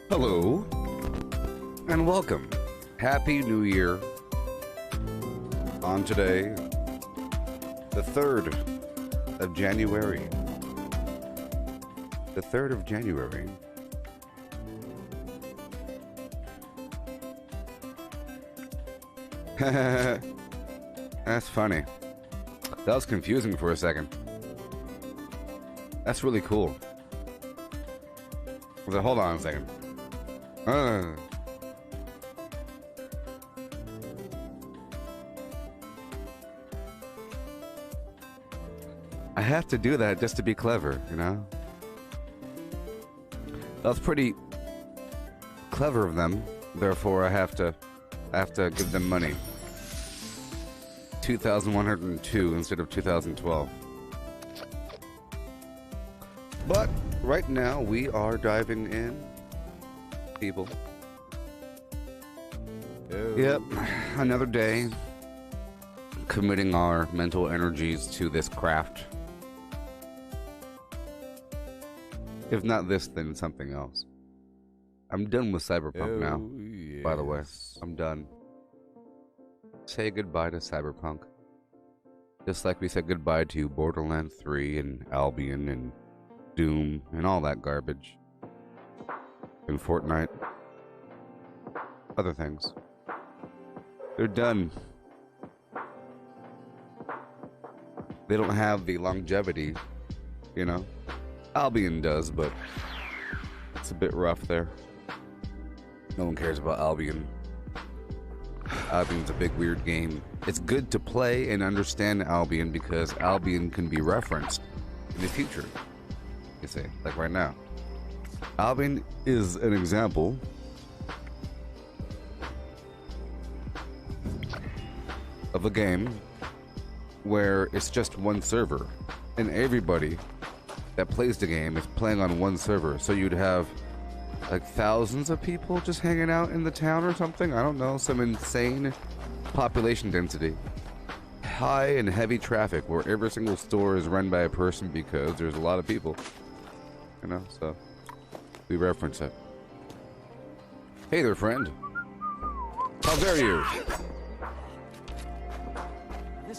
Hello, and welcome. Happy New Year. On today, the 3rd of January. The 3rd of January. That's funny. That was confusing for a second. That's really cool. Hold on a second. I have to do that just to be clever, you know? That's pretty clever of them. Therefore, I have to give them money. 2,102 instead of 2012. But right now we are diving in, people. Yep, another day committing our mental energies to this craft. If not this, then something else. I'm done with Cyberpunk now, yes. By the way. I'm done. Say goodbye to Cyberpunk. Just like we said goodbye to Borderlands 3 and Albion and Doom and all that garbage. And Fortnite. Other things. They're done. They don't have the longevity, you know? Albion does, but it's a bit rough there. No one cares about Albion. Albion's a big weird game. It's good to play and understand Albion because Albion can be referenced in the future. You see, like right now. Albion is an example of a game where it's just one server, and everybody that plays the game is playing on one server. So you'd have like thousands of people just hanging out in the town or something. I don't know, some insane population density. High and heavy traffic where every single store is run by a person because there's a lot of people. You know, so we reference it. Hey there, friend. How dare you?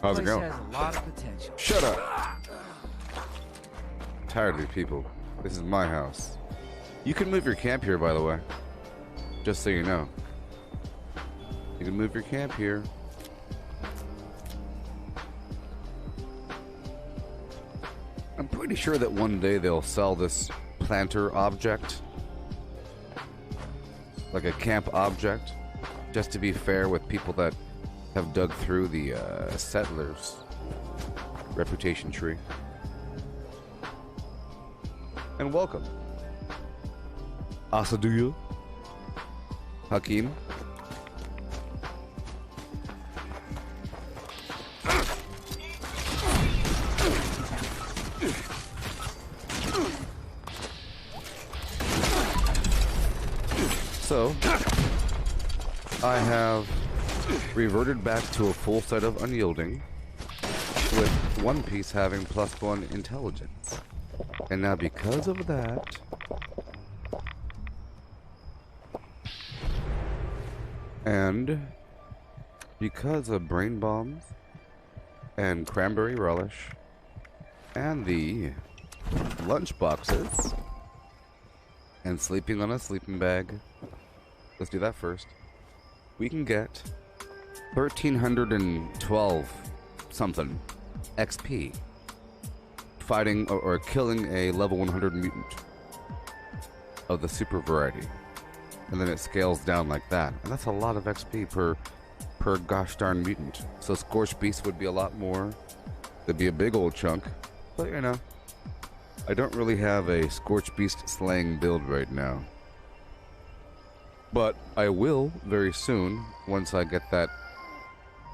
How's it going? Has a lot of potential. Shut up. I'm tired of these people. This is my house. You can move your camp here, by the way. Just so you know. You can move your camp here. I'm pretty sure that one day they'll sell this planter object. Like a camp object. Just to be fair with people that have dug through the settlers' reputation tree. And welcome. Asaduyu. Hakim. So, I have reverted back to a full set of unyielding, with one piece having +1 intelligence. And now because of that, and because of brain bombs and cranberry relish and the lunch boxes and sleeping on a sleeping bag, let's do that first. We can get 1,312 something XP fighting or killing a level 100 mutant of the super variety, and then it scales down like that, and that's a lot of XP per gosh darn mutant. So Scorched Beast would be a lot more. It'd be a big old chunk, but you know, I don't really have a Scorched Beast slaying build right now. But I will very soon, once I get that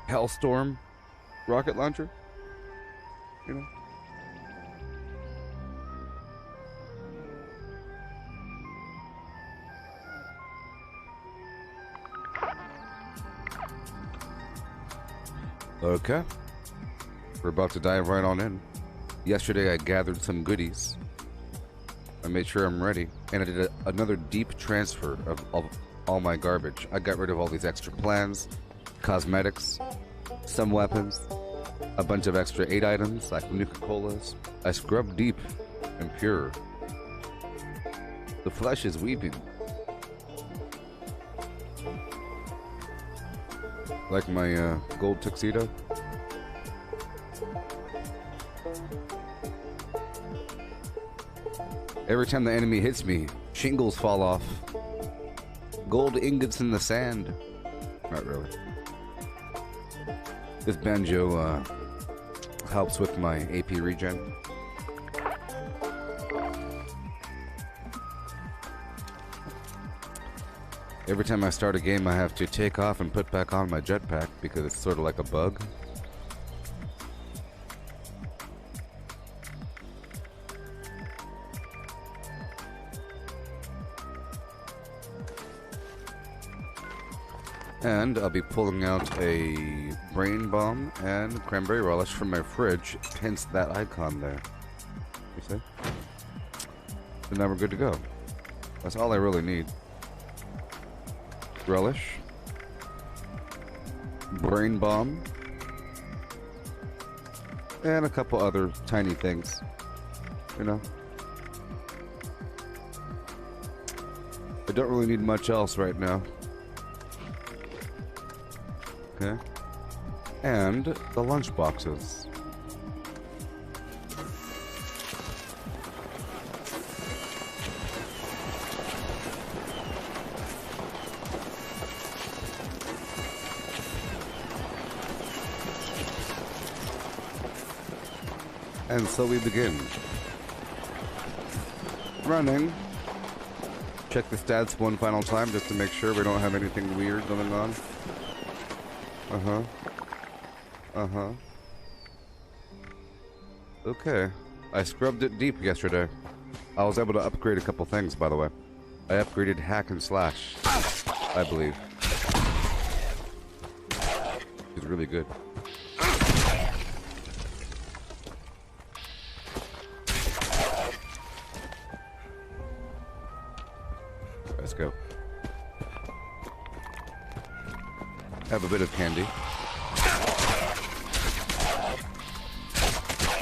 Hellstorm rocket launcher. You know? Okay. We're about to dive right on in. Yesterday I gathered some goodies. I made sure I'm ready. And I did another deep transfer of all my garbage. I got rid of all these extra plans, cosmetics, some weapons, a bunch of extra 8 items like Nuka-Colas. I scrubbed deep and pure. The flesh is weeping. Like my gold tuxedo. Every time the enemy hits me, shingles fall off. Gold ingots in the sand. Not really. This banjo helps with my AP regen. Every time I start a game, I have to take off and put back on my jetpack because it's sort of like a bug. And I'll be pulling out a brain bomb and cranberry relish from my fridge, hence that icon there. You see? And now we're good to go. That's all I really need. Relish, brain bomb, and a couple other tiny things, you know. I don't really need much else right now. Okay. And the lunch boxes. And so we begin. running. Check the stats one final time just to make sure we don't have anything weird going on. Okay. I scrubbed it deep yesterday. I was able to upgrade a couple things, by the way. I upgraded hack and slash, I believe. It's really good. Let's go. Have a bit of candy.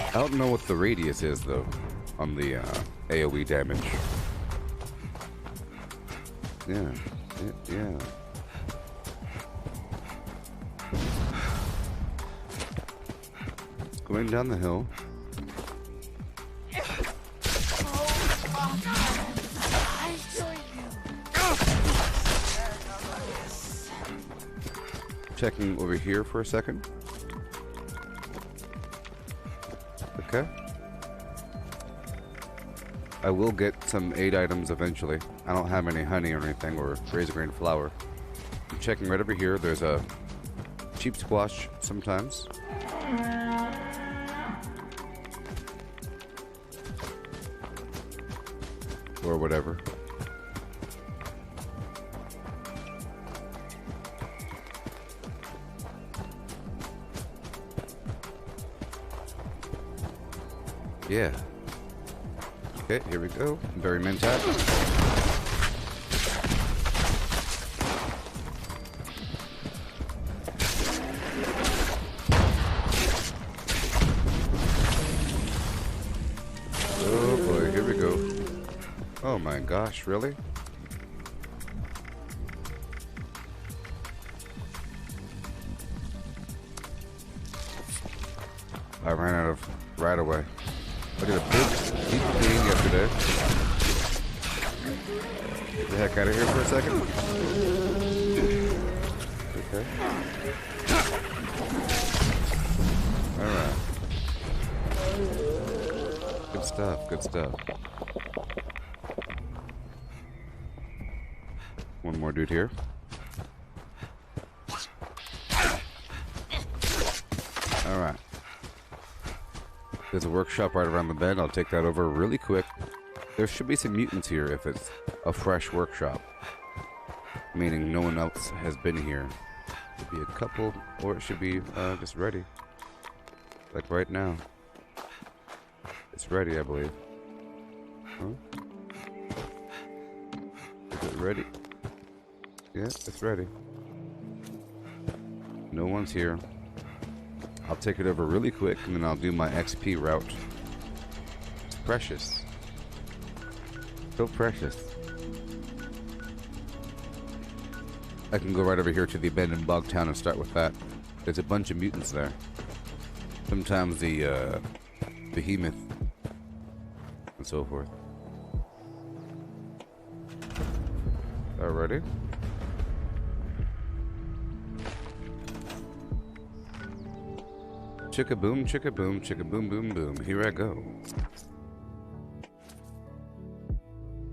I don't know what the radius is, though, on the AoE damage. Yeah. Going down the hill. Checking over here for a second. Okay. I will get some aid items eventually. I don't have any honey or anything or razor grain flour. I'm checking right over here. There's a cheap squash sometimes. Or whatever. Yeah. Okay, here we go. Very mentat. Oh boy, here we go. Oh my gosh, really? I ran out of right away. I did a big deep clean yesterday. Get the heck out of here for a second. Okay. Alright. Good stuff, good stuff. One more dude here. Alright. There's a workshop right around the bend. I'll take that over really quick. There should be some mutants here if it's a fresh workshop. Meaning no one else has been here. Could be a couple, or it should be just ready. Like right now. It's ready, I believe. Huh? Is it ready? Yeah, it's ready. No one's here. I'll take it over really quick, and then I'll do my XP route. It's precious. So precious. I can go right over here to the abandoned bog town and start with that. There's a bunch of mutants there. Sometimes the behemoth and so forth. Alrighty. Chicka boom, chicka boom, chicka boom, boom, boom. Here I go.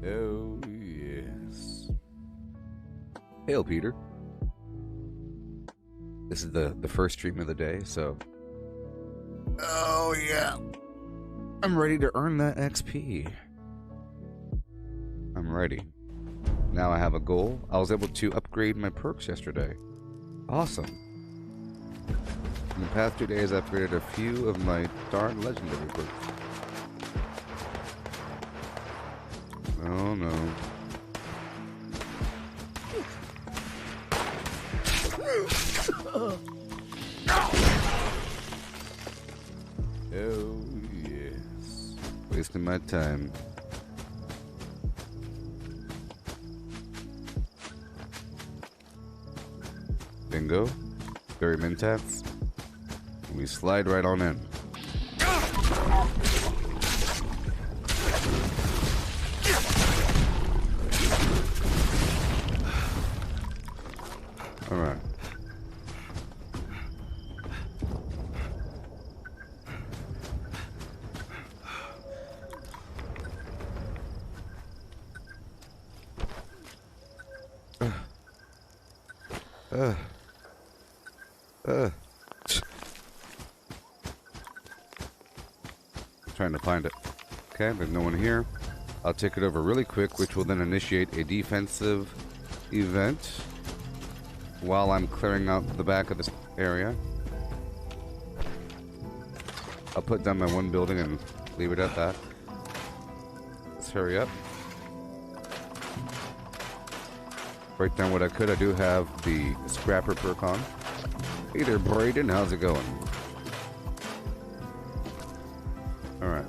Oh, yes. Hail, Peter. This is the first stream of the day, so... Oh, yeah. I'm ready to earn that XP. I'm ready. Now I have a goal. I was able to upgrade my perks yesterday. Awesome. In the past 2 days, I've upgraded a few of my darn legendary perks. Oh no. Oh yes. Wasting my time. Bingo. Very mentats. We slide right on in. All right. Trying to find it. Okay, there's no one here. I'll take it over really quick, which will then initiate a defensive event while I'm clearing out the back of this area. I'll put down my one building and leave it at that. Let's hurry up. Break down what I could. I do have the scrapper perk on. Hey there, Brayden. How's it going? Alright.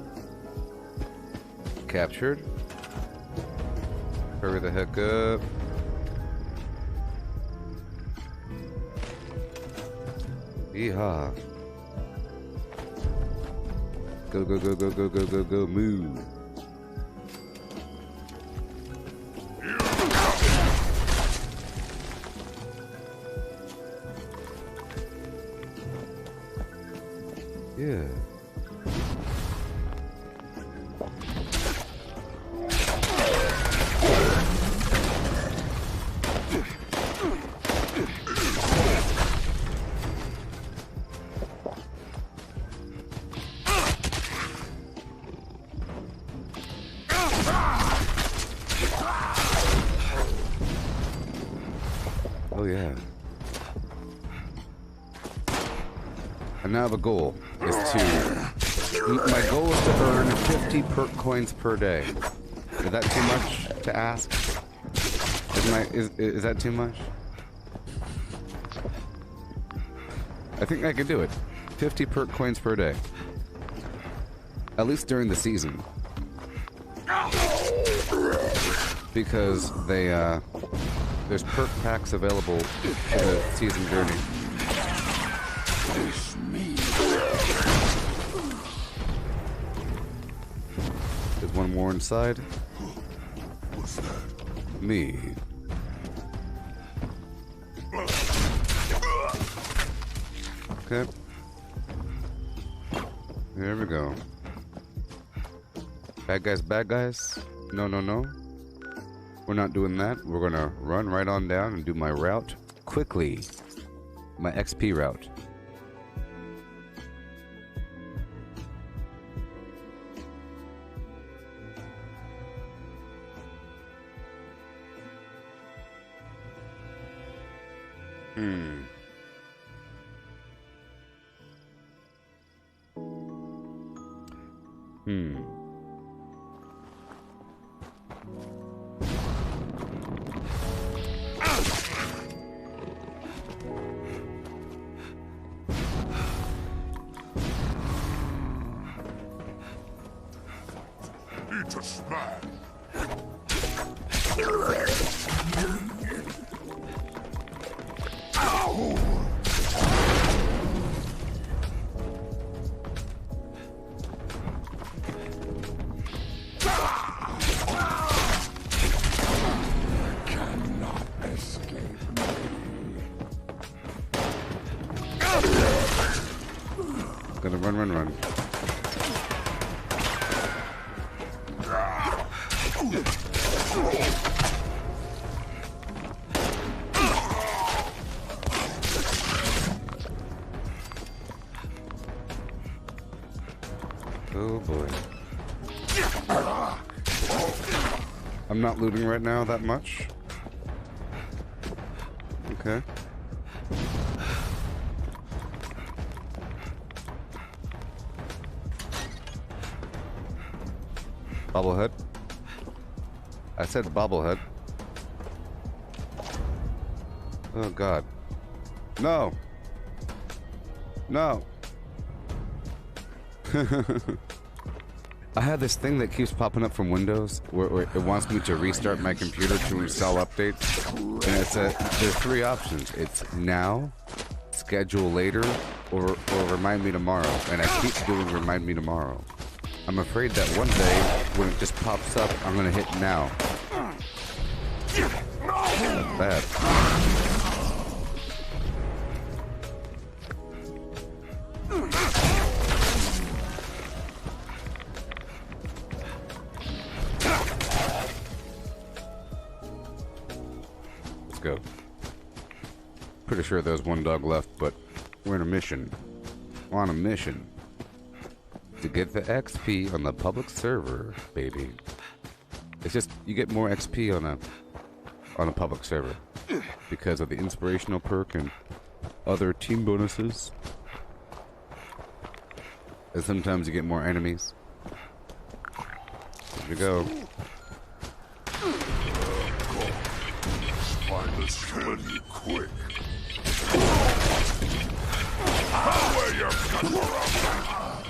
Captured. Hurry the heck up. Yeehaw. Go, go, go, go, go, go, go, go, move. Yeah. Oh yeah. And now the goal is my goal is to earn 50 perk coins per day. Is that too much to ask? Is that too much? I think I could do it. 50 perk coins per day. At least during the season. Because there's perk packs available in the season journey. There's one more inside. What's that? Me. Okay. There we go. Bad guys, bad guys. No, no, no. We're not doing that. We're gonna run right on down and do my route quickly. My XP route. Need to smash. Cannot escape me. Gonna run, run, run. Oh boy. I'm not looting right now that much. Okay. Bobblehead. I said bobblehead. Oh god. No. No. I have this thing that keeps popping up from Windows where it wants me to restart my computer to install updates. And there's three options. It's now, schedule later, or remind me tomorrow. And I keep doing remind me tomorrow. I'm afraid that one day, when it just pops up, I'm gonna hit now. Bad. Let's go. pretty sure there's one dog left, but we're on a mission. We're on a mission to get the XP on the public server, baby. It's just you get more XP on a public server because of the inspirational perk and other team bonuses. And sometimes you get more enemies. Here we go. Find this kill you quick. Wear your guts around.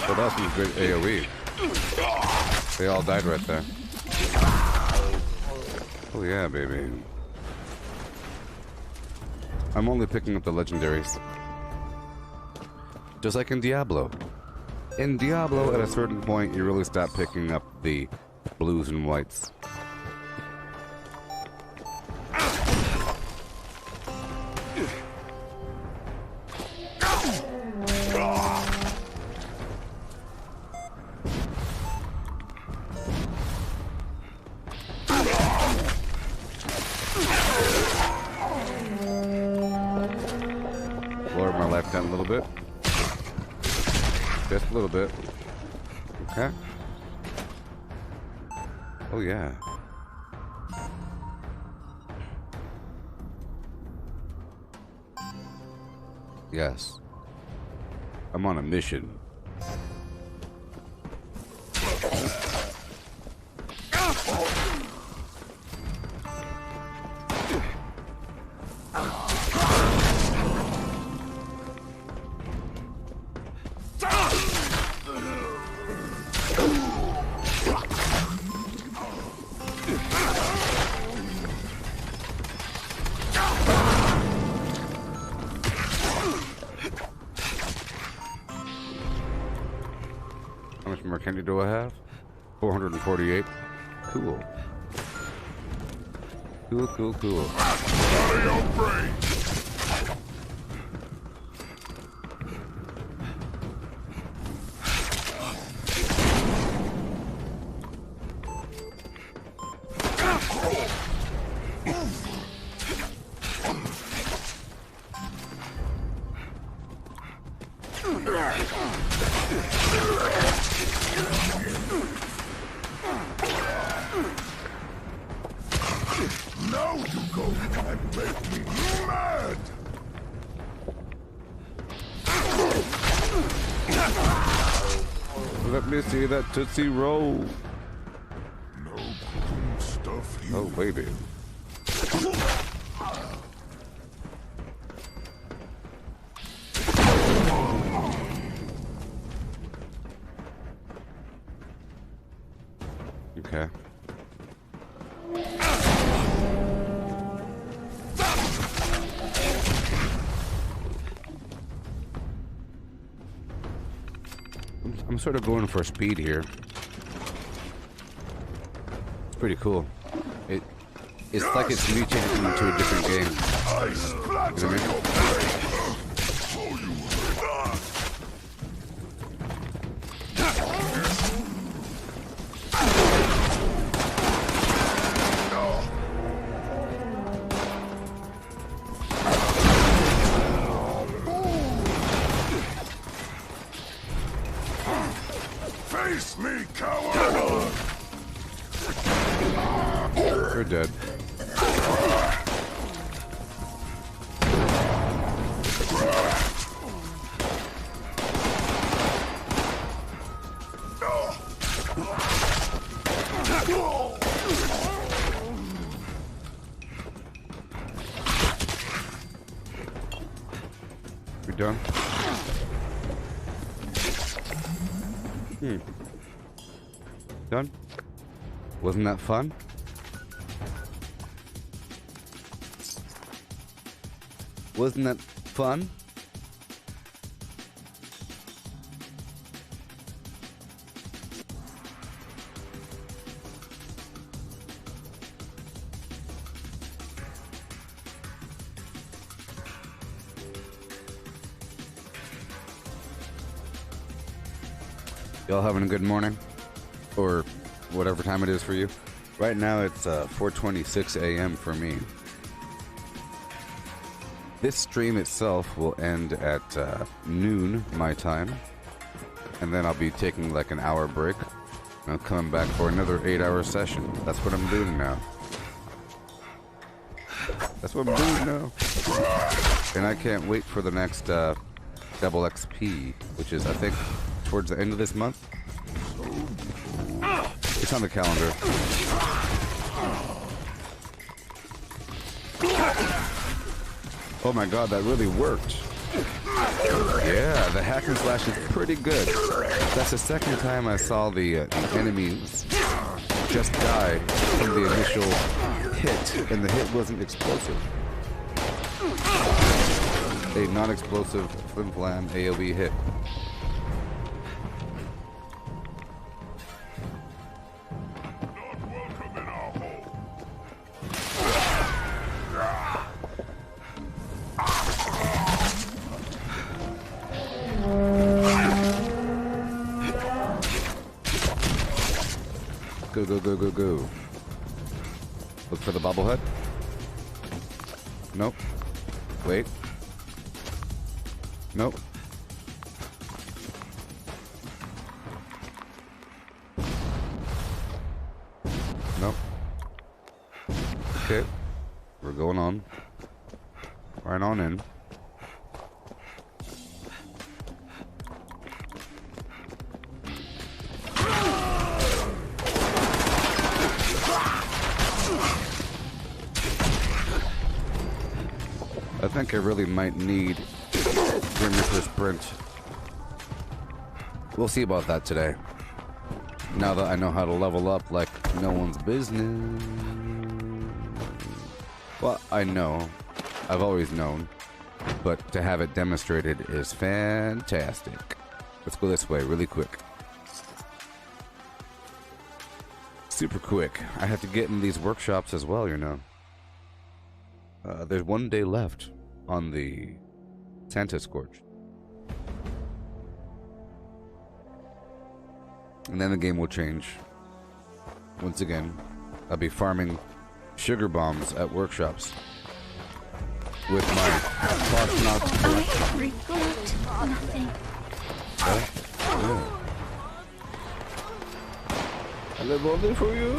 So that's some good AoE. They all died right there. Oh yeah, baby. I'm only picking up the legendaries. Just like in Diablo. In Diablo, at a certain point, you really stop picking up the blues and whites. Lower my life down a little bit. Just a little bit. Okay. Oh yeah. Yes. I'm on a mission. How much more candy do I have? 448. Cool. Cool, cool, cool. Out of your brain. Now you go and make me mad! Let me see that Tootsie Roll. No cool stuff you. Oh, baby. Okay. I'm sort of going for speed here. It's pretty cool. It's like it's me changing into a different game. I splatter You know what I mean? your brain! So you face me, coward! You're dead. We done? Done? Wasn't that fun? Wasn't that fun? Y'all having a good morning? Or whatever time it is for you? Right now it's 4:26 a.m. for me. This stream itself will end at noon my time. And then I'll be taking like an hour break. And I'm coming back for another 8-hour session. That's what I'm doing now. That's what I'm doing now. And I can't wait for the next double XP, which is, I think, towards the end of this month. It's on the calendar. Oh my god, that really worked. Yeah, the hack and slash is pretty good. That's the second time I saw the enemies just die from the initial hit, and the hit wasn't explosive. A non-explosive flim-flam AoE hit. Go, go, go, go, go. Look for the bobblehead. Nope. Wait. Nope. Nope. Okay. We're going on. Right on in. I think I really might need Grim Reaper Sprint. We'll see about that today. Now that I know how to level up like no one's business. Well, I know. I've always known. But to have it demonstrated is fantastic. Let's go this way really quick. Super quick. I have to get in these workshops as well, you know. There's 1 day left on the Santa Scorch. And then the game will change. Once again, I'll be farming sugar bombs at workshops with my Cosmonaut collection. I regret nothing. Yeah. I live only for you.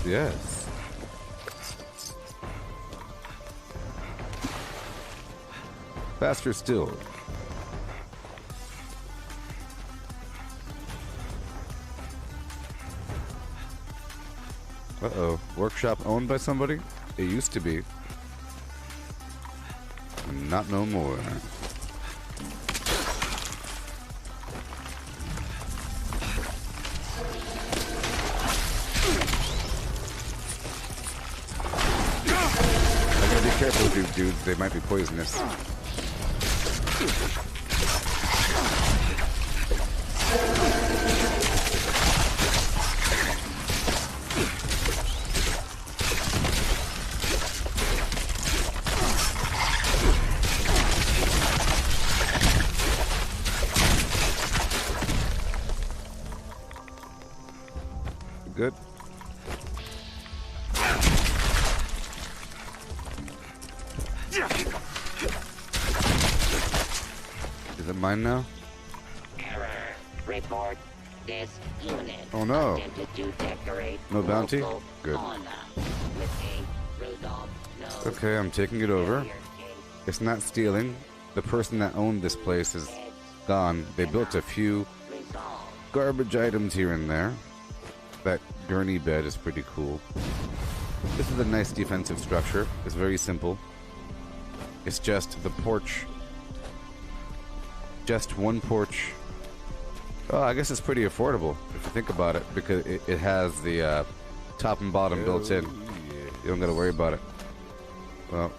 Yes. Faster still. Uh-oh. Workshop owned by somebody? It used to be. Not no more. Be careful with these dudes, they might be poisonous. Good. Is it mine now? Error. Report this unit. Oh no. Attempted to decorate No bounty? local Good. fauna with a Rudolph nose. Okay, I'm taking it over. Barrier gate It's not stealing. The person that owned this place is gone. They built a few garbage items here and there. That gurney bed is pretty cool. This is a nice defensive structure. It's very simple. It's just the porch. Just one porch. Oh, I guess it's pretty affordable if you think about it, because it has the top and bottom built in. You don't gotta worry about it. Well,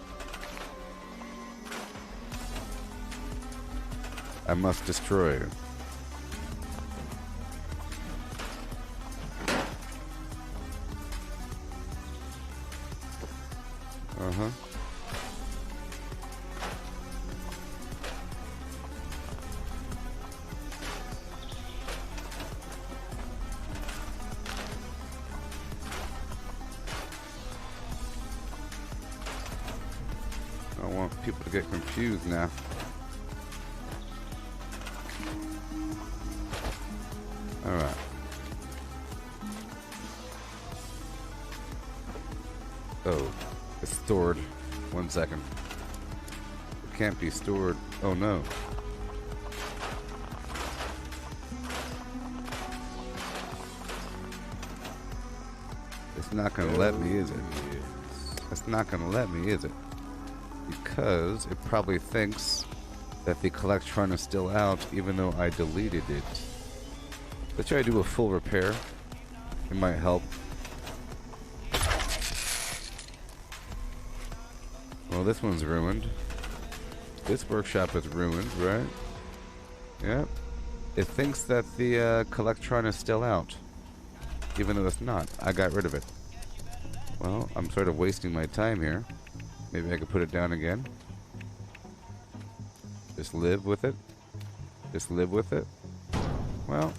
I must destroy you. Uh-huh. I don't want people to get confused now. Alright. Oh, it's stored. 1 second. It can't be stored. Oh no. It's not gonna let me, is it? It's not gonna let me, is it? Because it probably thinks that the Collectron is still out, even though I deleted it. Let's try to do a full repair. It might help. Well, this one's ruined. This workshop is ruined, right? Yep. It thinks that the Collectron is still out, even though it's not. I got rid of it. Well, I'm sort of wasting my time here. Maybe I could put it down again. Just live with it. Just live with it. Well,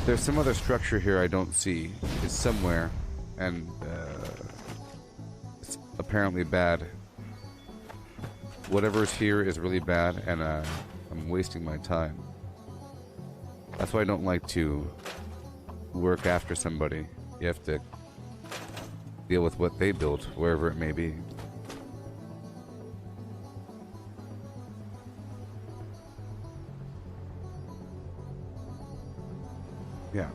there's some other structure here I don't see. It's somewhere, and it's apparently bad. Whatever's here is really bad, and I'm wasting my time. That's why I don't like to work after somebody. You have to deal with what they built, wherever it may be. Yeah.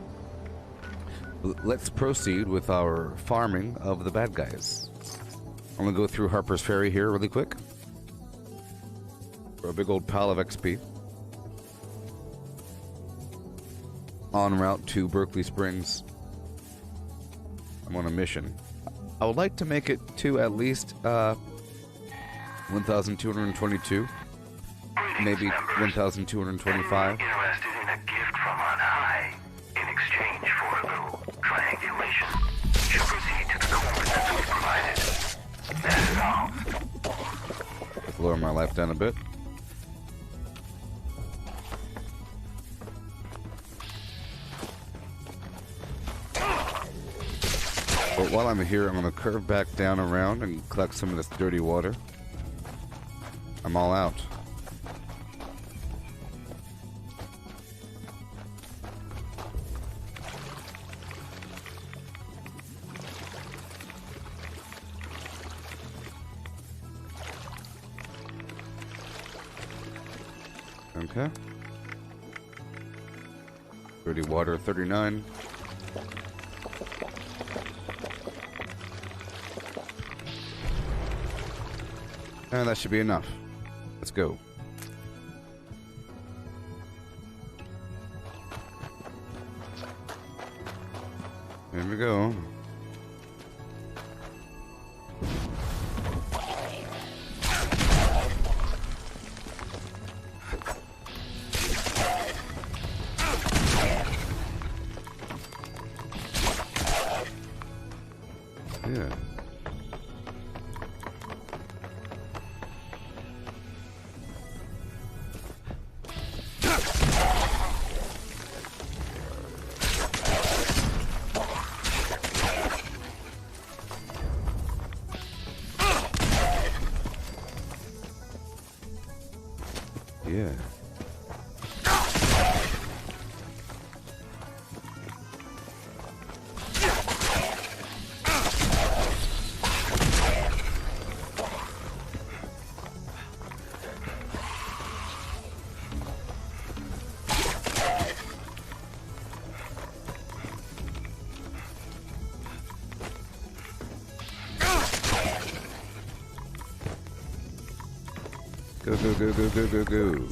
Let's proceed with our farming of the bad guys. I'm gonna go through Harper's Ferry here really quick. For a big old pile of XP. En route to Berkeley Springs. I'm on a mission. I would like to make it to at least 1,222. Maybe 1,225. Interested in a gift from on high in exchange for a little triangulation. Should proceed to the coordinates we provided. That is all. Let's lower my life down a bit. But while I'm here, I'm going to curve back down around and collect some of this dirty water. I'm all out. Okay. Dirty water, 39. And that should be enough. Let's go. Here we go. Yeah. Yeah. Go, go, go, go, go, go, go.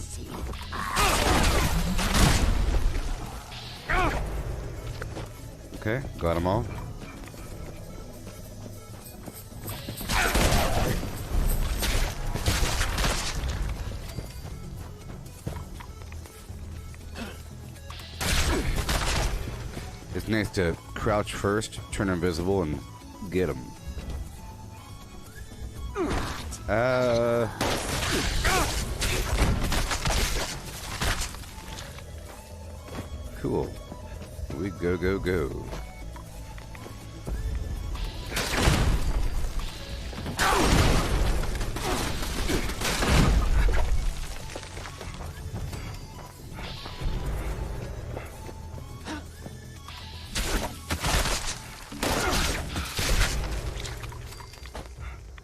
Okay, got them all. It's nice to crouch first, turn invisible, and get them. Cool. We go, go, go.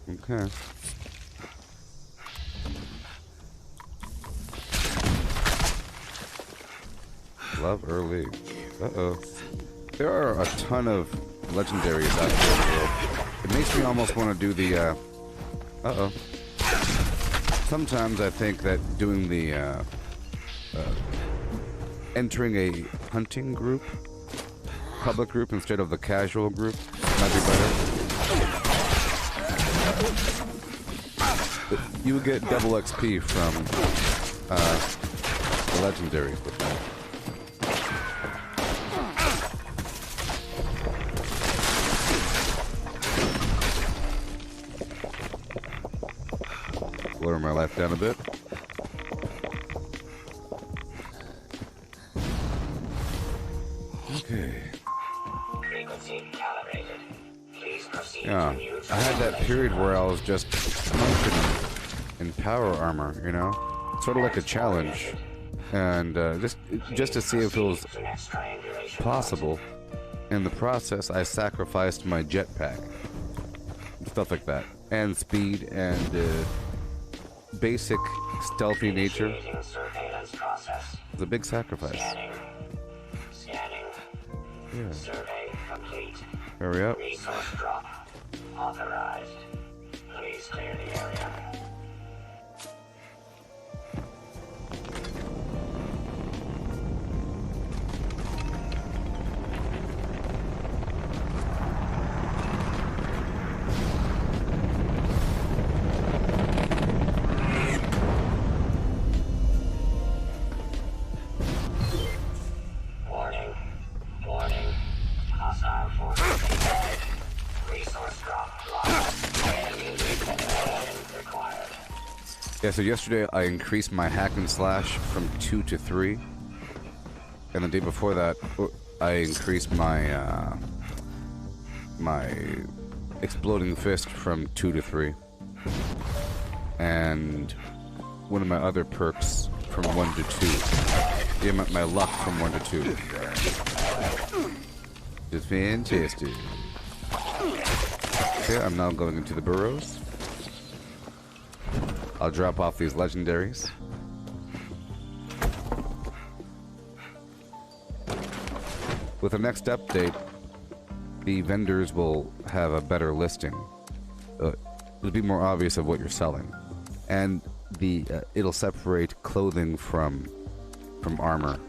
Okay. Love early. Uh-oh. There are a ton of legendaries out there in the world. It makes me almost want to do the, uh-oh. Sometimes I think that doing the, entering a hunting group, public group instead of the casual group might be better. You would get double XP from the legendaries with that. Lower my life down a bit. Okay. Frequency calibrated. Please proceed Yeah, to new I had that period where I was just functioning in power armor, you know, sort of like a challenge, and just to see if it was possible. In the process, I sacrificed my jetpack, stuff like that, and speed and basic stealthy nature. It's a big sacrifice. Scanning. Yeah. Survey complete. Hurry up. Resource drop. Authorized. Please clear the area. Warning. Warning. Hostile forces. Resource drop lost. Required. Yeah, so yesterday I increased my hack and slash from 2 to 3. And the day before that, I increased my, my exploding fist from 2 to 3. And one of my other perks from 1 to 2. Yeah, my luck from 1 to 2. It's fantastic. Okay, I'm now going into the burrows. I'll drop off these legendaries. With the next update, the vendors will have a better listing. It'll be more obvious of what you're selling, and it'll separate clothing from armor.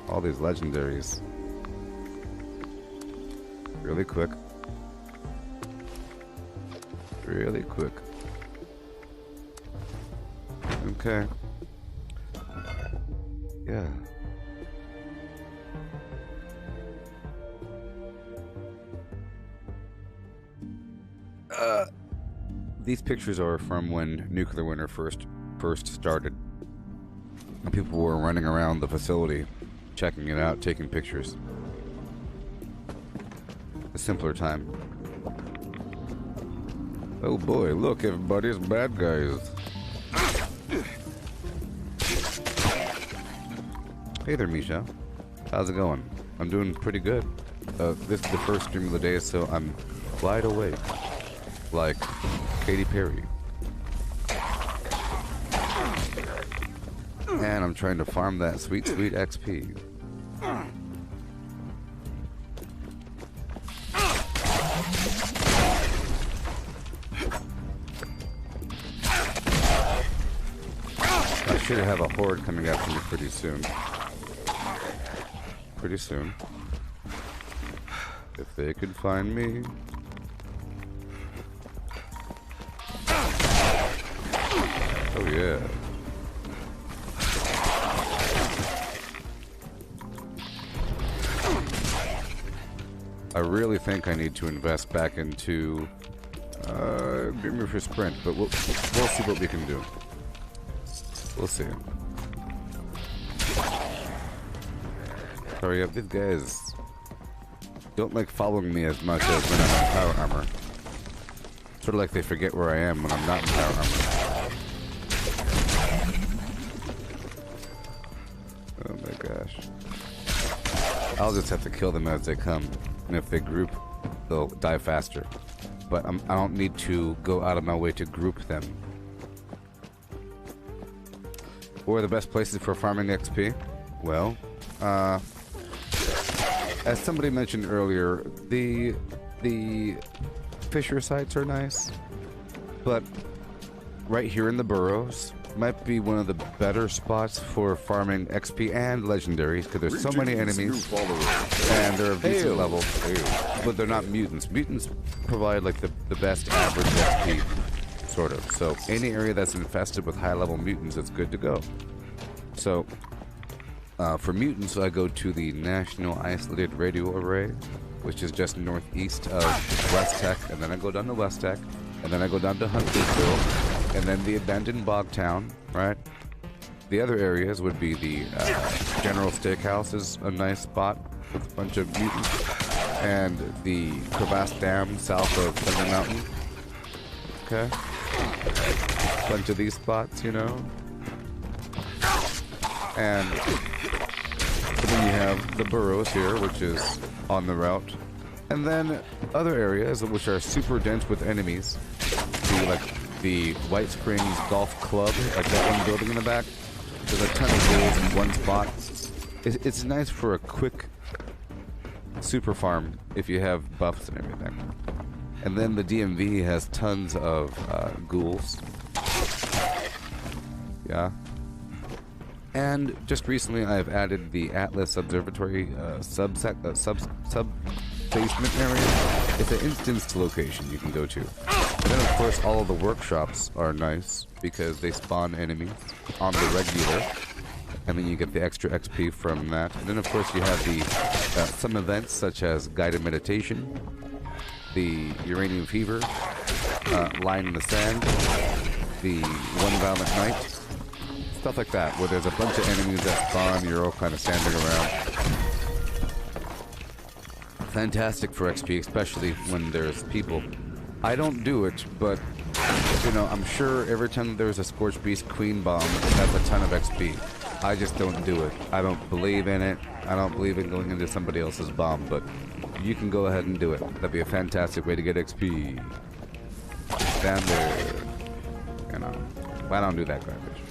All these legendaries. Really quick. Really quick. Okay. Yeah. These pictures are from when nuclear winter first started. And people were running around the facility, checking it out, taking pictures. A simpler time. Oh boy, look, everybody's bad guys. Hey there, Misha. How's it going? I'm doing pretty good. This is the first stream of the day, so I'm wide awake. Like Katy Perry. And I'm trying to farm that sweet, sweet XP. should have a horde coming after me pretty soon. Pretty soon. If they could find me. Oh yeah. I really think I need to invest back into Dreamer for Sprint, but we'll see what we can do. We'll see. Sorry, these guys don't like following me as much as when I'm in power armor. Sort of like they forget where I am when I'm not in power armor. Oh my gosh. I'll just have to kill them as they come. And if they group, they'll die faster. But I don't need to go out of my way to group them. Where are the best places for farming XP? Well, as somebody mentioned earlier, the fisher sites are nice, but right here in the burrows might be one of the better spots for farming XP and legendaries, because there's so many enemies and they're of decent level, but they're not mutants. Mutants provide like the best average XP, sort of. So any area that's infested with high level mutants, it's good to go. So for mutants, I go to the National Isolated Radio Array, which is just northeast of West Tech, and then I go down to West Tech, and then I go down to Huntersville, and then the abandoned Bog Town, right? The other areas would be the General Steakhouse is a nice spot with a bunch of mutants, and the Crevasse Dam south of Thunder Mountain. Okay? Bunch of these spots, you know? And then you have the Burrows here, which is on the route. And then other areas which are super dense with enemies. Like the White Springs Golf Club, like that one building in the back. There's a ton of goals in one spot. It's nice for a quick super farm if you have buffs and everything. And then the DMV has tons of ghouls. Yeah. And just recently I've added the Atlas Observatory sub-basement area. It's an instanced location you can go to. And then of course all of the workshops are nice because they spawn enemies on the regular. And then you get the extra XP from that. And then of course you have the some events such as Guided Meditation, the Uranium Fever, Line in the Sand, the One Violent Night. Stuff like that, where there's a bunch of enemies that spawn, you're all kind of standing around. Fantastic for XP, especially when there's people. I don't do it, but, you know, I'm sure every time there's a Scorched Beast Queen Bomb, that's a ton of XP. I just don't do it. I don't believe in it. I don't believe in going into somebody else's bomb, but you can go ahead and do it. That'd be a fantastic way to get XP. Stand there. You know, I don't do that garbage.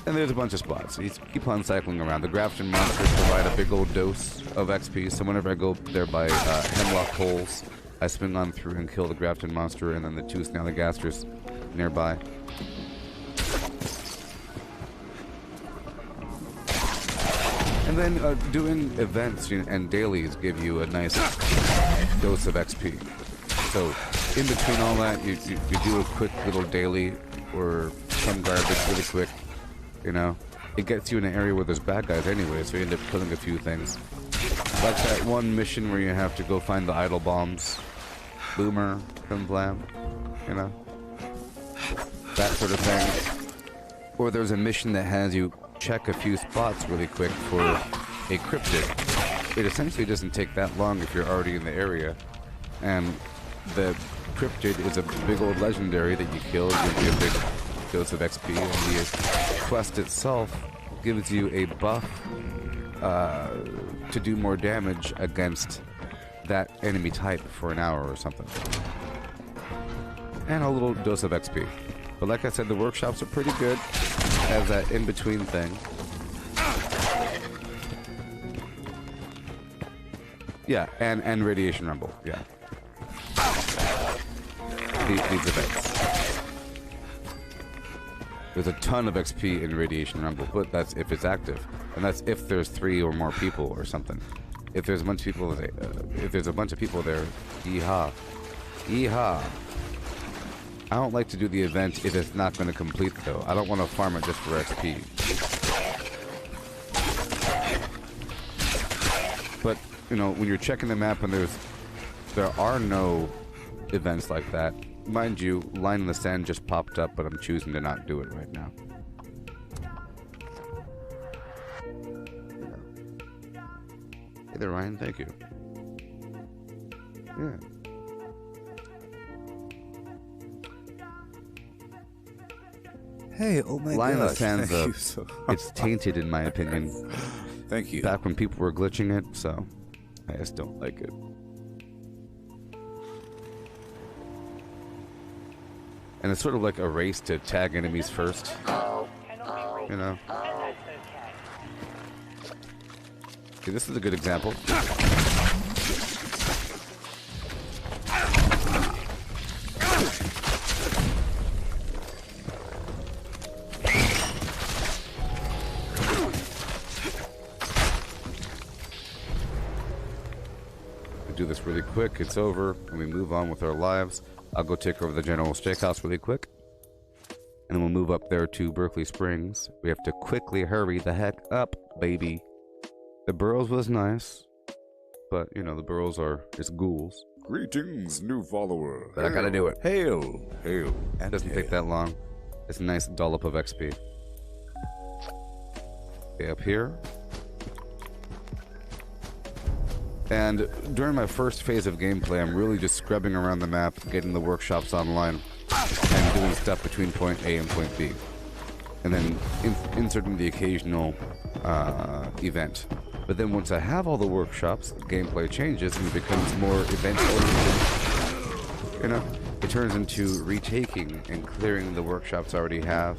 And there's a bunch of spots. You keep on cycling around. The Grafton monsters provide a big old dose of XP, so whenever I go there by Hemlock Holes, I swing on through and kill the Grafton monster and then the two Snallygasters nearby. And then doing events and dailies give you a nice dose of XP. So in between all that, you do a quick little daily or some garbage really quick. You know, it gets you in an area where there's bad guys anyway, so you end up killing a few things. Like that one mission where you have to go find the idle bombs. Boomer, Flim Flam, you know? That sort of thing. Or there's a mission that has you check a few spots really quick for a cryptid. It essentially doesn't take that long if you're already in the area. And the cryptid is a big old legendary that you kill, gives you a big dose of XP, and the quest itself gives you a buff to do more damage against that enemy type for an hour or something. And a little dose of XP. But like I said, the workshops are pretty good as that in-between thing. Yeah, and Radiation Rumble, yeah. These events. There's a ton of XP in Radiation Rumble, but that's if it's active, and that's if there's 3 or more people or something. If there's a bunch of people, there, yeehaw, yeehaw. I don't like to do the event if it's not going to complete though. I don't want to farm it just for XP. But you know, when you're checking the map and there are no events like that. Mind you, Line in the Sand just popped up, but I'm choosing to not do it right now. Hey there, Ryan. Thank you. Yeah. Hey, oh my Line in the gosh. Sand's Thank you so it's tainted in my opinion. Thank you. Back when people were glitching it, so I just don't like it. And it's sort of like a race to tag enemies first. You know? Okay, this is a good example. We do this really quick, it's over, and we move on with our lives. I'll go take over the General Steakhouse really quick. And then we'll move up there to Berkeley Springs. We have to quickly hurry the heck up, baby. The Burrows was nice, but, you know, the Burrows are just ghouls. Greetings, new follower. But I gotta do it. Hail, hail. It doesn't take that long. It's a nice dollop of XP. Okay, up here. And during my first phase of gameplay, I'm really just scrubbing around the map, getting the workshops online, and doing stuff between point A and point B. And then inserting the occasional event. But then once I have all the workshops, gameplay changes and it becomes more event-oriented. You know, it turns into retaking and clearing the workshops I already have,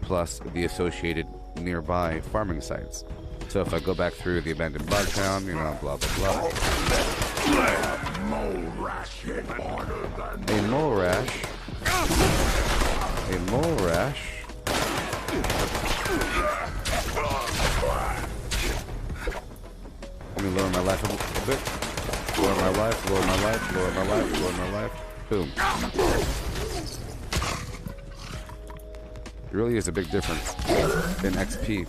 plus the associated nearby farming sites. So if I go back through the abandoned Bogtown, you know, blah blah blah. Mole rash hit harder than A mole rash. A mole rash. Let me lower my life a bit. Lower my life, lower my life, lower my life, lower my life. Boom. It really is a big difference in XP.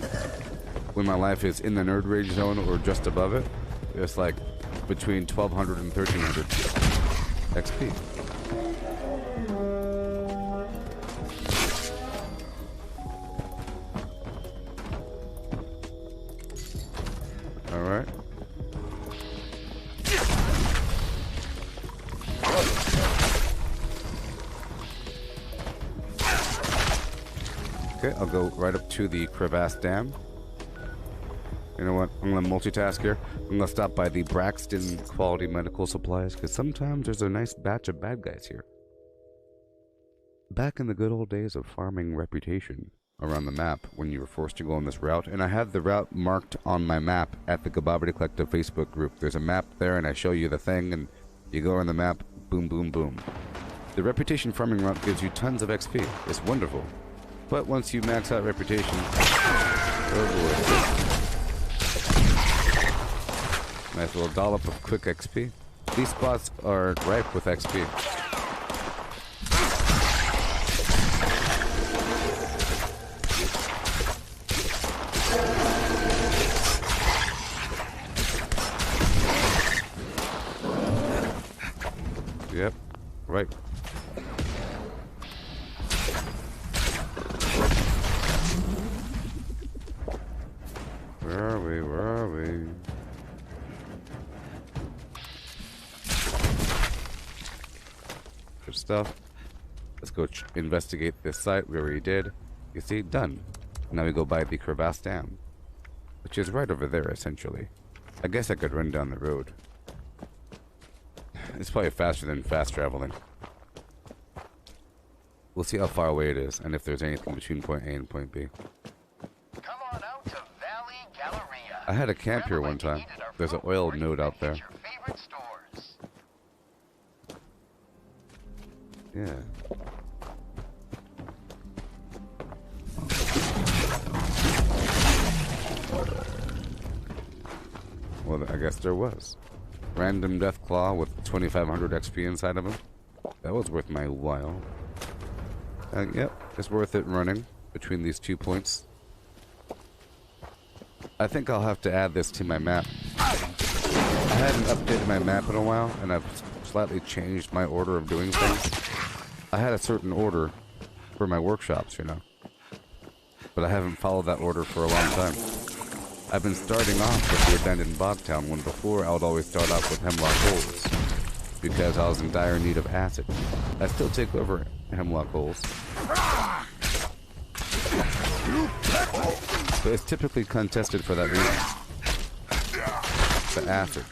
When my life is in the nerd rage zone or just above it, it's like between 1200 and 1300 XP. Alright. Okay, I'll go right up to the Crevasse Dam. You know what? I'm going to multitask here. I'm going to stop by the Braxton Quality Medical Supplies, because sometimes there's a nice batch of bad guys here. Back in the good old days of farming reputation around the map, when you were forced to go on this route, and I had the route marked on my map at the Gooboberti Collective Facebook group. There's a map there, and I show you the thing, and you go on the map, boom, boom, boom. The reputation farming route gives you tons of XP. It's wonderful. But once you max out reputation, oh boy. Nice little dollop of quick XP. These spots are ripe with XP. Yep, right. Where are we? Where are we? Good stuff. Let's go investigate this site. We already did. You see, done. Now we go by the Crevasse Dam, which is right over there, essentially. I guess I could run down the road. It's probably faster than fast traveling. We'll see how far away it is, and if there's anything between point A and point B. Come on out to Valley Galleria. I had a camp here one time. There's an oil node out there. Your favorite stores. Yeah. Well, I guess there was. Random Death Claw with 2500 XP inside of him. That was worth my while. Yep, it's worth it running between these 2 points. I think I'll have to add this to my map. I hadn't updated my map in a while, and I've slightly changed my order of doing things. I had a certain order for my workshops, you know. But I haven't followed that order for a long time. I've been starting off with the abandoned Bogtown, when before I would always start off with Hemlock Holes, because I was in dire need of acid. I still take over Hemlock Holes. But it's typically contested for that reason. The acid.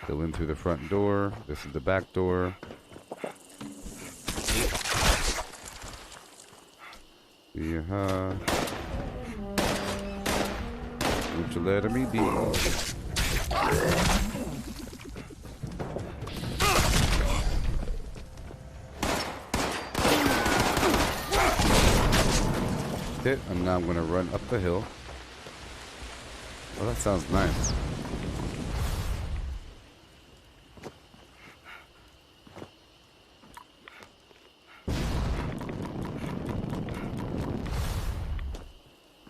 Go in through the front door. This is the back door. Yeah. Won't you let me be? Hit, and now I'm going to run up the hill. Well, that sounds nice.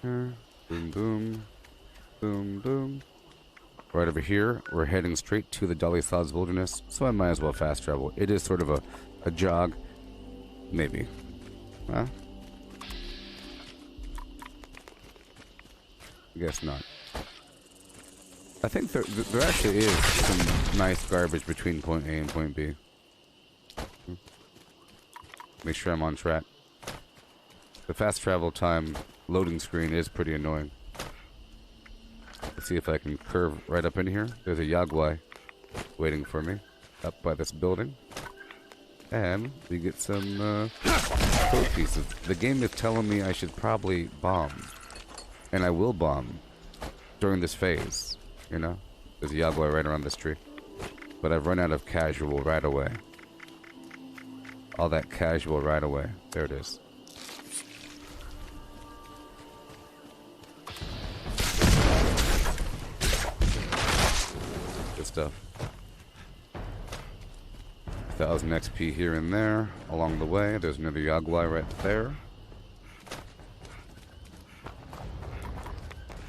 Boom, boom, boom, boom. Right over here, we're heading straight to the Dolly Sods Wilderness, so I might as well fast travel. It is sort of a jog. Maybe. Huh? I guess not. I think there actually is some nice garbage between point A and point B. Make sure I'm on track. The fast travel time loading screen is pretty annoying. Let's see if I can curve right up in here. There's a Yagwai waiting for me up by this building. And we get some code pieces. The game is telling me I should probably bomb. And I will bomb during this phase. You know? There's a Yagwai right around this tree. But I've run out of casual right away. All that casual right away. There it is. Good stuff. 1,000 XP here and there. Along the way, there's another Yagwai right there.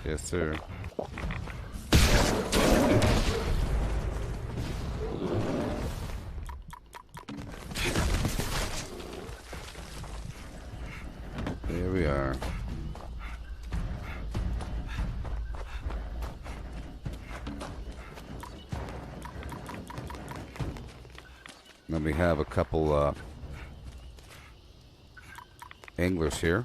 Yes, sir. There we are. Then we have a couple anglers here.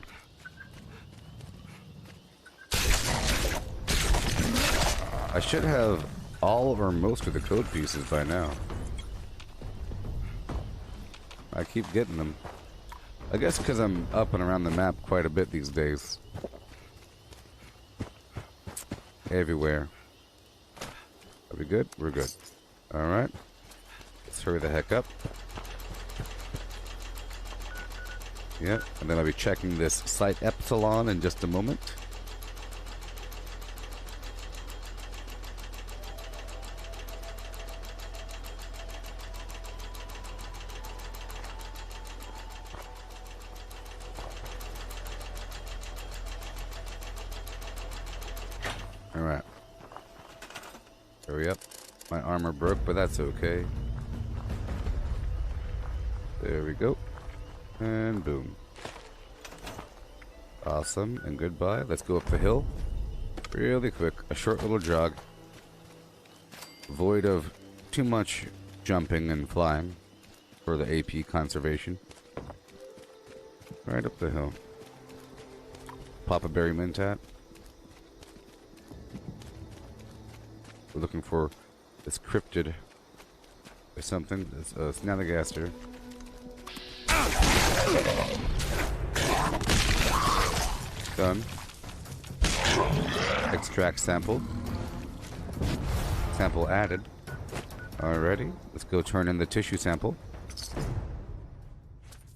I should have all or most of the code pieces by now. I keep getting them. I guess because I'm up and around the map quite a bit these days. Everywhere. Are we good? We're good. Alright. Let's hurry the heck up. Yep, and then I'll be checking this site Epsilon in just a moment. Alright. Hurry up. My armor broke, but that's okay. There we go. And boom. Awesome, and goodbye. Let's go up the hill. Really quick. A short little jog. Void of too much jumping and flying for the AP conservation. Right up the hill. Pop a berry mentat. We're looking for this cryptid or something. It's Snallygaster. Done. Extract sample. Sample added. Alrighty. Let's go turn in the tissue sample.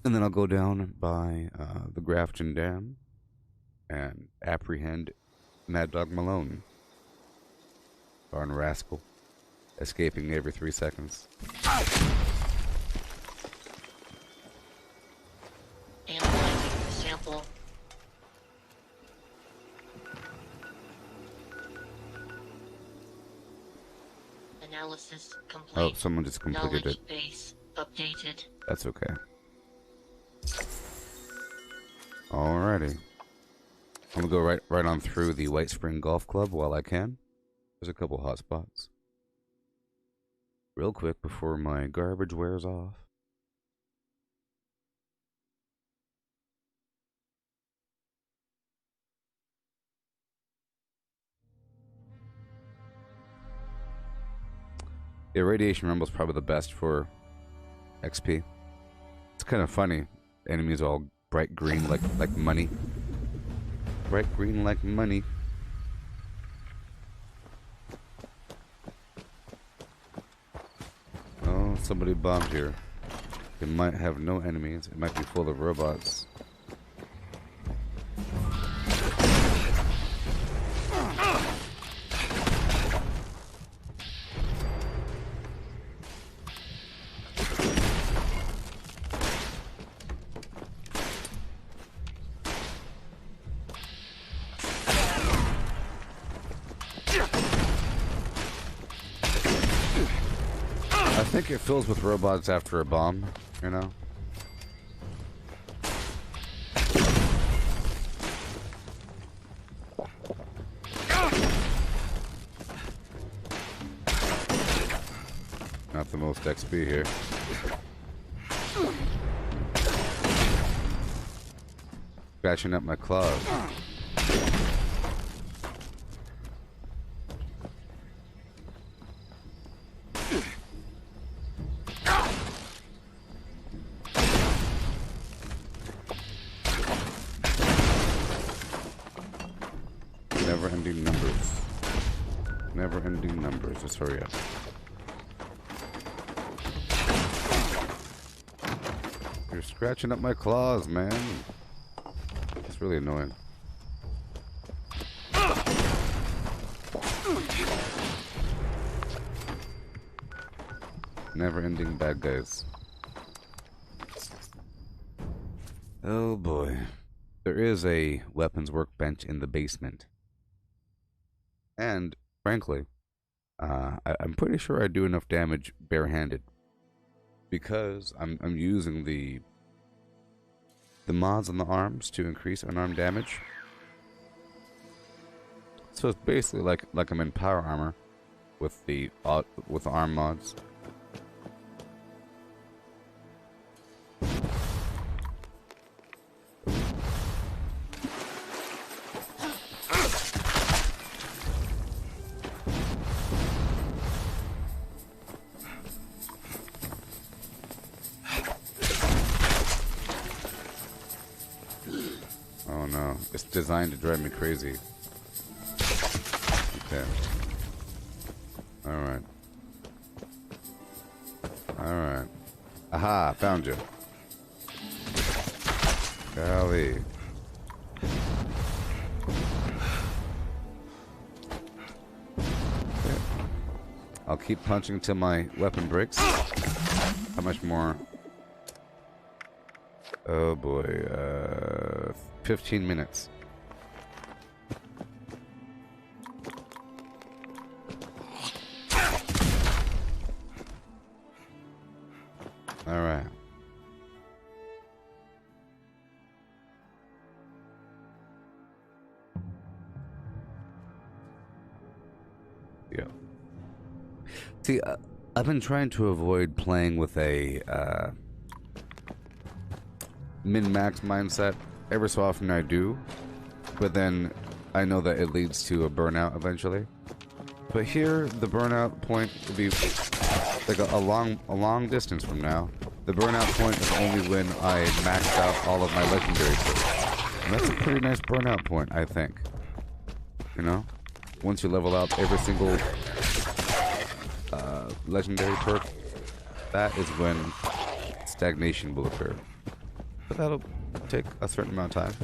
And then I'll go down by the Grafton Dam. and apprehend Mad Dog Malone. Darn rascal. Escaping every 3 seconds. Analyzing the sample. Analysis complete. Oh, someone just completed Knowledge it. base updated. That's okay. Alrighty. I'm gonna go right on through the White Spring Golf Club while I can. There's a couple hot spots. Real quick before my garbage wears off. Yeah, Radiation Rumble's probably the best for XP. It's kind of funny. Enemies all bright green like money. Bright green like money. Oh, somebody bombed here. It might have no enemies. It might be full of robots. I think it fills with robots after a bomb, you know? Not the most XP here. Scratching up my claws. Never-ending numbers. Never-ending numbers. Just hurry up. You're scratching up my claws, man. It's really annoying. Never-ending bad guys. Oh boy. There is a weapons workbench in the basement. And, frankly, I'm pretty sure I do enough damage barehanded. Because I'm using the mods on the arms to increase unarmed damage. So it's basically like I'm in power armor with the arm mods. Oh no, it's designed to drive me crazy. Okay. Alright. Alright. Aha, found you. Golly. Okay. I'll keep punching until my weapon breaks. How much more? Oh boy, 15 minutes. All right. Yeah. See, I've been trying to avoid playing with a min-max mindset. Every so often I do, but then I know that it leads to a burnout eventually. But here, the burnout point would be like a long distance from now. The burnout point is only when I maxed out all of my legendary perks. And that's a pretty nice burnout point, I think. You know? Once you level out every single legendary perk, that is when stagnation will occur. But that'll take a certain amount of time.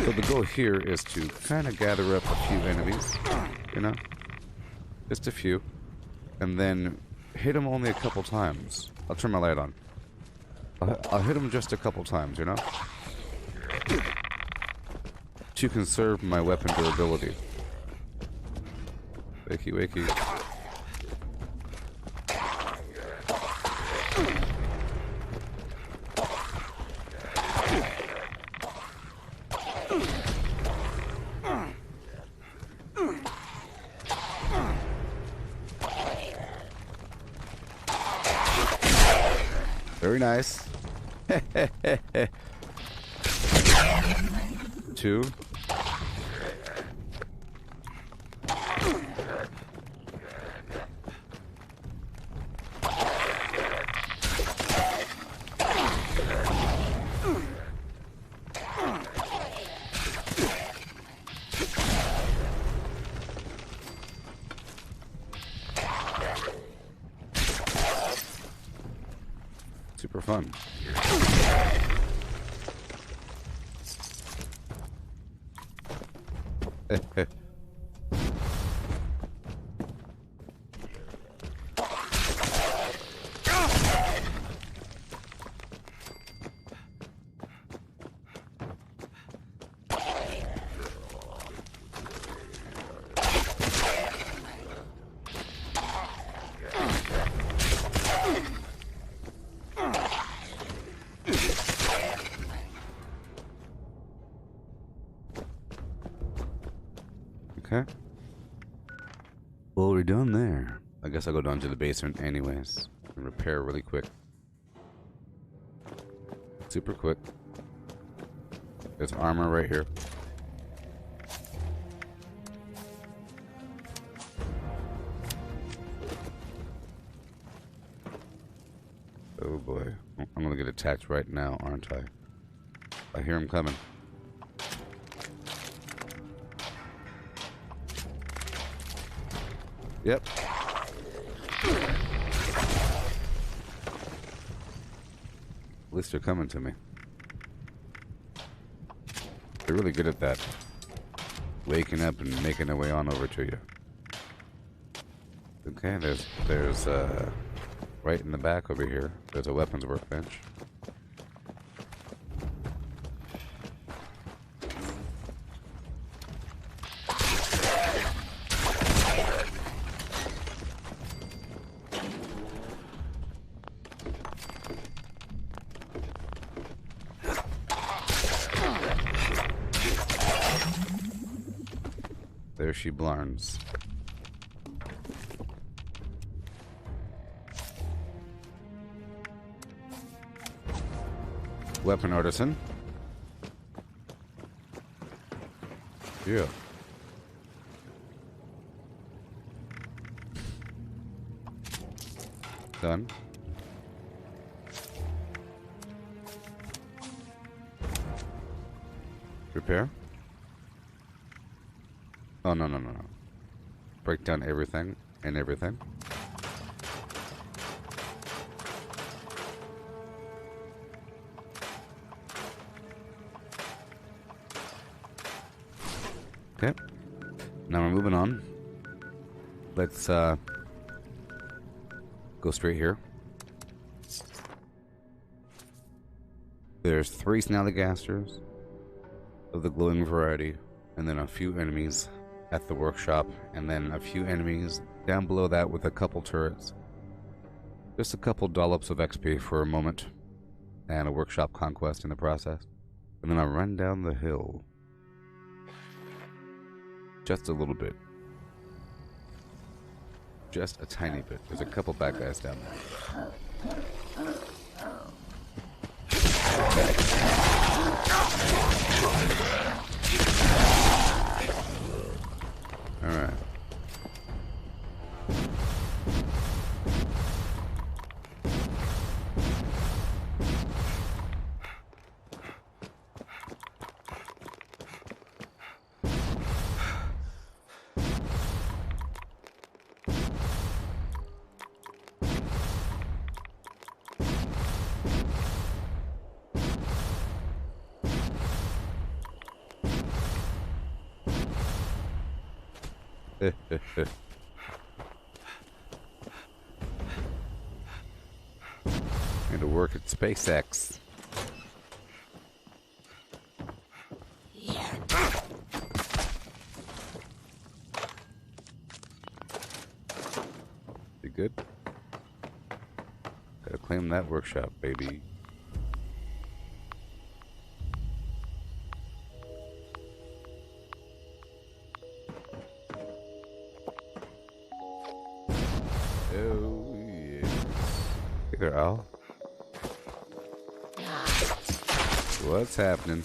So the goal here is to kind of gather up a few enemies, you know, just a few, and then hit them only a couple times. I'll turn my light on. I'll hit them just a couple times, you know, to conserve my weapon durability. Wakey, wakey. Very nice. Two. Super fun. Okay. Well, we're done there. I guess I'll go down to the basement anyways and repair really quick. Super quick. There's armor right here. Oh boy. I'm gonna get attacked right now, aren't I? I hear him coming. Yep. At least they're coming to me. They're really good at that. Waking up and making their way on over to you. Okay, there's right in the back over here, there's a weapons workbench. There she blarns. Weapon artisan. Yeah. Done. Repair. Oh, no. Break down everything and everything. Okay. Now we're moving on. Let's go straight here. There's 3 snallygasters of the glowing variety, and then a few enemies at the workshop, and then a few enemies down below that with a couple turrets. Just a couple dollops of XP for a moment, and a workshop conquest in the process. And then I'll run down the hill. Just a little bit. Just a tiny bit. There's a couple bad guys down there. Alright. And to work at SpaceX. You good? Gotta claim that workshop, baby. Oh yeah. Hey there, Al. What's happening?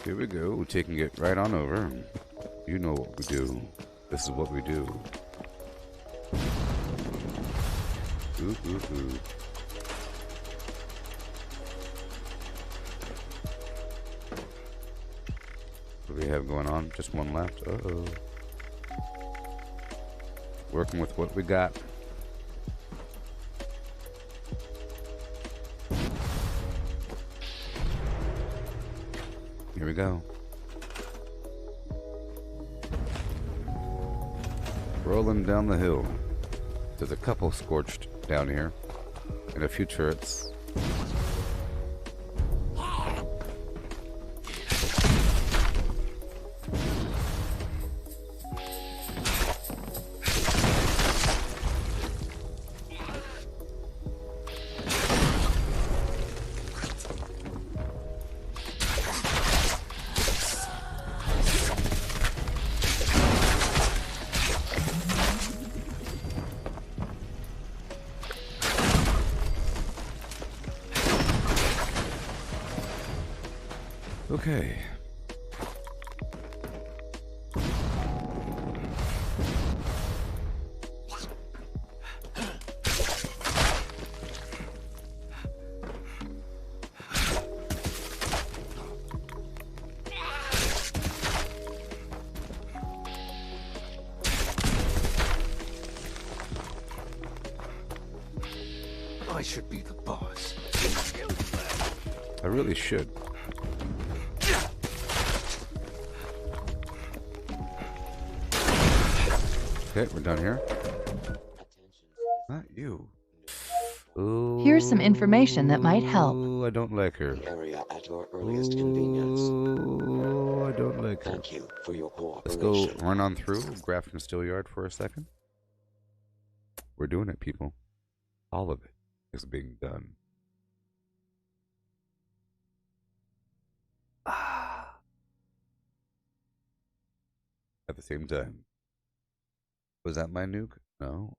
Here we go. We're taking it right on over. You know what we do. This is what we do. Ooh, ooh, ooh. What do we have going on? Just one left. Uh-oh. Working with what we got. Here we go. Rolling down the hill. There's a couple scorched down here. And a few turrets. Okay. I should be the boss. I really should. Okay, we're done here. Not you. Ooh, Here's some information that might help. I don't like her. Area at your earliest convenience. Ooh, I don't like her. Thank you for your Let's cooperation. go run on through Grafton Steelyard for a second. We're doing it, people. All of it is being done. At the same time. Was that my nuke? No.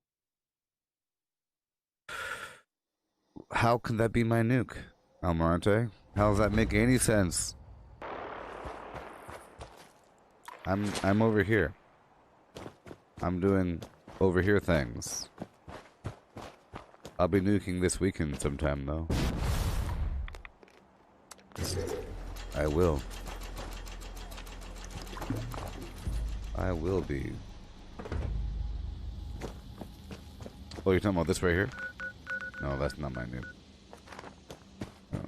How can that be my nuke, Almirante? How does that make any sense? I'm over here. I'm doing over here things. I'll be nuking this weekend sometime though. I will. I will be. Oh, you're talking about this right here? No, that's not my nuke. No.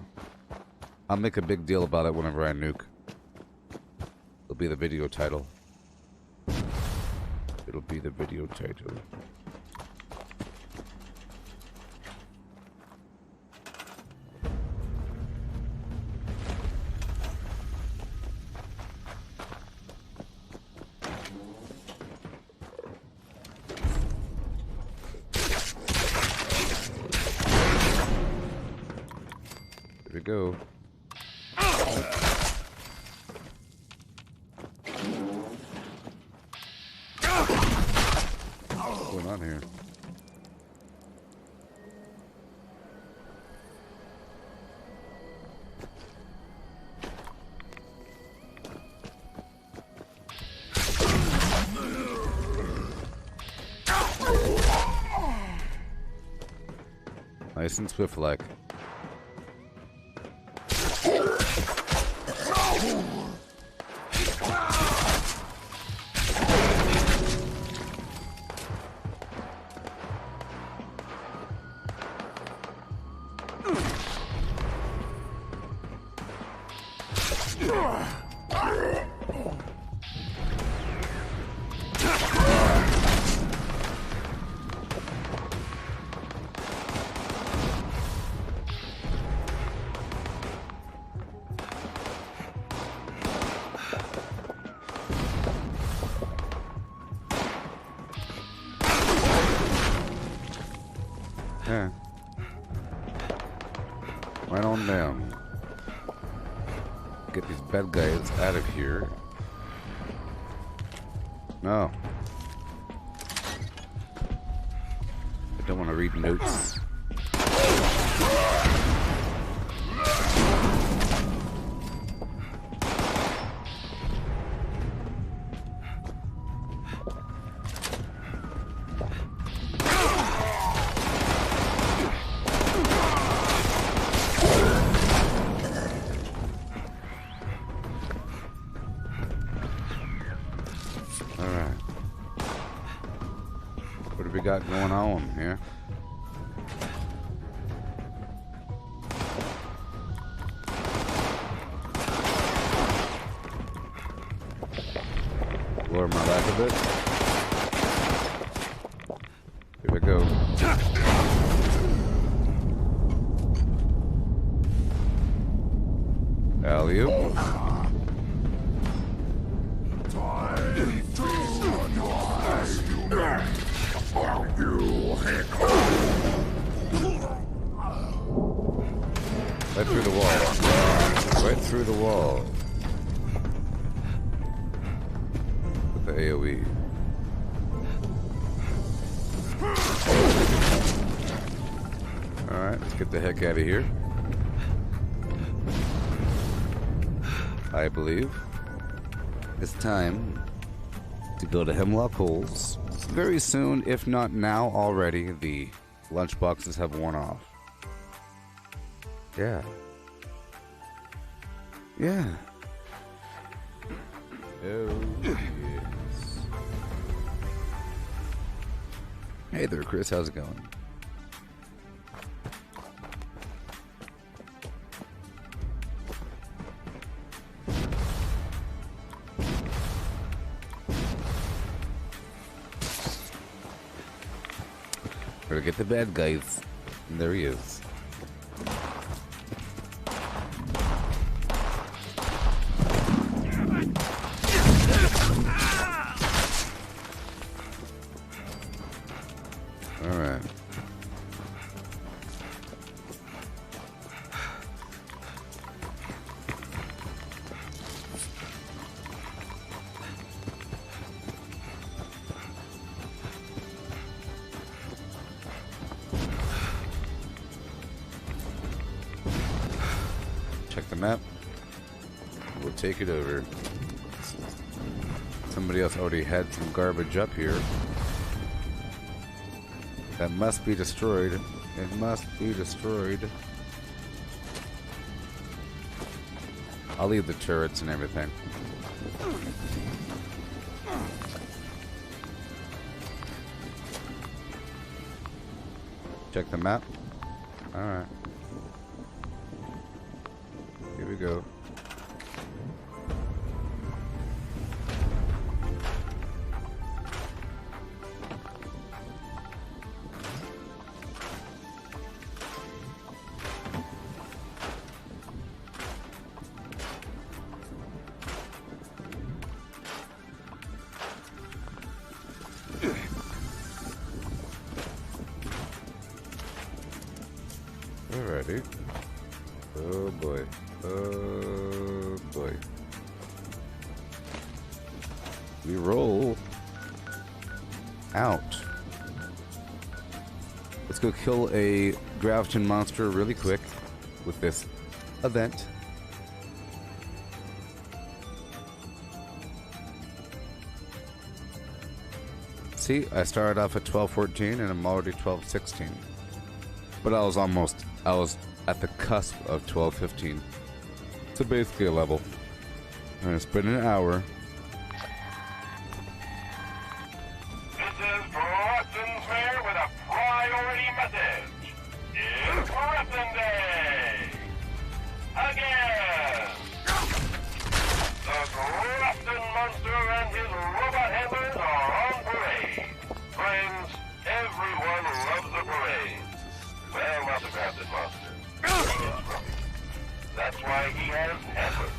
I'll make a big deal about it whenever I nuke. It'll be the video title. It'll be the video title. Here we go. What's going on here? Nice and swift like. Yeah. Right on down. Get these bad guys out of here. No. I don't want to read notes. Got going on here. Lower my back a bit. Here we go. Alley-oop. Right through the wall. Right through the wall. With the AoE. Alright, let's get the heck out of here. I believe it's time to go to Hemlock Holes. Very soon, if not now already, the lunch boxes have worn off. Yeah. Yeah. Oh, yes. Hey there, Chris. How's it going? Gotta get the bad guys. And there he is. Alright. Check the map. We'll take it over. Somebody else already had some garbage up here. That must be destroyed. It must be destroyed. I'll leave the turrets and everything. Check the map. Alright. Here we go. Alrighty. Oh boy. Oh boy. We roll out. Let's go kill a Grafton monster really quick with this event. See, I started off at 12:14 and I'm already 12:16. But I was at the cusp of 12:15. So basically a level. I'm gonna spend an hour. This is Grafton Fair with a priority message. It's Grafton Day! Again! The Grafton Monster and his robot handlers are on parade. Friends, everyone loves a parade. Well, not the Grafton Monster. That's why he has handlers.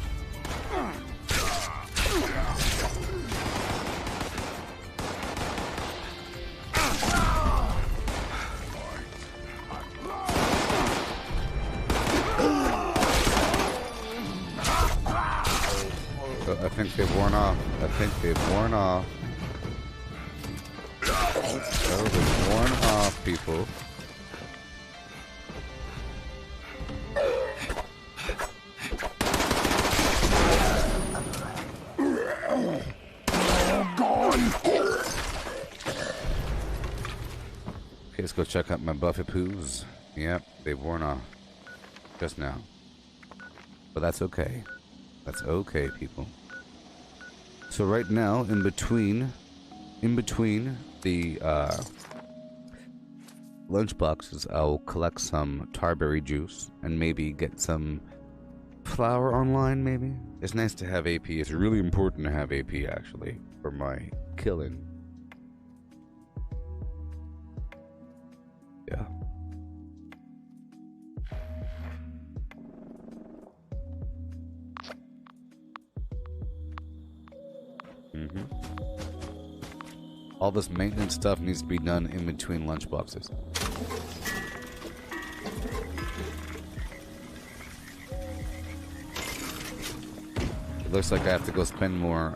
think they've worn off. I think they've worn off. Oh, they've worn off, people. Okay, let's go check out my Buffy poos. Yep, they've worn off. Just now. But that's okay. That's okay, people. So right now, in between the lunch boxes, I'll collect some tarberry juice and maybe get some flour online, maybe? It's nice to have AP. It's really important to have AP, actually, for my killing. Yeah. All this maintenance stuff needs to be done in between lunch boxes. It looks like I have to go spend more,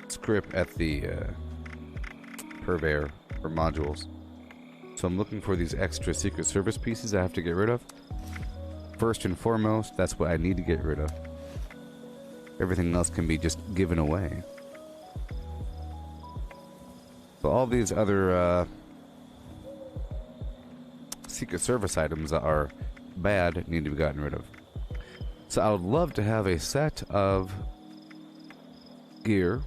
script at the purveyor for modules. So I'm looking for these extra Secret Service pieces I have to get rid of. First and foremost, that's what I need to get rid of. Everything else can be just given away. So all these other Secret Service items that are bad need to be gotten rid of. So I would love to have a set of gear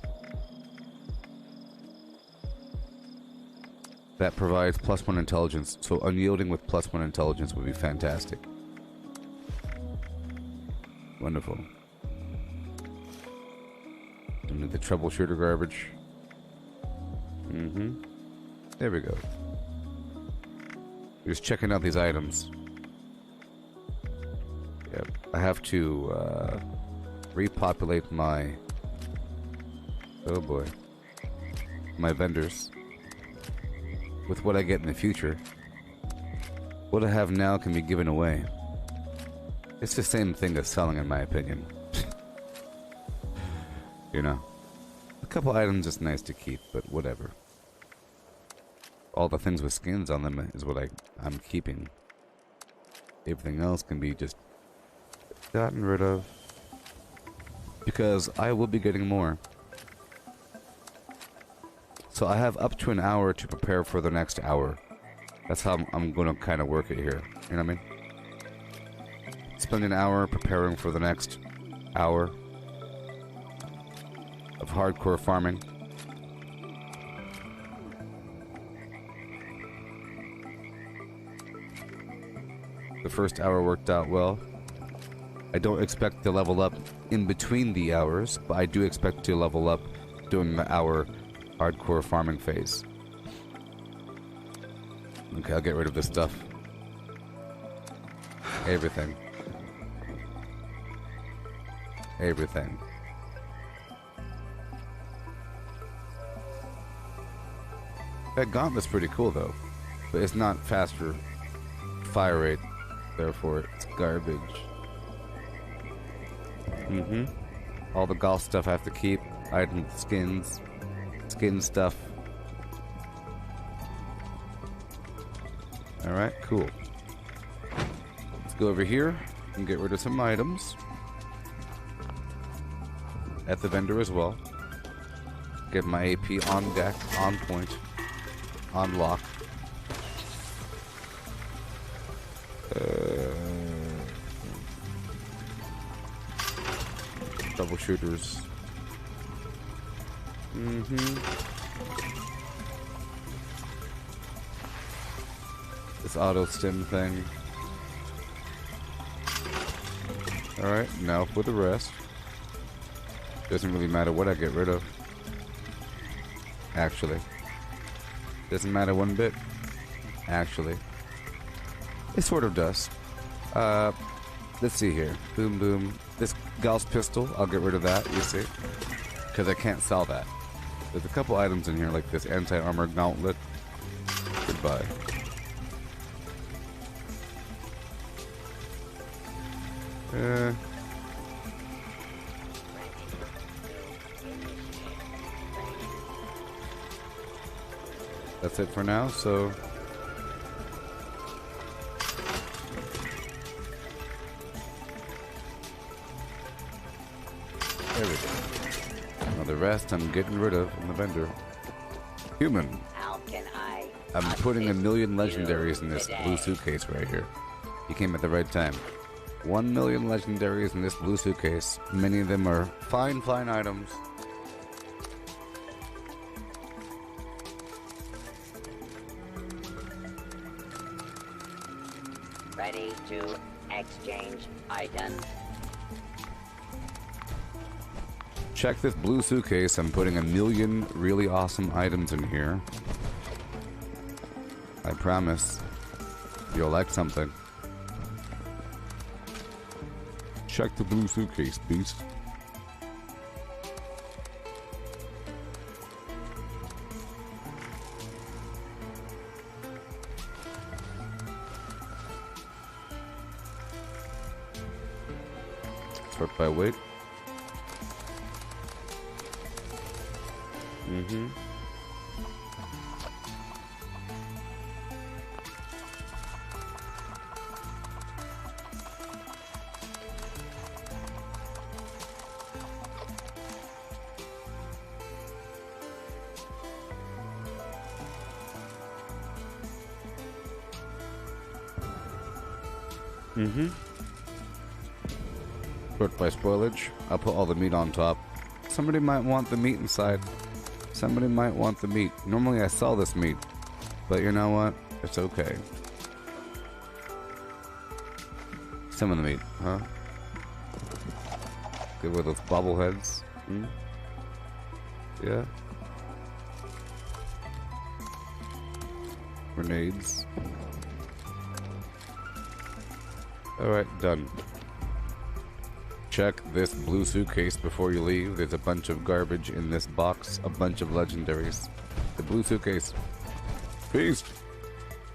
that provides +1 intelligence. So unyielding with +1 intelligence would be fantastic. Wonderful. And the troubleshooter garbage. There we go. Just checking out these items. Yep. I have to repopulate my... Oh boy. My vendors. With what I get in the future. What I have now can be given away. It's the same thing as selling, in my opinion. You know. A couple items is nice to keep, but whatever. All the things with skins on them is what I'm keeping. Everything else can be just gotten rid of. Because I will be getting more. So I have up to an hour to prepare for the next hour. That's how I'm going to kind of work it here. You know what I mean? Spend an hour preparing for the next hour of hardcore farming. The first hour worked out well. I don't expect to level up in between the hours, but I do expect to level up during the hour hardcore farming phase. Okay, I'll get rid of this stuff. Everything. Everything. That gauntlet's pretty cool though, but it's not faster fire rate, therefore it's garbage. All the golf stuff I have to keep, item skins, skin stuff. Alright, cool. Let's go over here and get rid of some items. At the vendor as well. Get my AP on deck, on point, on lock. Troubleshooters. This auto stim thing. Alright, now for the rest. Doesn't really matter what I get rid of. Actually. Doesn't matter one bit. Actually. It sort of does. Let's see here. Boom, boom. This Gauss pistol, I'll get rid of that, you see. Because I can't sell that. There's a couple items in here like this anti-armor gauntlet. Goodbye. That's it for now, so... There we go. Now the rest I'm getting rid of in the vendor. Human. How can I'm putting a million legendaries in this blue suitcase right here. You came at the right time. 1 million legendaries in this blue suitcase. Many of them are fine, fine items. Ready to exchange items. Check this blue suitcase. I'm putting a million really awesome items in here. I promise you'll like something. Check the blue suitcase, beast. Sort by weight. Mm-hmm. Mm-hmm. Sort by spoilage. I'll put all the meat on top. Somebody might want the meat inside. Somebody might want the meat. Normally I sell this meat, but you know what? It's okay. Some of the meat, huh? Good with those bobbleheads. Hmm? Yeah. Grenades. Alright, done. Check this blue suitcase before you leave. There's a bunch of garbage in this box. A bunch of legendaries. The blue suitcase. Feast!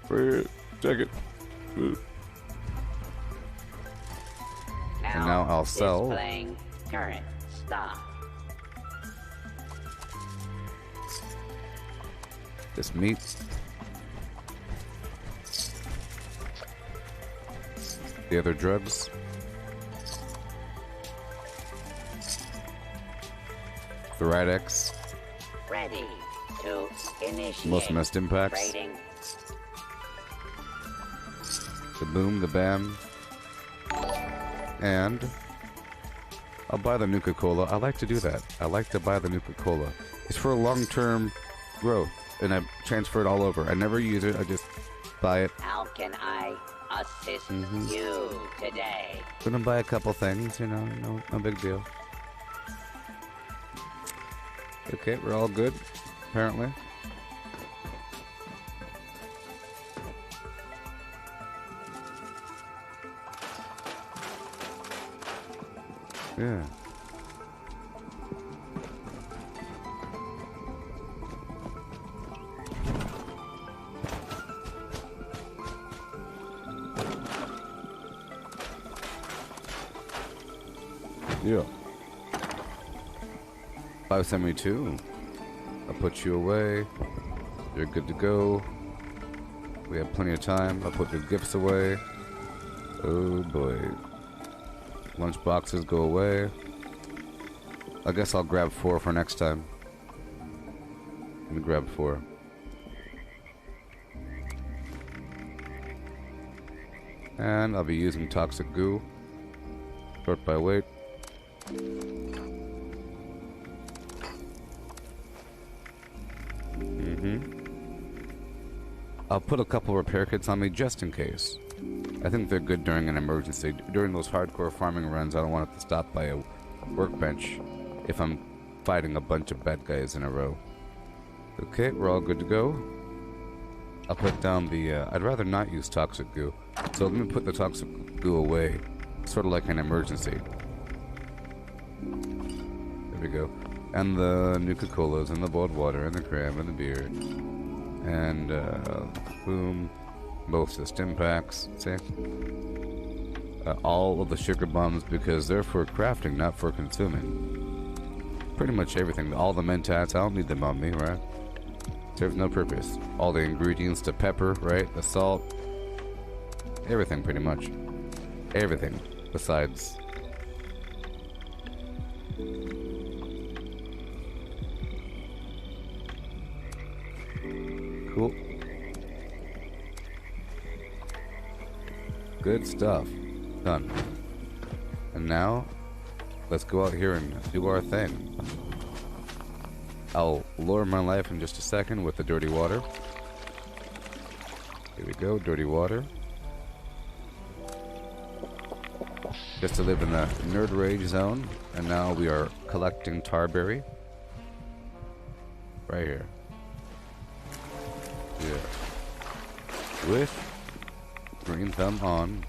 Check it. And now I'll sell. Displaying current stock. This meat. The other drugs. The Ridex. Ready to initiate Most of my stim packs. trading. The boom, the bam. And I'll buy the Nuka-Cola. I like to do that. I like to buy the Nuka-Cola. It's for long-term growth, and I transfer it all over. I never use it. I just buy it. How can I assist you today? Gonna buy a couple things, you know, no big deal. Okay, we're all good, apparently. Yeah. Yeah. 572. I'll put you away. You're good to go. We have plenty of time. I'll put your gifts away. Oh boy. Lunch boxes go away. I guess I'll grab 4 for next time. Let me grab 4. And I'll be using toxic goo. Sort by weight. I'll put a couple repair kits on me just in case. I think they're good during an emergency. During those hardcore farming runs, I don't want it to stop by a workbench if I'm fighting a bunch of bad guys in a row. Okay, we're all good to go. I'll put down the... I'd rather not use toxic goo. So let me put the toxic goo away. Sort of like an emergency. There we go. And the Nuka-Colas, and the boiled water, and the crab, and the beer. And, boom. Both the stim packs. See? all of the sugar bombs because they're for crafting, not for consuming. Pretty much everything. All the mentats, I don't need them on me, right? Serves no purpose. All the ingredients, the pepper, right? The salt. Everything, pretty much. Everything. Besides. Cool. Good stuff. Done. And now, let's go out here and do our thing. I'll lower my life in just a second with the dirty water. Here we go, dirty water. Just to live in the nerd rage zone. And now we are collecting tarberry. Right here. Yeah. With green thumb on.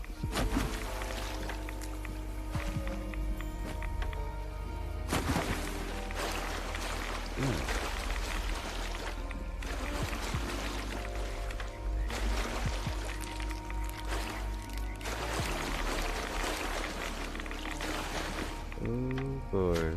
Oh boy.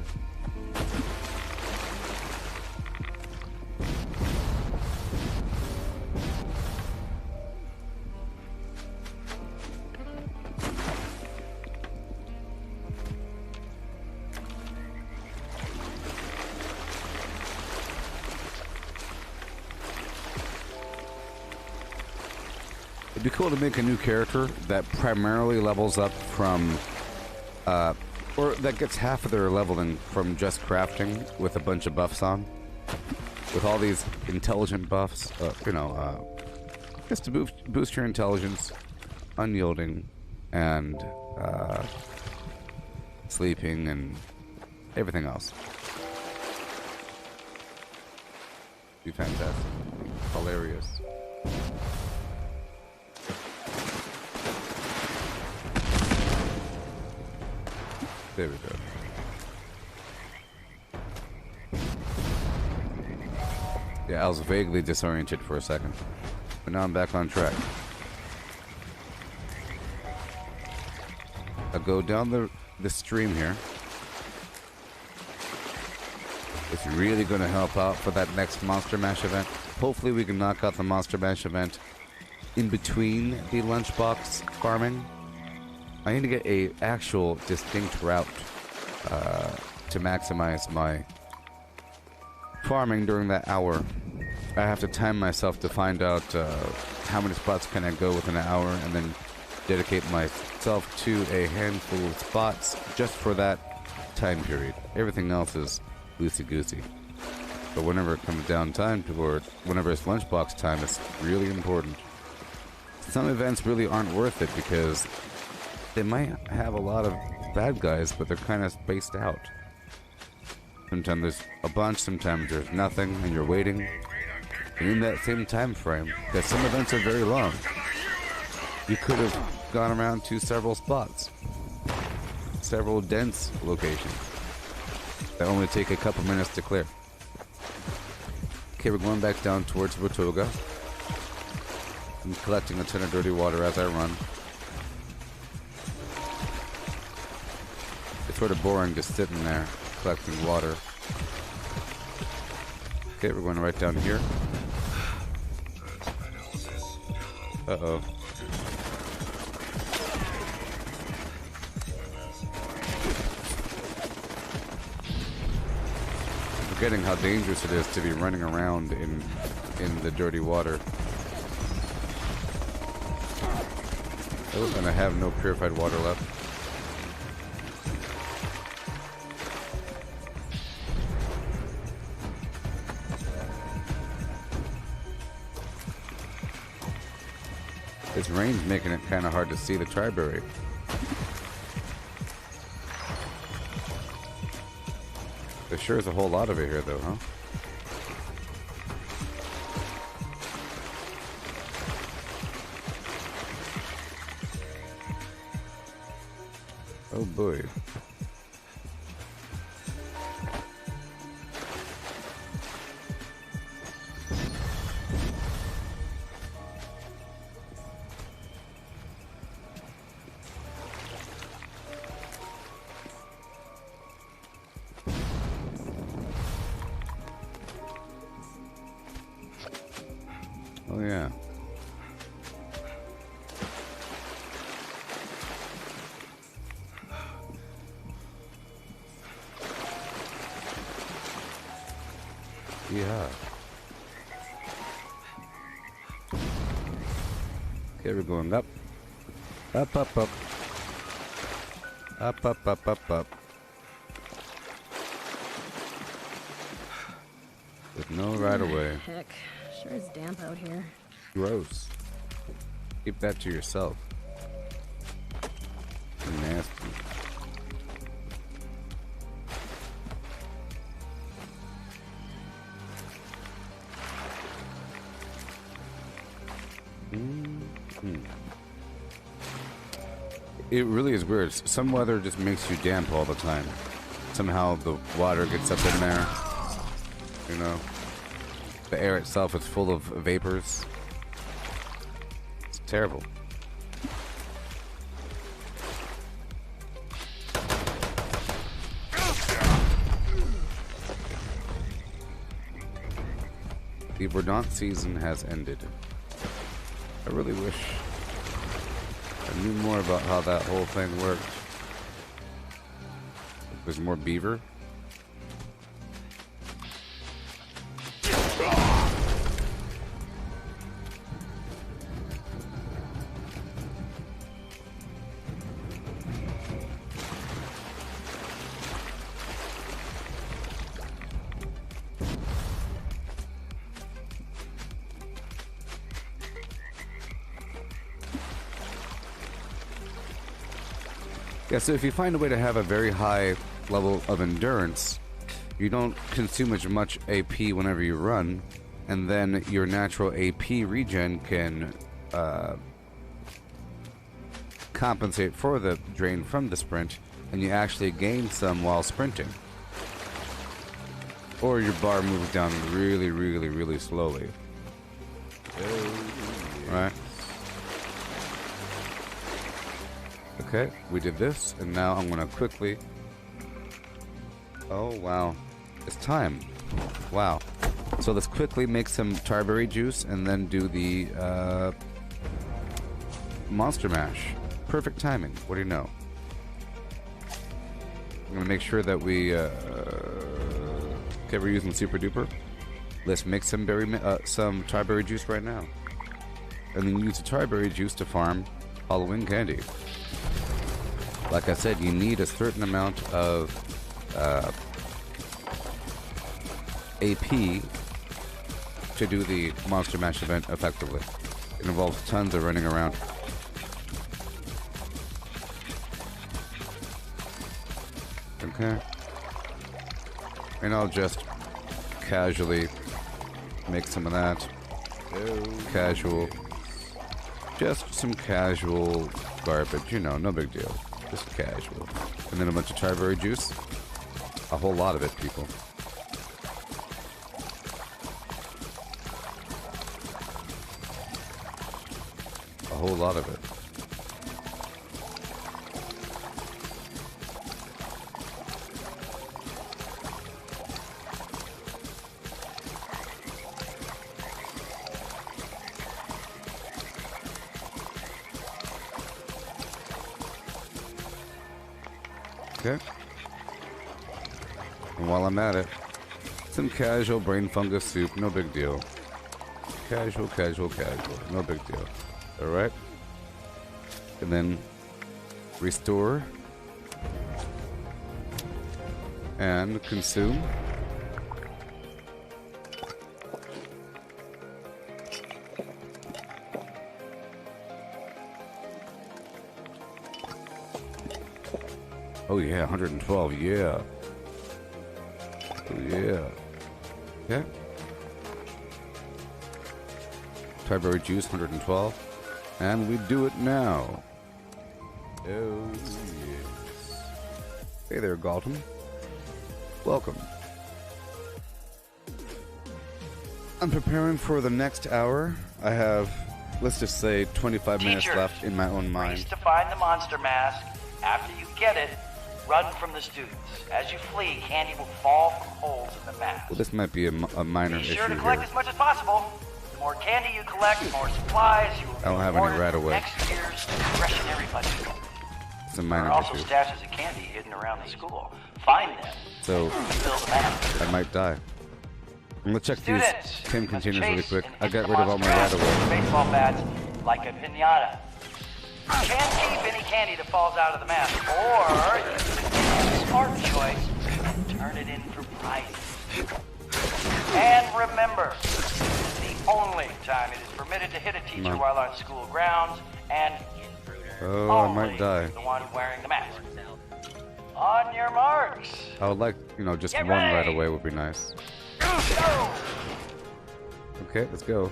It'd be cool to make a new character that primarily levels up from, or that gets half of their leveling from just crafting with a bunch of buffs on. With all these intelligent buffs, just to boost your intelligence, unyielding, and sleeping, and everything else. Be fantastic. Be hilarious. There we go. Yeah, I was vaguely disoriented for a second, but now I'm back on track. I'll go down the stream here. It's really going to help out for that next Monster Mash event. Hopefully we can knock out the Monster Mash event in between the lunchbox farming. I need to get a actual distinct route to maximize my farming during that hour. I have to time myself to find out how many spots can I go within an hour, and then dedicate myself to a handful of spots just for that time period. Everything else is loosey-goosey. But whenever it comes down time toward, whenever it's lunchbox time, it's really important. Some events really aren't worth it because they might have a lot of bad guys, but they're kind of spaced out. Sometimes there's a bunch, sometimes there's nothing, and you're waiting. And in that same time frame, because some events are very long, you could have gone around to several spots, several dense locations that only take a couple minutes to clear. Okay, we're going back down towards Votoga. I'm collecting a ton of dirty water as I run. It's sort of boring just sitting there collecting water. Okay, we're going right down here. Uh-oh. Forgetting how dangerous it is to be running around in the dirty water. Oh, and I have no purified water left. This rain's making it kind of hard to see the Triberry. There sure is a whole lot of it here, though, huh? Oh boy. Oh yeah. Yeah. Okay, we're going up. Up, up, up. Up, up, up, up, up. With no right of way. Heck, sure is damp out here. Gross. Keep that to yourself. Nasty. It really is weird. Some weather just makes you damp all the time. Somehow the water gets up in there. You know, the air itself is full of vapors. It's terrible. The Verdant season has ended. I really wish I knew more about how that whole thing worked. There's more beaver. Yeah, so if you find a way to have a very high level of endurance, you don't consume as much AP whenever you run, and then your natural AP regen can compensate for the drain from the sprint, and you actually gain some while sprinting. Or your bar moves down really, really, really slowly. Right? Okay, we did this, and now I'm gonna quickly... Oh, wow. It's time. Wow. So let's quickly make some tarberry juice and then do the monster mash. Perfect timing. What do you know? I'm gonna make sure that we... okay, we're using Super Duper. Let's make some tarberry juice right now. And then use the tarberry juice to farm Halloween candy. Like I said, you need a certain amount of AP to do the Monster Mash event effectively. It involves tons of running around. Okay. And I'll just casually make some of that. Casual. Just some casual garbage, you know, no big deal. Just casual. And then a bunch of tarberry juice. A whole lot of it, people. A whole lot of it. Okay. And while I'm at it, some casual brain fungus soup, no big deal. Casual, casual, casual, no big deal. Alright? And then restore and consume. Oh yeah, 112, yeah. Oh yeah. Okay. Tarberry juice, 112. And we do it now. Oh yes. Hey there, Galton. Welcome. I'm preparing for the next hour. I have, let's just say, 25 minutes left in my own mind. Race to find the monster mask. After you get it, run from the students. As you flee, candy will fall from holes in the mask. Well, this might be a minor issue Be sure to collect here. as much as possible. The more candy you collect, the more supplies you will I don't have rewarded any right away. next year's discretionary budget. It's a There minor are also issue. stashes of candy hidden around the school. Find them. So Fill them out. I might die. I'm gonna check these Students, Tim you must containers really chase quick. and I hit got the rid of all my right monster away. with baseball bats like a pinata. You can't keep any candy that falls out of the mask, or you can make a smart choice and turn it in for prizes. And remember, this is the only time it is permitted to hit a teacher while on school grounds, and Oh, I only might die. the one wearing the mask. On your marks. I would like, just Get one right ready. away would be nice. Go! Okay, let's go.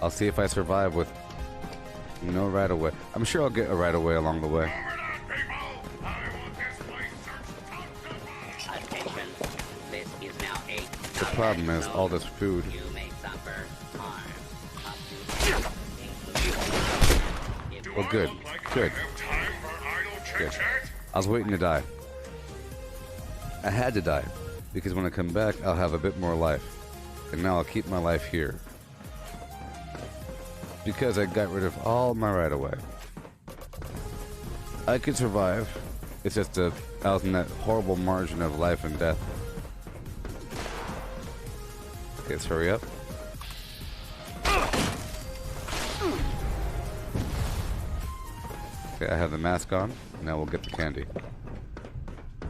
I'll see if I survive with no right away. I'm sure I'll get a right away along the way. Attention. This is now a The problem is all this food. You may suffer harm. Up to Well, good. Good. Good. I was waiting to die. I had to die. Because when I come back, I'll have a bit more life. And now I'll keep my life here. Because I got rid of all my right away. I could survive. It's just I was in that horrible margin of life and death. Okay, let's hurry up. Okay, I have the mask on. Now we'll get the candy.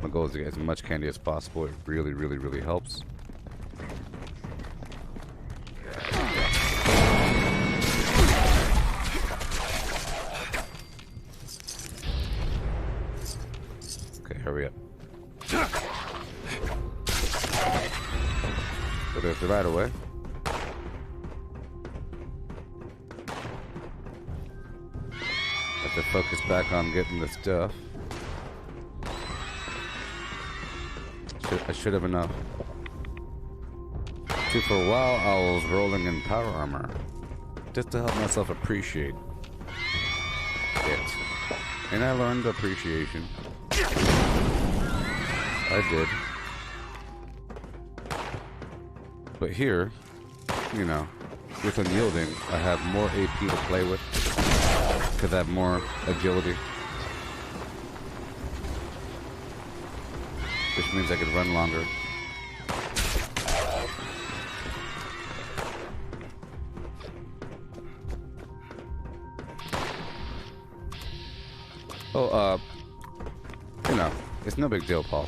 My goal is to get as much candy as possible. It really, really, really helps. Okay, hurry up. So there's the right away. Have to focus back on getting the stuff. I should have enough. See, for a while I was rolling in power armor. Just to help myself appreciate it. And I learned appreciation. I did. But here, with unyielding, I have more AP to play with. Because I have more agility. Which means I could run longer. Oh, it's no big deal, Paul.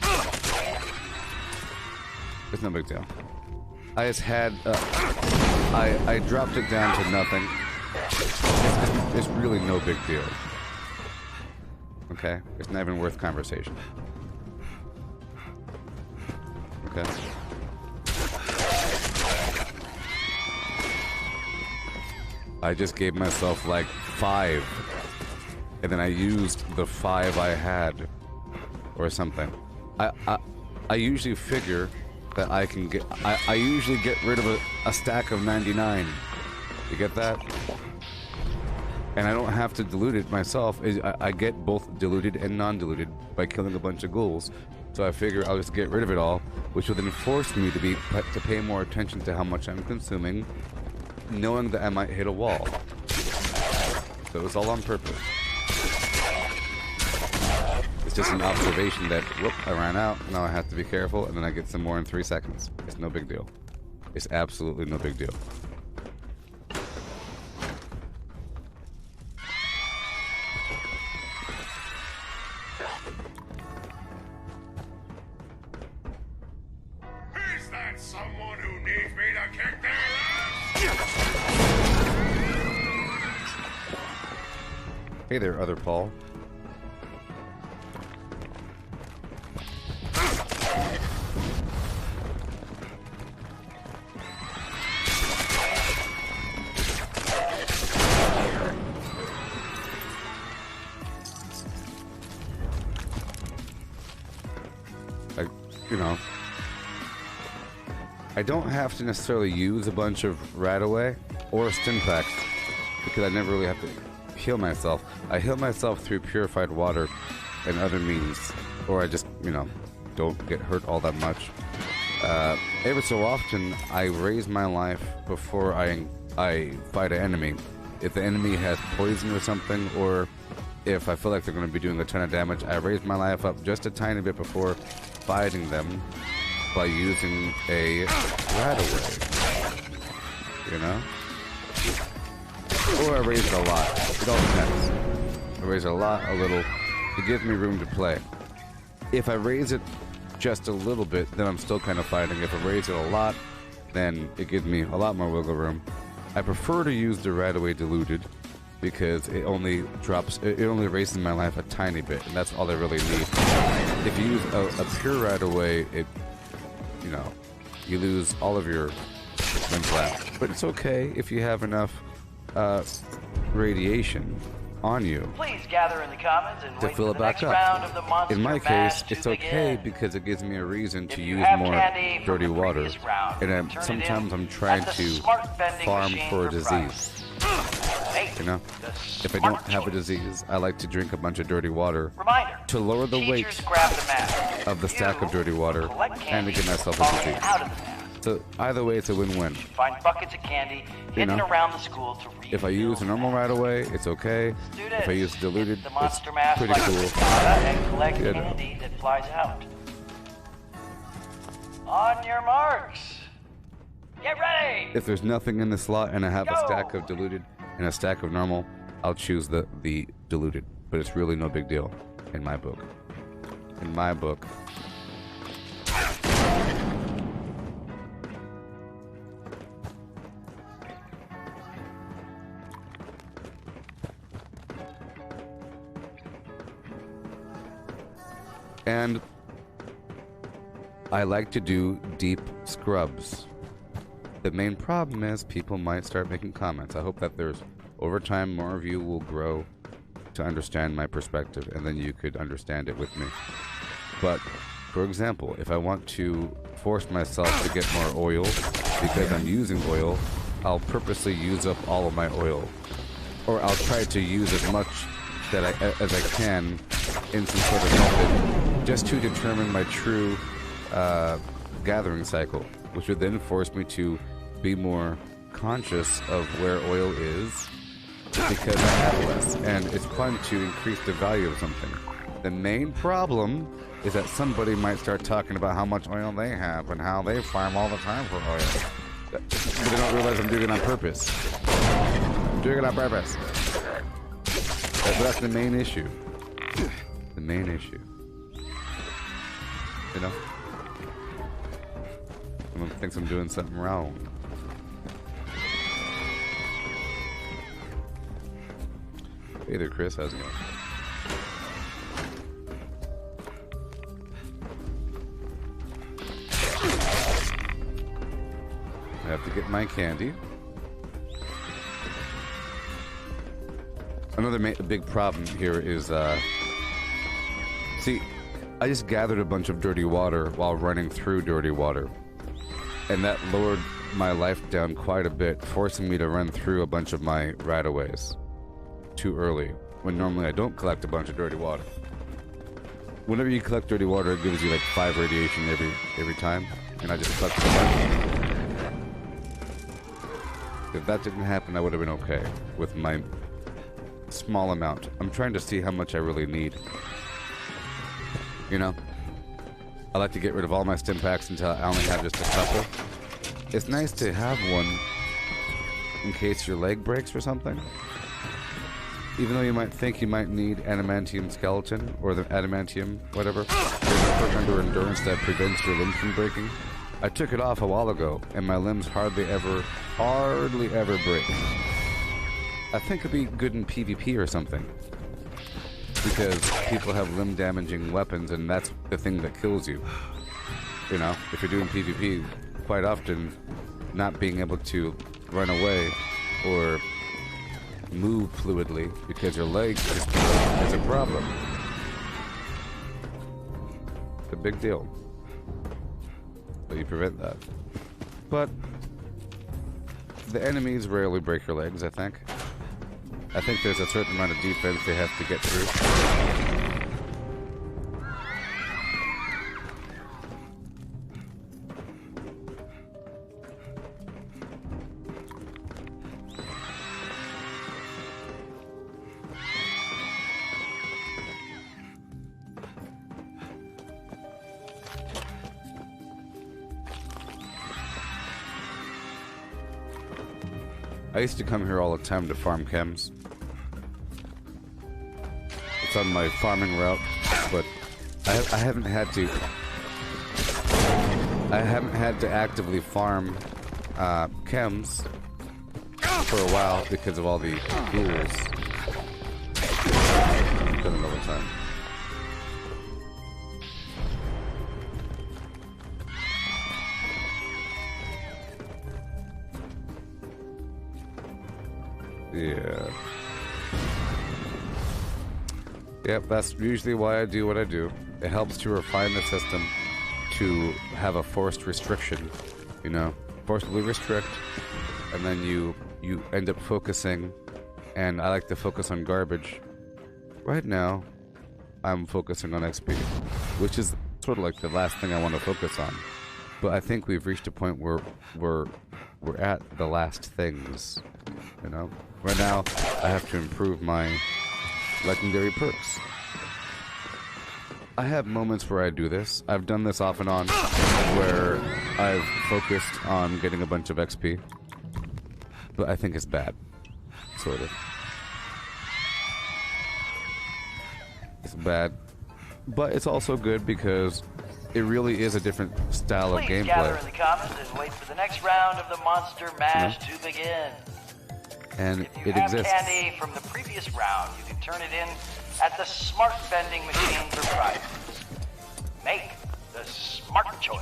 It's no big deal. I just had, I dropped it down to nothing. It's really no big deal. Okay? It's not even worth conversation. Okay. I just gave myself like 5. And then I used the 5 I had. Or something. I usually figure that I can get... I usually get rid of a stack of 99. You get that? And I don't have to dilute it myself. I get both diluted and non-diluted by killing a bunch of ghouls. So I figure I'll just get rid of it all, which will then force me to pay more attention to how much I'm consuming, knowing that I might hit a wall. So it's all on purpose. It's just an observation that, whoop, I ran out, now I have to be careful, and then I get some more in 3 seconds. It's no big deal. It's absolutely no big deal. Is that someone who needs me to kick their ass? Hey there, other Paul. I don't have to necessarily use a bunch of Radaway or Stimpaks because I never really have to heal myself. I heal myself through purified water and other means, or I just, don't get hurt all that much. Every so often, I raise my life before I fight an enemy. If the enemy has poison or something, or if I feel like they're going to be doing a ton of damage, I raise my life up just a tiny bit before fighting them by using a Radaway. You know? Or I raise it a lot. It all depends. I raise it a lot, a little. It gives me room to play. If I raise it just a little bit, then I'm still kind of fighting. If I raise it a lot, then it gives me a lot more wiggle room. I prefer to use the Radaway Diluted because it only raises my life a tiny bit, and that's all I really need. If you use a pure Radaway, you lose all of your mental out. But it's okay if you have enough radiation on you Please gather in the comments and to wait fill for it the back next round of up. the monster In my mash case, to it's okay begin. because it gives me a reason If to you use have more candy from dirty the water. previous round, And turn it sometimes in I'm trying at the to smart vending farm machine for a for disease. Hey, You know? the If I smart don't have a choice. disease, I like to drink a bunch of dirty water Reminder, to lower the weight teachers grab the mask. of the stack of dirty water collect and to candy give myself a falling disease. out of the mask. So either way, it's a win-win. Find buckets of candy hidden know, around the school to refill. If I use a normal Radaway, it's okay. Students, If I use diluted, hit the it's monster mask pretty like a cool. pinata and collect You know. candy that flies out. On your marks. Get ready. If there's nothing in the slot and I have a Go. stack of diluted and a stack of normal, I'll choose the diluted. But it's really no big deal in my book. In my book. And I like to do deep scrubs. The main problem is people might start making comments. I hope that over time, more of you will grow to understand my perspective, and then you could understand it with me. But, for example, if I want to force myself to get more oil, because I'm using oil, I'll purposely use up all of my oil. Or I'll try to use as much as I can in some sort of method, just to determine my true gathering cycle, which would then force me to be more conscious of where oil is, because I have less, and it's fun to increase the value of something. The main problem is that somebody might start talking about how much oil they have and how they farm all the time for oil. But they don't realize I'm doing it on purpose. I'm doing it on purpose. But that's the main issue. The main issue. You know? Someone thinks I'm doing something wrong. Hey there, Chris. How's it going? I have to get my candy. Another big problem here is, see, I just gathered a bunch of dirty water while running through dirty water. And that lowered my life down quite a bit, forcing me to run through a bunch of my Radaways too early, when normally I don't collect a bunch of dirty water. Whenever you collect dirty water, it gives you like 5 radiation every time, and I just collected a bunch. If that didn't happen, I would have been okay with my small amount. I'm trying to see how much I really need. You know? I like to get rid of all my stim packs until I only have just a couple. It's nice to have one in case your leg breaks or something. Even though you might think you might need adamantium skeleton or the adamantium whatever, there's a perk under endurance that prevents your limbs from breaking. I took it off a while ago and my limbs hardly ever break. I think it'd be good in PvP or something, because people have limb damaging weapons and that's the thing that kills you. You know, if you're doing PvP, quite often not being able to run away or move fluidly because your leg is a problem. It's a big deal. So you prevent that. But the enemies rarely break your legs, I think. I think there's a certain amount of defense they have to get through. I used to come here all the time to farm chems. It's on my farming route, but I haven't had to. I haven't had to actively farm chems for a while because of all the rules. Done it all the time. Yeah. Yep, that's usually why I do what I do. It helps to refine the system to have a forced restriction, you know, forcibly restrict, and then you end up focusing, and I like to focus on garbage. Right now, I'm focusing on XP, which is sort of like the last thing I want to focus on. But I think we've reached a point where we're at the last things, you know? Right now, I have to improve my legendary perks. I have moments where I do this. I've done this off and on, where I've focused on getting a bunch of XP. But I think it's bad. Sort of. It's bad. But it's also good because it really is a different style of gameplay. Gather in the comments and wait for the next round of the Monster Mash to begin. And if you it have exists. candy from the previous round, you can turn it in at the smart vending machine for prizes. Make the smart choice.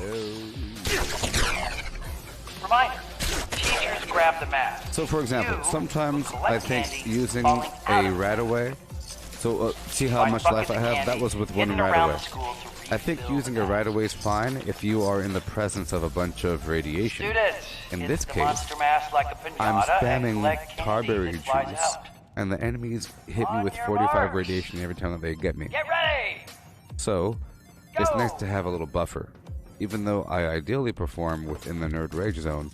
Reminder, teachers grab the mask. So for example, You sometimes will collect I think candy using falling out a of Radaway, so see how Find much buckets life I of have? That candy was with one hidden around the Radaway. school to I think refill using the a mask. Radaway is fine if you are in the presence of a bunch of radiation. Students, In hit this the case, monster mask like a pinata I'm and spamming collect candy tarberry that flies juice, out. and the enemies hit me On with your 45 marks. radiation every time that they get me. Get ready! So, it's Go! nice to have a little buffer. Even though I ideally perform within the nerd rage zone,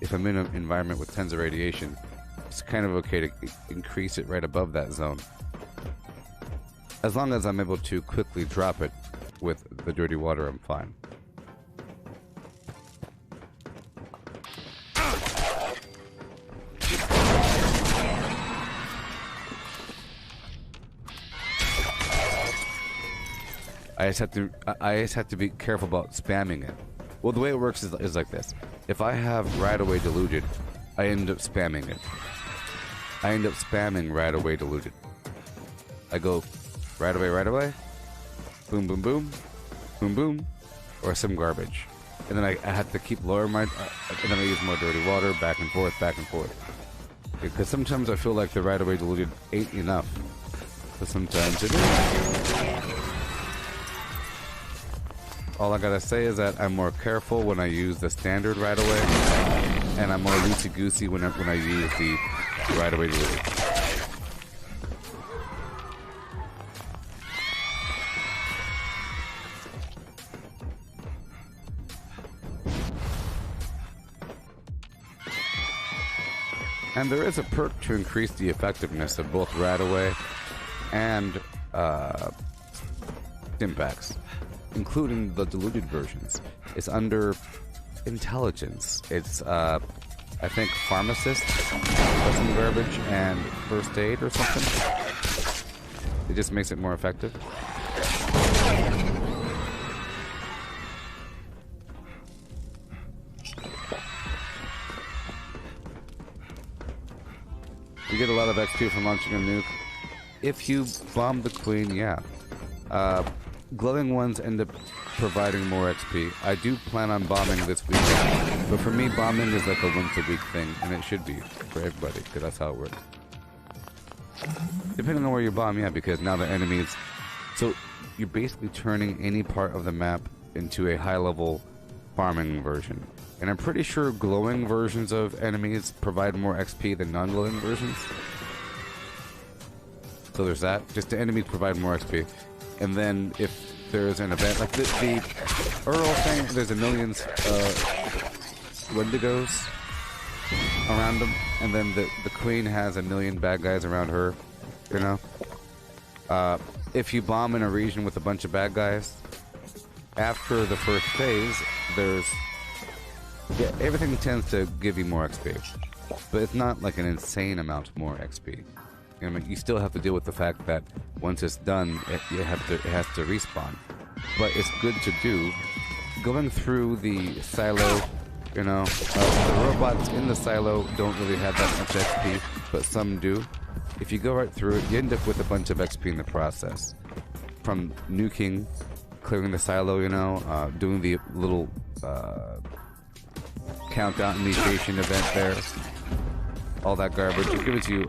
if I'm in an environment with tons of radiation, it's kind of okay to increase it right above that zone. As long as I'm able to quickly drop it with the dirty water, I'm fine. I just have to be careful about spamming it. Well, the way it works is like this. If I have Radaway diluted, I end up spamming it. I end up spamming Radaway diluted. I go Radaway, boom, boom, boom, boom, boom, or some garbage. And then I have to keep lowering my, and then I use more dirty water, back and forth, back and forth. Because sometimes I feel like the Radaway diluted ain't enough. But sometimes it is. All I gotta say is that I'm more careful when I use the standard Radaway, and I'm more loosey-goosey when I use the Radaway diluted. And there is a perk to increase the effectiveness of both Radaway and Stimpaks, including the diluted versions. It's under intelligence. It's, I think, pharmacist, or some garbage, and first aid or something. It just makes it more effective. You get a lot of XP from launching a nuke. If you bomb the queen, yeah. Glowing ones end up providing more XP. I do plan on bombing this weekend, but for me, bombing is like a once-a-week thing, and it should be for everybody, because that's how it works. Depending on where you bomb, yeah, because now the enemies... So, you're basically turning any part of the map into a high-level farming version. And I'm pretty sure glowing versions of enemies provide more XP than non-glowing versions. So there's that. Just the enemies provide more XP. And then if there's an event, like the Earl thing, there's a million Wendigos around them. And then the Queen has a million bad guys around her, you know? If you bomb in a region with a bunch of bad guys, after the first phase, there's... Yeah, everything tends to give you more XP. but it's not like an insane amount more XP. I mean, you still have to deal with the fact that once it's done, it has to respawn. But it's good to do. Going through the silo, you know, the robots in the silo don't really have that much XP, but some do. If you go right through it, you end up with a bunch of XP in the process. From nuking, clearing the silo, you know, doing the little countdown initiation event there, all that garbage. It gives you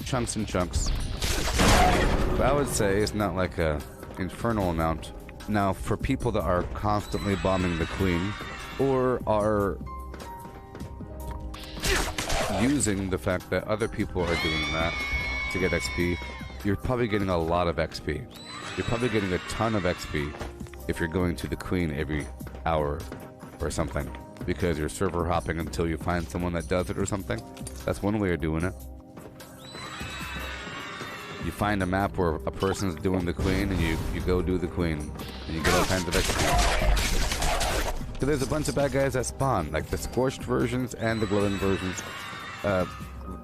chunks and chunks. But I would say it's not like a infernal amount. Now, for people that are constantly bombing the queen, or are using the fact that other people are doing that to get XP, you're probably getting a lot of XP. You're probably getting a ton of XP if you're going to the queen every hour or something, because you're server hopping until you find someone that does it or something. That's one way of doing it. You find a map where a person's doing the queen, and you go do the queen, and you get all kinds of XP. So there's a bunch of bad guys that spawn, like the scorched versions and the glowing versions.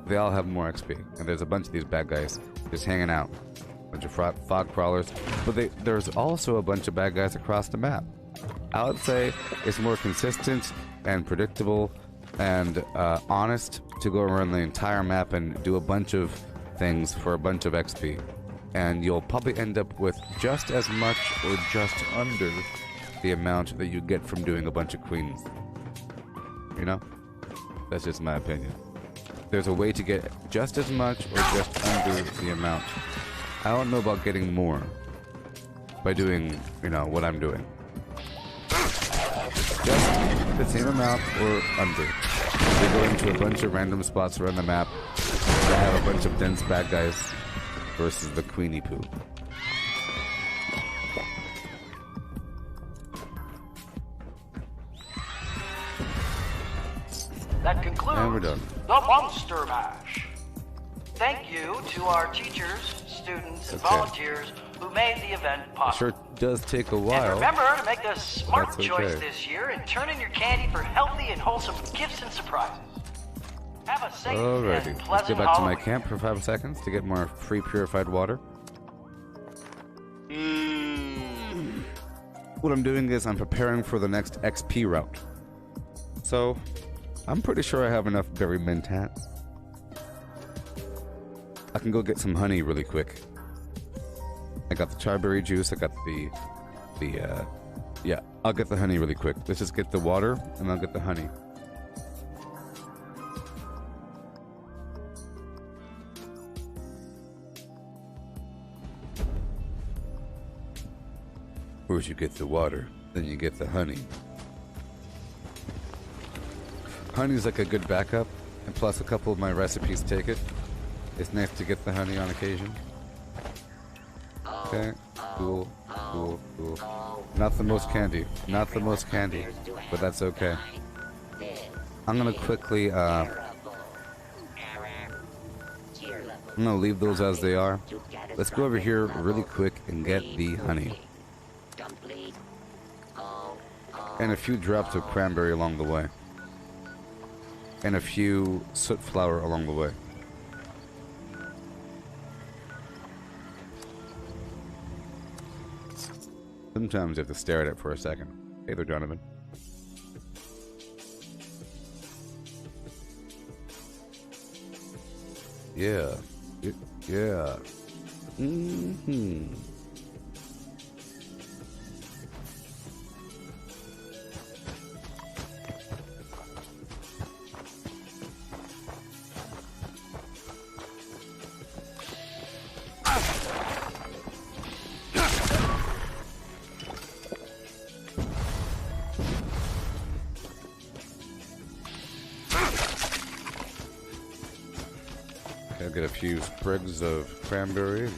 They all have more XP, and there's a bunch of these bad guys just hanging out. A bunch of fog crawlers, but there's also a bunch of bad guys across the map. I would say it's more consistent and predictable and honest to go around the entire map and do a bunch of things for a bunch of XP, and you'll probably end up with just as much or just under the amount that you get from doing a bunch of queens. You know? That's just my opinion. There's a way to get just as much or just under the amount. I don't know about getting more by doing, you know, what I'm doing. Just the same amount or under. They go into a bunch of random spots around the map that have a bunch of dense bad guys versus the queenie poo. That concludes And we're done. the Monster Mash. Thank you to our teachers, students, and volunteers who made the event possible. Sure does take a And while. remember to make the smart That's okay. choice this year and turn in your candy for healthy and wholesome gifts and surprises. Have a safe Alrighty, and let's pleasant go back to my Halloween. camp for 5 seconds to get more free purified water. What I'm doing is I'm preparing for the next XP route. So, I'm pretty sure I have enough berry mint hats. I can go get some honey really quick. I got the charberry juice, I got yeah, I'll get the honey really quick. Let's just get the water, and I'll get the honey. First you get the water, then you get the honey. Honey's like a good backup, and plus a couple of my recipes take it. It's nice to get the honey on occasion. Okay, cool. Not the most candy, but that's okay. I'm gonna quickly, I'm gonna leave those as they are. Let's go over here really quick and get the honey. And a few drops of cranberry along the way. And a few soot flower along the way. Sometimes you have to stare at it for a second. Hey there, Donovan. Yeah. Yeah. I'll get a few sprigs of cranberry.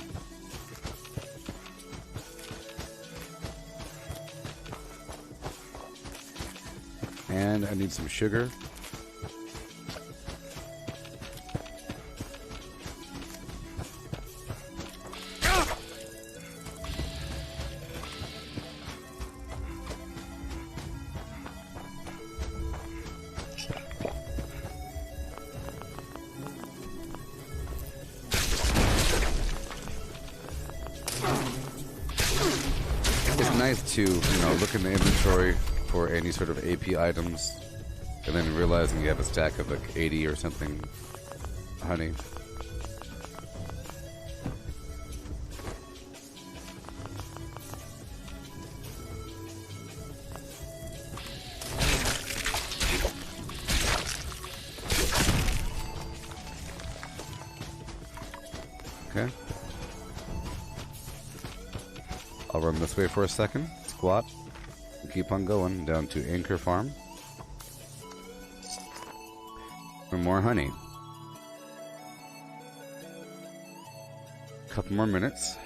And I need some sugar. nice to, look in the inventory for any sort of AP items, and then realizing you have a stack of like 80 or something honey. Okay. I'll run this way for a second, squat, and keep on going down to Anchor Farm for more honey. Couple more minutes.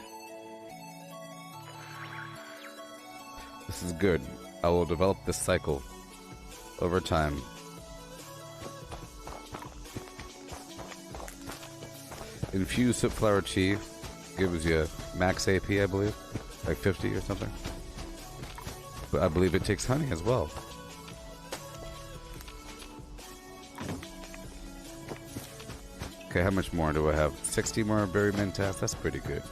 This is good. I will develop this cycle over time. Infused soapflower tea gives you max AP, I believe, like 50 or something. But I believe it takes honey as well. Okay, how much more do I have? 60 more berry mentas? That's pretty good.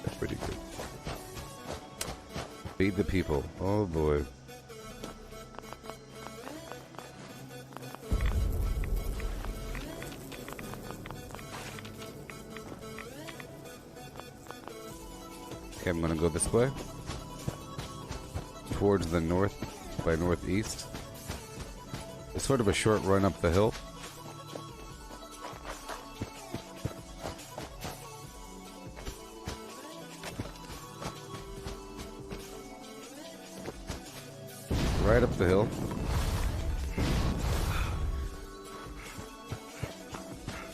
That's pretty good. Feed the people. Oh boy. Okay, I'm gonna go this way. Towards the north by northeast. It's sort of a short run up the hill. Right up the hill.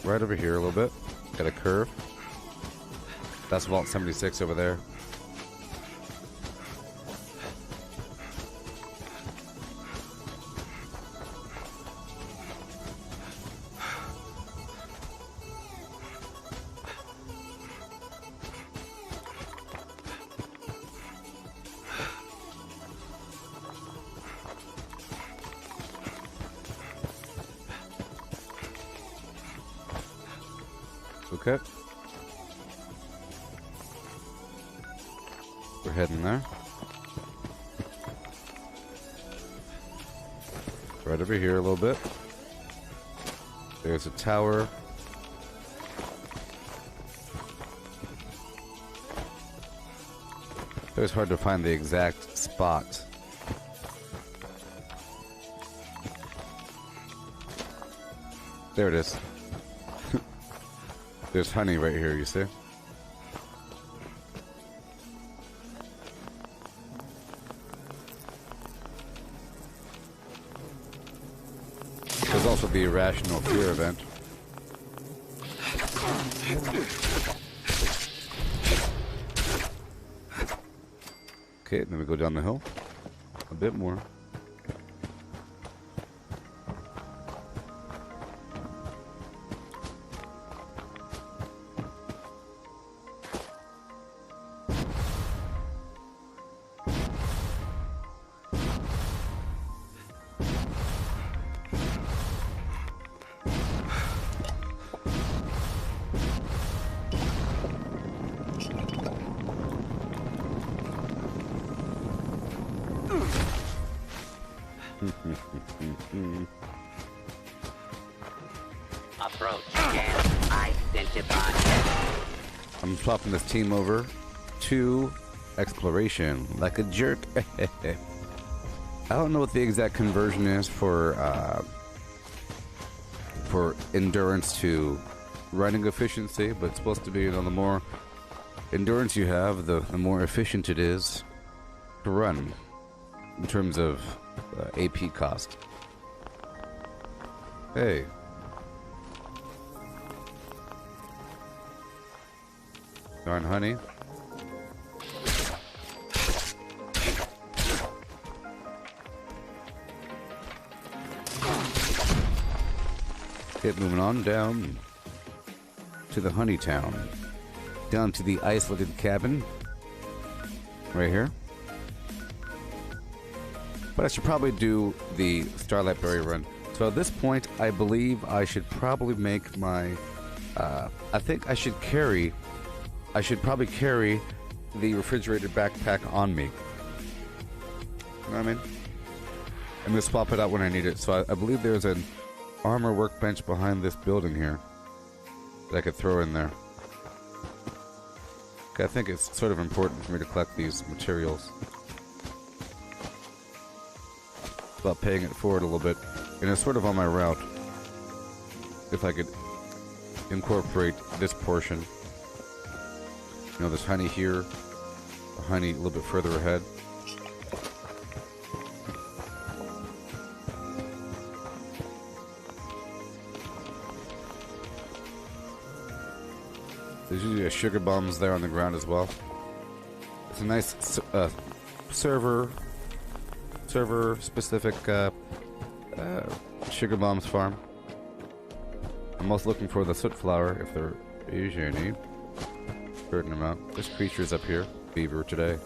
Right over here a little bit. Got a curve. That's Vault 76 over there. Okay. We're heading there. Right over here a little bit. There's a tower. It was hard to find the exact spot. There it is. There's honey right here, you see? There's also the irrational fear event. Okay, then we go down the hill. A bit more. Approach and identify. I'm swapping this team over to exploration like a jerk. I don't know what the exact conversion is for endurance to running efficiency, but it's supposed to be, the more endurance you have, the more efficient it is to run in terms of AP cost. Hey. Darn honey. Keep moving on down to the honey town. Down to the isolated cabin. Right here. But I should probably do the Starlight Berry run. So at this point, I believe I should probably make my... I think I should carry... I should probably carry the refrigerated backpack on me. You know what I mean? And just swap it out when I need it. So I believe there's an armor workbench behind this building here that I could throw in there. Okay, I think it's sort of important for me to collect these materials. It's about paying it forward a little bit. And it's sort of on my route. If I could incorporate this portion. You know, there's honey here, the honey a little bit further ahead. There's usually sugar bombs there on the ground as well. It's a nice server specific sugar bombs farm. I'm also looking for the soot flower if there is any. Certain amount. There's creatures up here. Beaver today.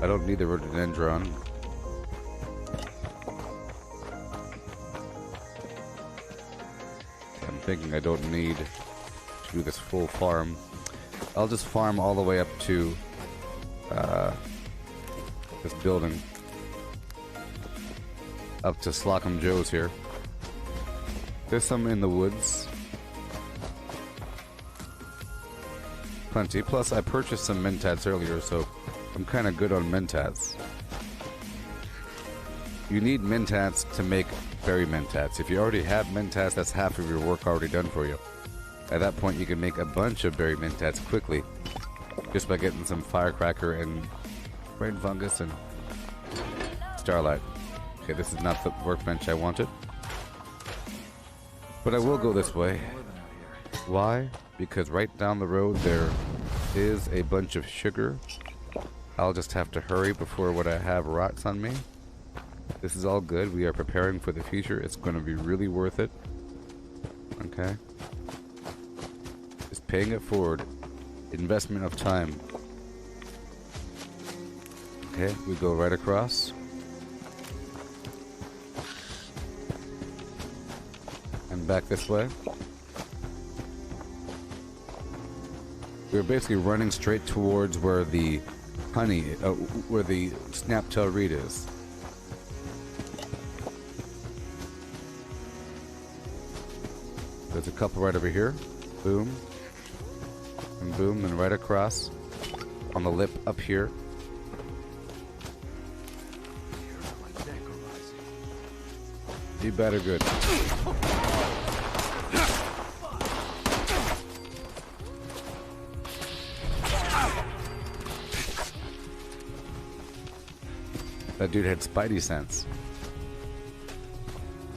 I don't need the rhododendron. I'm thinking I don't need to do this full farm. I'll just farm all the way up to this building. Up to Slocum Joe's here. There's some in the woods. Plenty. Plus, I purchased some mentats earlier, so I'm kind of good on mentats. You need mentats to make berry mentats. If you already have mentats, that's half of your work already done for you. At that point, you can make a bunch of berry mentats quickly, just by getting some firecracker and brain fungus and starlight. Okay, this is not the workbench I wanted. But I will go this way. Why? Because right down the road there is a bunch of sugar. I'll just have to hurry before what I have rots on me. This is all good. We are preparing for the future. It's going to be really worth it. Okay. Just paying it forward. Investment of time. Okay, we go right across. And back this way. We're basically running straight towards where the honey, where the snaptail reed is. There's a couple right over here. Boom. And boom, and right across. On the lip up here. Be better good. That dude had spidey sense.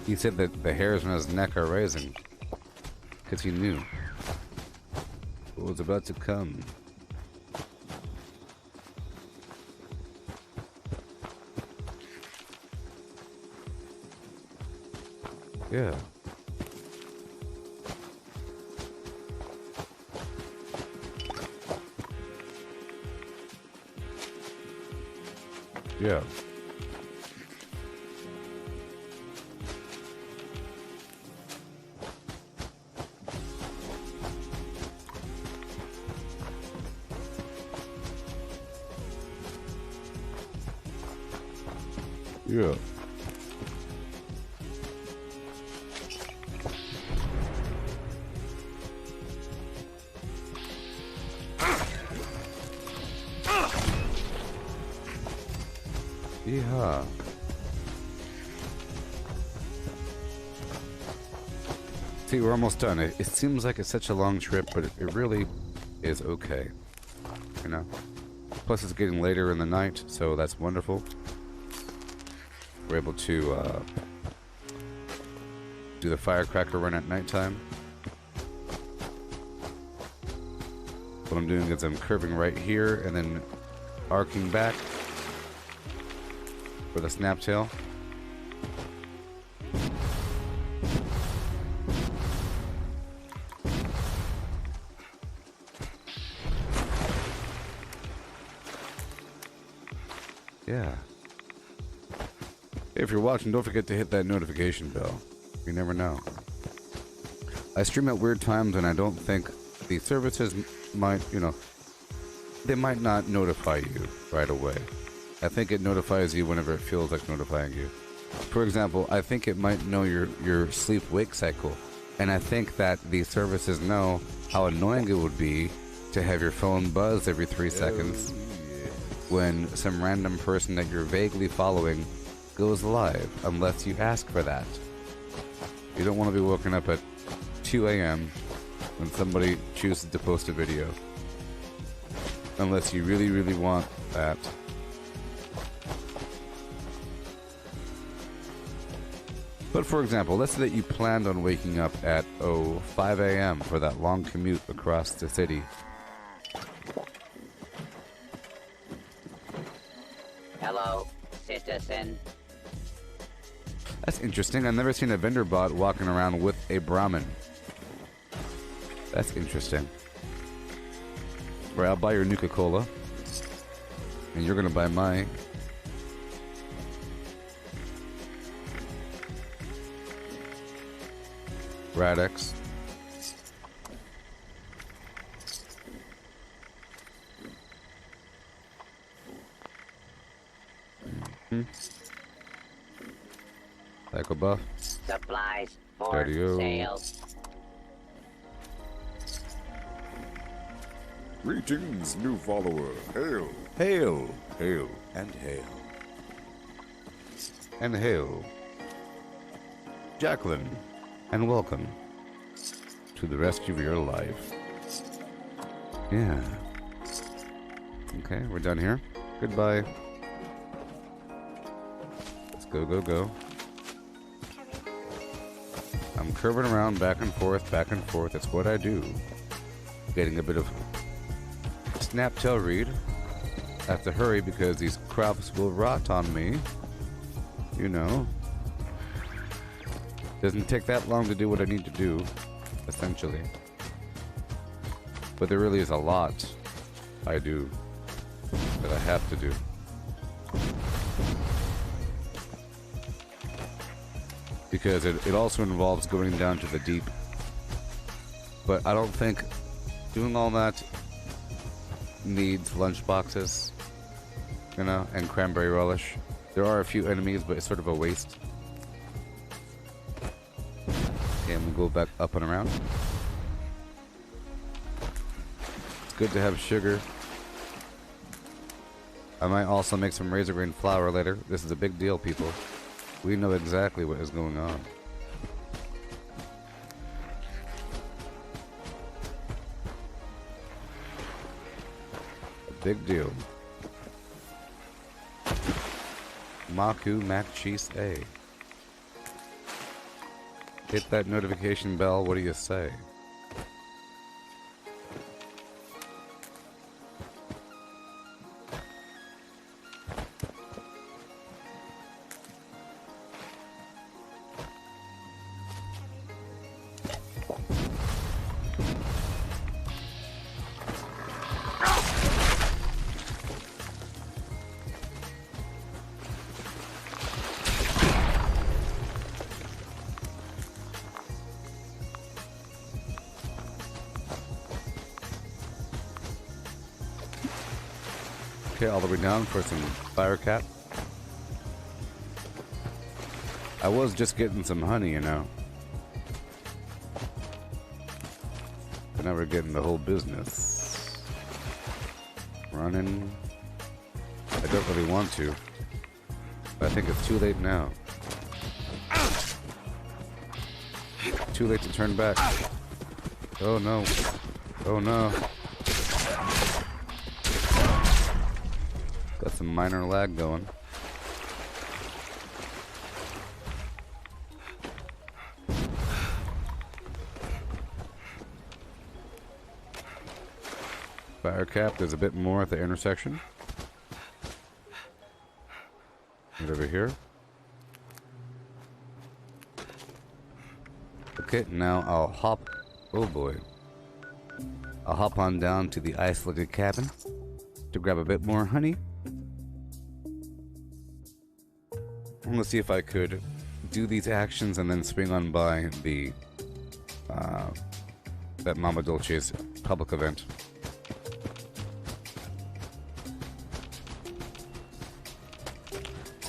He said that the hairs on his neck are raising. Because he knew what was about to come. Yeah. Yeah. Yeah. Yeehaw. See, we're almost done. It seems like it's such a long trip, but it really is okay. You know? Plus it's getting later in the night, so that's wonderful. We're able to do the firecracker run at nighttime. What I'm doing is I'm curving right here and then arcing back for the snaptail. Yeah. If you're watching, don't forget to hit that notification bell. You never know. I stream at weird times and I don't think the services might, you know, they might not notify you right away. I think it notifies you whenever it feels like notifying you. For example, I think it might know your sleep-wake cycle, and I think that these services know how annoying it would be to have your phone buzz every 3 seconds when some random person that you're vaguely following goes live, unless you ask for that. You don't want to be woken up at 2 a.m. when somebody chooses to post a video, unless you really, really want that. But for example, let's say that you planned on waking up at 5 a.m. for that long commute across the city. Hello, citizen. That's interesting. I've never seen a vendor bot walking around with a Brahmin. That's interesting. Right, I'll buy your Nuka-Cola. And you're gonna buy my... Radix. Psycho buff. Supplies for Radio. sale. Greetings, new follower. Hail, hail, hail, and hail. And hail. Jacqueline. And welcome to the rest of your life. Yeah. Okay, we're done here. Goodbye. Let's go, go, go. I'm curving around back and forth, back and forth. That's what I do. Getting a bit of snap tail read. I have to hurry because these crops will rot on me. You know. Doesn't take that long to do what I need to do, essentially. But there really is a lot I do that I have to do. Because it also involves going down to the deep. But I don't think doing all that needs lunch boxes, you know, and cranberry relish. There are a few enemies, but it's sort of a waste. Okay, I'm gonna go back up and around. It's good to have sugar. I might also make some razor grain flour later. This is a big deal, people. We know exactly what is going on. A big deal. Maku Mac Cheese A. Hit that notification bell, what do you say? Okay, all the way down for some fire cap. I was just getting some honey, you know. But now we're getting the whole business. Running. I don't really want to. But I think it's too late now. Too late to turn back. Oh no. Oh no. Got some minor lag going. Fire cap, there's a bit more at the intersection. Right over here. Okay, now I'll hop. Oh boy. I'll hop on down to the isolated cabin to grab a bit more honey. I'm gonna see if I could do these actions and then swing on by the that Mama Dolce's public event.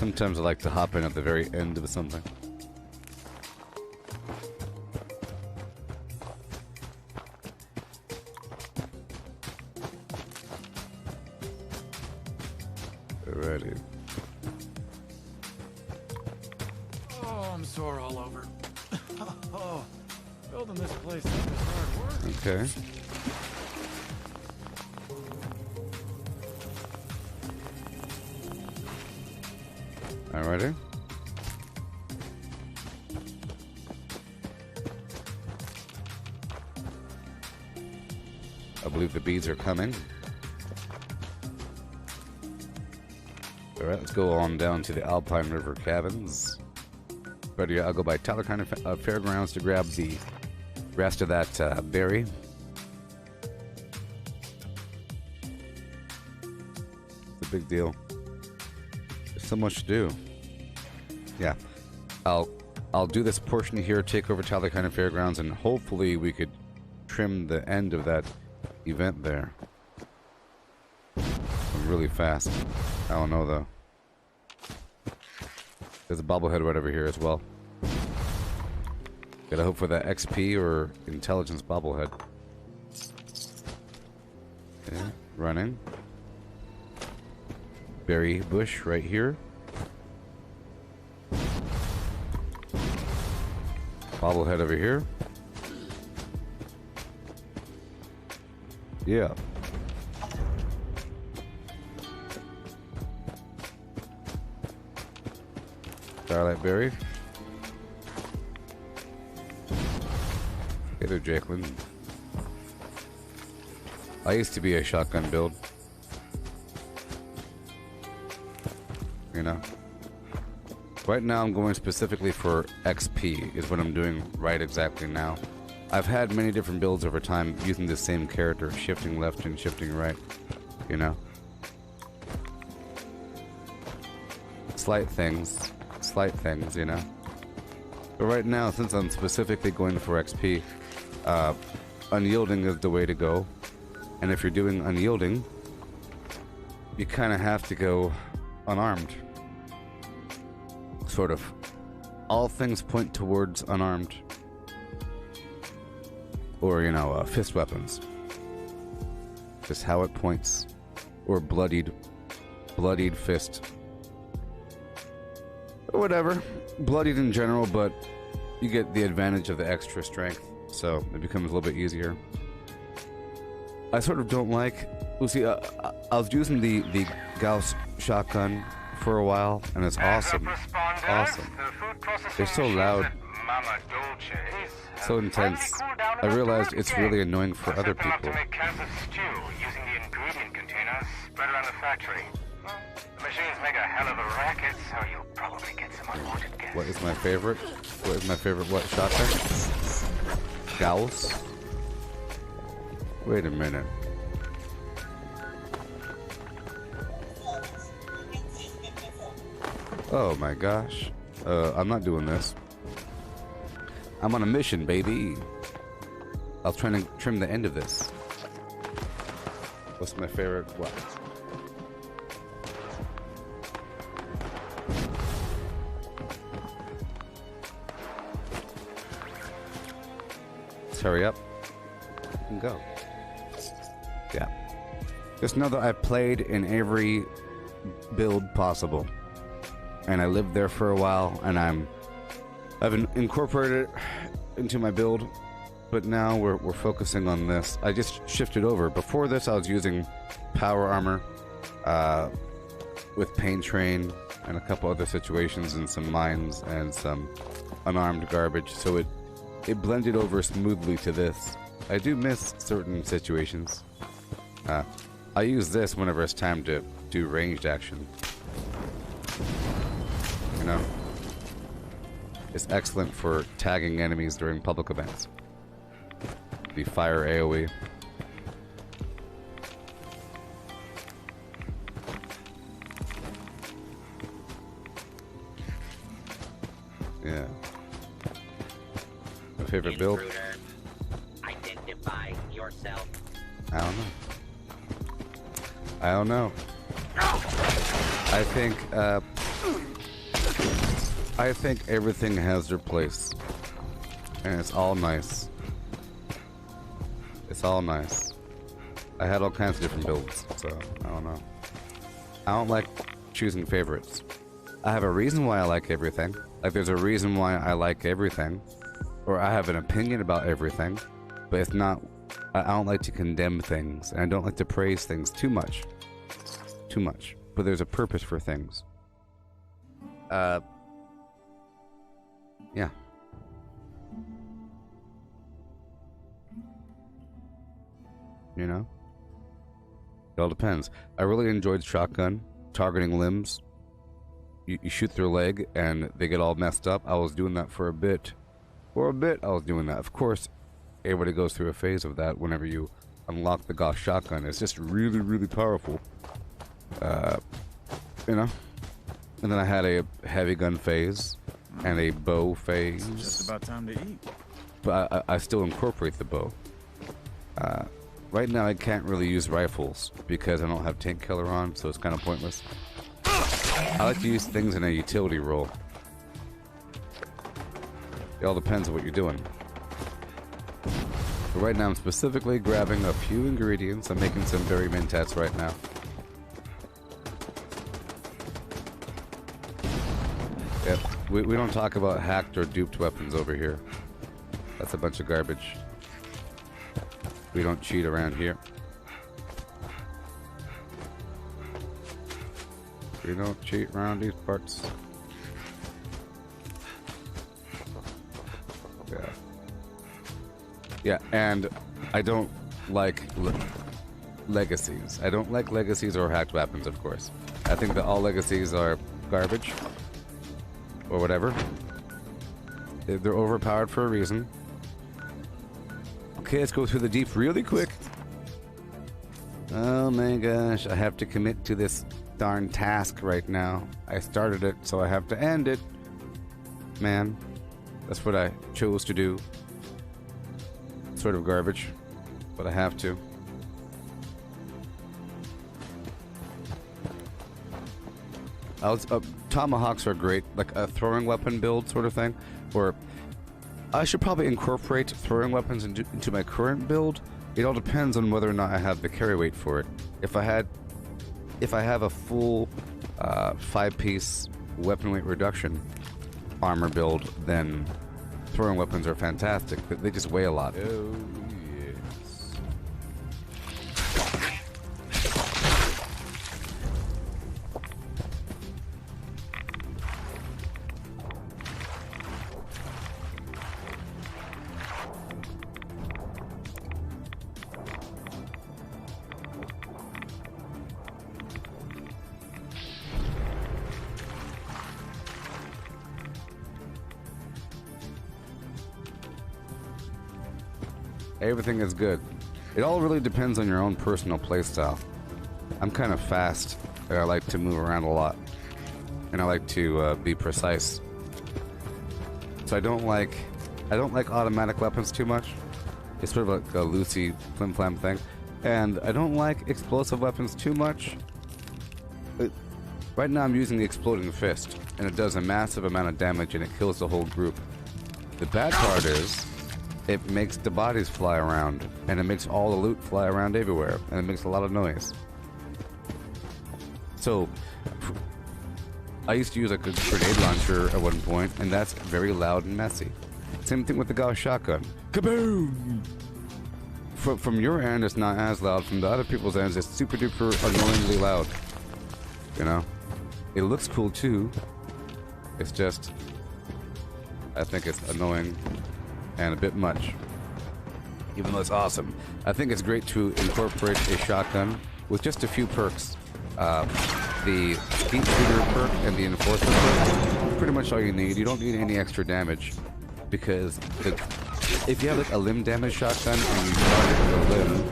Sometimes I like to hop in at the very end of something. Alrighty. Oh, I'm sore all over. Oh, building this place up is hard work. Okay. Alrighty. I believe the beads are coming. Alright, let's go on down to the Alpine River Cabins. But yeah, I'll go by Tyler Kind of Fairgrounds to grab the rest of that berry. It's a big deal. There's so much to do. Yeah, I'll do this portion here, take over Tyler Kind of Fairgrounds, and hopefully we could trim the end of that event there. Really fast. I don't know though. There's a bobblehead right over here as well. Gotta hope for that XP or intelligence bobblehead. Yeah, running. Berry bush right here. Bobblehead over here. Yeah. Starlight Berry. Hey there, Jacqueline. I used to be a shotgun build. You know? Right now I'm going specifically for XP is what I'm doing right exactly now. I've had many different builds over time using the same character, shifting left and shifting right, you know? Slight things, you know? But right now, since I'm specifically going for XP, unyielding is the way to go. And if you're doing unyielding, you kind of have to go unarmed. Sort of. All things point towards unarmed. Or, you know, fist weapons. Just how it points. Or bloodied fist. Or whatever. Bloodied in general, but you get the advantage of the extra strength. So it becomes a little bit easier. I sort of don't like... Well, see, I was using the Gauss shotgun for a while, and it's awesome. Awesome. They're so loud. So intense. I realized it's really annoying for other people. The machines make a hell of a racket, so you'll probably get some unwanted guests. What is my favorite? What is my favorite what shotgun? Gauss? Wait a minute. Oh my gosh. I'm not doing this. I'm on a mission, baby. I was trying to trim the end of this. What's my favorite what? Let's hurry up and go. Yeah. Just know that I played in every build possible. And I lived there for a while, and I've incorporated it into my build, but now we're focusing on this. I just shifted over. Before this, I was using power armor with pain train and a couple other situations and some mines and some unarmed garbage, so it blended over smoothly to this. I do miss certain situations. I use this whenever it's time to do ranged action. You know, it's excellent for tagging enemies during public events. The fire AoE. Yeah. My favorite build. Identify yourself. I don't know. I think I think everything has their place. And it's all nice. It's all nice. I had all kinds of different builds, so I don't know. I don't like choosing favorites. I have a reason why I like everything. Like, there's a reason why I like everything. Or I have an opinion about everything. But it's not... I don't like to condemn things. And I don't like to praise things too much. Too much. But there's a purpose for things. Yeah. You know? It all depends. I really enjoyed shotgun, targeting limbs. You shoot their leg and they get all messed up. I was doing that for a bit. For a bit, I was doing that. Of course, everybody goes through a phase of that whenever you unlock the Gauss shotgun. It's just really, really powerful. You know? And then I had a heavy gun phase and a bow phase. It's just about time to eat. But I still incorporate the bow. Right now I can't really use rifles because I don't have tank killer on, so it's kind of pointless. I like to use things in a utility role. It all depends on what you're doing. But right now I'm specifically grabbing a few ingredients. I'm making some berry mentats right now. Yep, we don't talk about hacked or duped weapons over here. That's a bunch of garbage. We don't cheat around here. We don't cheat around these parts. Yeah. Yeah, and I don't like legacies. I don't like legacies or hacked weapons, of course. I think that all legacies are garbage. Or whatever. They're overpowered for a reason. Okay, let's go through the deep really quick. Oh my gosh, I have to commit to this darn task right now. I started it, so I have to end it. Man, that's what I chose to do. Sort of garbage, but I have to. Tomahawks are great, like a throwing weapon build sort of thing, or I should probably incorporate throwing weapons into my current build. It all depends on whether or not I have the carry weight for it. If I have a full 5-piece weapon weight reduction armor build, then throwing weapons are fantastic, but they just weigh a lot. Oh, yes. Everything is good. It all really depends on your own personal playstyle. I'm kind of fast, and I like to move around a lot, and I like to be precise. So I don't like automatic weapons too much. It's sort of like a loosey flim-flam thing, and I don't like explosive weapons too much. Right now I'm using the exploding fist, and it does a massive amount of damage, and it kills the whole group. The bad part is, it makes the bodies fly around, and it makes all the loot fly around everywhere, and it makes a lot of noise. So, I used to use like a grenade launcher at one point, and that's very loud and messy. Same thing with the Gauss shotgun. Kaboom! From your end, it's not as loud. From the other people's ends, it's super duper annoyingly loud. You know? It looks cool too. It's just, I think it's annoying and a bit much, even though it's awesome. I think it's great to incorporate a shotgun with just a few perks. The Skeet Shooter perk and the Enforcer perk is pretty much all you need. You don't need any extra damage, because if you have like a limb damage shotgun and you target the limb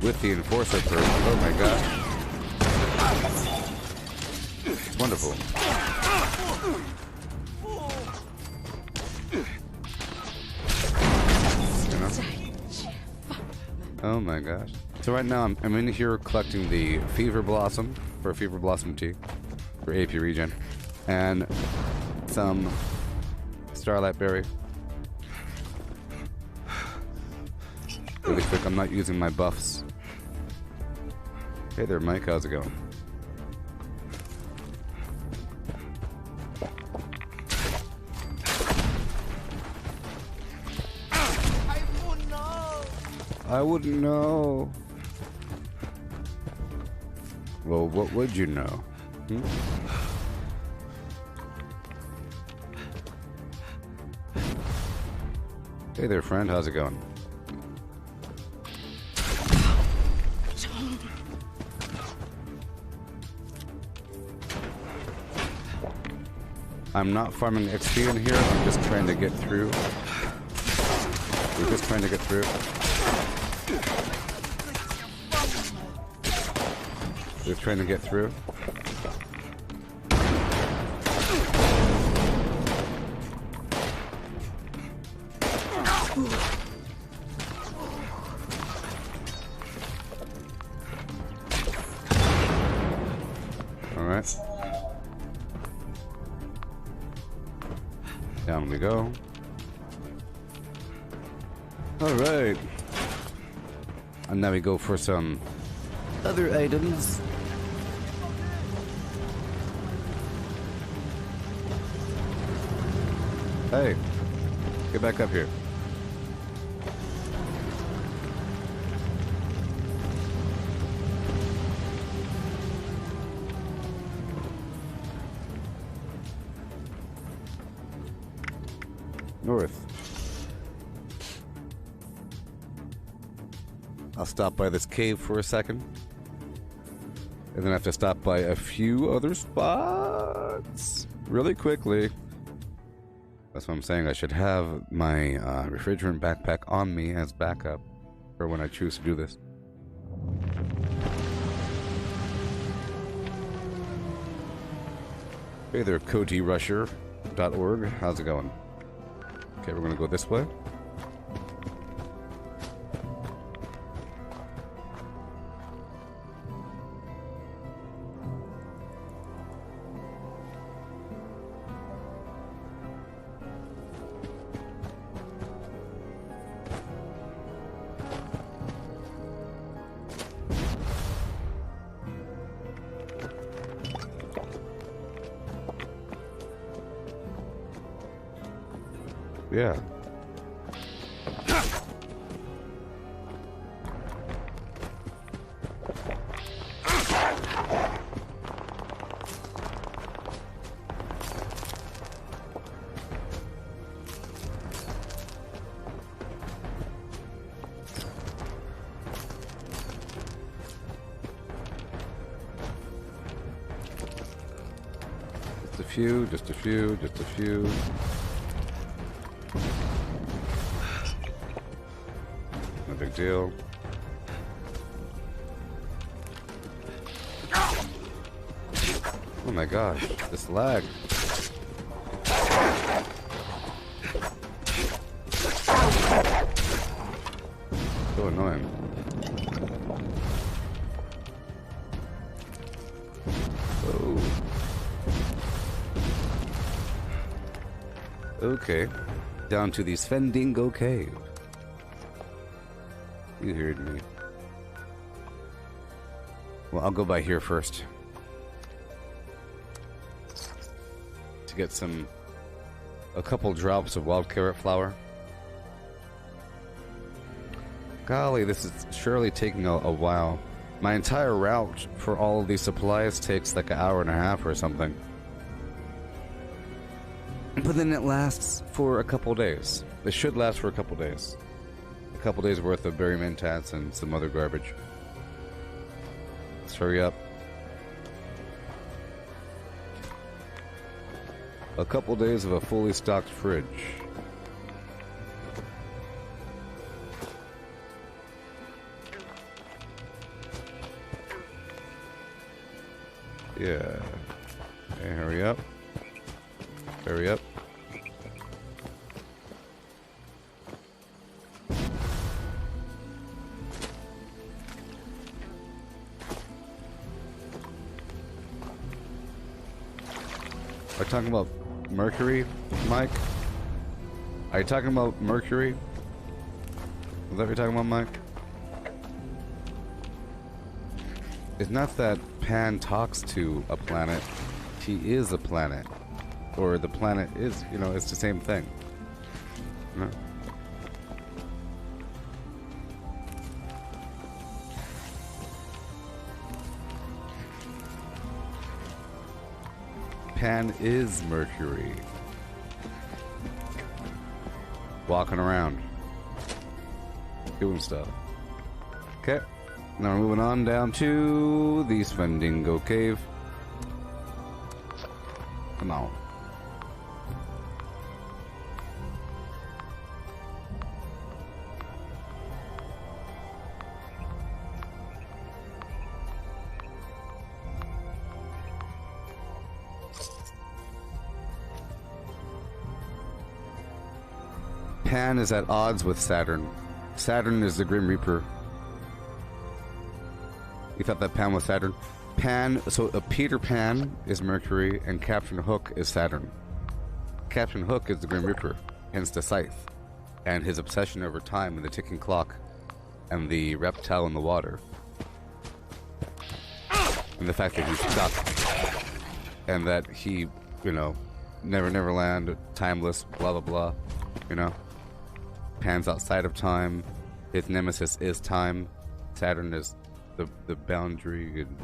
with the Enforcer perk, oh my gosh, it's wonderful. Oh my gosh. So right now I'm in here collecting the Fever Blossom for Fever Blossom tea for AP regen. and some Starlight Berry. Really quick, I'm not using my buffs. Hey there, Mike. How's it going? I wouldn't know. Well, what would you know? Hmm? Hey there, friend. How's it going? I'm not farming XP in here. I'm just trying to get through. We're just trying to get through. We're trying to get through. All right. Down we go. All right. And now we go for some other items. Hey, get back up here. North. I'll stop by this cave for a second. And then I have to stop by a few other spots really quickly. That's what I'm saying. I should have my refrigerant backpack on me as backup for when I choose to do this. Hey there, CodyRusher.org. How's it going? Okay, we're gonna go this way. Yeah. Just a few, just a few, just a few. No big deal. Oh my gosh, this lag. So annoying. Oh. Okay. Down to the Svendingo Cave. You heard me. Well, I'll go by here first. To get a couple drops of wild carrot flower. Golly, this is surely taking a while. My entire route for all of these supplies takes like an hour and a half or something. But then it lasts for a couple days. It should last for a couple days. A couple days worth of berry mentats and some other garbage. Let's hurry up. A couple days of a fully stocked fridge. Yeah. Okay, hurry up. Hurry up. Are you talking about Mercury, Mike? Are you talking about Mercury? Is that what you're talking about, Mike? It's not that Pan talks to a planet. He is a planet. Or the planet is, you know, it's the same thing. You know? Pan is Mercury. Walking around. Doing stuff. Okay. Now we're moving on down to the Svendingo Cave. Come on. Pan is at odds with Saturn. Saturn is the Grim Reaper. You thought that Pan was Saturn? Pan, so Peter Pan is Mercury and Captain Hook is Saturn. Captain Hook is the Grim Reaper, hence the scythe, and his obsession over time and the ticking clock and the reptile in the water. And the fact that he's stuck. And that he, you know, never land, timeless, blah blah blah, you know. Pan's outside of time. His nemesis is time. Saturn is the boundary, and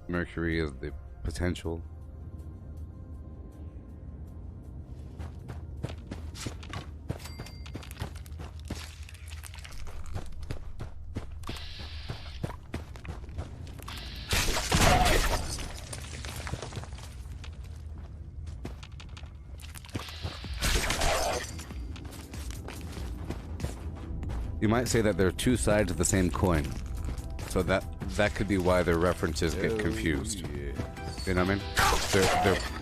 Mercury is the potential. You might say that there are two sides of the same coin, so that could be why their references get confused. Yes. You know what I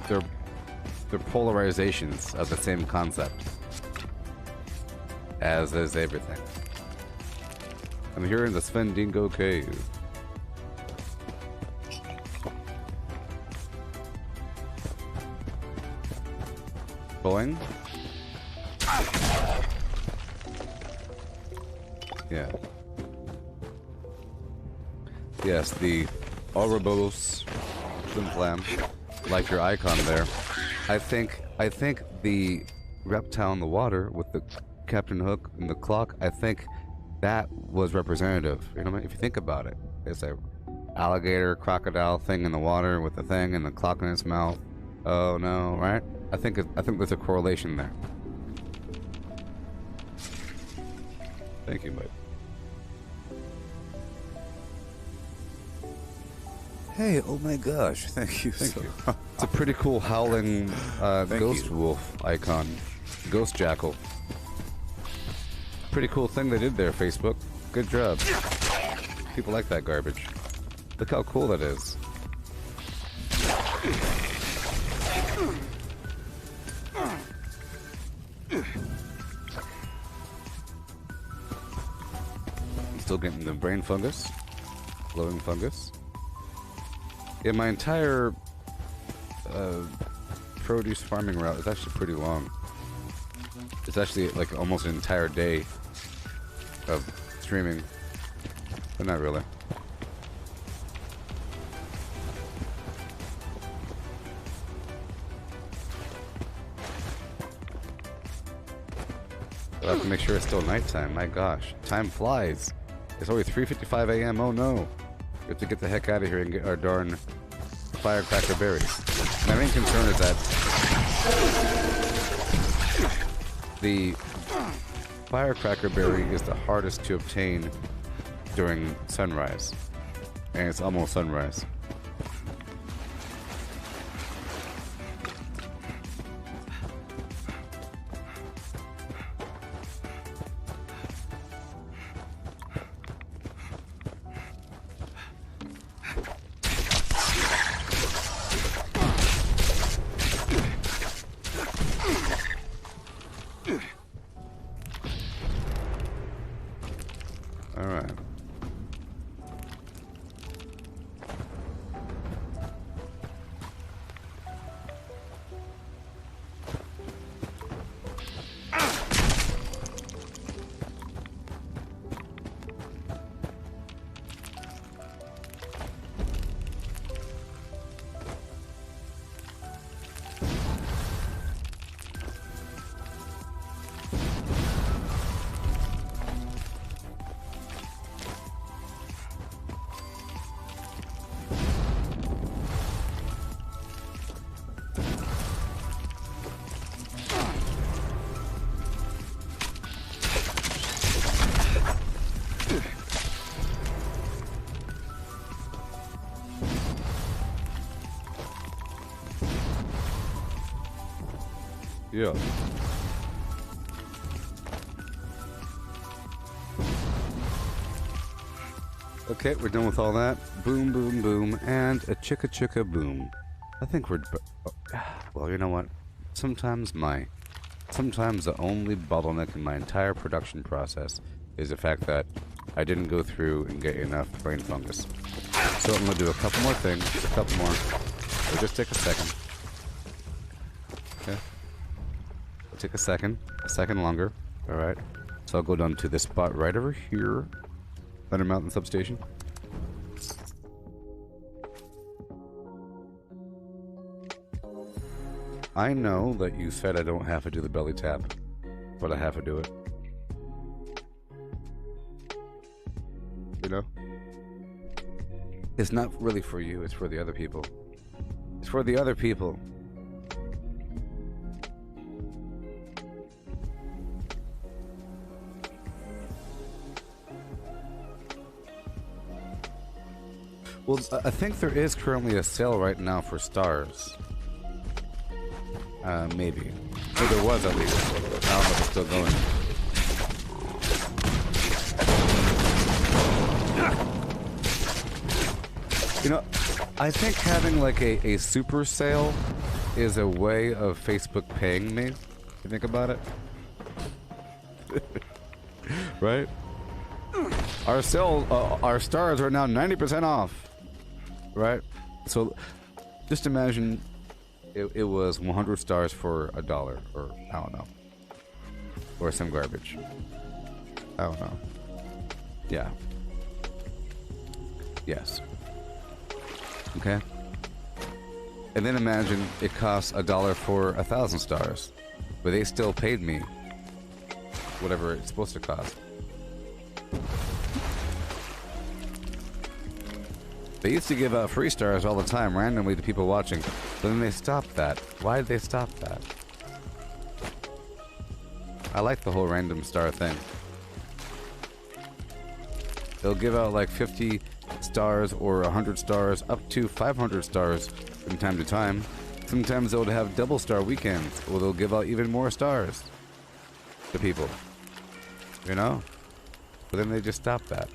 mean? They're polarizations of the same concept, as is everything. I'm here in the Svendingo Cave. Going? Yeah. Yes, the Ouroboros Flim Flam, like your icon there. I think the reptile in the water with the Captain Hook and the clock, I think that was representative. You know what I mean? If you think about it, it's a alligator, crocodile thing in the water with the thing and the clock in its mouth. Oh no, right? I think there's a correlation there. Thank you, bud. Hey, oh my gosh, thank you. Thank you. It's a pretty cool howling ghost wolf icon. Ghost jackal. Pretty cool thing they did there, Facebook. Good job. People like that garbage. Look how cool that is. I'm still getting the brain fungus. Glowing fungus. Yeah, my entire produce farming route is actually pretty long. It's actually like almost an entire day of streaming, but not really. But I have to make sure it's still nighttime. My gosh, time flies. It's only 3:55 a.m. Oh no. We have to get the heck out of here and get our darn firecracker berries. My main concern is that the firecracker berry is the hardest to obtain during sunrise. And it's almost sunrise. Yeah. Okay, we're done with all that. Boom, boom, boom, and a chicka chicka boom. I think we're... Well, you know what? Sometimes the only bottleneck in my entire production process is the fact that I didn't go through and get enough brain fungus. So I'm going to do a couple more things, just a couple more. It'll just take a second. Okay. It'll take a second longer. Alright. So I'll go down to this spot right over here. Thunder Mountain Substation. I know that you said I don't have to do the belly tap, but I have to do it. You know? It's not really for you, it's for the other people. It's for the other people. Well, I think there is currently a sale right now for stars. Maybe. Or there was at least. I don't know if it's still going. You know, I think having like a super sale is a way of Facebook paying me. You think about it? Right? Our stars are now 90% off. Right? So just imagine it was 100 stars for $1, or I don't know. Or some garbage. I don't know. Yeah. Yes. Okay? And then imagine it costs $1 for 1,000 stars. But they still paid me whatever it's supposed to cost. They used to give out free stars all the time, randomly to people watching. But then they stopped that. Why did they stop that? I like the whole random star thing. They'll give out like 50 stars or 100 stars, up to 500 stars from time to time. Sometimes they'll have double star weekends, or they'll give out even more stars to people. You know? But then they just stop that.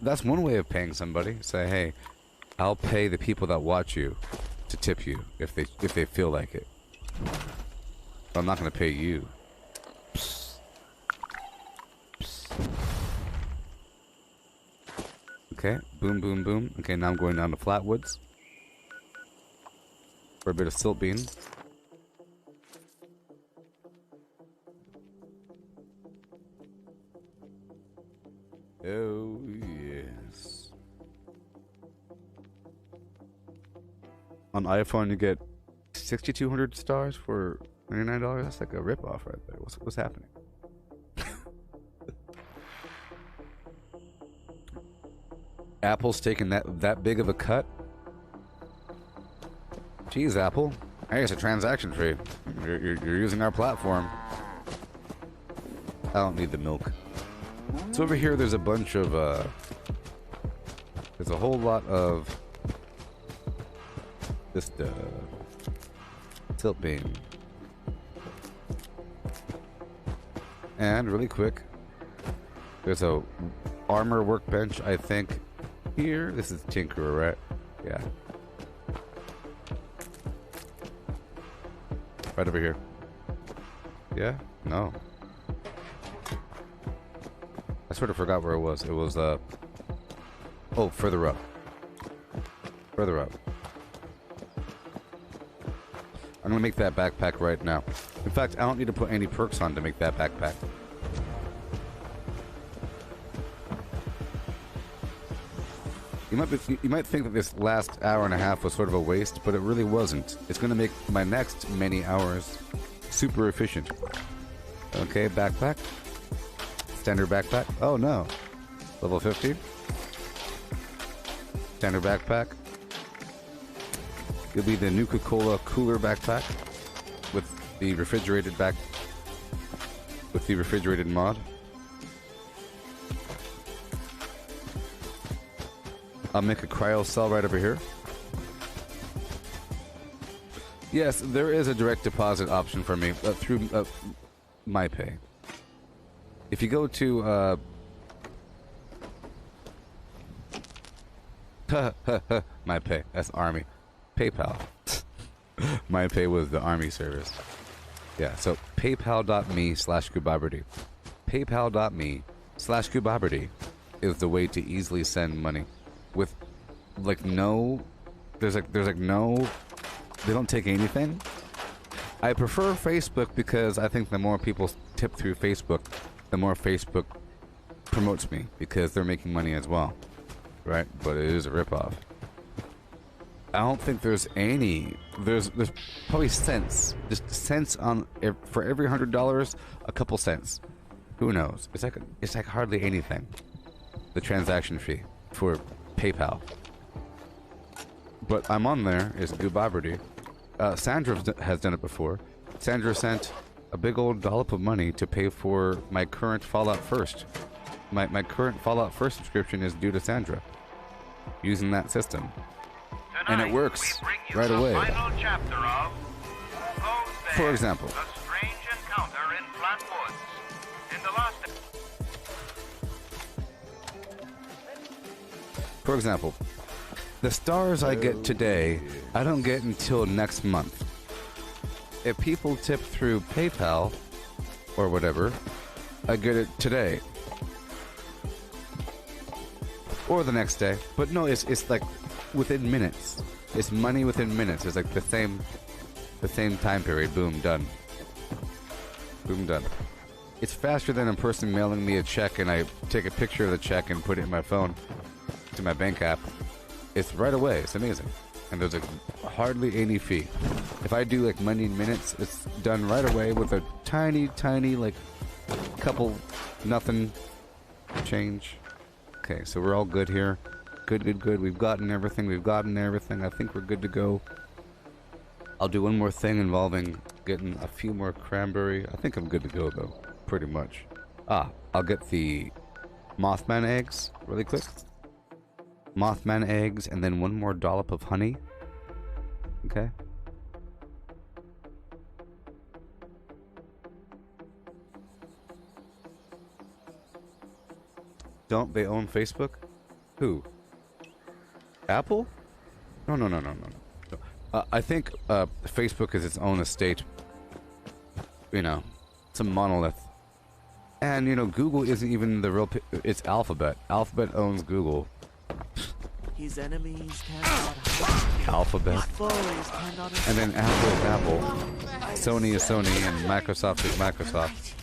That's one way of paying somebody. Say, hey, I'll pay the people that watch you to tip you if they feel like it. But I'm not going to pay you. Psst. Psst. Okay, boom, boom, boom. Okay, now I'm going down to Flatwoods for a bit of silt bean. Oh, yes. On iPhone, you get 6,200 stars for $99. That's like a ripoff right there. What's happening? Apple's taking that big of a cut? Jeez, Apple. Hey, it's a transaction fee. You're using our platform. I don't need the milk. So over here, there's a bunch of, there's a whole lot of just, tilt beam. And really quick, there's a armor workbench, I think, here. This is Tinkerer, right? Yeah. Right over here. Yeah? No. I sort of forgot where it was. It was, oh, further up. Further up. I'm gonna make that backpack right now. In fact, I don't need to put any perks on to make that backpack. You might think that this last hour and a half was sort of a waste, but it really wasn't. It's gonna make my next many hours super efficient. Okay, backpack. Standard backpack. Oh no. Level 50. Standard backpack. It'll be the Nuka-Cola cooler backpack with the refrigerated mod. I'll make a cryo cell right over here. Yes, there is a direct deposit option for me through MyPay. If you go to MyPay, that's Army. PayPal. MyPay was the Army service. Yeah, so paypal.me/Gooboberti. PayPal.me/Gooboberti is the way to easily send money with like no, there's like no, they don't take anything. I prefer Facebook because I think the more people tip through Facebook, the more Facebook promotes me because they're making money as well, right? But it is a ripoff. I don't think there's any. There's probably cents, just cents on for every $100, a couple cents. Who knows? It's like hardly anything. The transaction fee for PayPal. But I'm on there. It's Gooboberti. Sandra has done it before. Sandra sent a big old dollop of money to pay for my current Fallout First. My current Fallout First subscription is due to Sandra. Using that system. And it works right away. For example, the stars I get today, I don't get until next month. If people tip through PayPal or whatever, I get it today. Or the next day. But no, it's like within minutes. It's money within minutes. It's like the same time period. Boom, done. Boom, done. It's faster than a person mailing me a check and I take a picture of the check and put it in my phone to my bank app. It's right away. It's amazing. And there's like hardly any fee. If I do like money in minutes, it's done right away with a tiny like couple nothing change. Okay, so we're all good here. Good. We've gotten everything. I think we're good to go. I'll do one more thing involving getting a few more cranberry. I think I'm good to go, though. Pretty much. I'll get the Mothman eggs really quick. Mothman eggs, and then one more dollop of honey. Okay. Don't they own Facebook? Who? Apple? No. I think Facebook is its own estate. You know, it's a monolith. And, you know, Google isn't even the real... It's Alphabet. Alphabet owns Google. His enemies cannot hide. Alphabet. His foes cannot escape. And then Apple is Apple. Sony is Sony, and Microsoft is Microsoft.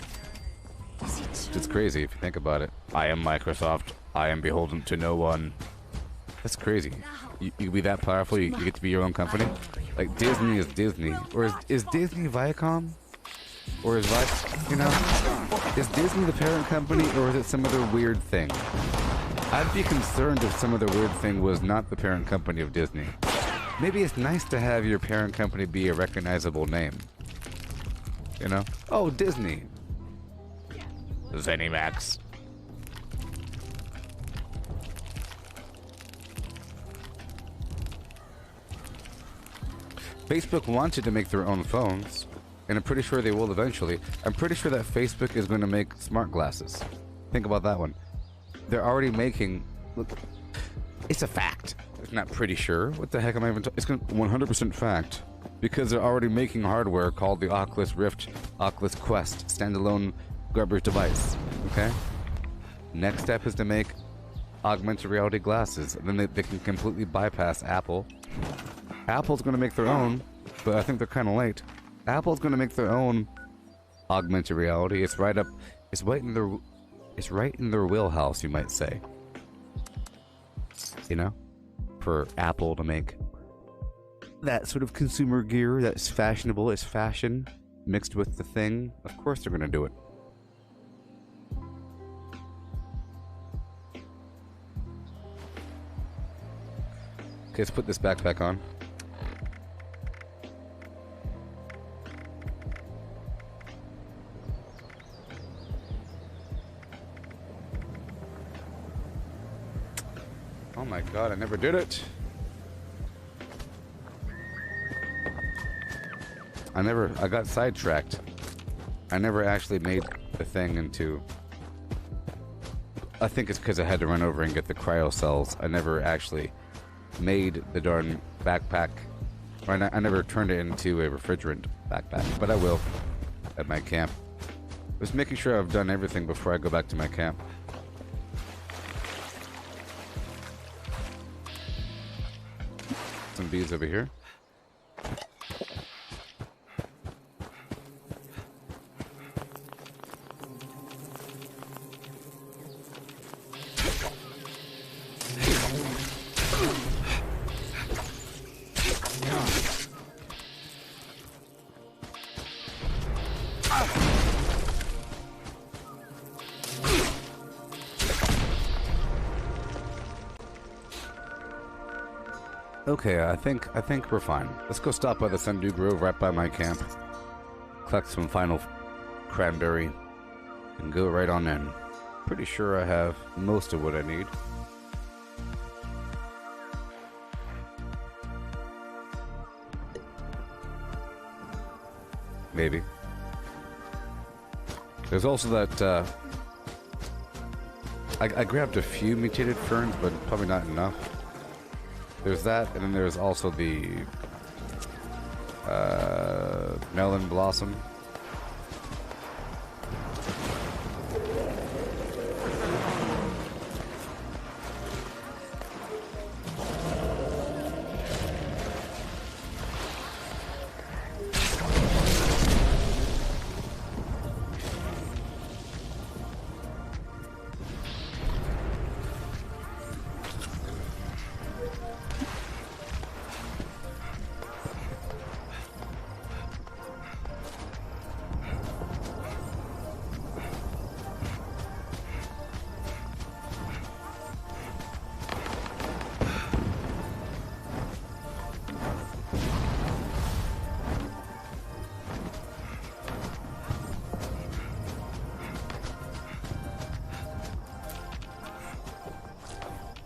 It's crazy if you think about it. I am Microsoft. I am beholden to no one. That's crazy. You can be that powerful, you get to be your own company? Like, Disney is Disney. Or is Disney Viacom? Or is you know? Is Disney the parent company, or is it some other weird thing? I'd be concerned if some other weird thing was not the parent company of Disney. Maybe it's nice to have your parent company be a recognizable name. You know? Oh, Disney. ZeniMax. Facebook wanted to make their own phones, and I'm pretty sure they will eventually. I'm pretty sure that Facebook is going to make smart glasses. Think about that one. They're already making... Look, it's a fact. It's not pretty sure. What the heck am I even talking? It's 100% fact. Because they're already making hardware called the Oculus Rift, Oculus Quest, standalone garbage device. Okay? Next step is to make augmented reality glasses. And then they can completely bypass Apple. Apple's going to make their own, but I think they're kind of late. Apple's going to make their own augmented reality. It's right in their wheelhouse, you might say. You know? For Apple to make that sort of consumer gear that's fashionable, it's fashion mixed with the thing. Of course they're going to do it. Okay, let's put this backpack on. Oh my god, I never did it. I got sidetracked. I never actually made the thing into... I think it's because I had to run over and get the cryo cells. I never actually made the darn backpack. Or I never turned it into a refrigerant backpack, but I will at my camp. Just making sure I've done everything before I go back to my camp. Some bees over here. Okay, I think we're fine. Let's go stop by the Sundew Grove right by my camp. Collect some final cranberry and go right on in. Pretty sure I have most of what I need. Maybe. There's also that I grabbed a few mutated ferns, but probably not enough. There's that, and then there's also the melon blossom.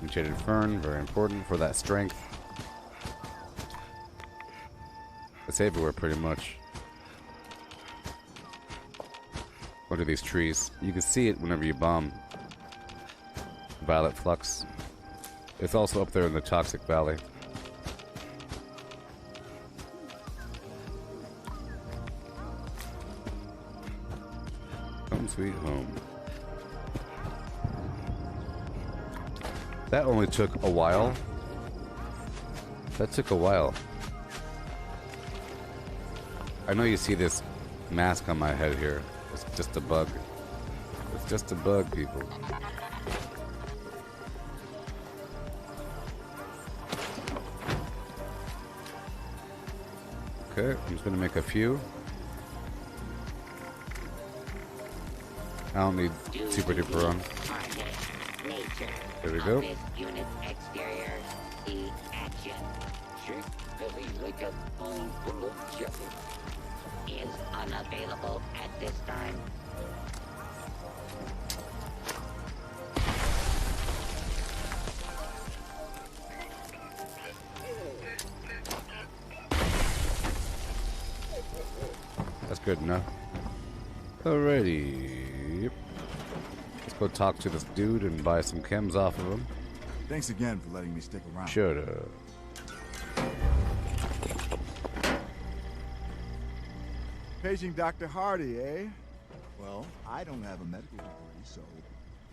Mutated fern, very important for that strength. It's everywhere pretty much. Under these trees. You can see it whenever you bomb. Violet flux. It's also up there in the Toxic Valley. Home sweet home. That only took a while. That took a while. I know you see this mask on my head here. It's just a bug. It's just a bug, people. Okay, I'm just gonna make a few. I don't need super duper on. There we go. Unit exterior, the action. Is unavailable at this time. That's good enough. Alrighty. Yep. Let's go talk to this dude and buy some chems off of him. Thanks again for letting me stick around. Shut up. Paging Dr. Hardy, eh? Well, I don't have a medical degree, so...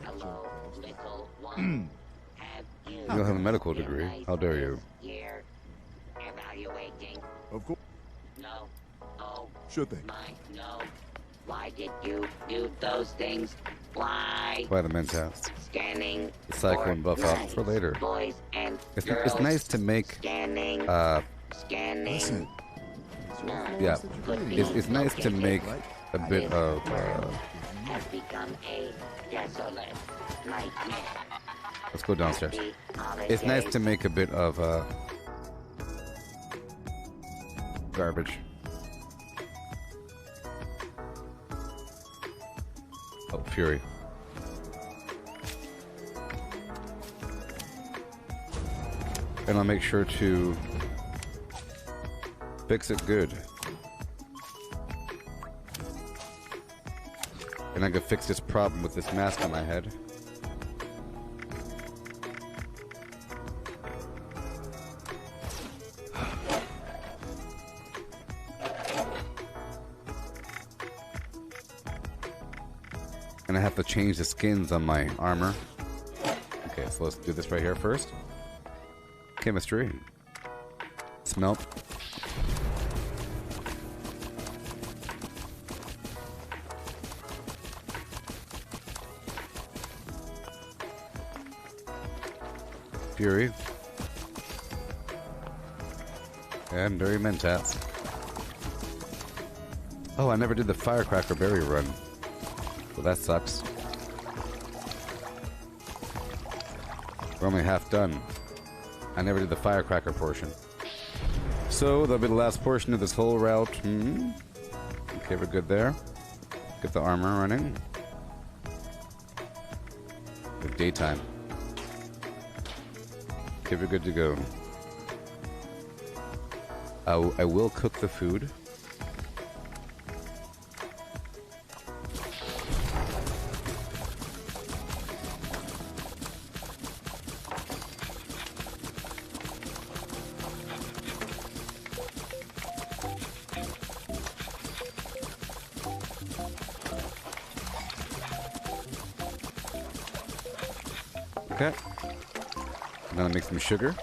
Hello, little one. Have you... You don't have a medical degree. How dare you? Here, evaluating. Of course. No. Oh. Sure thing. My, no. Why did you do those things? Why? Buy the Mentats. Scanning. The cyclone buff out for later. Boys and It's nice to make... Scanning. Scanning. Listen. Yeah. It's nice to make a bit of... Has become a desolate nightmare. Let's go downstairs. It's nice to make a bit of garbage. Oh, Fury. And I'll make sure to fix it good. And I can fix this problem with this mask on my head. And I have to change the skins on my armor. Okay, so let's do this right here first. Chemistry. Smelt. Fury. And Dirty Mentats. Oh, I never did the Firecracker Berry run. So that sucks. We're only half done. I never did the Firecracker portion. So that'll be the last portion of this whole route. Okay, we're good there. Get the armor running. Good daytime. Okay, we're good to go. I will cook the food. Okay. Now make some sugar.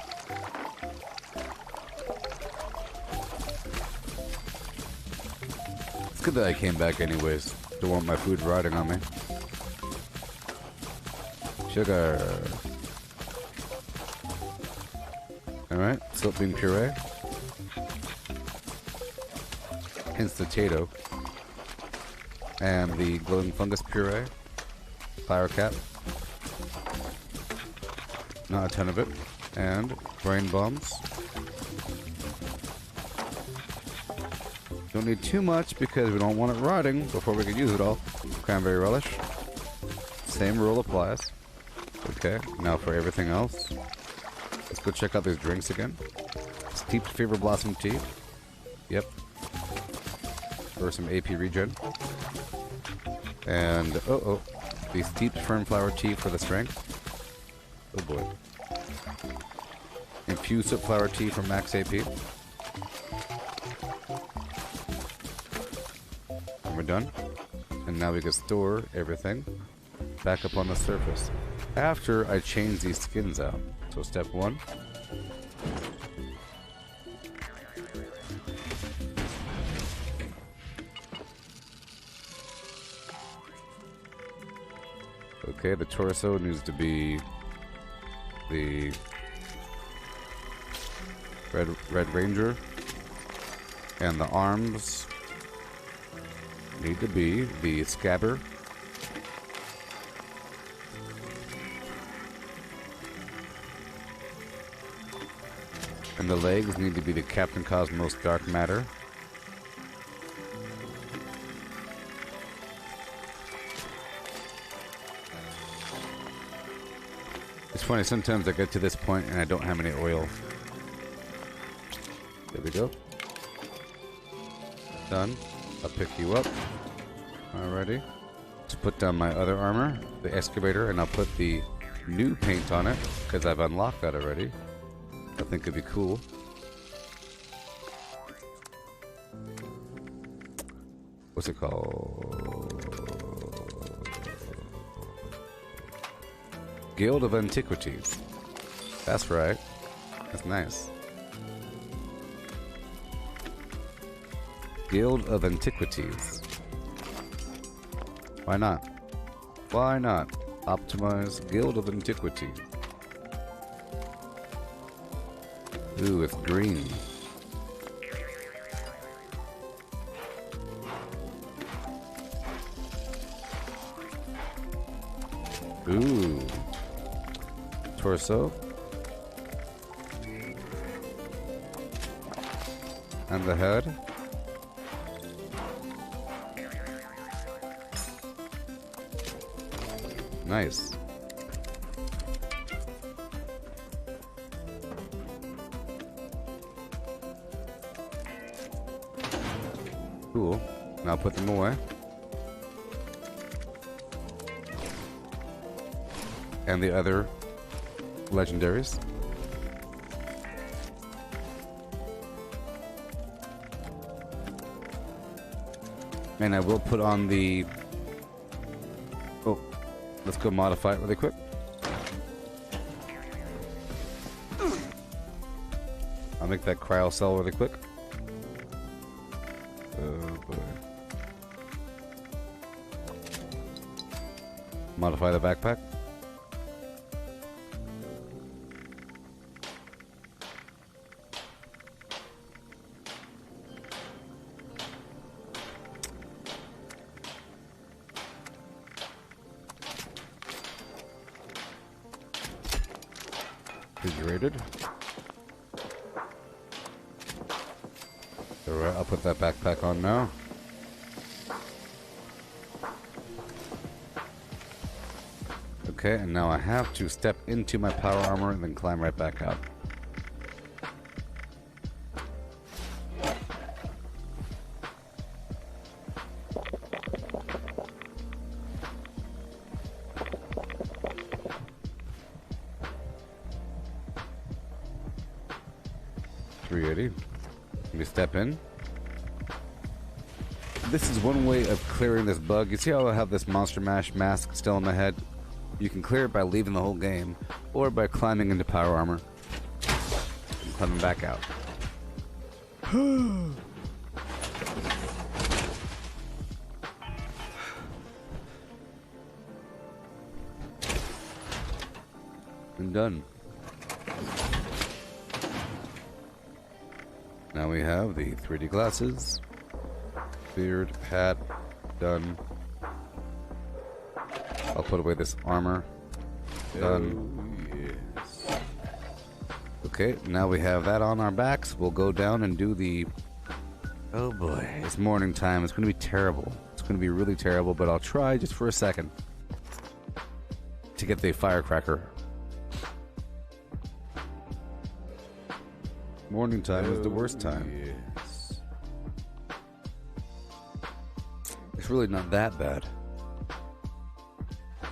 It's good that I came back anyways. Don't want my food rotting on me. Sugar. Alright, silk bean puree. Insta-tato. And the glowing fungus puree. Flower cap. Not a ton of it. And brain bombs. Don't need too much because we don't want it rotting before we can use it all. Cranberry relish. Same rule applies. Okay, now for everything else. Let's go check out these drinks again. Steeped Fever Blossom tea. Yep. For some AP regen. And, the steeped Fernflower tea for the strength. Oh boy. Infused flower tea for max AP. And we're done. And now we can store everything back up on the surface. After I change these skins out. So step 1. Okay, the torso needs to be the Red Ranger, and the arms need to be the Scabber, and the legs need to be the Captain Cosmos Dark Matter. It's funny, sometimes I get to this point and I don't have any oil. There we go. Done. I'll pick you up. Alrighty. To put down my other armor, the excavator, and I'll put the new paint on it, because I've unlocked that already. I think it'd be cool. What's it called? Guild of Antiquities. That's right. That's nice. Guild of Antiquities. Why not? Why not? Optimize Guild of Antiquity. Ooh, it's green. Ooh. Torso. And the head. Nice. Cool. Now put them away. and the other legendaries. And I will put on the... Oh, let's go modify it really quick. I'll make that cryo cell really quick. Oh boy. Modify the backpack. Refrigerated. Alright, I'll put that backpack on now. Okay, and now I have to step into my power armor and then climb right back out. Let me step in. This is one way of clearing this bug. You see how I have this Monster Mash mask still on my head? You can clear it by leaving the whole game, or by climbing into power armor and climbing back out. I'm done. Now we have the 3D glasses, beard, hat, done. I'll put away this armor, done. Oh, yes. Okay, now we have that on our backs. We'll go down and do the... Oh boy, it's morning time. It's going to be terrible. It's going to be really terrible, but I'll try just for a second to get the firecracker. Morning time is the worst time. Yes. It's really not that bad.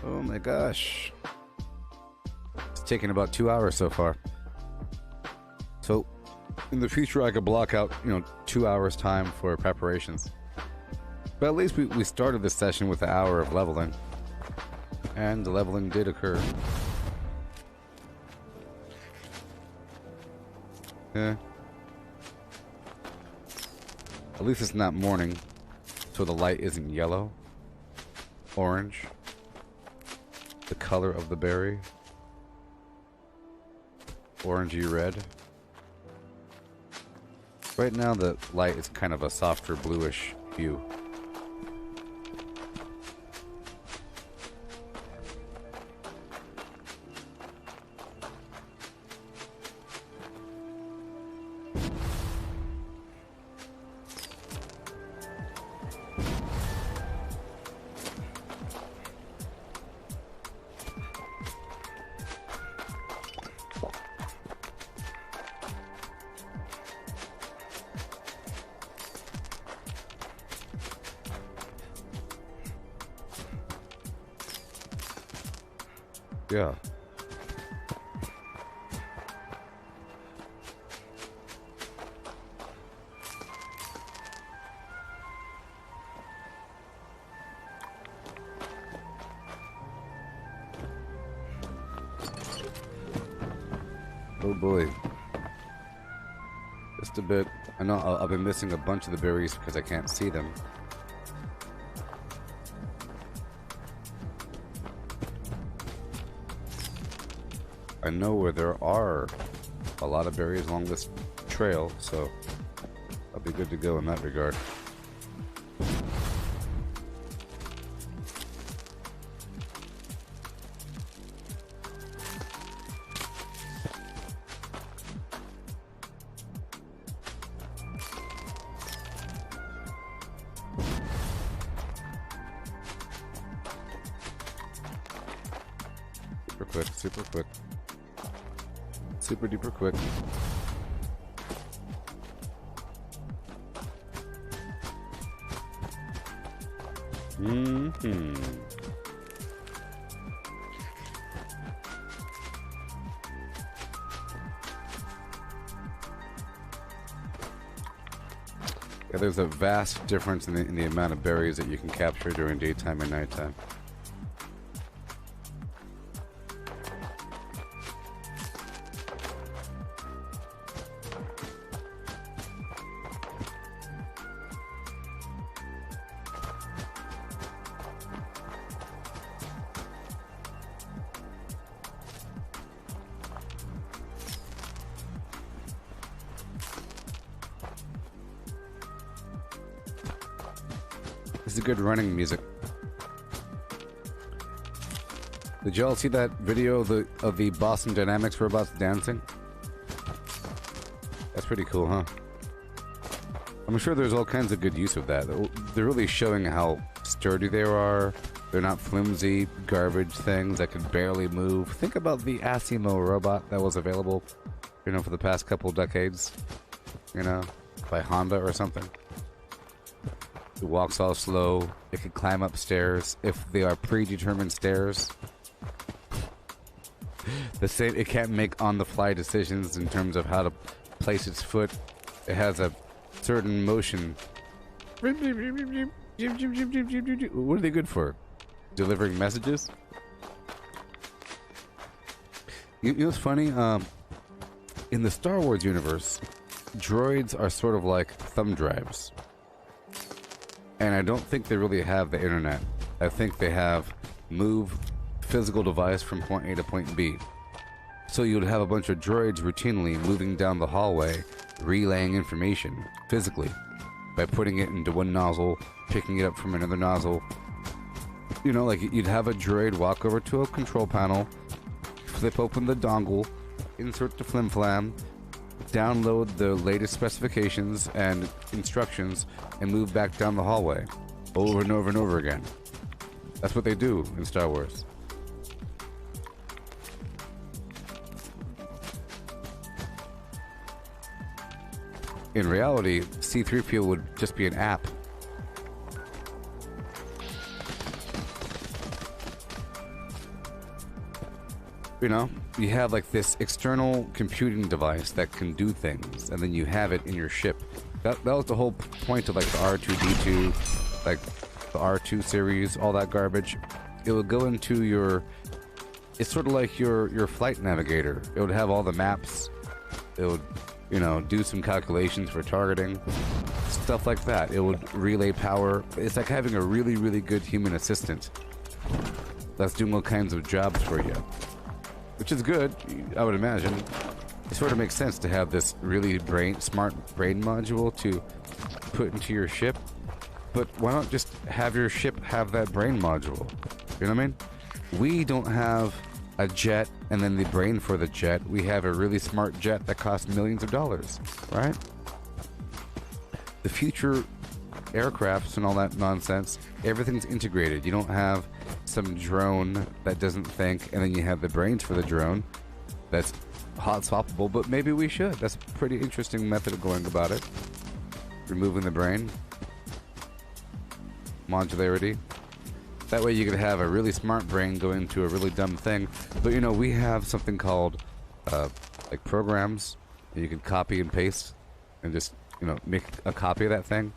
Oh my gosh. It's taken about 2 hours so far. So, in the future I could block out, 2 hours time for preparations. But at least we started this session with an hour of leveling. And the leveling did occur. Yeah. At least it's not morning, so the light isn't yellow, orange, the color of the berry, orangey red. Right now the light is kind of a softer bluish hue. Yeah. Oh boy. Just a bit. I know I've been missing a bunch of the berries because I can't see them. I know where there are a lot of berries along this trail, so I'll be good to go in that regard. Super quick, super quick. Super duper quick. Yeah, there's a vast difference in the amount of berries that you can capture during daytime and nighttime. This is good running music. Did y'all see that video of the Boston Dynamics robots dancing? That's pretty cool, huh? I'm sure there's all kinds of good use of that. They're really showing how sturdy they are. They're not flimsy garbage things that could barely move. Think about the Asimo robot that was available, you know, for the past couple decades, you know, by Honda or something. It walks all slow. It can climb up stairs if they are predetermined stairs. The same. It can't make on-the-fly decisions in terms of how to place its foot. It has a certain motion. What are they good for? Delivering messages? You know what's funny? In the Star Wars universe, droids are sort of like thumb drives. And I don't think they really have the internet. I think they have move physical device from point A to point B. So you'd have a bunch of droids routinely moving down the hallway, relaying information physically by putting it into one nozzle, picking it up from another nozzle. You know, like you'd have a droid walk over to a control panel, flip open the dongle, insert the flim-flam, download the latest specifications and instructions, and move back down the hallway over and over and over again. That's what they do in Star Wars. In reality, C-3PO would just be an app. You know, you have like this external computing device that can do things, and then you have it in your ship. That was the whole point of like the R2-D2, like the R2 series, all that garbage. It would go into your, it's sort of like your flight navigator. It would have all the maps. It would, you know, do some calculations for targeting, stuff like that. It would relay power. It's like having a really, really good human assistant that's doing all kinds of jobs for you. Which is good, I would imagine. It sort of makes sense to have this really smart brain module to put into your ship. But why not just have your ship have that brain module? You know what I mean? We don't have a jet and then the brain for the jet. We have a really smart jet that costs millions of dollars, right? The future aircrafts and all that nonsense, everything's integrated. You don't have some drone that doesn't think, and then you have the brains for the drone that's hot swappable, but maybe we should. That's a pretty interesting method of going about it. Removing the brain. Modularity. That way you could have a really smart brain go into a really dumb thing. But you know, we have something called like programs that you can copy and paste and just, you know, make a copy of that thing.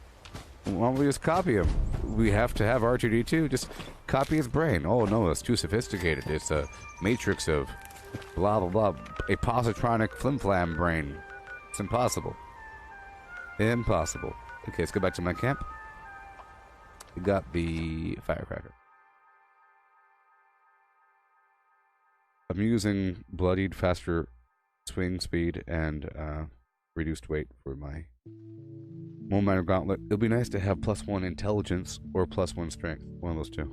Why don't we just copy him? We have to have R2-D2, just copy his brain. Oh no, it's too sophisticated. It's a matrix of blah blah blah. A positronic flim-flam brain. It's impossible. Impossible. Okay, let's go back to my camp. We got the firecracker. I'm using bloodied faster swing speed and reduced weight for my One Minor Gauntlet. It'll be nice to have +1 intelligence or +1 strength. One of those two.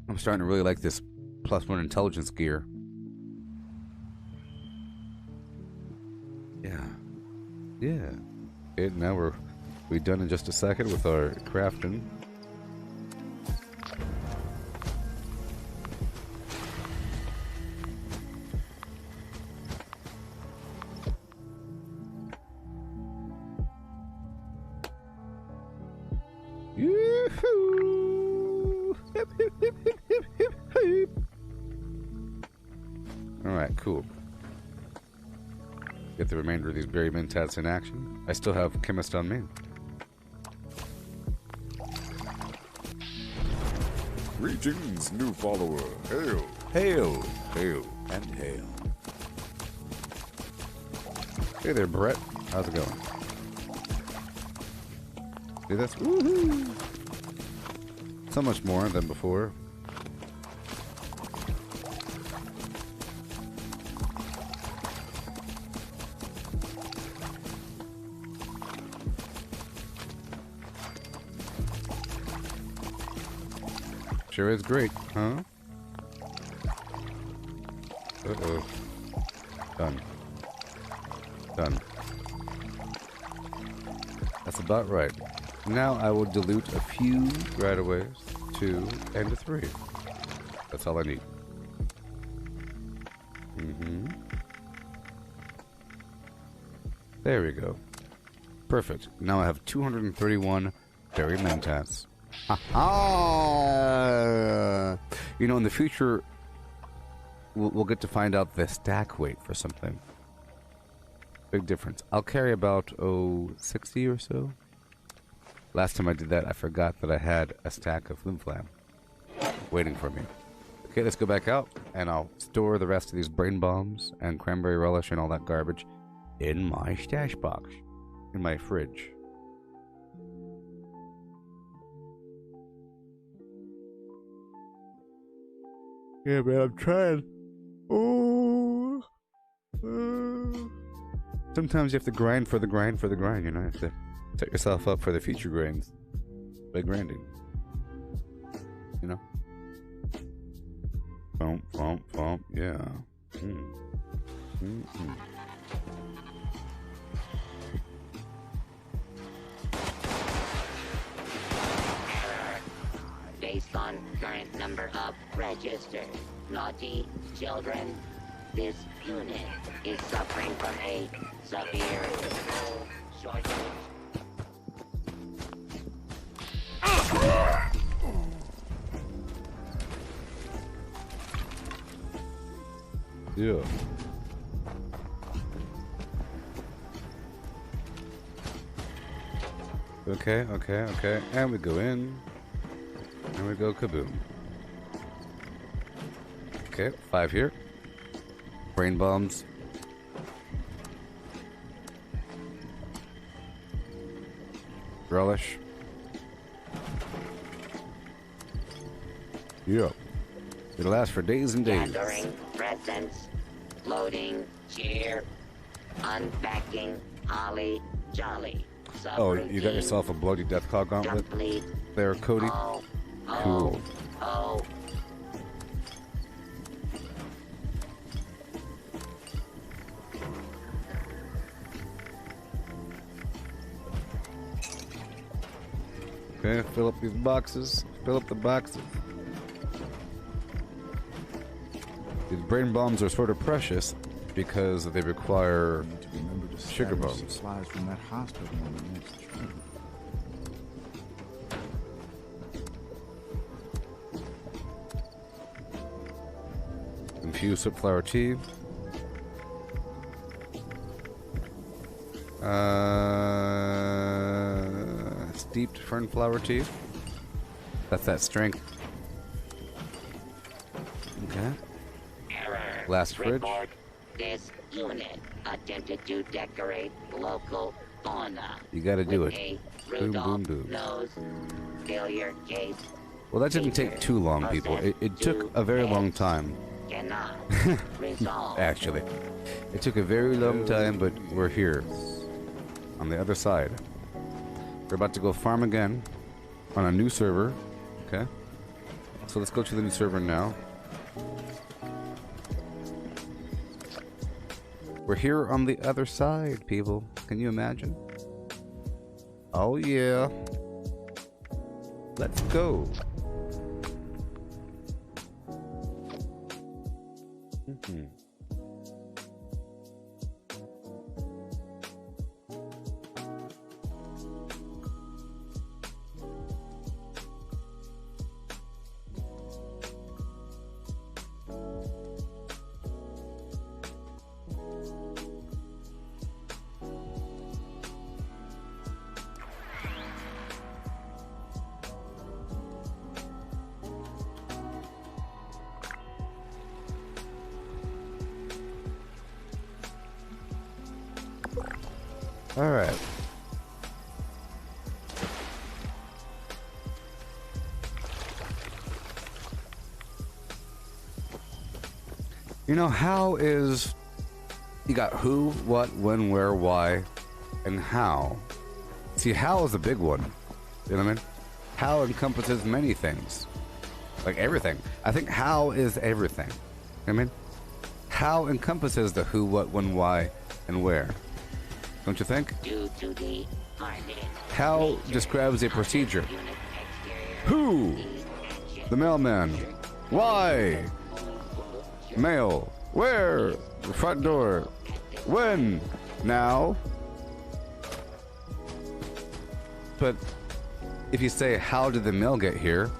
I'm starting to really like this +1 intelligence gear. Yeah. Yeah. Okay, now we're done in just a second with our crafting. Alright, cool. Get the remainder of these berry mentats in action. I still have chemist on me. Greetings, new follower. Hail, Hail! hail, and hail. Hey there, Brett. How's it going? See this? Woohoo! So much more than before. Sure is great, huh? Uh-oh. Done. Done. That's about right. Now I will dilute a few right-of-ways, 2 and 3. That's all I need. There we go. Perfect. Now I have 231 berry mentats. You know, in the future, we'll get to find out the stack weight for something. Big difference. I'll carry about, 60 or so. Last time I did that, I forgot that I had a stack of flim flam waiting for me. Okay, let's go back out, and I'll store the rest of these brain bombs and cranberry relish and all that garbage in my stash box, in my fridge. Yeah, man, I'm trying. Sometimes you have to grind for the grind for the grind, you know? You have to set yourself up for the future grinds by grinding. You know? Bump, bump, bump, yeah. Based on current number of registered naughty children, this unit is suffering from a severe shortage. Yeah. Okay, okay, okay. And we go in. And we go kaboom. Okay, 5 here. Brain bombs. Relish. Yeah. It'll last for days and days. Gathering presents, loading, cheer, unpacking, holly, jolly. Oh, you got yourself a bloody Deathclaw gauntlet complete. there, Cody? Cool. Oh. Okay, fill up these boxes. Fill up the boxes. These brain bombs are sort of precious because they require sugar bombs. Supplies from that hospital on the next trip. Infused flower tea. Steeped fernflower tea. That's that strength. Okay. Last fridge. Report. This unit attempted to decorate local fauna. You gotta do with it. A Boom, Rudolph boom, boom. nose failure case. Well, that didn't take too long, people. It took a very long time. Cannot resolve. Actually, it took a very long time, but we're here. On the other side. We're about to go farm again on a new server. Okay. So let's go to the new server now. We're here on the other side, people. Can you imagine? Oh, yeah. Let's go. All right. You know, how is... You got who, what, when, where, why, and how. See, how is a big one. You know what I mean? How encompasses many things. Like everything. I think how is everything. You know what I mean? How encompasses the who, what, when, why, and where. Don't you think? How describes a procedure. Who? The mailman. Why? Mail. Where? The front door. When? Now? But if you say, how did the mail get here?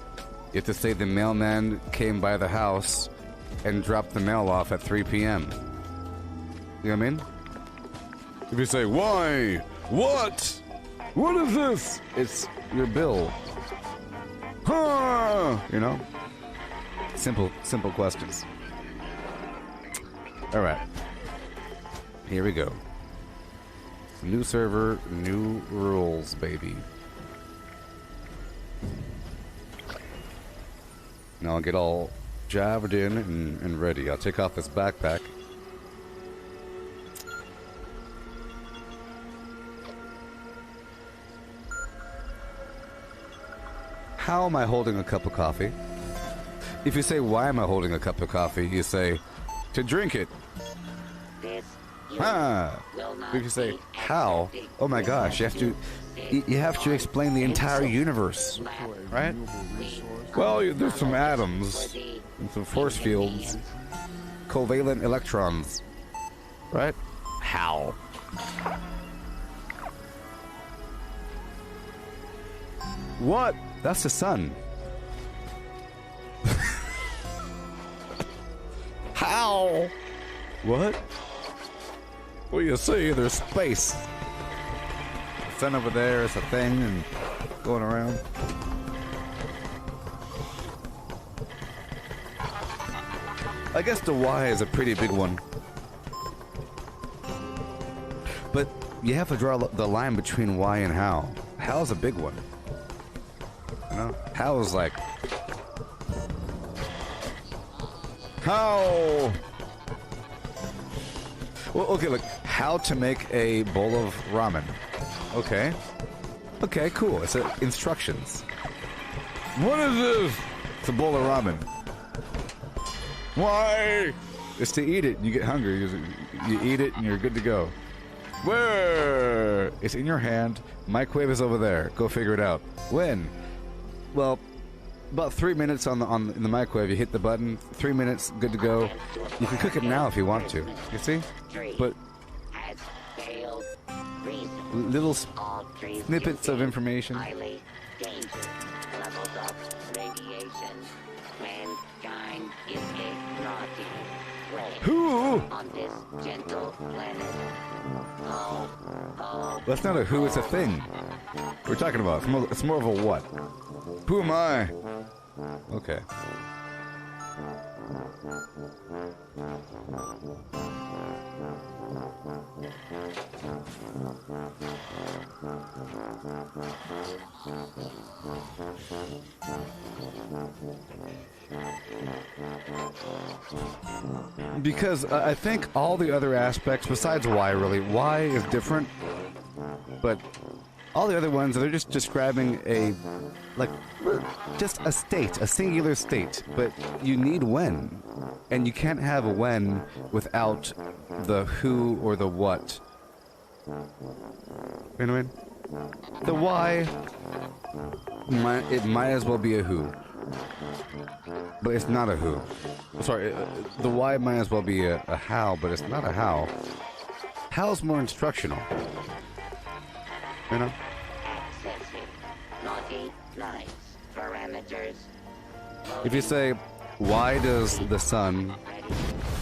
You have to say the mailman came by the house and dropped the mail off at 3 p.m. You know what I mean? If you say, why? What? What is this? It's your bill. Huh? You know? Simple questions. All right. Here we go. New server, new rules, baby. Now I'll get all jabbed in and ready. I'll take off this backpack. How am I holding a cup of coffee? If you say, why am I holding a cup of coffee? You say, to drink it. If you say, how? Oh my gosh, you have to explain the entire universe, right? Well, there's some atoms and some force fields, covalent electrons, right? How? What? That's the sun. How? What? Well, you see, there's space. The sun over there is a thing and going around. I guess the why is a pretty big one. But you have to draw the line between why and how. How is a big one. You know? How is like... How? Well, okay, look. How to make a bowl of ramen. Okay. Okay, cool. It's instructions. What is this? It's a bowl of ramen. Why? It's to eat it. You get hungry. You eat it and you're good to go. Where? It's in your hand. Microwave is over there. Go figure it out. When? Well, about 3 minutes in the microwave. You hit the button. 3 minutes, good to go. You can cook it now if you want to. You see? But little snippets of information. Who? That's not a who, it's a thing. We're talking about. It's more of a what. Who am I? Okay. Because I think all the other aspects, besides why really, why is different, but all the other ones, they're just describing just a state, a singular state, but you need when, and you can't have a when without the who or the what. You know what I mean? The why, it might as well be a who, but it's not a who. Sorry, the why might as well be a how, but it's not a how. How's more instructional. You know? If you say, why does the sun...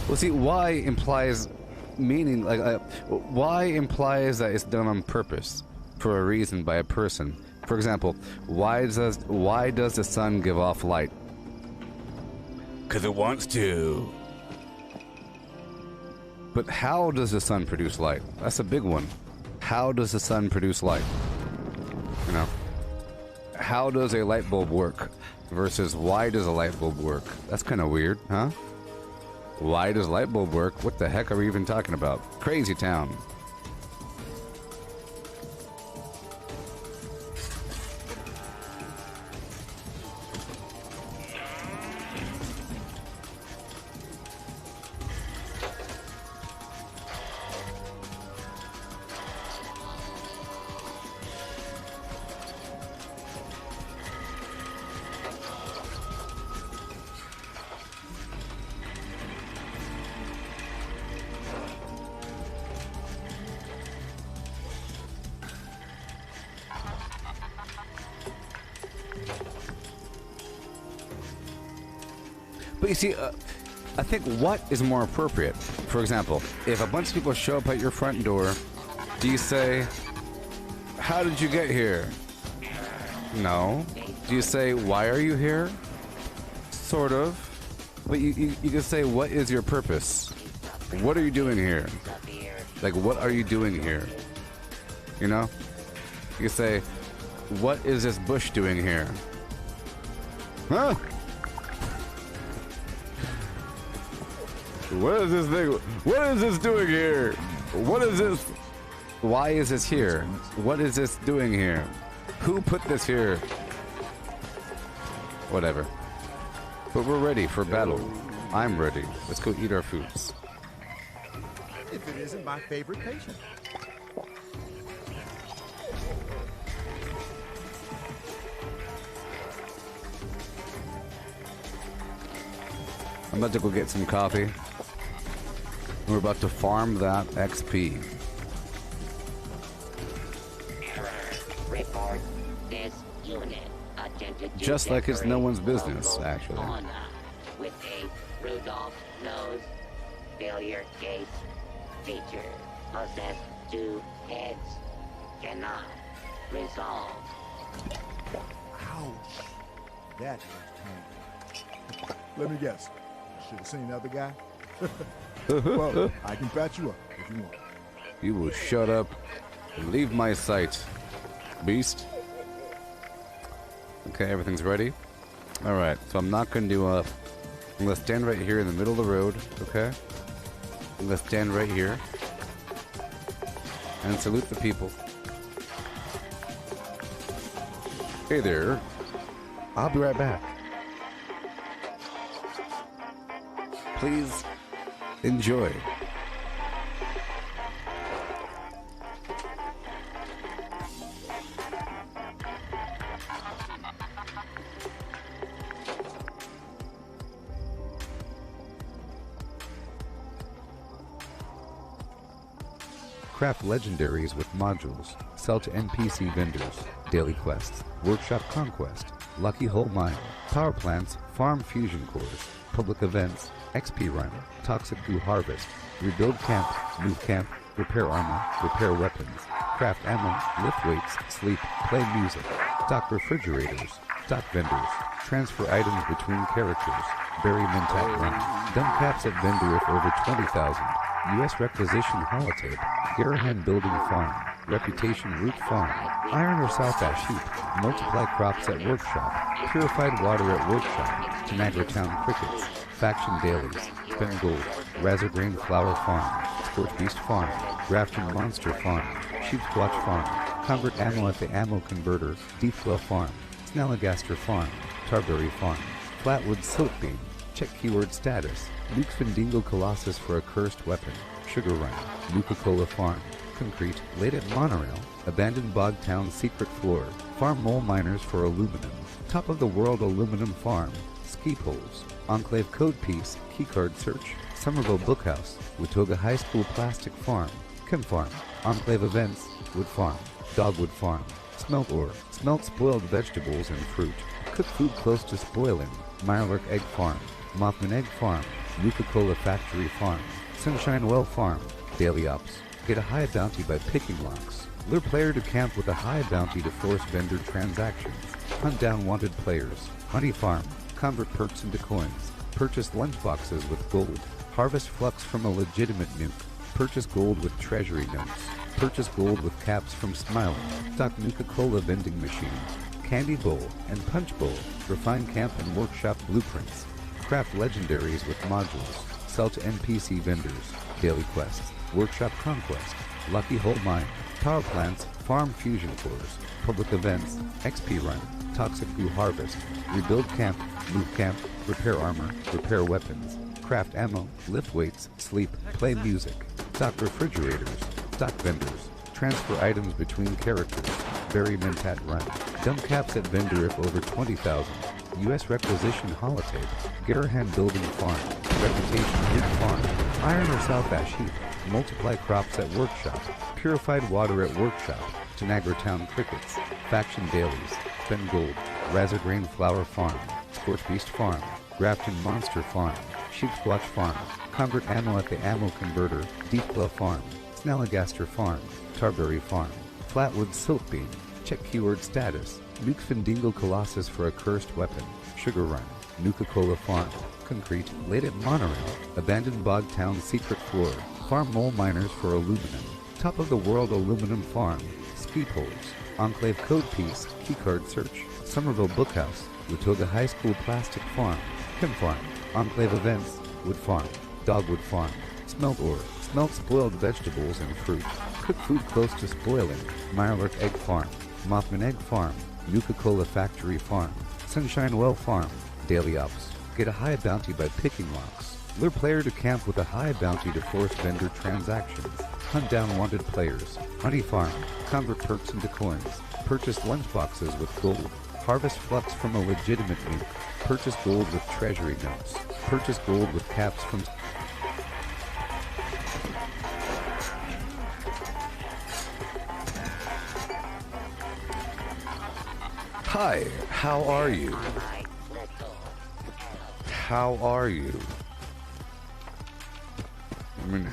Well, see, why implies meaning, why implies that it's done on purpose, for a reason, by a person. For example, why does the sun give off light? 'Cause it wants to. But how does the sun produce light? That's a big one. how does the sun produce light? You know, how does a light bulb work versus why does a light bulb work? That's kind of weird, huh? Why does light bulb work? What the heck are we even talking about? Crazy town. But you see, I think what is more appropriate? For example, if a bunch of people show up at your front door, do you say, how did you get here? No. Do you say, why are you here? Sort of. But you can say, what is your purpose? What are you doing here? Like, what are you doing here? You know? You can say, what is this bush doing here? Huh? What is this thing? What is this doing here? What is this? Why is this here? What is this doing here? Who put this here? Whatever. But we're ready for battle. I'm ready. Let's go eat our foods. If it isn't my favorite patient. I'm about to go get some coffee. We're about to farm that XP. Report this unit attempted to Just like it's no decorate one's business, local actually. fauna with a Rudolph nose failure case feature. Possessed 2 heads. Cannot resolve. Ouch. That is painful. Let me guess. Should have seen the other guy. Well, I can patch you up if you want. You will shut up and leave my sight, beast. Okay, everything's ready. Alright, so I'm not going to do I'm going to stand right here in the middle of the road, okay? I'm going to stand right here and salute the people. Hey there. I'll be right back. Please enjoy. Craft legendaries with modules. Sell to NPC vendors. Daily quests. Workshop conquest. Lucky Hole Mine. Power plants. Farm fusion cores. Public events. XP run. Toxic goo harvest. Rebuild camp. Move camp. Repair armor. Repair weapons. Craft ammo. Lift weights. Sleep. Play music. Stock refrigerators. Stock vendors. Transfer items between characters. Bury Mintac run. Dump caps at vendor if over 20,000. U.S. requisition holotape. Garahan building farm. Reputation root farm. Iron or South Ash heap. Multiply crops at workshop. Purified water at workshop. Tanagra Town crickets. Faction dailies. Spend gold. Razorgrain flower farm. Sport beast farm. Grafton monster farm. Sheepsquatch farm. Convert ammo at the ammo converter. Deepwell farm. Snalligaster farm. Tarberry farm. Flatwood silkbeam. Check keyword status. Luke's Findingo Colossus for a cursed weapon. Sugar Run. Nuka-Cola Farm. Concrete. Laid at Monorail. Abandoned Bog Town secret floor. Farm mole miners for aluminum. Top of the world aluminum farm. Ski poles. Enclave code piece. Keycard search. Somerville Bookhouse. Watoga High School plastic farm. Chem farm. Enclave events. Wood farm. Dogwood farm. Smelt ore. Smelt spoiled vegetables and fruit. Cook food close to spoiling. Mirelurk egg farm. Mothman egg farm. Nuka-Cola factory farm. Sunshine Well farm. Daily ops. Get a high bounty by picking locks. Lure player to camp with a high bounty to force vendor transactions. Hunt down wanted players. Honey farm. Convert perks into coins. Purchase lunchboxes with gold. Harvest flux from a legitimate nuke. Purchase gold with treasury notes. Purchase gold with caps from Smiler. Stock Nuka-Cola vending machine. Candy bowl and punch bowl. Refine camp and workshop blueprints. Craft legendaries with modules. Sell to NPC vendors. Daily quests. Workshop conquest. Lucky hole mine. Power plants. Farm fusion cores. Public events. XP run. Toxic goo harvest. Rebuild camp. Move camp. Repair armor. Repair weapons. Craft ammo. Lift weights. Sleep. Play music. Stock refrigerators. Stock vendors. Transfer items between characters. Bury Mentat run. Dump caps at vendor if over 20,000. U.S. requisition holotape. Garahan building farm. Reputation hid farm. Iron or South Ash heap. Multiply crops at workshop. Purified water at workshop. Tanagra Town crickets. Faction dailies. Spend gold. Razorgrain flower farm. Scorch Beast farm. Grafton monster farm. Sheepsquatch farm. Convert ammo at the ammo converter. Deep Glove farm. Snalligaster farm. Tarberry farm. Flatwood silk beam. Check keyword status. Nuke Findingo Colossus for a cursed weapon. Sugar Run. Nuka-Cola farm. Concrete. Latent monorail. Abandoned bog town secret floor. Farm mole miners for aluminum. Top of the world aluminum farm. Ski poles. Enclave code piece. Keycard search. Somerville Bookhouse. Latoga High School plastic farm. Chem farm. Enclave events. Wood farm. Dogwood farm. Smelt ore. Smelt spoiled vegetables and fruit. Cook food close to spoiling. Mirelurk egg farm. Mothman egg farm. Nuka-Cola factory farm. Sunshine Well farm. Daily ops. Get a high bounty by picking locks. Lure player to camp with a high bounty to force vendor transactions. Hunt down wanted players. Honey farm. Convert perks into coins. Purchase lunchboxes with gold. Harvest flux from a legitimate nuke. Purchase gold with treasury notes. Purchase gold with caps from... Hi, how are you? How are you? I mean,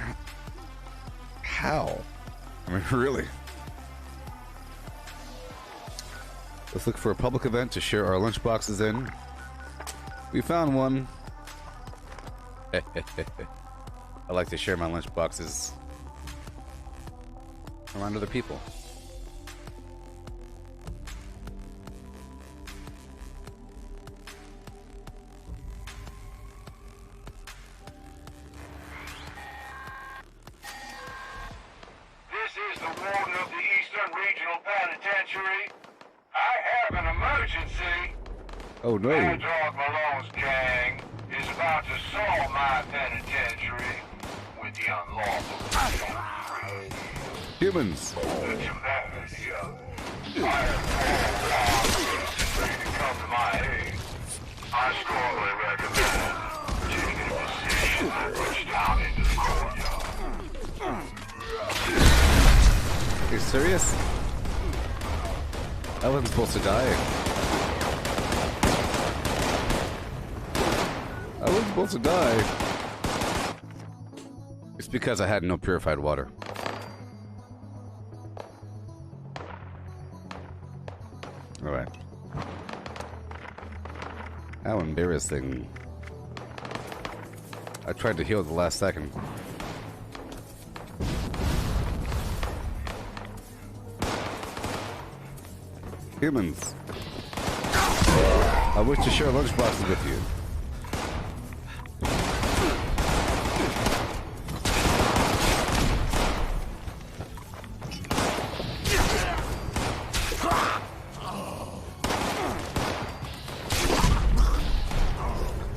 how? I mean, really? Let's look for a public event to share our lunchboxes in. We found one. I like to share my lunchboxes around other people. This is the warden of the Eastern Regional Penitentiary. I have an emergency. Oh no. Mad Dog Malone's gang is about to solve my penitentiary with the unlawful. Humans. The temerity of it. I have all ready to come to my aid. I strongly recommend taking a position that puts down into the courtyard. Are you serious? I wasn't supposed to die. I wasn't supposed to die. It's because I had no purified water. Alright. How embarrassing. I tried to heal at the last second. Humans. I wish to share lunchboxes with you.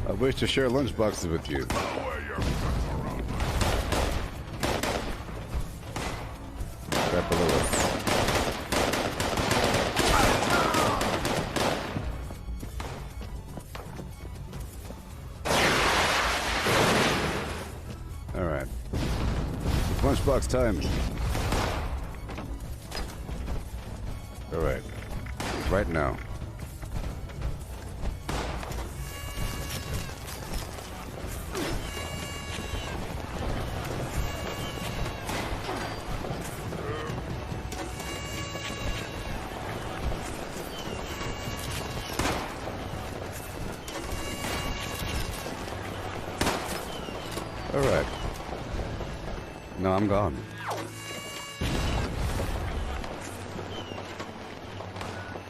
I wish to share lunchboxes with you. Right below us. Alright. Lunchbox time. Alright. Right now. Alright. No, I'm gone.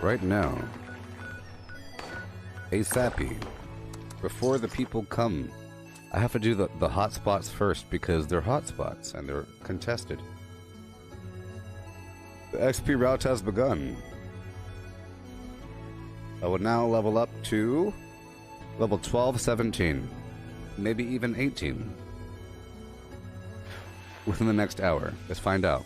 right now. ASAPy. Before the people come. I have to do the hotspots first because they're hotspots and they're contested. The XP route has begun. I will now level up to level 12, 17, maybe even 18 within the next hour. Let's find out.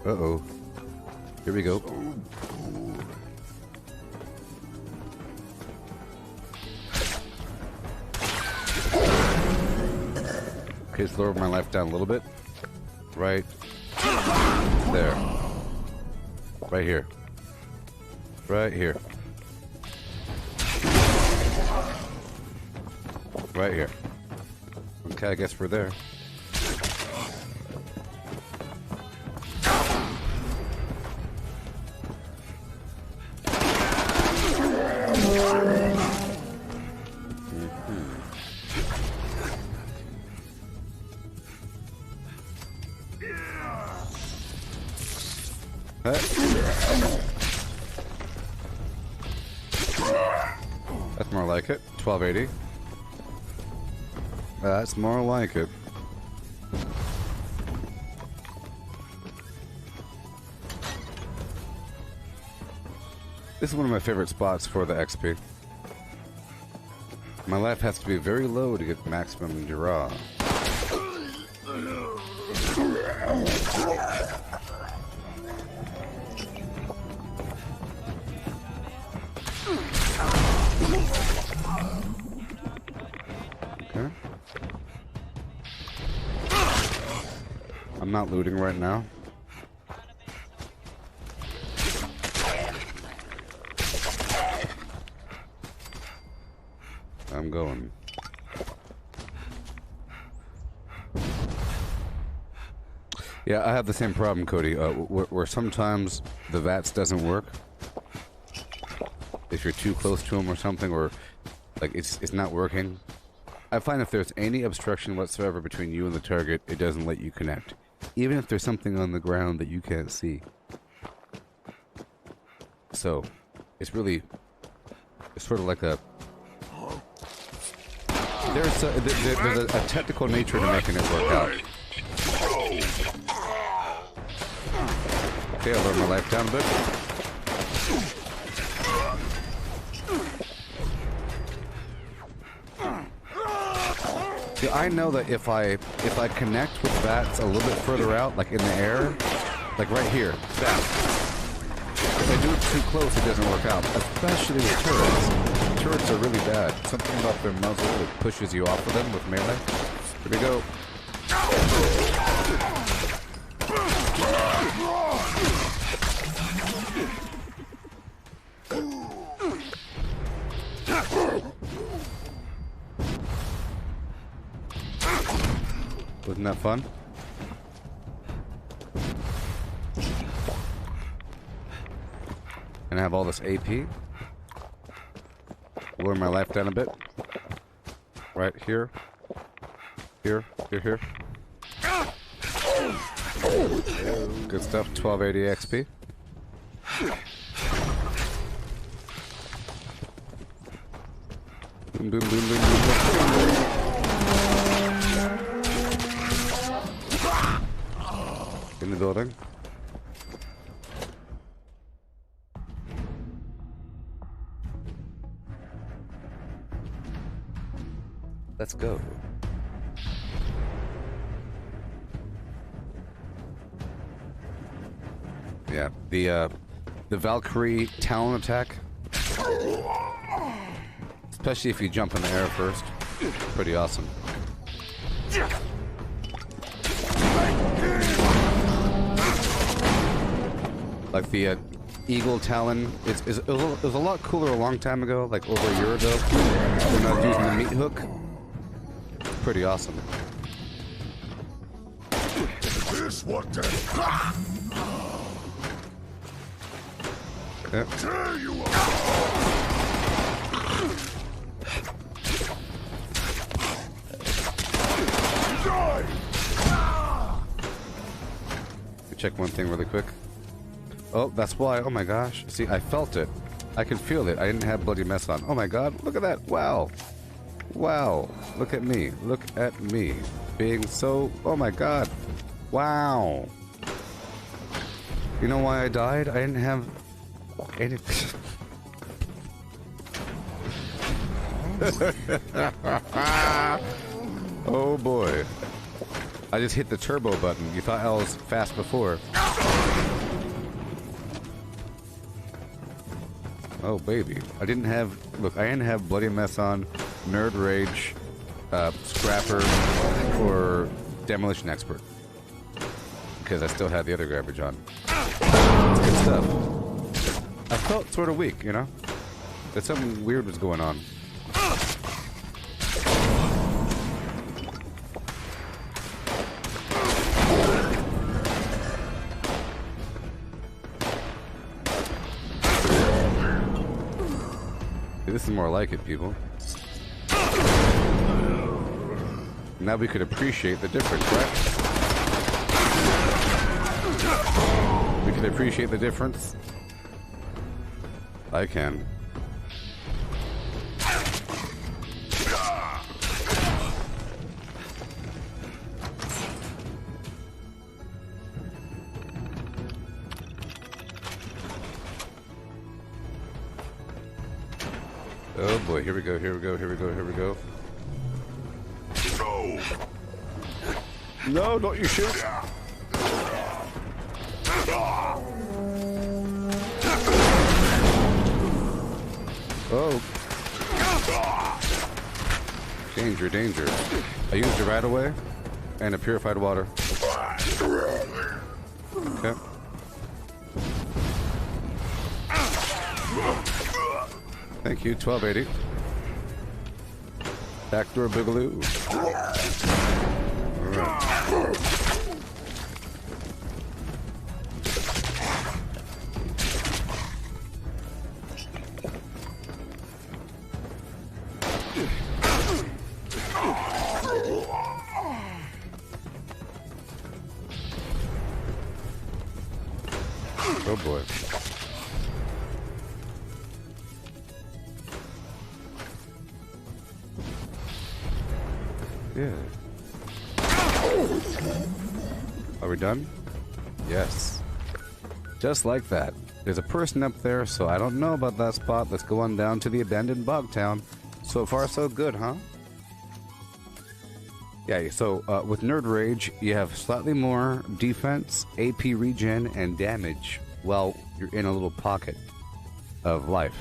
Uh-oh. Here we go. Okay, let's lower my life down a little bit. Right there. Right here. Right here. Right here. Okay, I guess we're there. That's more like it. 1280. That's more like it. This is one of my favorite spots for the XP. My life has to be very low to get maximum draw. Okay. I'm not looting right now. I'm going. Yeah, I have the same problem, Cody, where sometimes the VATS doesn't work. If you're too close to them or something, or like it's not working. I find if there's any obstruction whatsoever between you and the target, it doesn't let you connect. Even if there's something on the ground that you can't see. So, it's really, it's sort of like a, there's a technical nature to making it work out. Okay, I'll lower my life down a bit. See, I know that if I connect with bats a little bit further out, like in the air, like right here, bam. If I do it too close, it doesn't work out. Especially with turrets. Turrets are really bad. Something about their muzzle that pushes you off of them with melee. Here we go. Wasn't that fun? And I have all this AP. Lower my life down a bit. Right here. Here. Here. Here. Good stuff. 1280 XP. Boom, boom, boom, boom, boom. In the building. Let's go. Yeah, the Valkyrie Talon attack, especially if you jump in the air first, pretty awesome. Like the Eagle Talon, it was a lot cooler a long time ago, like over a year ago, when I was using the meat hook. Pretty awesome. This what Okay. Check one thing really quick. Oh, that's why. Oh my gosh. See, I felt it. I can feel it. I didn't have bloody mess on. Oh my god. Look at that. Wow. Wow. Look at me. Look at me. Being so... Oh my god. Wow. You know why I died? I didn't have any... Oh boy. I just hit the turbo button. You thought I was fast before. Oh baby. I didn't have... Look, I didn't have bloody mess on, nerd rage, scrapper, or demolition expert. Because I still had the other garbage on. It's good stuff. I felt sort of weak, you know? That something weird was going on. This is more like it, people. Now we could appreciate the difference, right? We can appreciate the difference. I can. Oh boy, here we go, here we go, here we go, here we go. No! No, don't you shoot! Oh. Danger, danger. I used a right away and a purified water. Okay. Thank you, 1280. Backdoor Boogaloo. Alright. Oh boy. Yeah. Are we done? Yes. Just like that. There's a person up there, so I don't know about that spot. Let's go on down to the abandoned bog town. So far, so good, huh? Yeah, so with Nerd Rage, you have slightly more defense, AP regen, and damage while you're in a little pocket of life.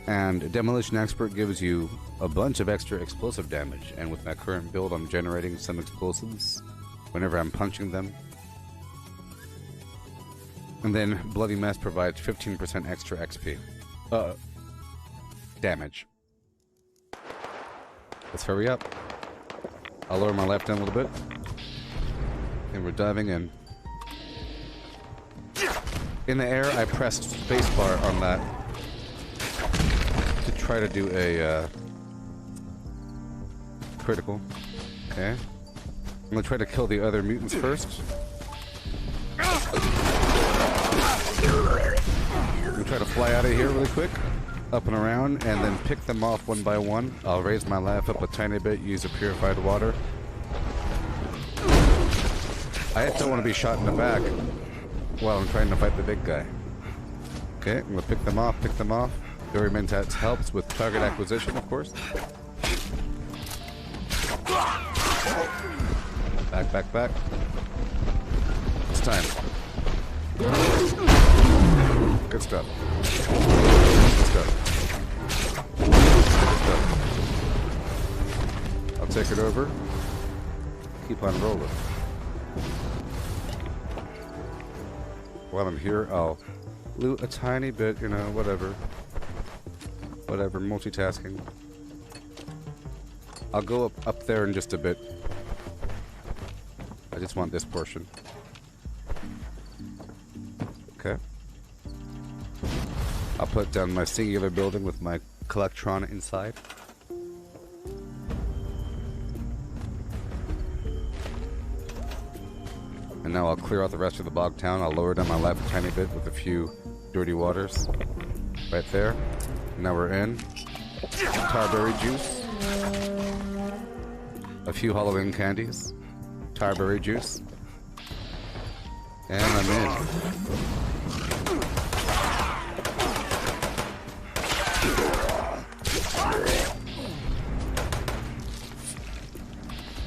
And Demolition Expert gives you a bunch of extra explosive damage, and with my current build, I'm generating some explosives whenever I'm punching them. And then Bloody Mess provides 15% extra XP. Damage. Let's hurry up. I'll lower my life down a little bit. And we're diving in. In the air, I pressed spacebar on that to try to do a critical. Okay. I'm gonna try to kill the other mutants first. I'm gonna try to fly out of here really quick. Up and around, and then pick them off one by one. I'll raise my life up a tiny bit, use a purified water. I don't want to be shot in the back while I'm trying to fight the big guy. Okay, I'm gonna pick them off, pick them off. Dory Mentats helps with target acquisition, of course. Back, back, back. It's time. Good stuff. Good stuff. Good stuff. I'll take it over. Keep on rolling. While I'm here, I'll loot a tiny bit, you know, whatever. Whatever, multitasking. I'll go up there in just a bit. I just want this portion. Okay. I'll put down my singular building with my Collectron inside. And now I'll clear out the rest of the bog town. I'll lower down my life a tiny bit with a few dirty waters. Right there. Now we're in. Tarberry juice. A few Halloween candies. Tarberry juice. And I'm in.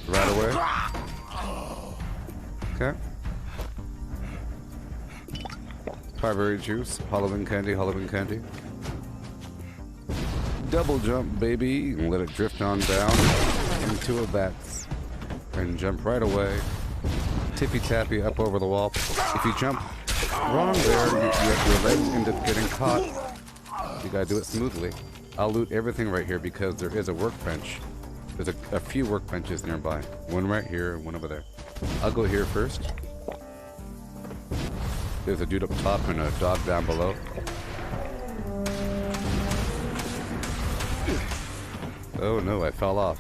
Right away. Okay. Tarberry juice, Halloween candy, Halloween candy. Double jump, baby. And let it drift on down into a bats. And jump right away. Tippy tappy up over the wall. If you jump wrong there, your legs end up getting caught. You gotta do it smoothly. I'll loot everything right here because there is a workbench. There's a few workbenches nearby. One right here, one over there. I'll go here first. There's a dude up top and a dog down below. Oh no, I fell off.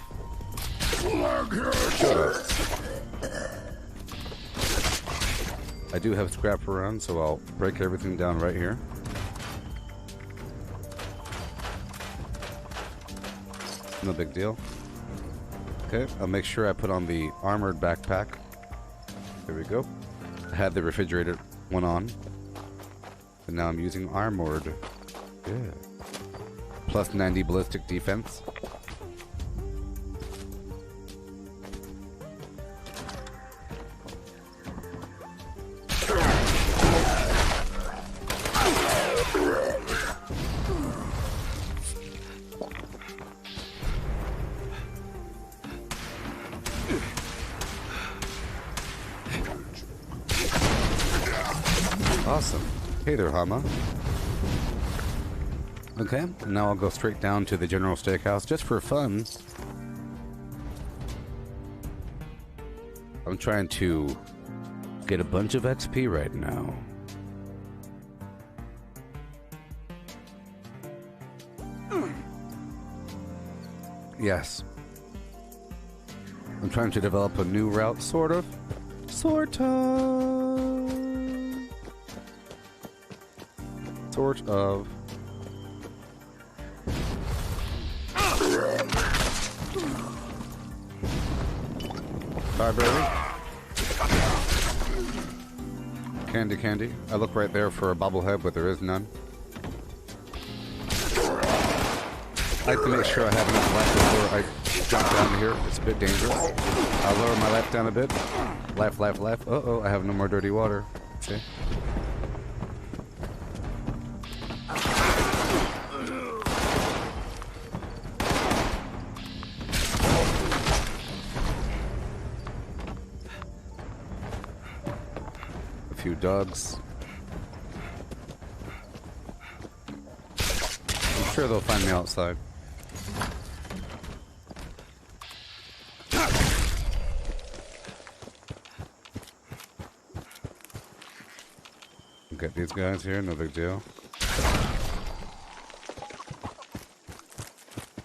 Shut up. I do have scrap around, so I'll break everything down right here. No big deal. Okay, I'll make sure I put on the armored backpack. There we go. I had the refrigerator one on. And now I'm using armored. Yeah. Plus 90 ballistic defense. Awesome. Hey there, Hama. Okay, now I'll go straight down to the General Steakhouse just for fun. I'm trying to get a bunch of XP right now. Yes. I'm trying to develop a new route, sort of. Sort of. Library. Candy. I look right there for a bobblehead, but there is none. I like to make sure I have enough life before I jump down here. It's a bit dangerous. I'll lower my life down a bit. Life. Uh-oh, I have no more dirty water. See? Few dogs. I'm sure they'll find me outside. Get these guys here, no big deal.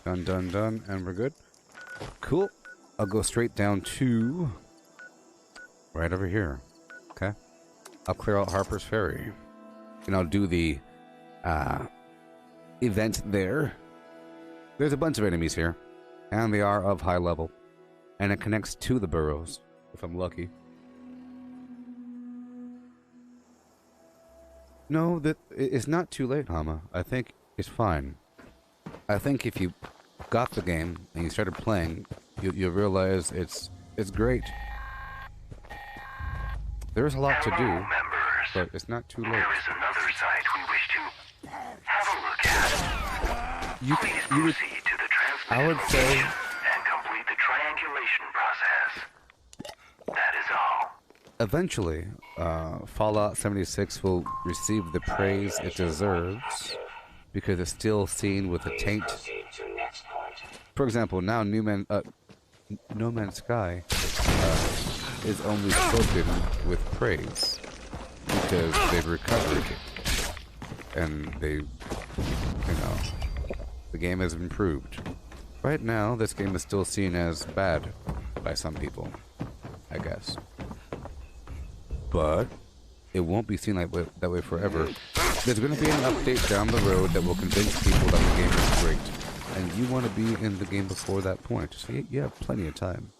Done, and we're good. Cool. I'll go straight down to right over here. Okay. I'll clear out Harper's Ferry. And I'll do the event there. There's a bunch of enemies here. And they are of high level. And it connects to the burrows, if I'm lucky. No, it's not too late, Hama. I think it's fine. I think if you got the game and you started playing, you'll realize it's great. There's a lot to do, but it's not too late. There is another site we wish to have a look at. Please proceed to the transmission I would say, and complete the triangulation process. That is all. Eventually, Fallout 76 will receive the praise it deserves because it's still seen with a taint. For example, now No Man's Sky is only spoken with praise because they've recovered and they, the game has improved. Right now, this game is still seen as bad by some people, I guess. But it won't be seen that way forever. There's going to be an update down the road that will convince people that the game is great. And you want to be in the game before that point. So you have plenty of time.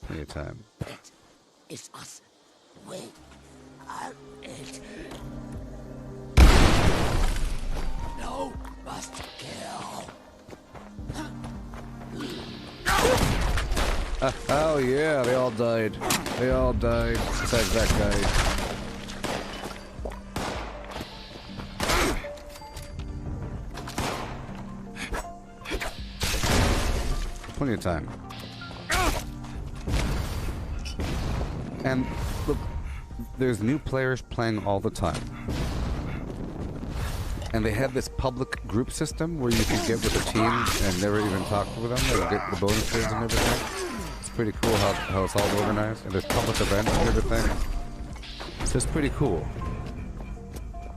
Plenty of time. It is us. We are it. No must kill. Oh yeah, they all died. They all died. Besides that guy. Plenty of time. And look, there's new players playing all the time. And they have this public group system where you can get with a team and never even talk with them and get the bonuses and everything. It's pretty cool how it's all organized. And there's public events and everything. So it's pretty cool.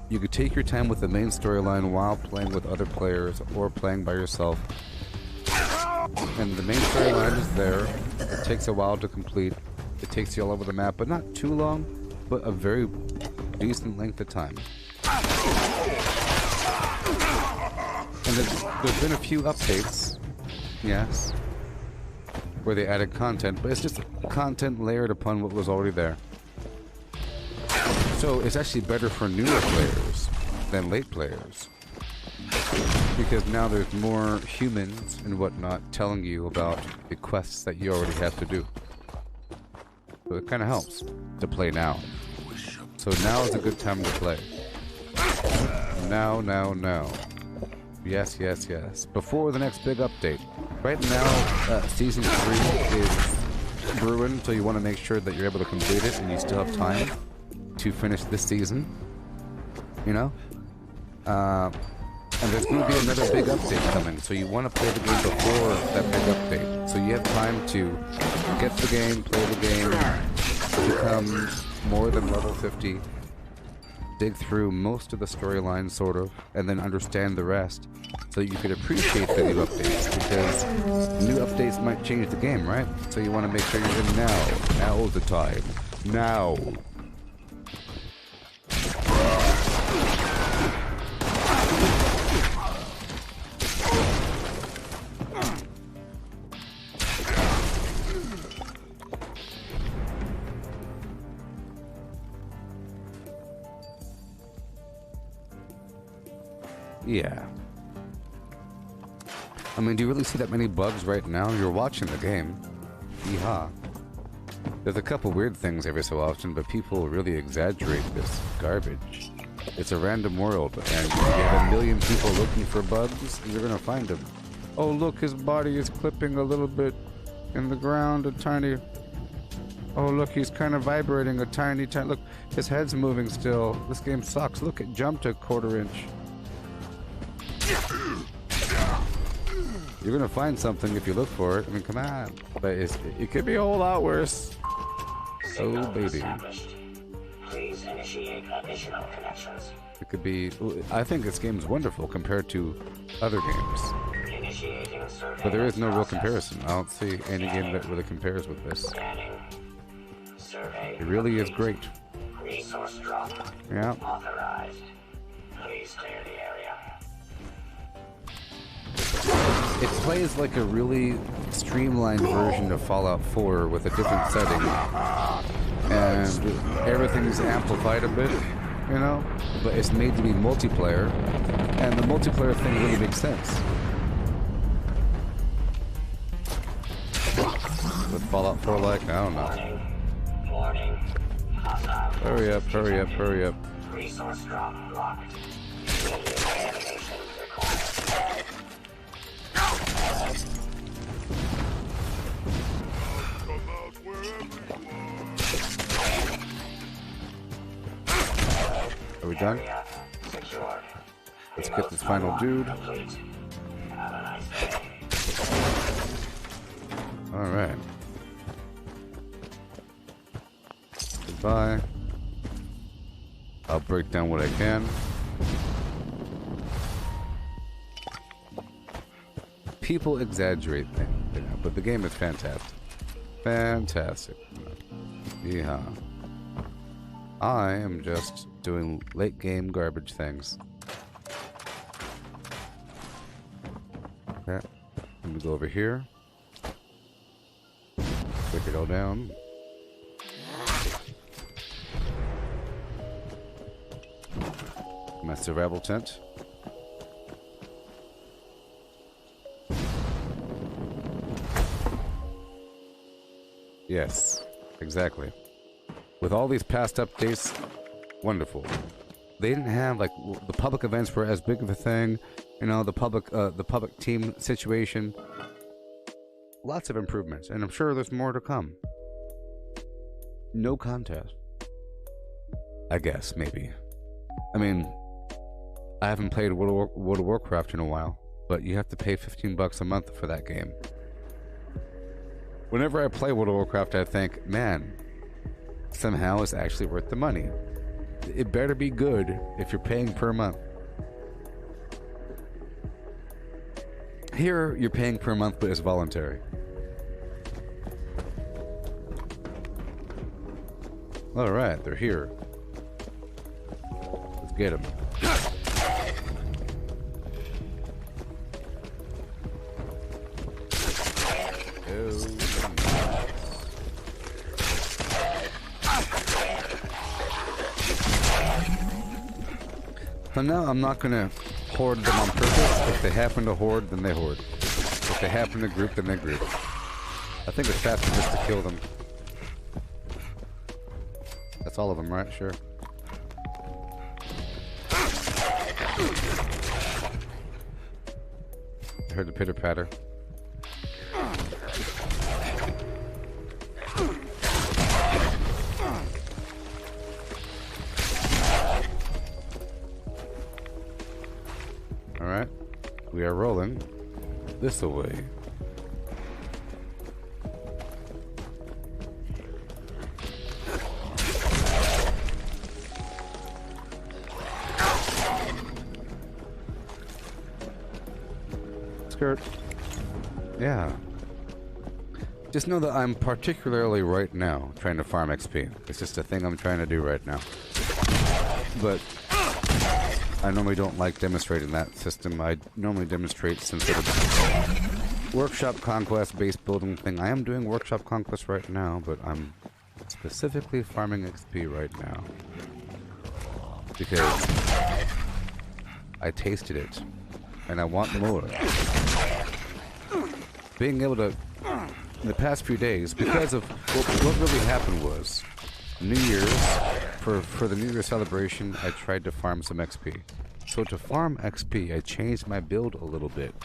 You could take your time with the main storyline while playing with other players or playing by yourself. And the main storyline is there. It takes a while to complete. It takes you all over the map, but not too long, but a very decent length of time. And there's been a few updates, yes, where they added content, but it's just content layered upon what was already there. So it's actually better for newer players than late players. Because now there's more humans and whatnot telling you about the quests that you already have to do. So it kind of helps to play now. So now is a good time to play. Now. Yes. Before the next big update. Right now, Season 3 is brewing, so you want to make sure that you're able to complete it and you still have time to finish this season. And there's going to be another big update coming, so you want to play the game before that big update. So you have time to get the game, play the game, become more than level 50, dig through most of the storyline, sort of, and then understand the rest, so you could appreciate the new updates, because new updates might change the game, right? So you want to make sure you're in now. Now's the time. Now. Yeah. I mean, do you really see that many bugs right now? You're watching the game. Yeehaw. There's a couple weird things every so often, but people really exaggerate this garbage. It's a random world, and if you have a million people looking for bugs, you're gonna find them. Oh, look, his body is clipping a little bit in the ground, a tiny... Oh, look, he's kind of vibrating a tiny... Look, his head's moving still. This game sucks. Look, it jumped a quarter inch. You're gonna find something if you look for it. I mean, come on. But it could be a whole lot worse. Oh, baby. Please initiate additional connections. It could be... I think this game's wonderful compared to other games. But there is no real comparison. I don't see any game that really compares with this. It really is great. Resource drop. Yeah. Authorized. Please clear the area. It plays like a really streamlined version of Fallout 4 with a different setting. And everything's amplified a bit, but it's made to be multiplayer. And the multiplayer thing really makes sense. With Fallout 4 like, I don't know. Hurry up. Resource drop locked. Are we done? Let's get this final dude. Alright. Goodbye. I'll break down what I can. People exaggerate things, you know, but the game is fantastic. Fantastic. Yeah. I am just doing late game garbage things. Okay. Let me go over here. Break it all down. My survival tent. Yes, exactly. With all these past updates, wonderful. They didn't have like the public events were as big of a thing, you know, the public team situation. Lots of improvements, and I'm sure there's more to come. No contest. I guess maybe. I mean, I haven't played World of Warcraft in a while, but you have to pay $15 a month for that game. Whenever I play World of Warcraft, I think, man, somehow it's actually worth the money. It better be good if you're paying per month. Here, you're paying per month, but it's voluntary. Alright, they're here. Let's get them. So now I'm not gonna hoard them on purpose. If they happen to hoard, then they hoard. If they happen to group, then they group. I think it's faster just to kill them. That's all of them, right? Sure. I heard the pitter patter. Alright, we are rolling this away. Skirt. Yeah. Just know that I'm particularly right now trying to farm XP. It's just a thing I'm trying to do right now. But I normally don't like demonstrating that system. I normally demonstrate some sort of workshop conquest based building thing. I am doing workshop conquest right now, but I'm specifically farming XP right now. Because I tasted it, and I want more. Being able to, in the past few days, because of what really happened was, New Year's, for the New Year's celebration, I tried to farm some XP. So to farm XP, I changed my build a little bit.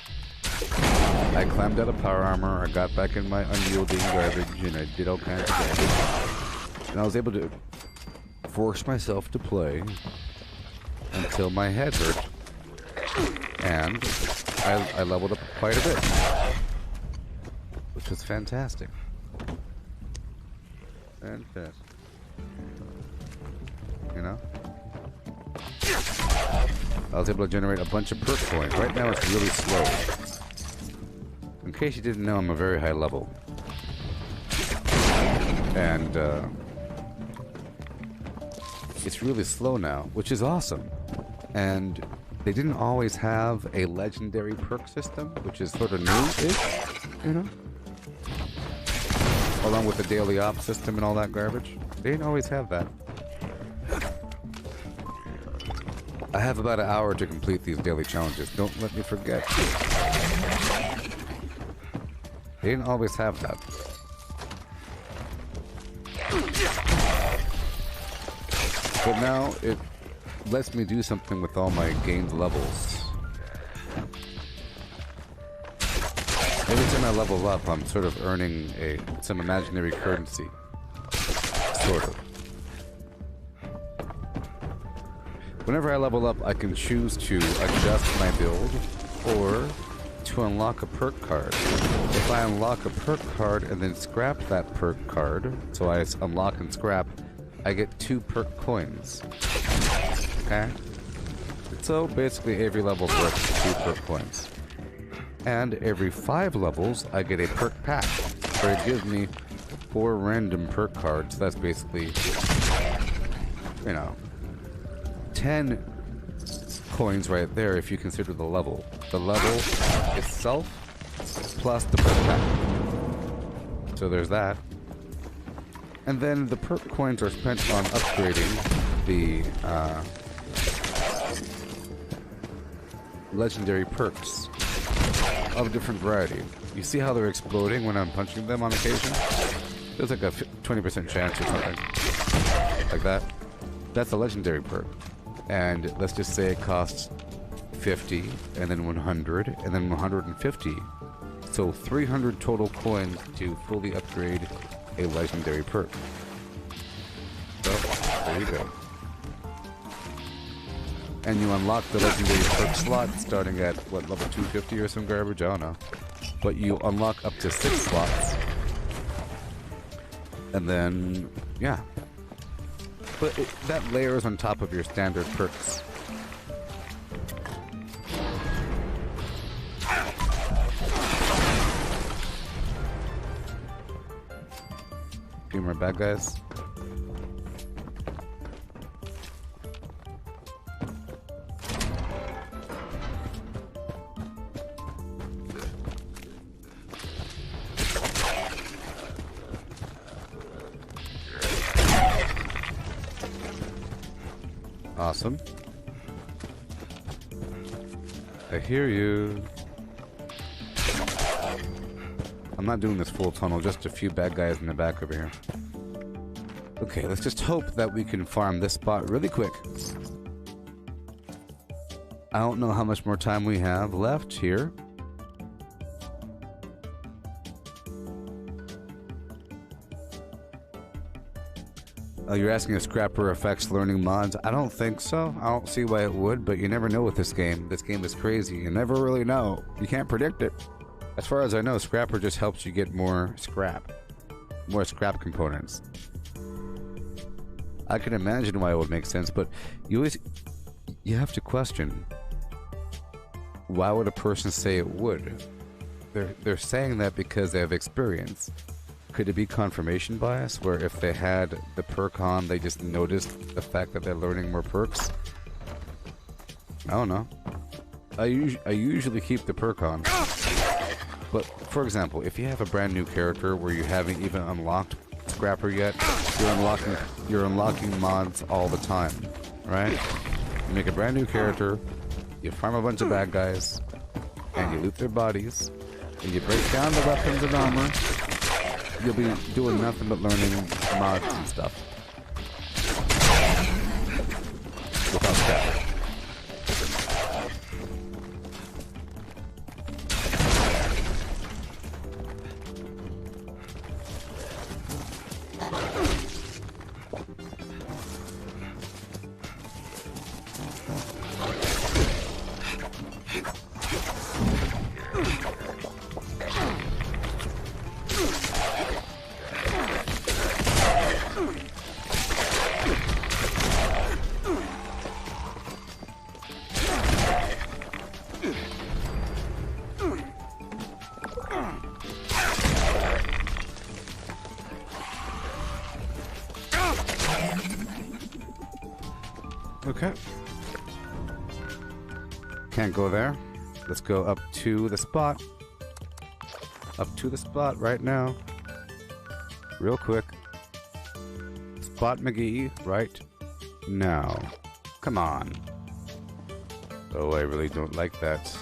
I climbed out of power armor, I got back in my unyielding garbage, and I did all kinds of damage. And I was able to force myself to play until my head hurt. And I leveled up quite a bit, which was fantastic. Fantastic. You know? I was able to generate a bunch of perk coins. Right now it's really slow. In case you didn't know, I'm a very high level. And it's really slow now, which is awesome. And they didn't always have a legendary perk system, which is sort of new-ish, you know? Along with the daily op system and all that garbage. They didn't always have that. I have about an hour to complete these daily challenges. Don't let me forget. They didn't always have that. But now it lets me do something with all my gained levels. Every time I level up, I'm sort of earning some imaginary currency. Sort of. Whenever I level up, I can choose to adjust my build or to unlock a perk card. If I unlock a perk card and then scrap that perk card, so I unlock and scrap, I get 2 perk coins. Okay? So basically every level's worth 2 perk points. And every 5 levels, I get a perk pack, where it gives me 4 random perk cards. That's basically, you know, 10 coins right there if you consider the level. The level itself, plus the perk pack. So there's that. And then the perk coins are spent on upgrading the legendary perks of different variety. You see how they're exploding when I'm punching them on occasion? There's like a 20% chance or something like that. That's a legendary perk. And let's just say it costs 50, and then 100, and then 150. So 300 total coins to fully upgrade a legendary perk. So, there you go. And you unlock the legendary perk slot starting at, what, level 250 or some garbage? I don't know. But you unlock up to 6 slots. And then, yeah. But that layers on top of your standard perks. Few more bad guys. Awesome. I hear you. I'm not doing this full tunnel, just a few bad guys in the back over here. Okay, let's just hope that we can farm this spot really quick. I don't know how much more time we have left here. Oh, you're asking if Scrapper affects learning mods? I don't think so. I don't see why it would, but you never know with this game. This game is crazy. You never really know. You can't predict it. As far as I know, Scrapper just helps you get more scrap. More scrap components. I can imagine why it would make sense, but you have to question, why would a person say it would? They're saying that because they have experience. Could it be confirmation bias, where if they had the perk on, they just noticed the fact that they're learning more perks? I don't know. I usually keep the perk on. But, for example, if you have a brand new character where you haven't even unlocked Scrapper yet, you're unlocking mods all the time, right? You make a brand new character, you farm a bunch of bad guys, and you loot their bodies, and you break down the weapons and armor. You'll be doing nothing but learning mods and stuff. Without Scrapper. Okay. Can't go there. Let's go up to the spot. Up to the spot right now. Real quick. Spot McGee right now. Come on. Oh, I really don't like that.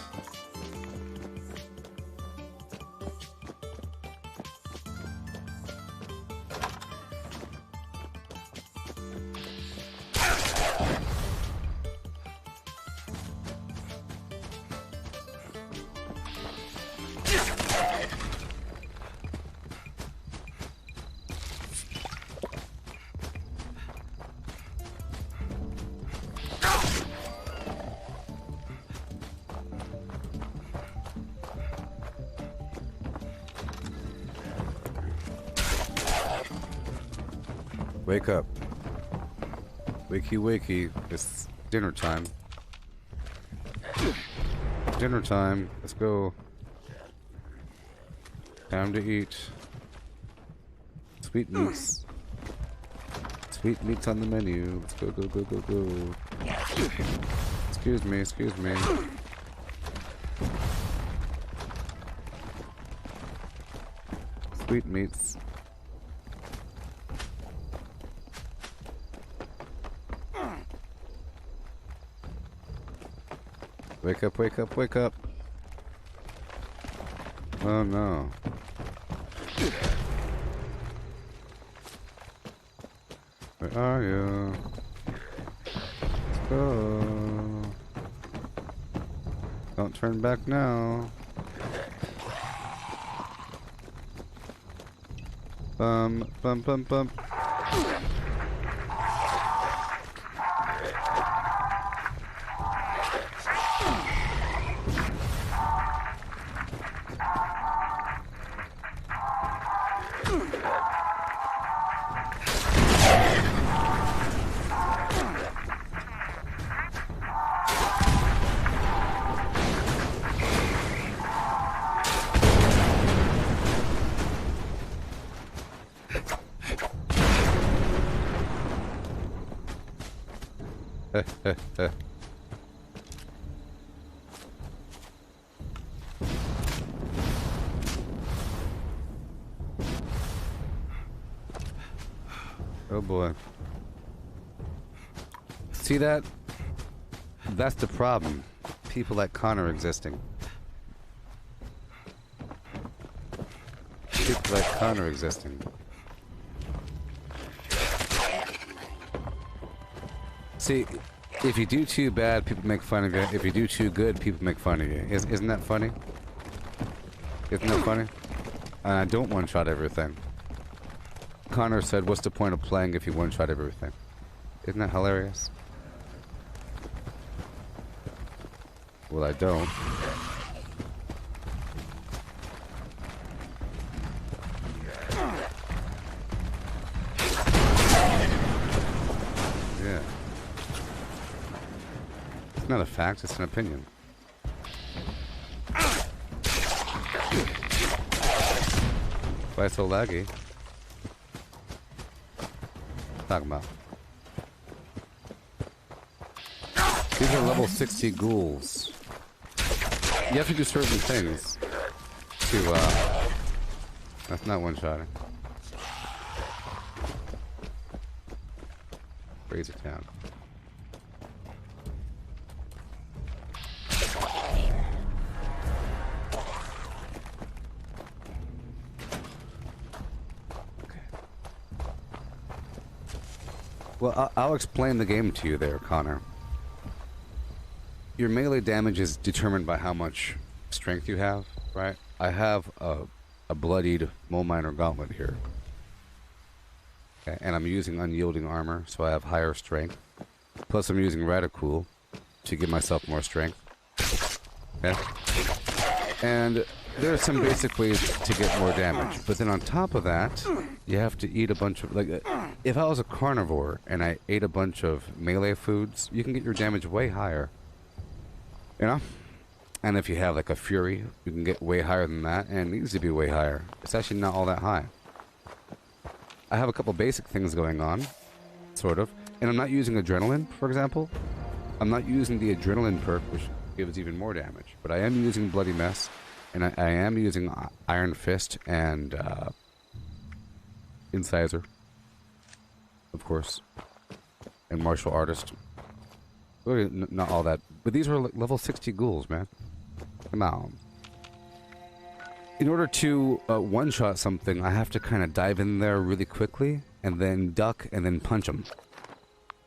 Wake up. Wakey wakey. It's dinner time. Dinner time. Let's go. Time to eat. Sweet meats. Sweet meats on the menu. Let's go, go, go, go, go. Excuse me, excuse me. Sweet meats. Wake up, wake up, wake up. Oh no. Where are you? Let's go. Don't turn back now. Bum, bum, bum, bum. Oh boy. See that? That's the problem. People like Connor existing. People like Connor existing. See, if you do too bad, people make fun of you. If you do too good, people make fun of you. Isn't that funny? Isn't that funny? And I don't one-shot everything. Connor said, what's the point of playing if you one-shot everything? Isn't that hilarious? Well, I don't. Yeah. It's not a fact, it's an opinion. Why so laggy? Talking about. These are level 60 ghouls. You have to do certain things to, that's not one-shotting. Razor Town. Well, I'll explain the game to you there, Connor. Your melee damage is determined by how much strength you have, right? I have a bloodied mole miner gauntlet here. Okay, and I'm using unyielding armor, so I have higher strength. Plus I'm using Radicool to give myself more strength. Okay? And there are some basic ways to get more damage. But then on top of that, you have to eat a bunch of, like, if I was a carnivore and I ate a bunch of melee foods, you can get your damage way higher. You know? And if you have like a fury, you can get way higher than that, and it needs to be way higher. It's actually not all that high. I have a couple basic things going on, sort of. And I'm not using adrenaline, for example. I'm not using the adrenaline perk, which gives even more damage. But I am using Bloody Mess, and I am using Iron Fist and Incisor, of course, and Martial Artist. Really, not all that, but these are like level 60 ghouls, man. Come on. In order to one-shot something, I have to kind of dive in there really quickly, and then duck, and then punch them.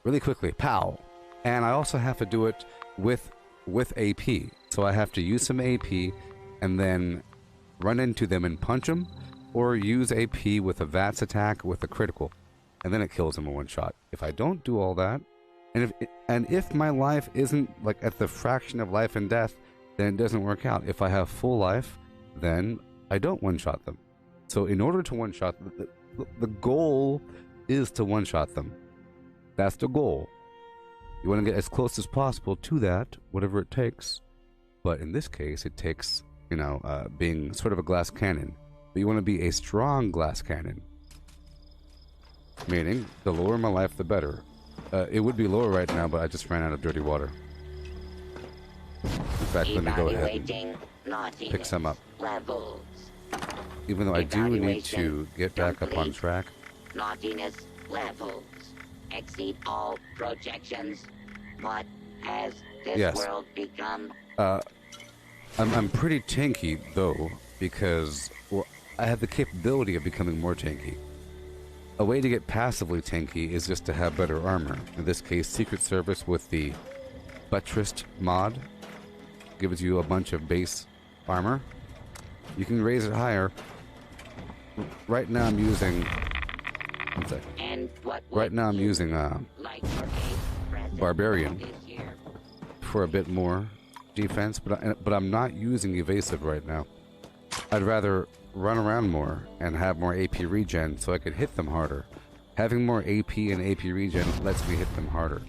Really quickly, pow! And I also have to do it with AP. So I have to use some AP, and then run into them and punch them, or use AP with a VATS attack with a critical, and then it kills them in one shot. If I don't do all that, and if my life isn't like at the fraction of life and death, then it doesn't work out. If I have full life, then I don't one-shot them. So in order to one-shot, the goal is to one-shot them. That's the goal. You want to get as close as possible to that, whatever it takes. But in this case, it takes, you know, being sort of a glass cannon. But you want to be a strong glass cannon. Meaning, the lower my life, the better. It would be lower right now, but I just ran out of dirty water. In fact, let me go ahead and pick some up. Levels. Even though I do need to get back up on track. Naughtiness levels exceed all projections. What has this world become? I'm pretty tanky though, because well, I have the capability of becoming more tanky. A way to get passively tanky is just to have better armor. In this case, Secret Service with the Buttressed mod gives you a bunch of base armor. You can raise it higher. Right now I'm using... One sec. Right now I'm using Barbarian for a bit more defense, but I'm not using Evasive right now. I'd rather run around more and have more AP regen so I could hit them harder. Having more AP and AP regen lets me hit them harder.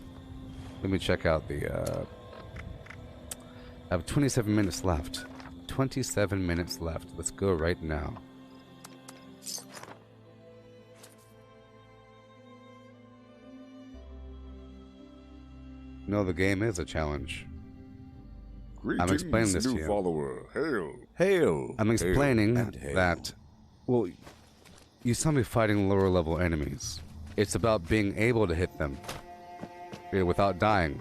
Let me check out the... I have 27 minutes left. 27 minutes left. Let's go right now. No, the game is a challenge. I'm explaining this to you. Follower. Hail. Hail. I'm explaining hail. that, well, you saw me fighting lower level enemies. It's about being able to hit them without dying.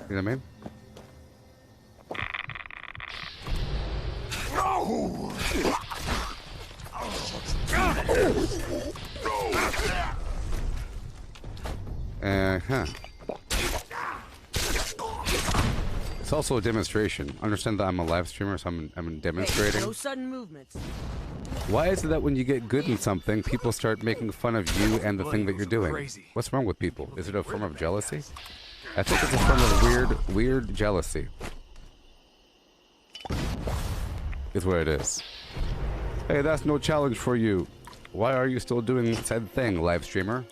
You know what I mean? It's also a demonstration. Understand that I'm a live streamer, so I'm demonstrating. Hey, no sudden movements. Why is it that when you get good in something, people start making fun of you and the thing that you're doing? What's wrong with people? Is it a form of jealousy? I think it's a form of weird jealousy. Is what it is. Hey, that's no challenge for you. Why are you still doing said thing, live streamer?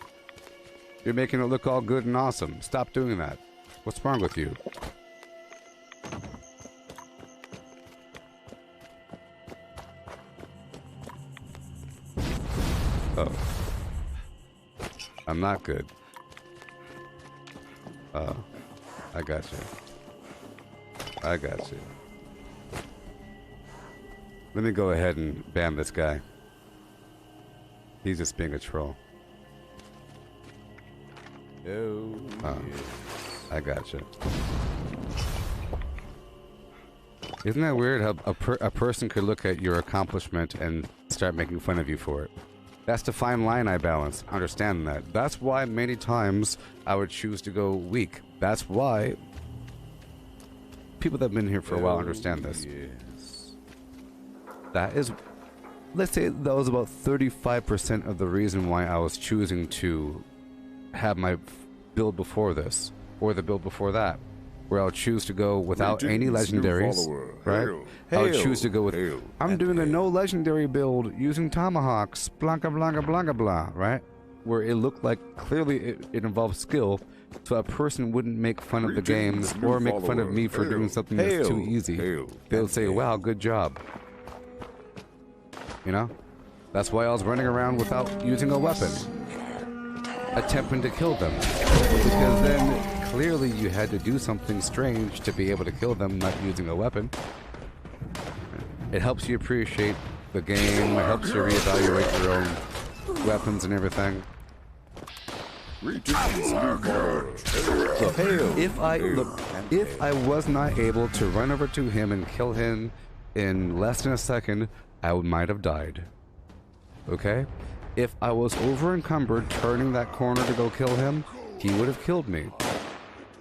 You're making it look all good and awesome. Stop doing that. What's wrong with you? Oh. I'm not good. Oh. I got you. I got you. Let me go ahead and ban this guy. He's just being a troll. Oh, I gotcha. Isn't that weird how a person could look at your accomplishment and start making fun of you for it? That's the fine line I balance. Understand that. That's why many times I would choose to go weak. That's why people that have been here for a while understand this. Yes. That is, let's say that was about 35% of the reason why I was choosing to have my build before this, or the build before that, where I'll choose to go without any legendaries, right? I'll choose to go with, I'm doing a no legendary build using tomahawks, blanca blanca blanca blah, right? Where it looked like clearly it involves skill, so a person wouldn't make fun of the games or make fun of me for doing something that's too easy. They'll say, wow, good job. You know? That's why I was running around without using a weapon, attempting to kill them, because then clearly you had to do something strange to be able to kill them not using a weapon. It helps you appreciate the game, it helps you reevaluate your own weapons and everything. Look, if I was not able to run over to him and kill him in less than a second, I might have died. Okay? If I was over encumbered turning that corner to go kill him, he would have killed me.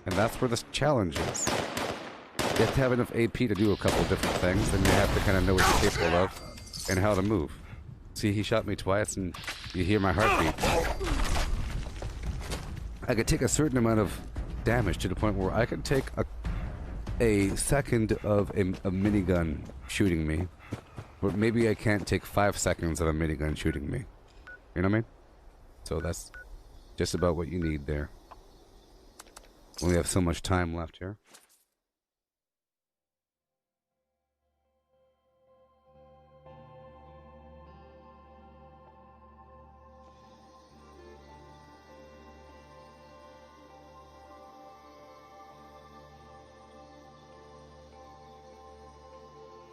And that's where the challenge is. You have to have enough AP to do a couple different things, and you have to kind of know what you're capable of and how to move. See, he shot me twice, and you hear my heartbeat. I could take a certain amount of damage to the point where I could take a second of a minigun shooting me, but maybe I can't take 5 seconds of a minigun shooting me. You know what I mean? So that's just about what you need there. We have so much time left here.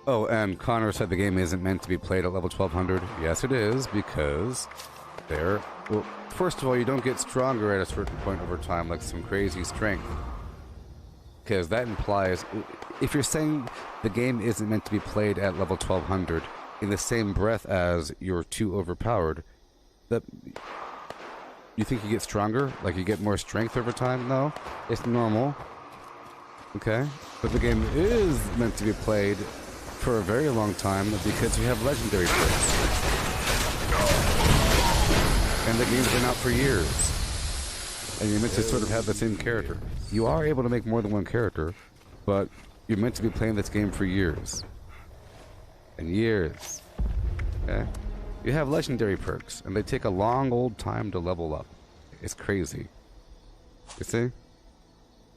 Oh, and Connor said the game isn't meant to be played at level 1200. Yes, it is, because there... Well, first of all, you don't get stronger at a certain point over time, like some crazy strength. Because that implies... If you're saying the game isn't meant to be played at level 1200, in the same breath as you're too overpowered, that... You think you get stronger? Like you get more strength over time? No. It's normal. Okay? But the game is meant to be played for a very long time because you have legendary perks. And the game's been out for years. And you're meant to sort of have the same character. You are able to make more than one character, but you're meant to be playing this game for years. And years. Okay? You have legendary perks, and they take a long old time to level up. It's crazy. You see?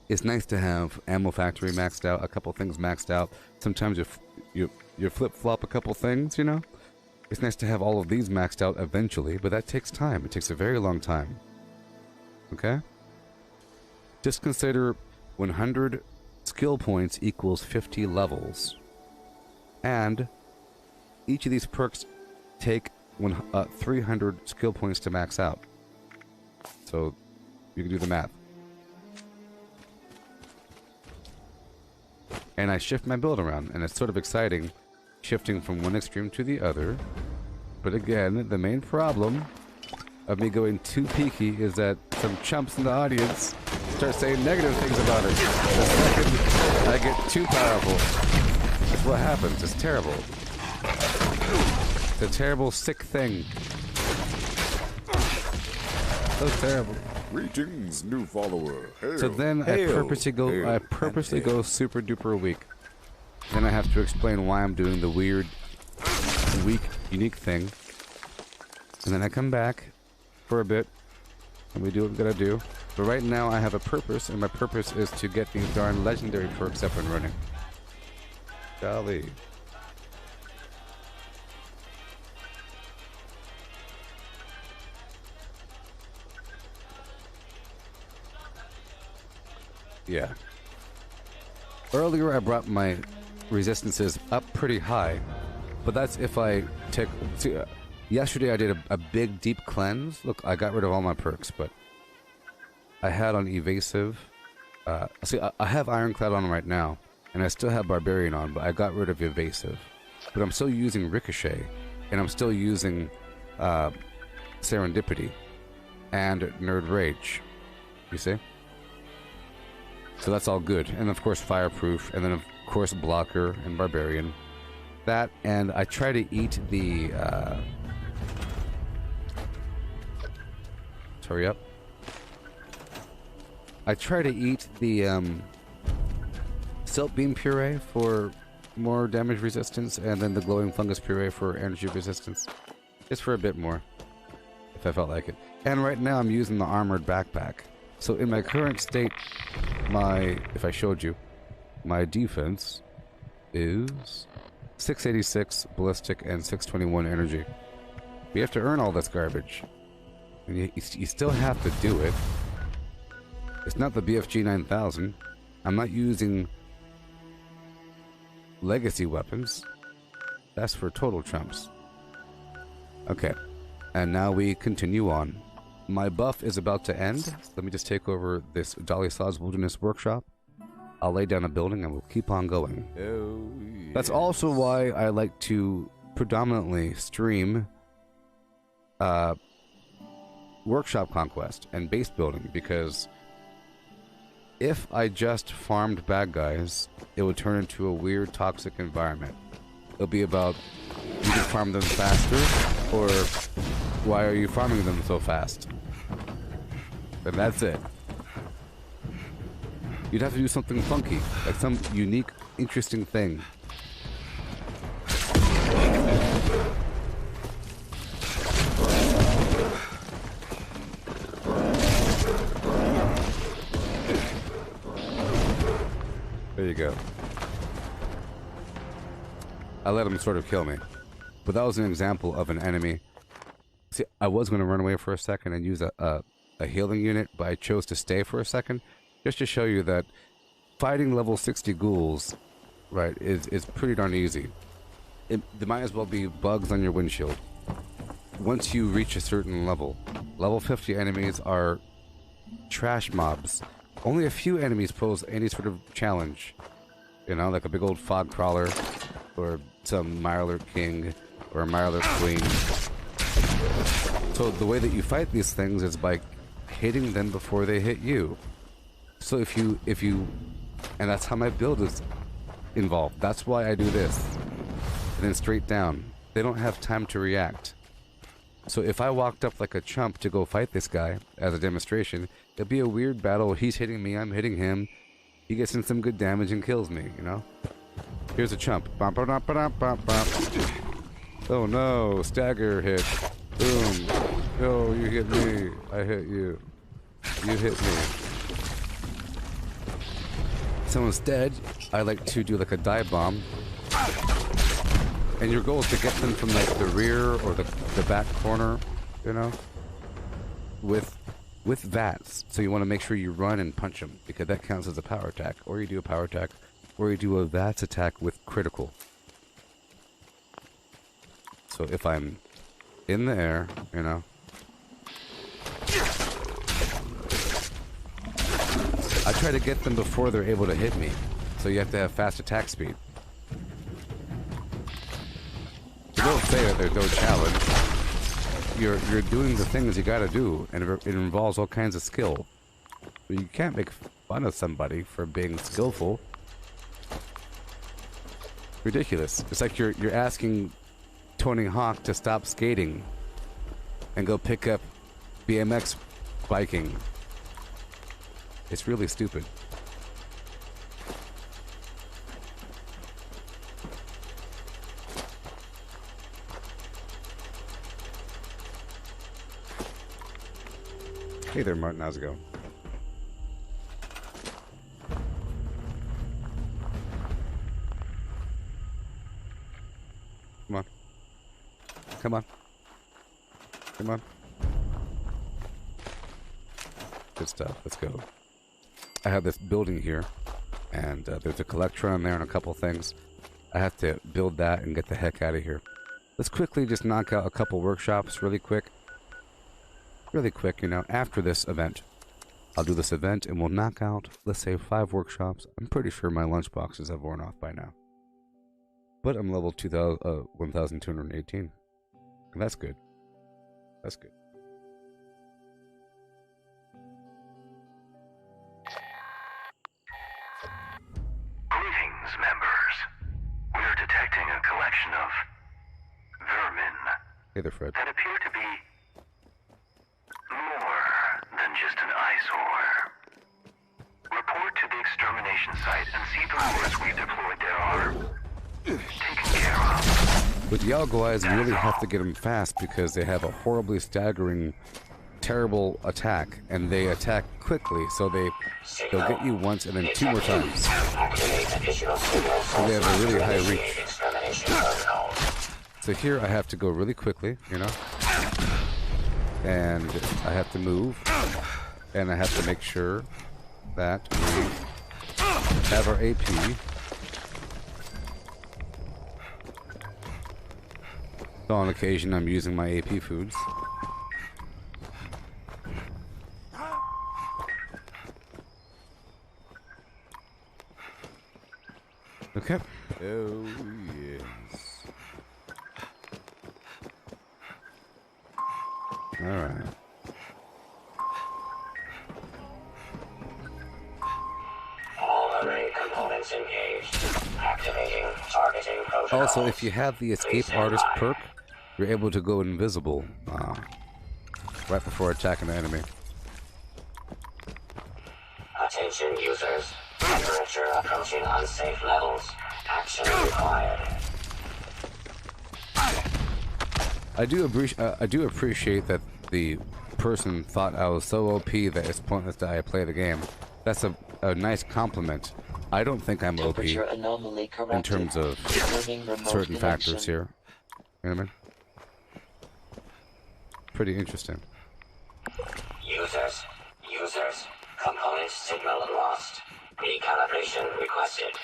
It's nice to have Ammo Factory maxed out, a couple things maxed out. Sometimes you flip-flop a couple things, you know? It's nice to have all of these maxed out eventually, but that takes time. It takes a very long time. Okay? Just consider 100 skill points equals 50 levels. And each of these perks take 300 skill points to max out. So you can do the math. And I shift my build around, and it's sort of exciting shifting from one extreme to the other. But again, the main problem of me going too peaky is that some chumps in the audience start saying negative things about it. The second I get too powerful, that's what happens. It's terrible. It's a terrible, sick thing. So terrible. Greetings, new follower. Hail, so then I purposely go super duper weak. Then I have to explain why I'm doing the weird, weak, unique thing. And then I come back for a bit, and we do what we gotta do. But right now I have a purpose, and my purpose is to get these darn legendary perks up and running. Golly. Yeah. Earlier I brought my resistances up pretty high, but that's if I take... See, yesterday I did a big deep cleanse. Look, I got rid of all my perks, but I had on evasive. See, I have Ironclad on right now, and I still have Barbarian on, but I got rid of evasive. But I'm still using Ricochet, and I'm still using Serendipity and Nerd Rage. You see? So that's all good. And of course Fireproof, and then of course Blocker and Barbarian. That, and I try to eat the hurry up. I try to eat the Silt Beam Puree for more damage resistance, and then the Glowing Fungus Puree for energy resistance. Just for a bit more, if I felt like it. And right now I'm using the Armored Backpack. So in my current state, if I showed you, my defense is 686 ballistic and 621 energy. You have to earn all this garbage. And you still have to do it. It's not the BFG 9000. I'm not using legacy weapons. That's for total chumps. Okay. And now we continue on. My buff is about to end. Let me just take over this Dolly Saw's Wilderness Workshop. I'll lay down a building and we'll keep on going. Oh, yes. That's also why I like to predominantly stream Workshop Conquest and base building, because if I just farmed bad guys, it would turn into a weird toxic environment. It'll be about, you can farm them faster, or why are you farming them so fast? And that's it. You'd have to do something funky, like some unique, interesting thing. I let him sort of kill me. But that was an example of an enemy. See, I was going to run away for a second and use a healing unit, but I chose to stay for a second, just to show you that fighting level 60 ghouls, right, is pretty darn easy. There might as well be bugs on your windshield. Once you reach a certain level, level 50 enemies are trash mobs. Only a few enemies pose any sort of challenge. You know, like a big old fog crawler, or some Mirelurk King, or a Mirelurk Queen. So the way that you fight these things is by hitting them before they hit you. So if you, and that's how my build is involved. That's why I do this. And then straight down. They don't have time to react. So if I walked up like a chump to go fight this guy as a demonstration, it'd be a weird battle. He's hitting me, I'm hitting him. He gets in some good damage and kills me, you know? Here's a chump. Bump, bump, bump, bump, bump. Oh no, stagger hit. Boom. Oh, you hit me. I hit you. You hit me. So instead, I like to do like a dive bomb. And your goal is to get them from like the rear or the back corner, you know? With VATS. So you want to make sure you run and punch them, because that counts as a power attack. Or you do a power attack, or you do a VATS attack with critical. So if I'm in the air, you know, I try to get them before they're able to hit me. So you have to have fast attack speed. You don't say that there's no challenge. You're doing the things you gotta do, and it involves all kinds of skill. But you can't make fun of somebody for being skillful. Ridiculous. It's like you're asking Tony Hawk to stop skating and go pick up BMX biking. It's really stupid. Hey there, Martin. How's it going? Come on. Come on. Come on. Good stuff. Let's go. I have this building here, and there's a collector on there and a couple things. I have to build that and get the heck out of here. Let's quickly just knock out a couple workshops really quick. Really quick, you know, after this event. I'll do this event and we'll knock out, let's say, 5 workshops. I'm pretty sure my lunchboxes have worn off by now. But I'm level 1,218. And that's good. That's good. Greetings, members. We're detecting a collection of vermin Hey there, Fred. that appear to be more than just an eyesore. Report to the extermination site and see the hordes we've deployed there are taken care of. With the algo eyes, you really have to get them fast because they have a horribly staggering, terrible attack, and they attack quickly, so they'll get you once and then 2 more times. So they have a really high reach. So here I have to go really quickly, you know, and I have to move, and I have to make sure that we have our AP. So on occasion I'm using my AP foods. Okay. Oh, yes. Alright. All array components engaged. Activating targeting protocol. Also, if you have the Escape Artist perk, you're able to go invisible right before attacking the enemy. Attention users. Temperature approaching unsafe levels. Action required. I do appreciate that the person thought I was so OP that it's pointless that I play the game. That's a nice compliment. I don't think I'm OP Temperature anomaly corrected. in terms of Resuming remote certain connection. factors here. You know what I mean? Pretty interesting. Users, component signal lost. Recalibration requested.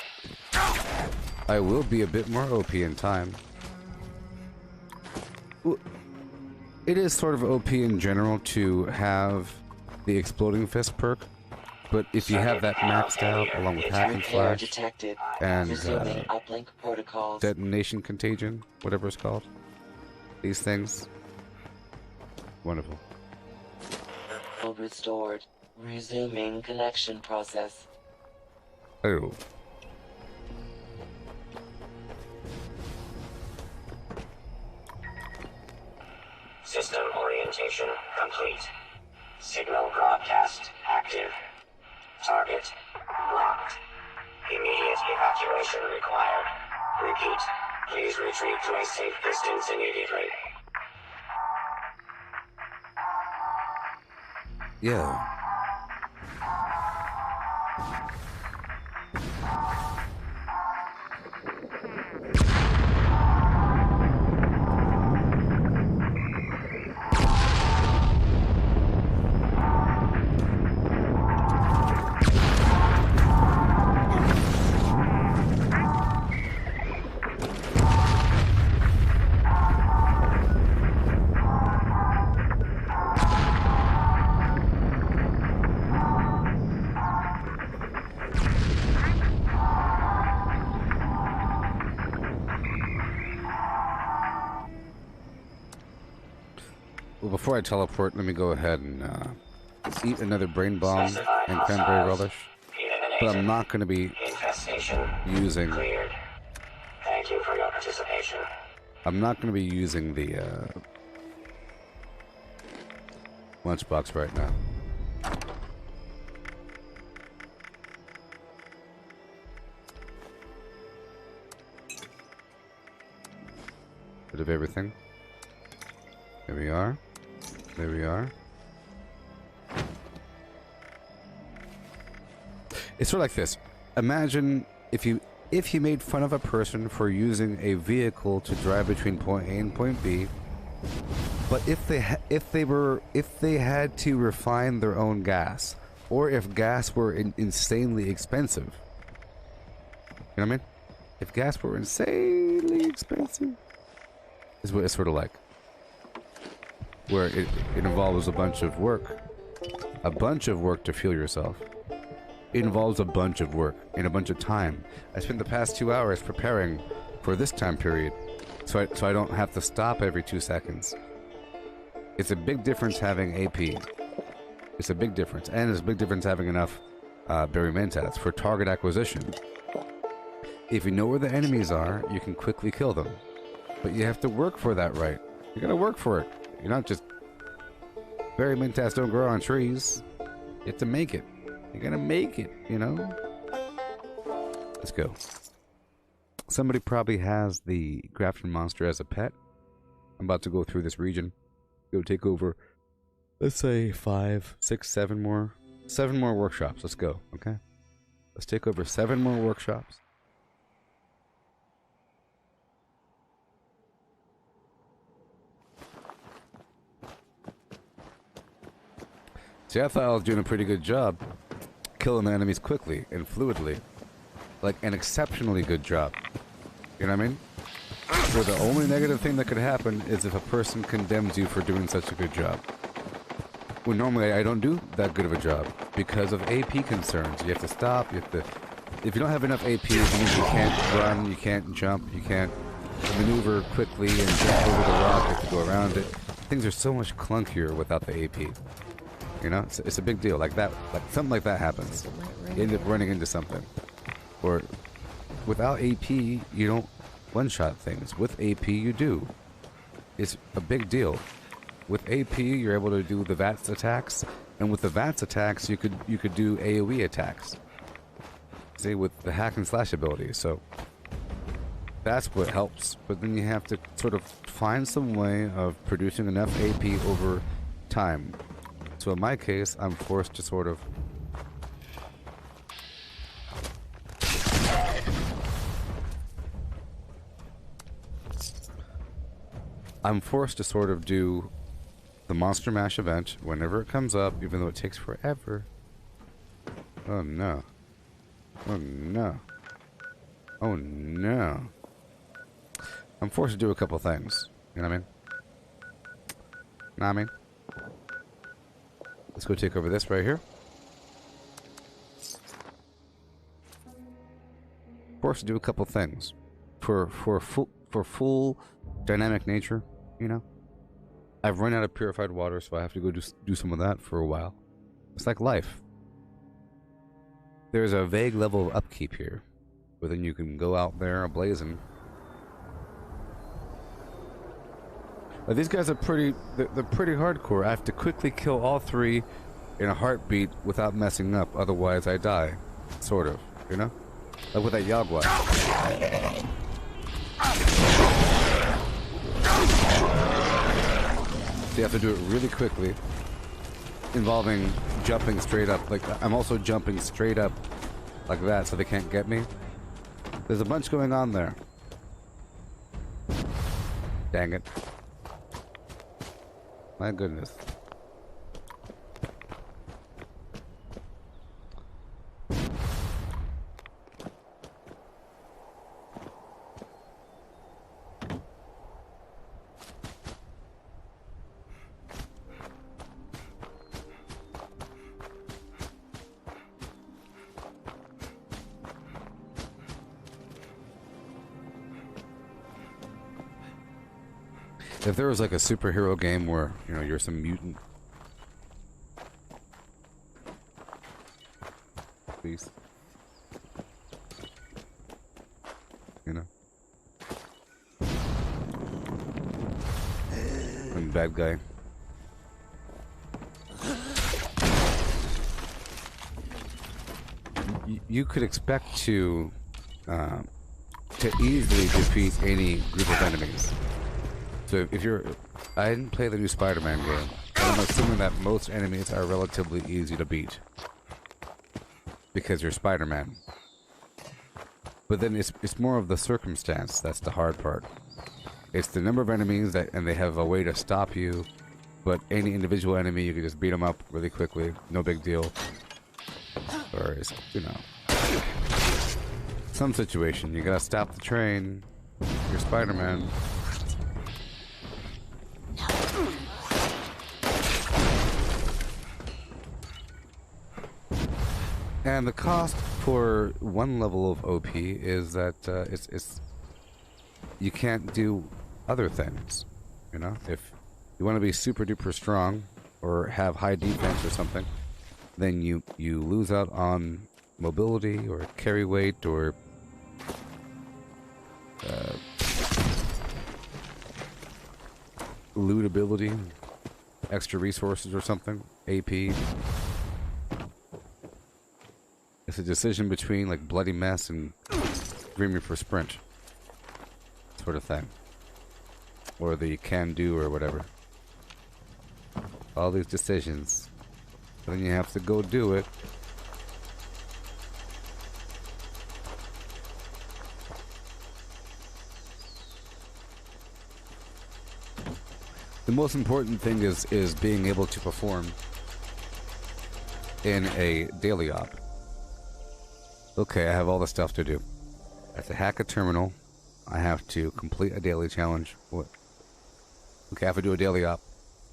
I will be a bit more OP in time. It is sort of OP in general to have the Exploding Fist perk, but if you have that maxed out along with Hack and Slash and uplink protocols. Detonation Contagion, whatever it's called, these things, wonderful. Restored. Resuming connection process. Oh. System orientation complete. Signal broadcast active. Target locked. Immediate evacuation required. Repeat. Please retreat to a safe distance immediately. Yeah. Well, before I teleport, let me go ahead and eat another brain bomb and cranberry relish. But I'm not going to be using. Cleared. Thank you for your participation. I'm not going to be using the lunchbox right now. Bit of everything. There we are. There we are. It's sort of like this. Imagine if you made fun of a person for using a vehicle to drive between point A and point B, but if they had to refine their own gas, or if gas were insanely expensive. You know what I mean? If gas were insanely expensive, is what it's sort of like. Where it involves a bunch of work to fuel yourself. It involves a bunch of work and a bunch of time. I spent the past 2 hours preparing for this time period, so I don't have to stop every 2 seconds. It's a big difference having AP. It's a big difference, and it's a big difference having enough berry mentats for target acquisition. If you know where the enemies are, you can quickly kill them, but you have to work for that, right? You gotta work for it. You're not just... Berry mentats don't grow on trees. You have to make it. You're gonna make it, you know? Let's go. Somebody probably has the Grafton monster as a pet. I'm about to go through this region. Go take over, let's say 5, 6, 7 more. 7 more workshops. Let's go, okay? Let's take over 7 more workshops. See, I thought I was doing a pretty good job killing the enemies quickly and fluidly. Like, an exceptionally good job. You know what I mean? Where the only negative thing that could happen is if a person condemns you for doing such a good job. Well, normally I don't do that good of a job because of AP concerns. You have to stop, you have to... If you don't have enough AP, it means you can't run, you can't jump, you can't maneuver quickly and jump over the rock, you have to go around it. Things are so much clunkier without the AP. You know, it's a big deal. Like that, like something like that happens. You end up running into something. Or without AP, you don't one-shot things. With AP, you do. It's a big deal. With AP, you're able to do the VATS attacks, and with the VATS attacks, you could do AoE attacks. See, with the hack and slash ability. So that's what helps. But then you have to sort of find some way of producing enough AP over time. So in my case, I'm forced to sort of I'm forced to sort of do the Monster Mash event whenever it comes up, even though it takes forever. Oh no. Oh no. Oh no. I'm forced to do a couple things. You know what I mean? Know what I mean? Let's go take over this right here. Forced to do a couple things. For full dynamic nature, you know? I've run out of purified water, so I have to go do some of that for a while. It's like life. There's a vague level of upkeep here, but then you can go out there ablazing. But these guys are they're pretty hardcore. I have to quickly kill all three in a heartbeat without messing up, otherwise I die. Sort of, you know? Like with that Yagua. So you have to do it really quickly, involving jumping straight up. Like, I'm also jumping straight up like that so they can't get me. There's a bunch going on there. Dang it. My goodness. If there was like a superhero game where, you know, you're some mutant. Please. You know? I'm a bad guy. You could expect to easily defeat any group of enemies. So if you're, I didn't play the new Spider-Man game, but I'm assuming that most enemies are relatively easy to beat because you're Spider-Man. But then it's more of the circumstance that's the hard part. It's the number of enemies and they have a way to stop you. But any individual enemy, you can just beat them up really quickly, no big deal. Or it's, you know, some situation you gotta stop the train. You're Spider-Man. And the cost for one level of OP is that it's you can't do other things. You know, if you want to be super duper strong or have high defense or something, then you lose out on mobility or carry weight or loot ability, extra resources or something, AP. It's a decision between like Bloody Mess and Dreaming for Sprint sort of thing, or the Can Do or whatever. All these decisions, then you have to go do it. The most important thing is being able to perform in a daily op. Okay, I have all the stuff to do. I have to hack a terminal. I have to complete a daily challenge. What? Okay, I have to do a daily op,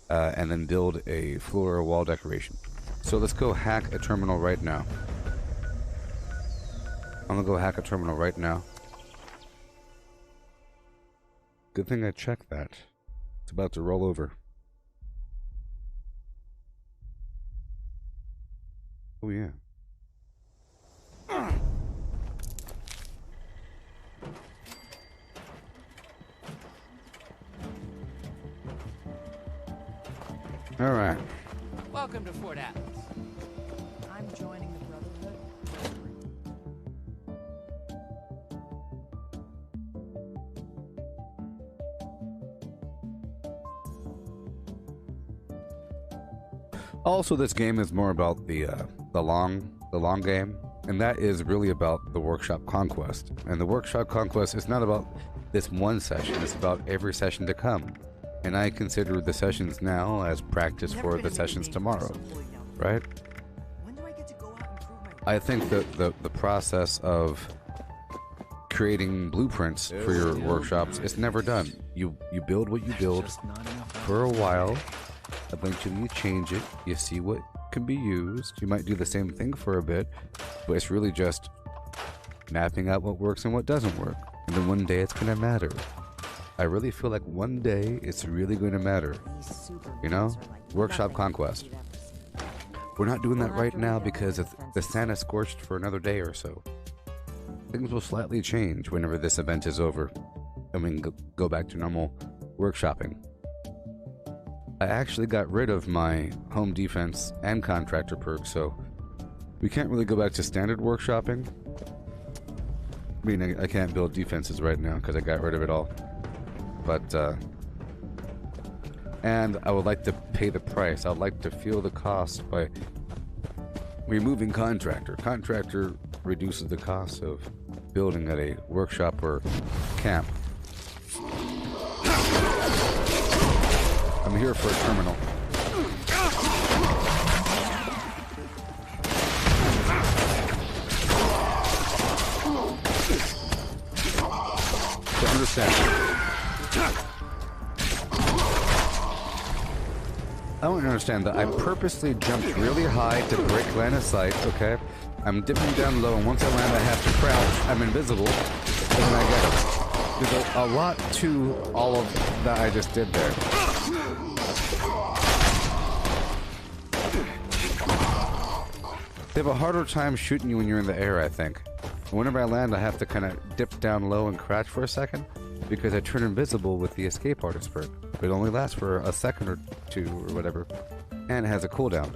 and then build a floor or wall decoration. So let's go hack a terminal right now. I'm gonna go hack a terminal right now. Good thing I checked that. It's about to roll over. Oh yeah. All right. Welcome to Fort Atlas. I'm joining the Brotherhood. Also, this game is more about the long game, and that is really about the workshop conquest. And the workshop conquest is not about this one session; it's about every session to come. And I consider the sessions now as practice for the sessions tomorrow, right? I think that the process of creating blueprints for your workshops is never done. You build what you build for a while, eventually you change it, you see what can be used, you might do the same thing for a bit, but it's really just mapping out what works and what doesn't work. And then one day it's gonna matter. I really feel like one day it's really going to matter. You know? Workshop Conquest. We're not doing that right now because the sun is scorched for another day or so. Things will slightly change whenever this event is over and we can go back to normal workshopping. I actually got rid of my home defense and contractor perks, so we can't really go back to standard workshopping. I mean, I can't build defenses right now because I got rid of it all. But, and I would like to pay the price. I would like to feel the cost by removing contractor. Contractor reduces the cost of building at a workshop or camp. I'm here for a terminal. To understand. I don't understand that I purposely jumped really high to break line of sight, okay? I'm dipping down low, and once I land I have to crouch. I'm invisible. And then I get... There's a lot to all of that I just did there. They have a harder time shooting you when you're in the air, I think. Whenever I land, I have to kind of dip down low and crouch for a second, because I turn invisible with the escape artist perk. It only lasts for a second or two or whatever, and it has a cooldown.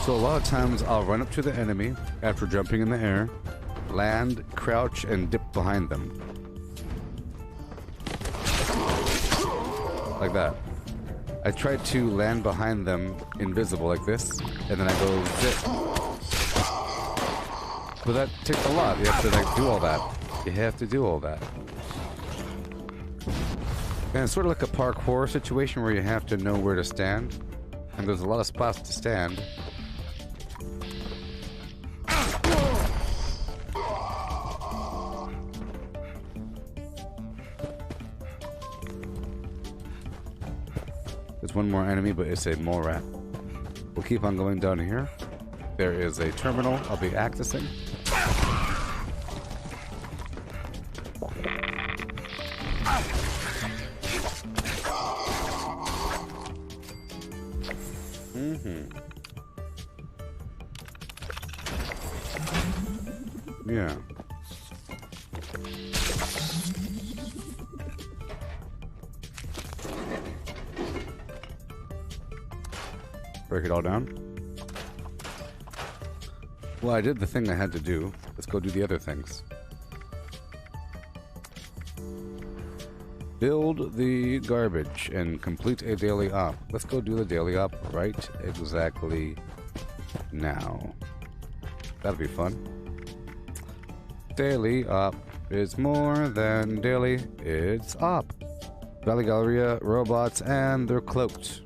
So a lot of times I'll run up to the enemy after jumping in the air, land, crouch, and dip behind them. Like that. I try to land behind them invisible like this, and then I go zip. But that takes a lot. You have to like do all that. You have to do all that. And it's sort of like a parkour situation where you have to know where to stand. And there's a lot of spots to stand. There's one more enemy, but it's a mole rat. We'll keep on going down here. There is a terminal I'll be accessing. Yeah. Break it all down. Well, I did the thing I had to do. Let's go do the other things. Build the garbage and complete a daily op. Let's go do the daily op right exactly now. That'll be fun. Daily op is more than daily. It's op. Valley Galleria, robots, and they're cloaked.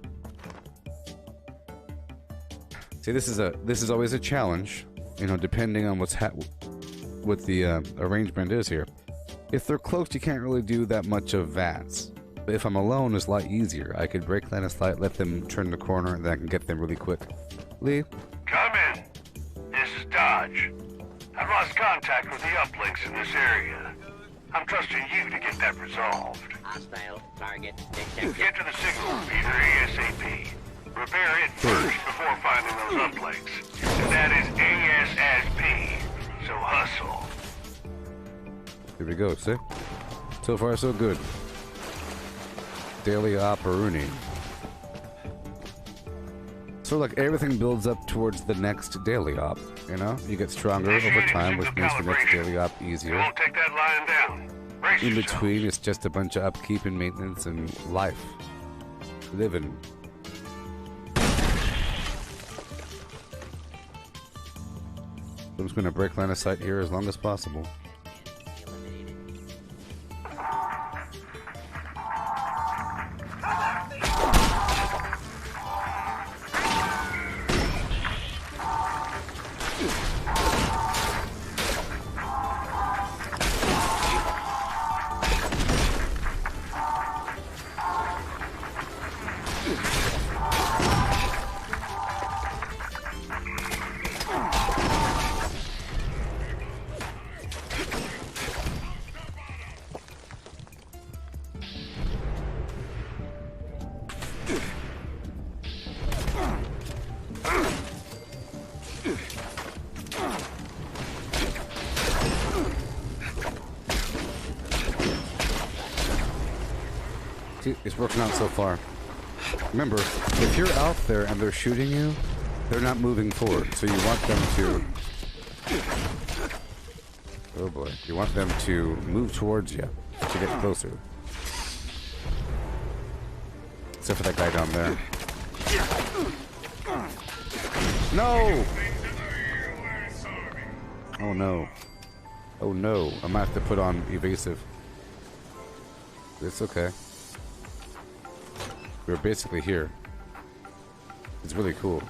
See, this is always a challenge, you know, depending on what the arrangement is here. If they're cloaked, you can't really do that much of VATS. But if I'm alone, it's a lot easier. I could break line of sight, let them turn the corner, and then I can get them really quick. Lee? Come in. This is Dodge. I've lost contact with the uplinks in this area. I'm trusting you to get that resolved. Hostile target detected. Get to the signal repeater ASAP. Repair it first before finding those uplinks. And that is ASAP. So hustle. Here we go, see? So far, so good. Daily Operuni. So like everything builds up towards the next daily op, you know? You get stronger over time, which makes the next daily op easier. Won't take that lying down. Brace In yourself. between, it's just a bunch of upkeep and maintenance and life. Living. I'm just gonna break line of sight here as long as possible. it's working out so far. Remember, if you're out there and they're shooting you, they're not moving forward, so you want them to... Oh boy. You want them to move towards you, to get closer. Except for that guy down there. No! Oh no. Oh no. I might have to put on evasive. It's okay. We're basically here. It's really cool.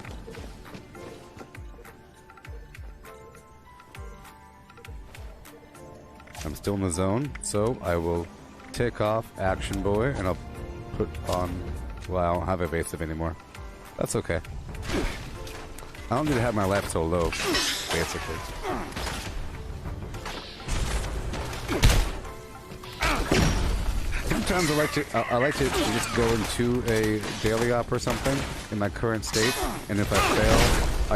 I'm still in the zone, so I will take off Action Boy and I'll put on... Well, I don't have evasive anymore. That's okay. I don't need to have my life so low, basically. Sometimes I like to just go into a daily op or something in my current state, and if I fail,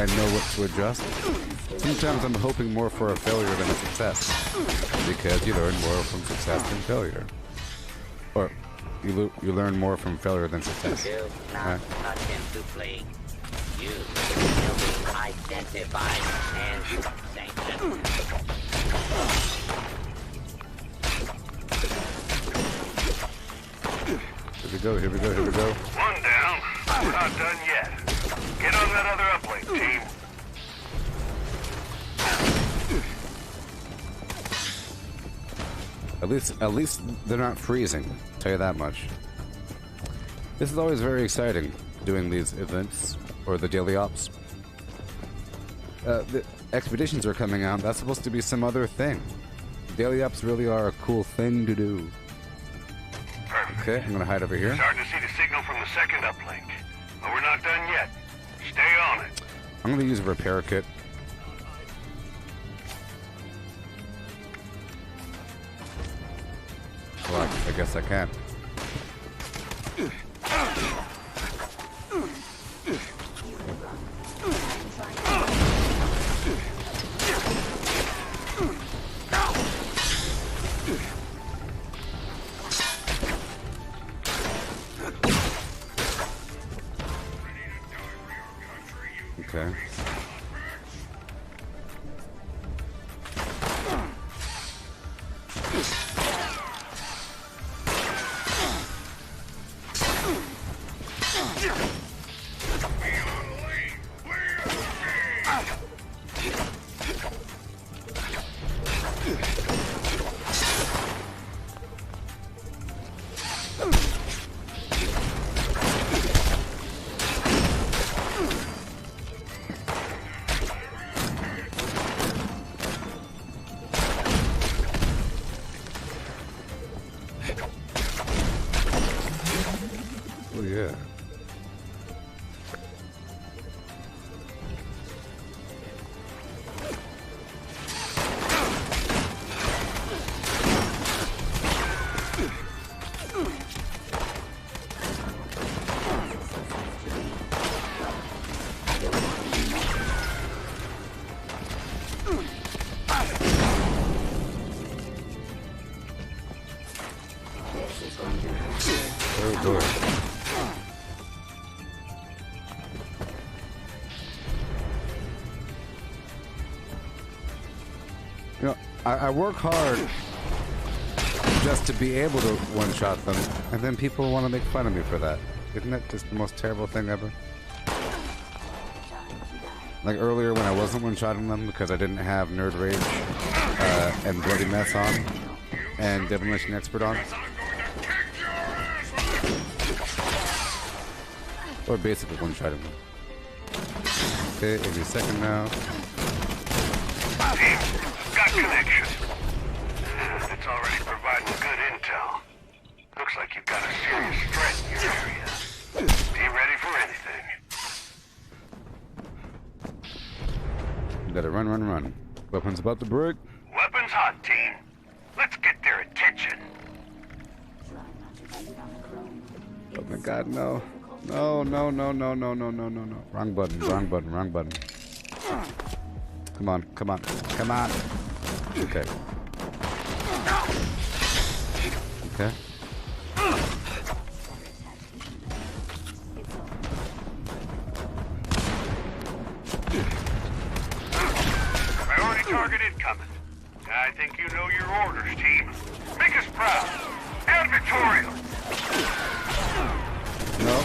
I know what to adjust. Sometimes I'm hoping more for a failure than a success, because you learn more from success than failure, or you learn more from failure than success. Do not attempt to flee. You will be identified and sanctioned. Here we go, here we go, here we go. One down. We're not done yet. Get on that other uplink, team. At least they're not freezing. I'll tell you that much. This is always very exciting, doing these events or the daily ops. The expeditions are coming out. That's supposed to be some other thing. Daily ops really are a cool thing to do. Perfect. Okay, I'm gonna hide over here. Starting to see the signal from the second uplink, but we're not done yet. Stay on it. I'm gonna use a repair kit. Well, I guess I can't. Okay. Oh yeah. Oh boy. You know, I work hard just to be able to one-shot them, and then people want to make fun of me for that. Isn't that just the most terrible thing ever? Like earlier when I wasn't one-shotting them because I didn't have Nerd Rage and Bloody Mess on, and Demolition Expert on. Or basically one-shotting them. Okay, every second now. Team, got connection. It's already providing good intel. Looks like you've got a serious threat in your area. Be ready for anything. You better run, run, run. Weapons about to break. Weapons hot, team. Let's get their attention. Oh my god, no. No, no, no, no, no, no, no, no, no. Wrong button, wrong button, wrong button. Come on, come on, come on. Okay. Okay. team. Make us proud. And victorious. No.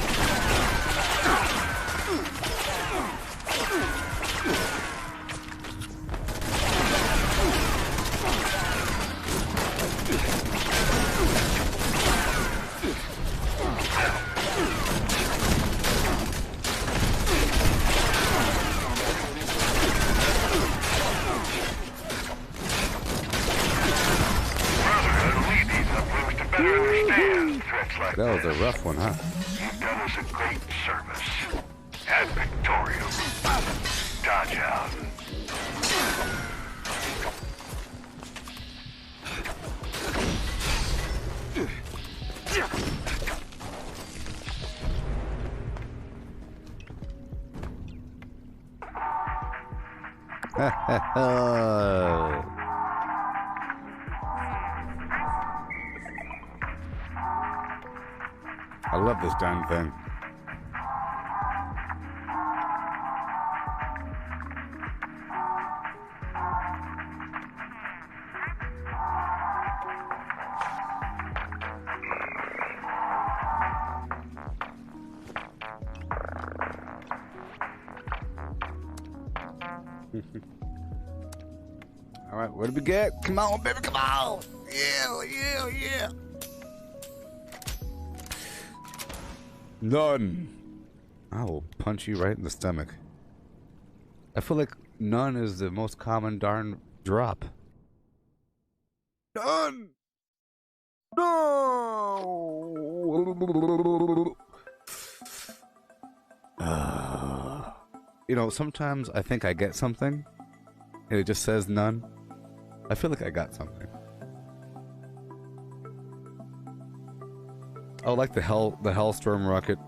That was a rough one, huh? You've done us a great service. Ad Victorium. Dodge out. I love this darn thing. All right, what did we get? Come on, baby, come on! Yeah! None. I will punch you right in the stomach. I feel like none is the most common darn drop. None! No! You know, sometimes I think I get something, and it just says none. I feel like I got something. Oh, like the Hellstorm rocket.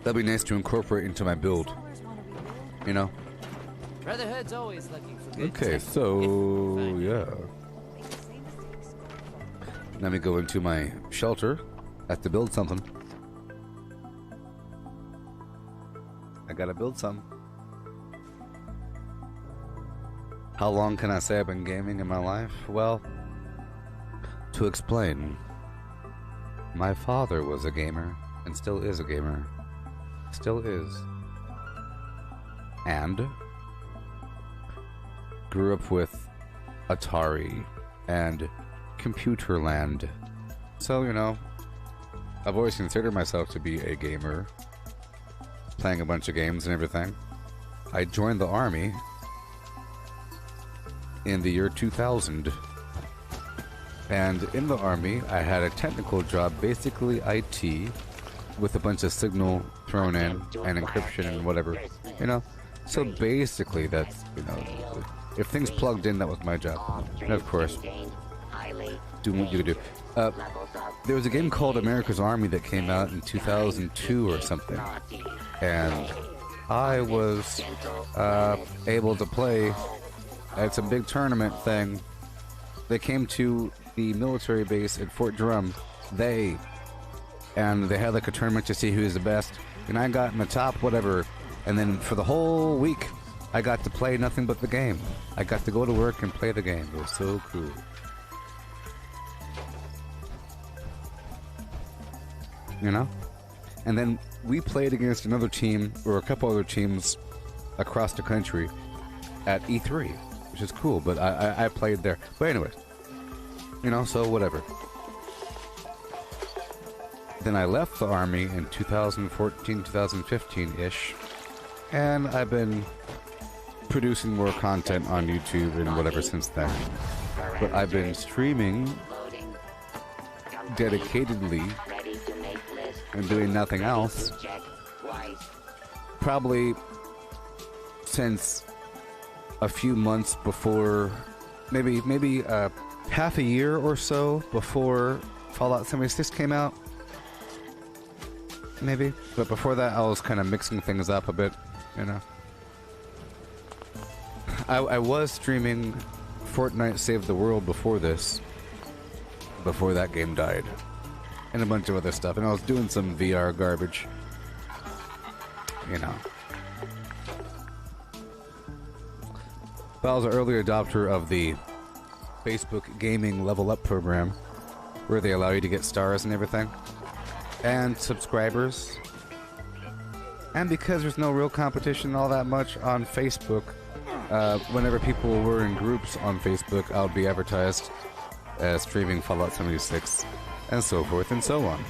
That'd be nice to incorporate into my build. You know? Brotherhood's always looking for good Okay, so yeah. Let me go into my shelter. I have to build something. I gotta build something. How long can I say I've been gaming in my life? Well, to explain, my father was a gamer and still is a gamer. Still is. And grew up with Atari and Computerland. So, you know, I've always considered myself to be a gamer, playing a bunch of games and everything. I joined the army in the year 2000. And in the army, I had a technical job, basically IT, with a bunch of signal thrown in and encryption and whatever, you know. So basically, that's, you know, if things plugged in, that was my job. And of course, doing what you could do. There was a game called America's Army that came out in 2002 or something, and I was able to play at some big tournament thing. They came to the military base at Fort Drum. And they had like a tournament to see who's the best. And I got in the top whatever. And then for the whole week, I got to play nothing but the game. I got to go to work and play the game. It was so cool. You know? And then we played against another team, or a couple other teams across the country at E3, which is cool, but I played there. But anyway, you know, so whatever. Then I left the army in 2014, 2015-ish, and I've been producing more content on YouTube and whatever since then. But I've been streaming dedicatedly and doing nothing else probably since a few months before, maybe half a year or so before Fallout 76 came out. Maybe, but before that I was kind of mixing things up a bit, you know. I was streaming Fortnite Save the World before this, before that game died, and a bunch of other stuff, and I was doing some VR garbage, you know. I was an early adopter of the Facebook gaming level up program, where they allow you to get stars and everything, and subscribers. And because there's no real competition all that much on Facebook, whenever people were in groups on Facebook, I would be advertised as streaming Fallout 76, and so forth and so on.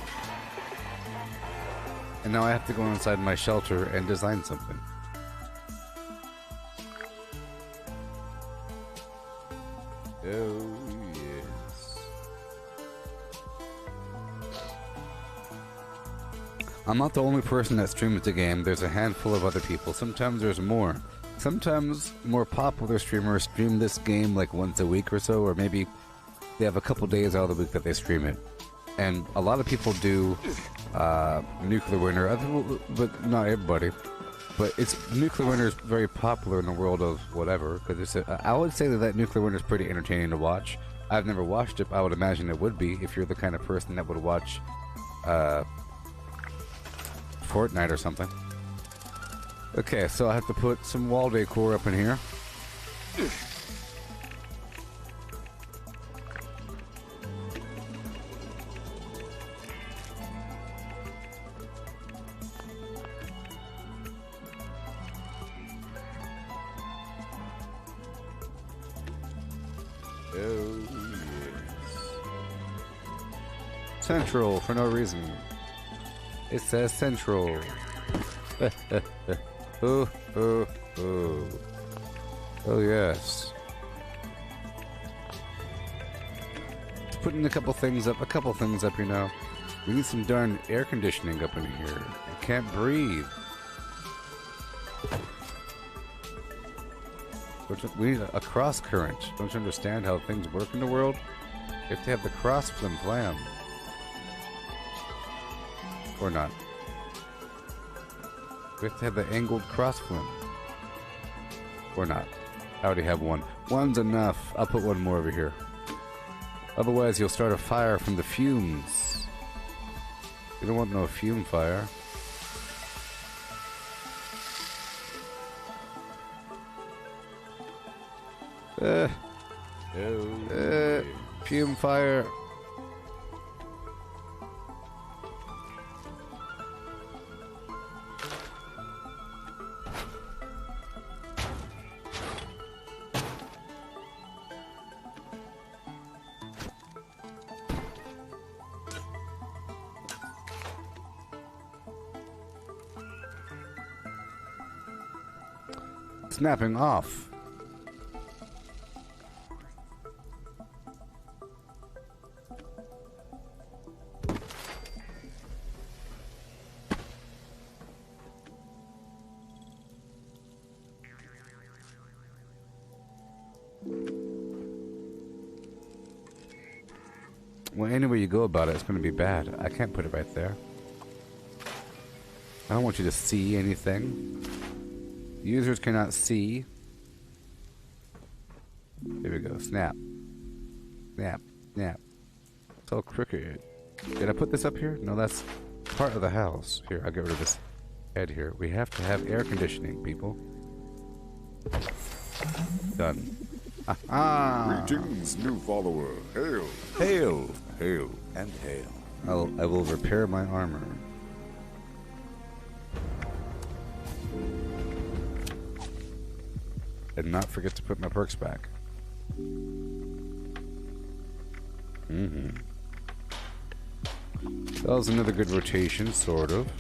And now I have to go inside my shelter and design something. Oh, yes. I'm not the only person that streams the game. There's a handful of other people. Sometimes there's more. Sometimes more popular streamers stream this game like once a week or so, or maybe they have a couple days out of the week that they stream it. And a lot of people do Nuclear Winter, but not everybody. But Nuclear Winter is very popular in the world of whatever, because I would say that Nuclear Winter is pretty entertaining to watch. I've never watched it, but I would imagine it would be if you're the kind of person that would watch Fortnite or something. Okay, so I have to put some wall decor up in here. Oh, yes. Central for no reason. It says Central. Oh, oh, oh. Oh, yes. Just putting a couple things up, you know. We need some darn air conditioning up in here. I can't breathe. We need a cross current. Don't you understand how things work in the world? You have to have the cross flim flam. Or not. We have to have the angled cross flim. Or not. I already have one. One's enough. I'll put one more over here. Otherwise, you'll start a fire from the fumes. You don't want no fume fire. Fume fire. Snapping off. Well, any way you go about it, it's going to be bad. I can't put it right there. I don't want you to see anything. Users cannot see. Here we go. Snap. Snap. Snap. It's all crooked. Did I put this up here? No, that's part of the house. Here, I'll get rid of this head here. We have to have air conditioning, people. Done. Ah! Greetings, new follower. Hail. Hail. Hail. And hail. I will repair my armor. And not forget to put my perks back. That was another good rotation, sort of.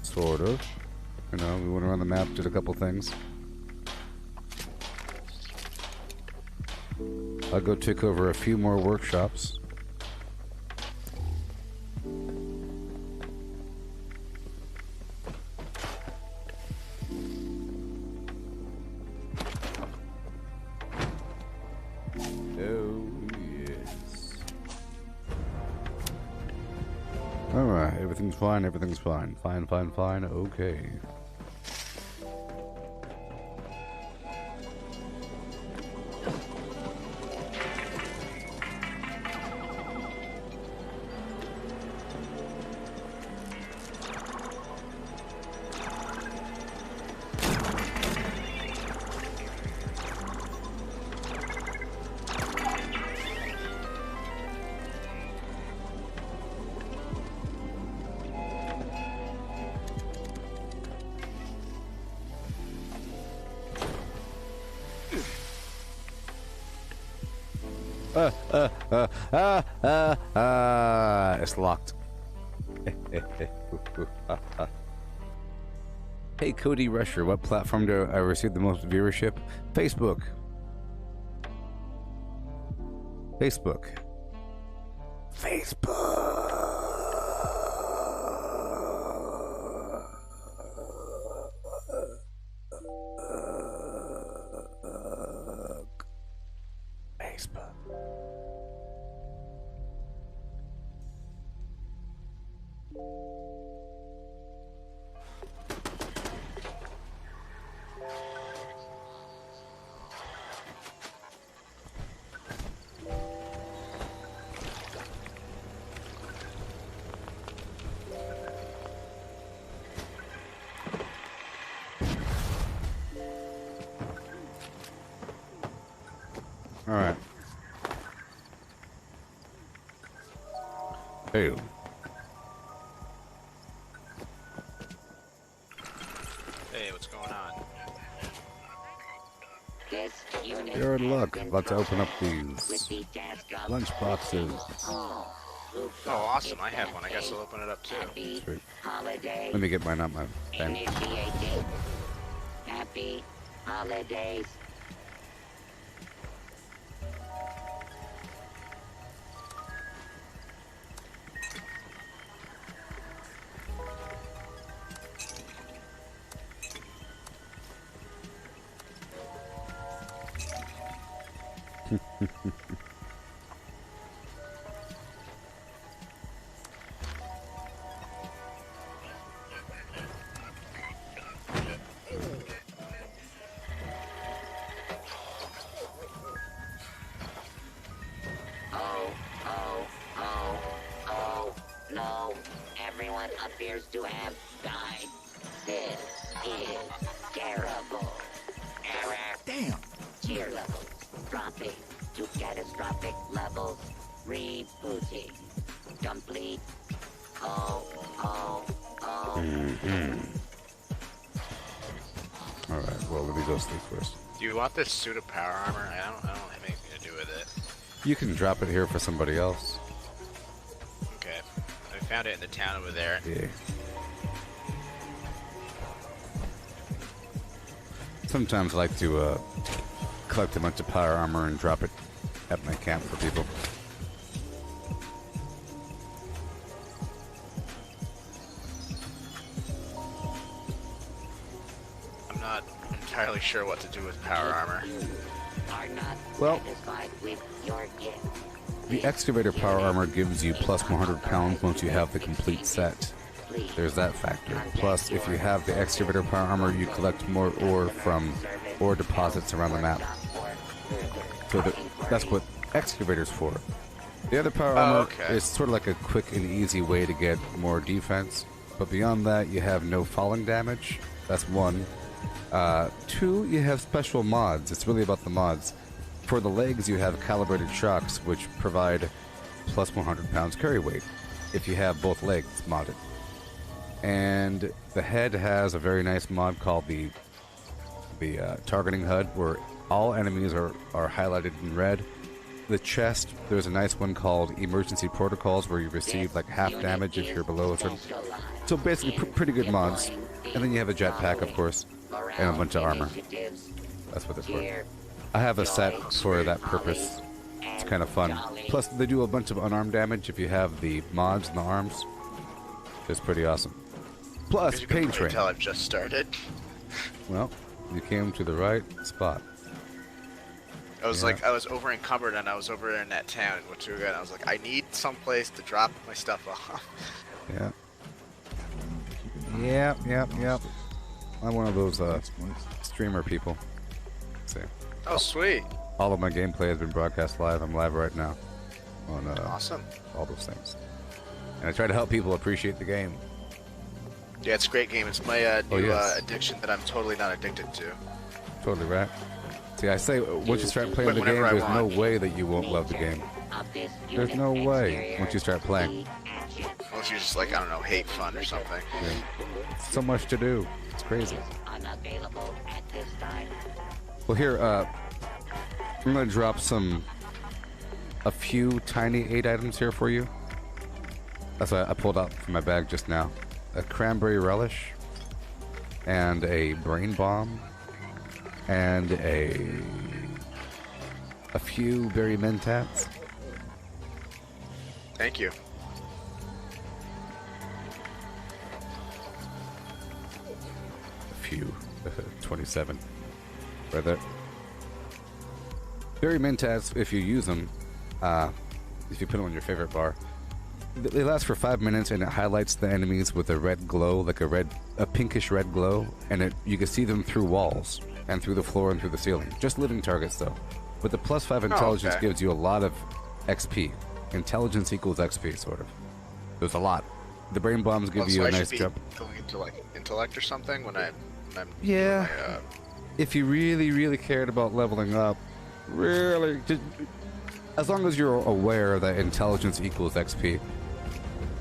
Sort of. You know, we went around the map, did a couple things. I'll go take over a few more workshops. Alright, everything's fine, everything's fine. Fine, fine, fine, okay. It's locked. Hey, Cody Rusher, what platform do I receive the most viewership? Facebook. Facebook. Facebook. All right. Hey. Hey, what's going on? You're in luck. About to open up these lunch boxes. Oh, awesome. I have one. I guess I'll open it up too. Sweet. Let me get mine out my thing. Happy holidays. No, everyone appears to have died. This is terrible. Error. Damn. Cheer levels dropping to catastrophic levels. Rebooting. Complete. Oh. Alright, well, let me go sleep first. Do you want this suit of power armor? I don't have anything to do with it. You can drop it here for somebody else. Okay. I found it in the town over there. Yeah. Sometimes I like to collect a bunch of power armor and drop it at my camp for people. I'm not entirely sure what to do with power armor. Well, the excavator power armor gives you plus 100 pounds once you have the complete set. There's that factor. Plus, if you have the excavator power armor, you collect more ore from ore deposits around the map. So that's what excavator's for. The other power armor is sort of like a quick and easy way to get more defense. But beyond that, you have no falling damage. That's one. Two, you have special mods. It's really about the mods. For the legs, you have calibrated shocks, which provide plus 100 pounds carry weight if you have both legs modded. And the head has a very nice mod called the targeting HUD, where all enemies are highlighted in red. The chest, there's a nice one called emergency protocols, where you receive like half damage if you're below a certain. So basically, pretty good mods. And then you have a jetpack, of course, and a bunch of armor. That's what it's for. I have a set for that purpose. It's kind of fun. Plus, they do a bunch of unarmed damage if you have the mods and the arms. It's pretty awesome. Plus, pain train. Until I've just started. Well, you came to the right spot. I was like, I was over encumbered and I was over in that town in Watuga, and I was like, I need someplace to drop my stuff off. Yeah. Yep. I'm one of those streamer people. Let's see. Oh, sweet. All of my gameplay has been broadcast live. I'm live right now on awesome. All those things. And I try to help people appreciate the game. Yeah, it's a great game. It's my new addiction that I'm totally not addicted to. Totally right. See, I say, once you start playing the game, there's no way that you won't love the game. There's no way once you start playing. Unless you're just like, I don't know, hate fun or something. Yeah. So much to do. It's crazy. Well, here, I'm going to drop some a few tiny 8 items here for you. That's what I pulled out from my bag just now. A cranberry relish, and a brain bomb, and a few berry mentats. Thank you. A few. 27. Right there. Berry mentats, if you use them, if you put them on your favorite bar, they last for 5 minutes, and it highlights the enemies with a red glow, like a pinkish red glow, and you can see them through walls and through the floor and through the ceiling. Just living targets, though. But the +5 intelligence gives you a lot of XP. Intelligence equals XP, sort of. There's a lot. The brain bombs give you a nice jump. Going into like intellect or something when I'm yeah. If you really cared about leveling up, really, just, as long as you're aware that intelligence equals XP,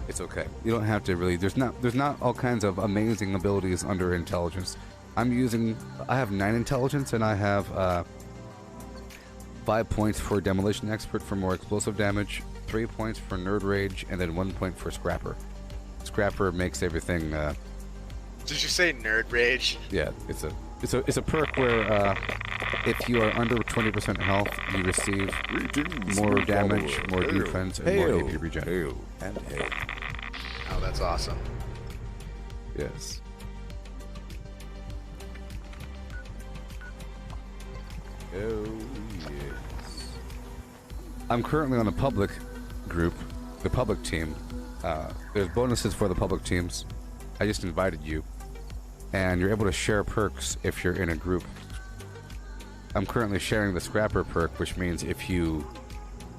it's okay. You don't have to really. There's not all kinds of amazing abilities under intelligence. I have 9 intelligence, and I have 5 points for demolition expert for more explosive damage, 3 points for nerd rage, and then 1 point for scrapper. Scrapper makes everything. Did you say nerd rage? Yeah, it's a perk where if you are under 20% health, you receive more damage, more defense, and more AP regen. Hail and hail. Oh, that's awesome. Yes. Oh, yes. I'm currently on a public group, the public team. There's bonuses for the public teams. I just invited you, and you're able to share perks if you're in a group. I'm currently sharing the Scrapper perk, which means if you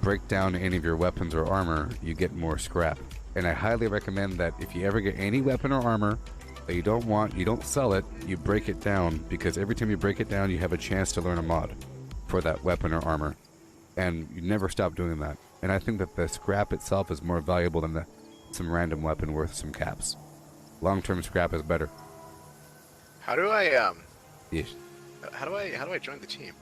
break down any of your weapons or armor, you get more scrap. And I highly recommend that if you ever get any weapon or armor that you don't want, you don't sell it, you break it down, because every time you break it down, you have a chance to learn a mod for that weapon or armor. And you never stop doing that. And I think that the scrap itself is more valuable than some random weapon worth some caps. Long-term scrap is better. How do I Yes. How do I join the team?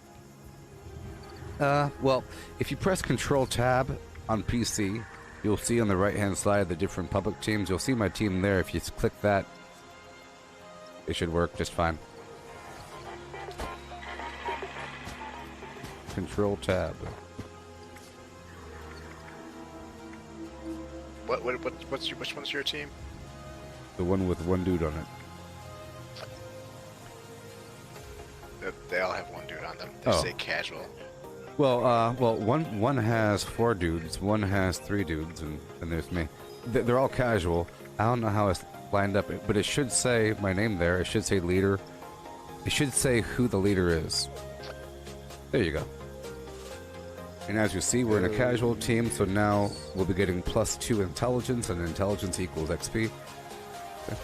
Well, if you press Control-Tab on PC, you'll see on the right-hand side the different public teams. You'll see my team there. If you click that, it should work just fine. Control-Tab. Which one's your team? The one with one dude on it. They all have one dude on them. They say casual. Well, one has 4 dudes, one has 3 dudes, and there's me. They're all casual. I don't know how it's lined up, but it should say my name there. It should say leader. It should say who the leader is. There you go. And as you see, we're in a casual team, so now we'll be getting +2 intelligence, and intelligence equals XP. Okay.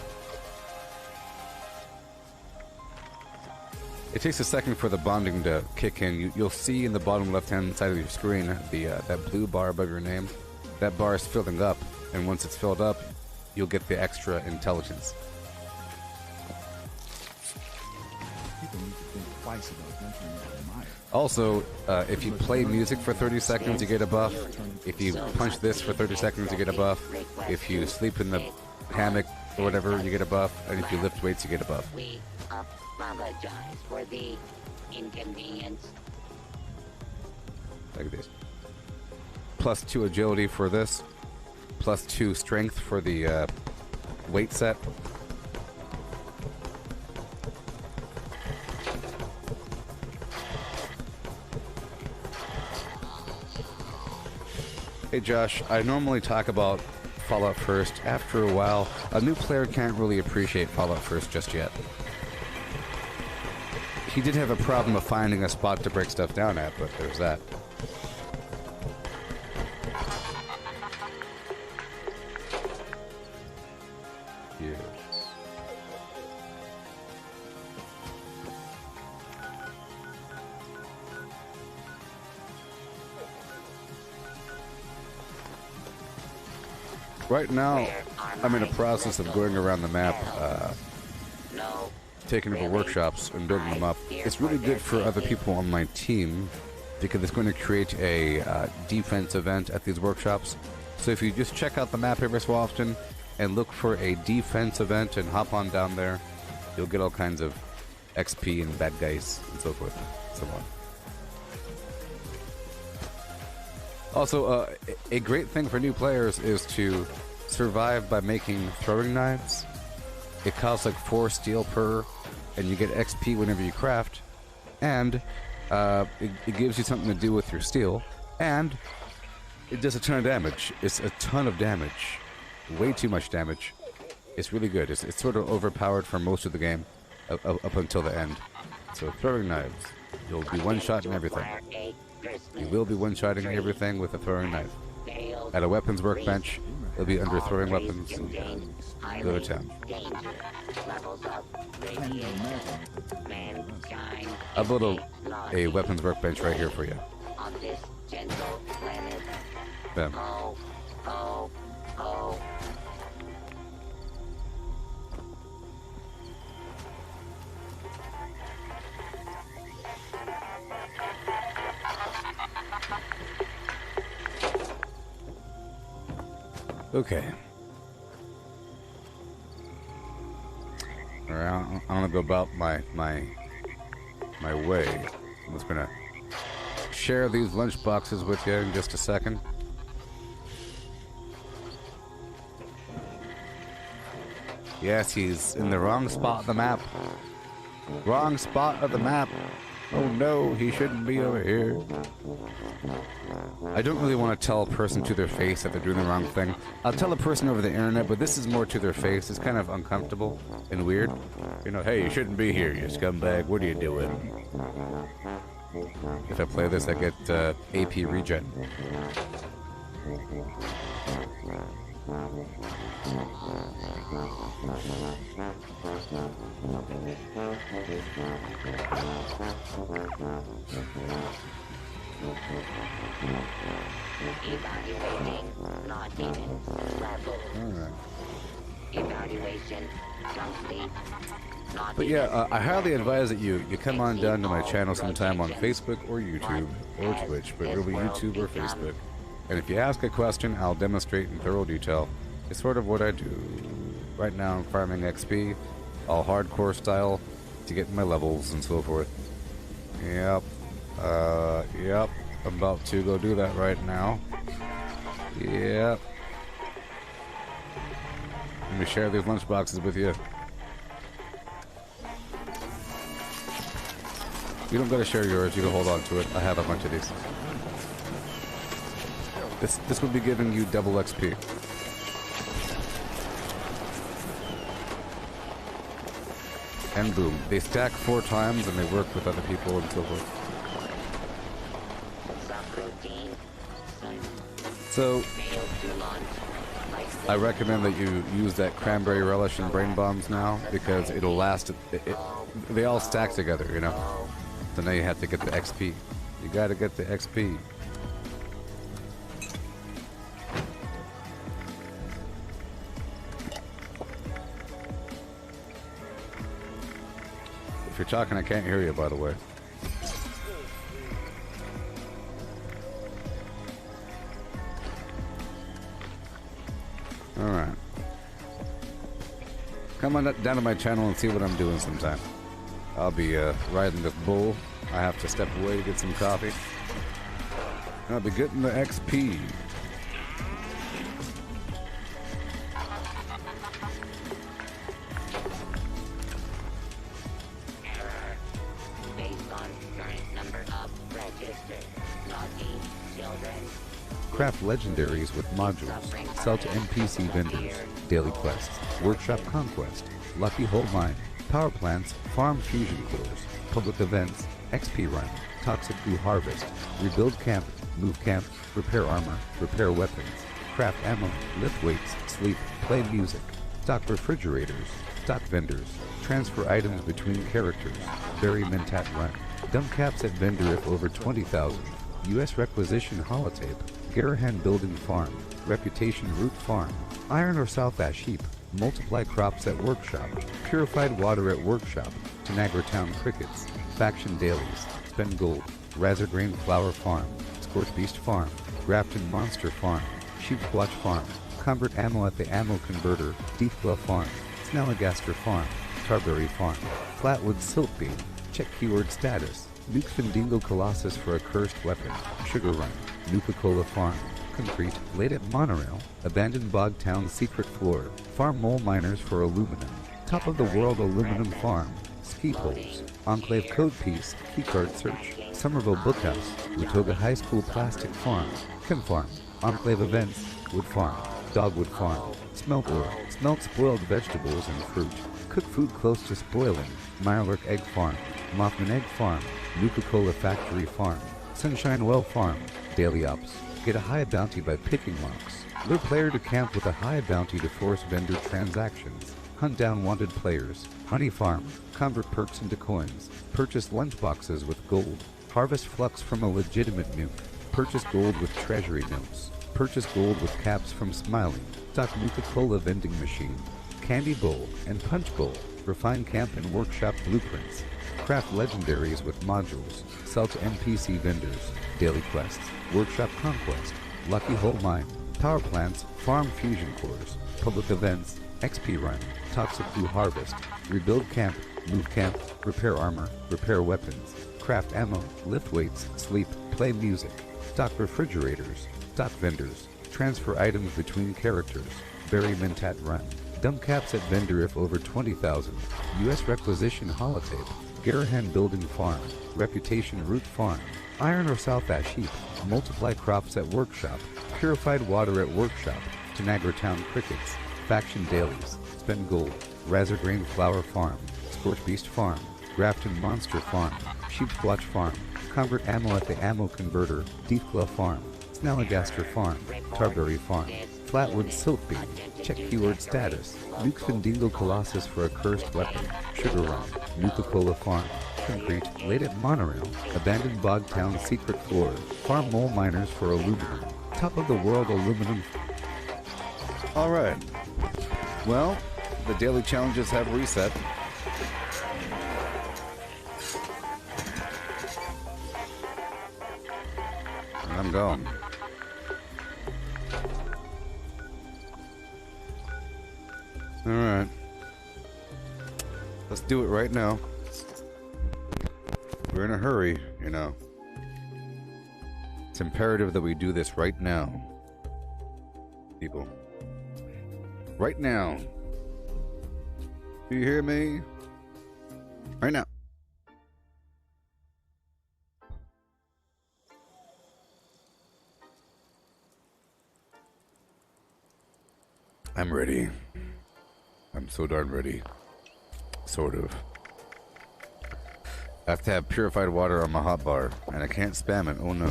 It takes a second for the bonding to kick in. You'll see in the bottom left-hand side of your screen that blue bar above your name. That bar is filling up, and once it's filled up, you'll get the extra intelligence. People need to think twice about venturing into the mire. Also, if you play music for 30 seconds, you get a buff. If you punch this for 30 seconds, you get a buff. If you sleep in the hammock or whatever, you get a buff. And if you lift weights, you get a buff. We apologize for the inconvenience. Like this. +2 agility for this. +2 strength for the weight set. Hey Josh, I normally talk about Fallout First. After a while, a new player can't really appreciate Fallout First just yet. He did have a problem of finding a spot to break stuff down at, but there's that. Yes. Right now, I'm in a process of going around the map, taking over workshops and building them up. It's really good for other people on my team because it's going to create a defense event at these workshops. So if you just check out the map every so often and look for a defense event and hop on down there, you'll get all kinds of XP and bad guys and so forth and so on. Also, a great thing for new players is to survive by making throwing knives. It costs like 4 steel per, and you get XP whenever you craft, and it gives you something to do with your steel, and it does a ton of damage. It's a ton of damage. Way too much damage. It's really good. It's sort of overpowered for most of the game, up until the end. So throwing knives. You'll be one-shotting everything. You will be one-shotting everything with a throwing knife. At a weapons workbench, you'll be under throwing weapons and go to town. I'll build a weapons workbench right here for you. Bam. Okay. Alright, I'm gonna go about my way. I'm just gonna share these lunch boxes with you in just a second. Yes, he's in the wrong spot of the map. Wrong spot of the map. Oh no, he shouldn't be over here. I don't really want to tell a person to their face that they're doing the wrong thing. I'll tell a person over the internet, but this is more to their face. It's kind of uncomfortable and weird. You know, hey, you shouldn't be here, you scumbag. What are you doing? If I play this, I get AP regen. Evaluating non-demon level. Alright. Evaluation complete. But yeah, I highly advise that you come on down to my channel sometime on Facebook or YouTube or Twitch, but really YouTube or Facebook. And if you ask a question, I'll demonstrate in thorough detail. It's sort of what I do. Right now I'm farming XP, all hardcore style, to get my levels and so forth. Yep. Yep. I'm about to go do that right now. Yep. Let me share these lunch boxes with you. You don't gotta share yours, you can hold on to it. I have a bunch of these. This will be giving you double XP. And boom. They stack 4 times and they work with other people and so forth. So, I recommend that you use that cranberry relish and brain bombs now because it'll last. They all stack together, you know? So now you have to get the XP. You gotta get the XP. If you're talking, I can't hear you, by the way. Alright. Come on down to my channel and see what I'm doing sometime. I'll be riding this bull. I have to step away to get some coffee. And I'll be getting the XP. Craft legendaries with modules. Sell to NPC vendors. Daily quests. Workshop conquest. Lucky hole mine. Power plants. Farm fusion cores. Public events. XP run. Toxic goo harvest. Rebuild camp. Move camp. Repair armor. Repair weapons. Craft ammo. Lift weights. Sleep. Play music. Stock refrigerators. Stock vendors. Transfer items between characters. Bury Mentat run. Dump caps at vendor if over 20,000. U.S. requisition holotape. Garahan Building Farm, Reputation Root Farm, Iron or South Ash Heap, Multiply Crops at Workshop, Purified Water at Workshop, Tanagra Town Crickets, Faction Dailies, Spend Gold, Razorgrain Flower Farm, Scorch Beast Farm, Grafton Monster Farm, Sheep Squatch Farm, Cumbert Ammo at the Ammo Converter, Deep Glove Farm, Snalligaster Farm, Tarberry Farm, Flatwood Siltbeam, check keyword status, Nuke Findingo Colossus for a cursed weapon, Sugar Run, Nuka-Cola Farm, Concrete, Late at Monorail, Abandoned Bog Town Secret Floor, Farm Mole Miners for Aluminum, Top of the World Aluminum Farm, Ski Poles, Enclave Code Piece, Keycard Search, Somerville Bookhouse, Watoga High School Plastic Farm, Chem Farm, Enclave Events, Wood Farm, Dogwood Farm, Smelt Ore, Smelt Spoiled Vegetables and Fruit, Cook Food Close to Spoiling, Mirelurk Egg Farm, Mothman Egg Farm, Nuka-Cola Factory Farm, Sunshine Well Farm, Daily Ops. Get a high bounty by picking locks. Lure player to camp with a high bounty to force vendor transactions. Hunt down wanted players. Honey Farm. Convert perks into coins. Purchase lunchboxes with gold. Harvest flux from a legitimate nuke. Purchase gold with treasury notes. Purchase gold with caps from Smiling. Stock Nuka-Cola vending machine. Candy Bowl and Punch Bowl. Refine camp and workshop blueprints. Craft legendaries with modules. Sell to NPC vendors. Daily quests. Workshop Conquest, Lucky Hole Mine, Power Plants, Farm Fusion Cores, Public Events, XP Run, Toxic Blue Harvest, Rebuild Camp, Move Camp, Repair Armor, Repair Weapons, Craft Ammo, Lift Weights, Sleep, Play Music, Stock Refrigerators, Stock Vendors, Transfer Items between characters, Bury Mentat Run, Dump Caps at Vendor if over 20,000, U.S. Requisition Holotape, Garahan Building Farm, Reputation Root Farm, Iron or South Ash Heap, Multiply Crops at Workshop, Purified Water at Workshop, Tanagra Town Crickets, Faction Dailies, Spend Gold, Razorgrain Flower Farm, Scorch Beast Farm, Grafton Monster Farm, Sheep Squatch Farm, Convert Ammo at the Ammo Converter, Deep Glove Farm, Snalligaster Farm, Tarberry Farm, Flatwood Siltbeam, check keyword status, Nuke Findingo Colossus for a cursed weapon, Sugar Run, Nuka-Cola Farm, Concrete, Late at Monorail, Abandoned Bog Town Secret Floor, Farm Mole Miners for Aluminum, Top of the World Aluminum. Alright. Well, the daily challenges have reset. I'm going. Alright. Let's do it right now. We're in a hurry, you know. It's imperative that we do this right now. People. Right now. Do you hear me? Right now. I'm ready. I'm so darn ready. Sort of. I have to have purified water on my hotbar, and I can't spam it. Oh no.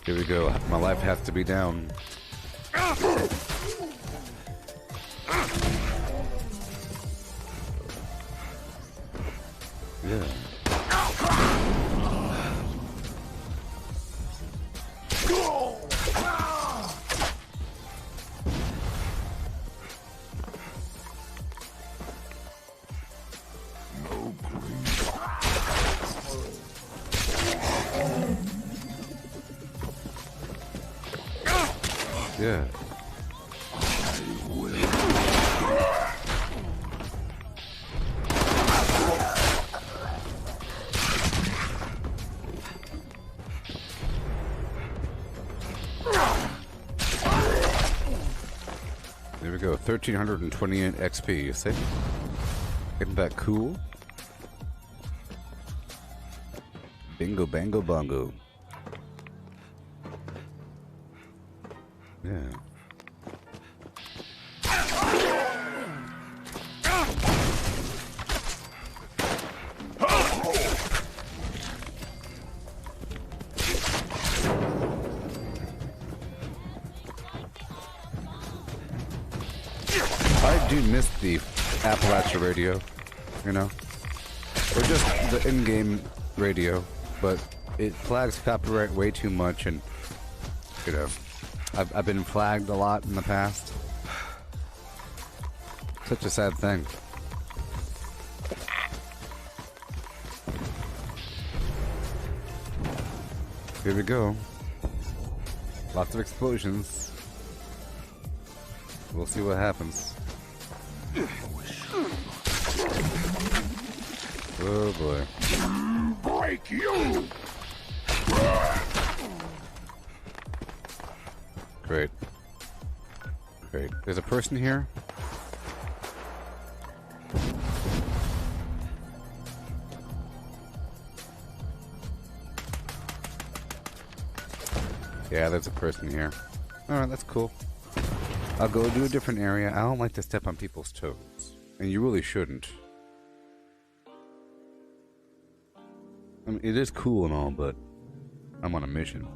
Here we go. My life has to be down. Yeah. Yeah. There we go, 1,328 XP, you see? Isn't that cool? Bingo, bango, bongo. Yeah. I do miss the Appalachia radio, you know, or just the in-game radio, but it flags copyright way too much, and you know, I've been flagged a lot in the past. Such a sad thing. Here we go. Lots of explosions. We'll see what happens. Oh boy. Break you! Great. Great. There's a person here. Yeah, there's a person here. Alright, that's cool. I'll go to a different area. I don't like to step on people's toes. And you really shouldn't. I mean, it is cool and all, but I'm on a mission.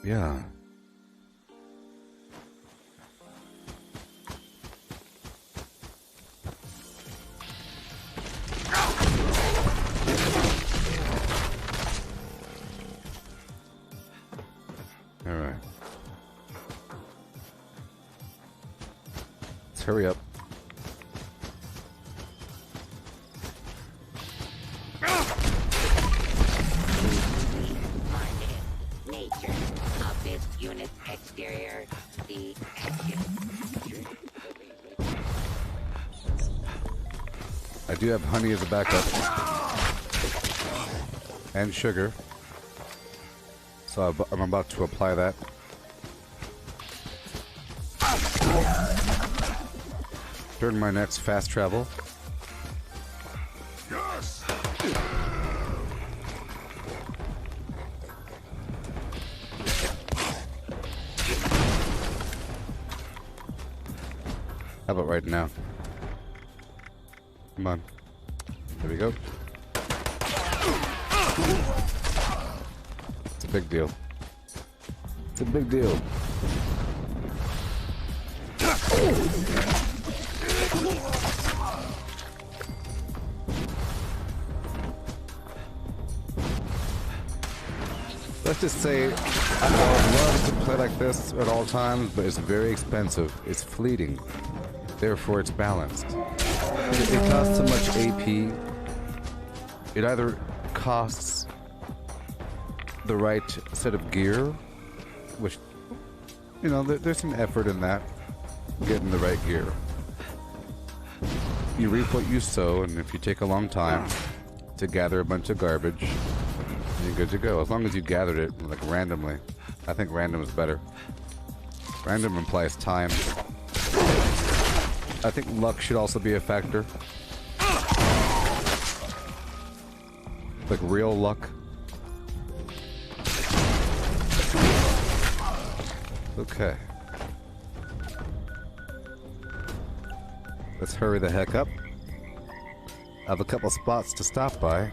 Yeah. All right. Let's hurry up. Nature of this unit's exterior. The I do have honey as a backup. And sugar. So I'm about to apply that. During my next fast travel. Yes! How about right now? Come on. There we go. It's a big deal. It's a big deal. Let's just say I would love to play like this at all times, but it's very expensive. It's fleeting. Therefore, it's balanced. It costs so much AP. It either costs the right set of gear, which, you know, there's some effort in that, getting the right gear. You reap what you sow, and if you take a long time to gather a bunch of garbage, you're good to go. As long as you gathered it, like, randomly. I think random is better. Random implies time. I think luck should also be a factor. Like real luck. Okay. Let's hurry the heck up. I have a couple spots to stop by.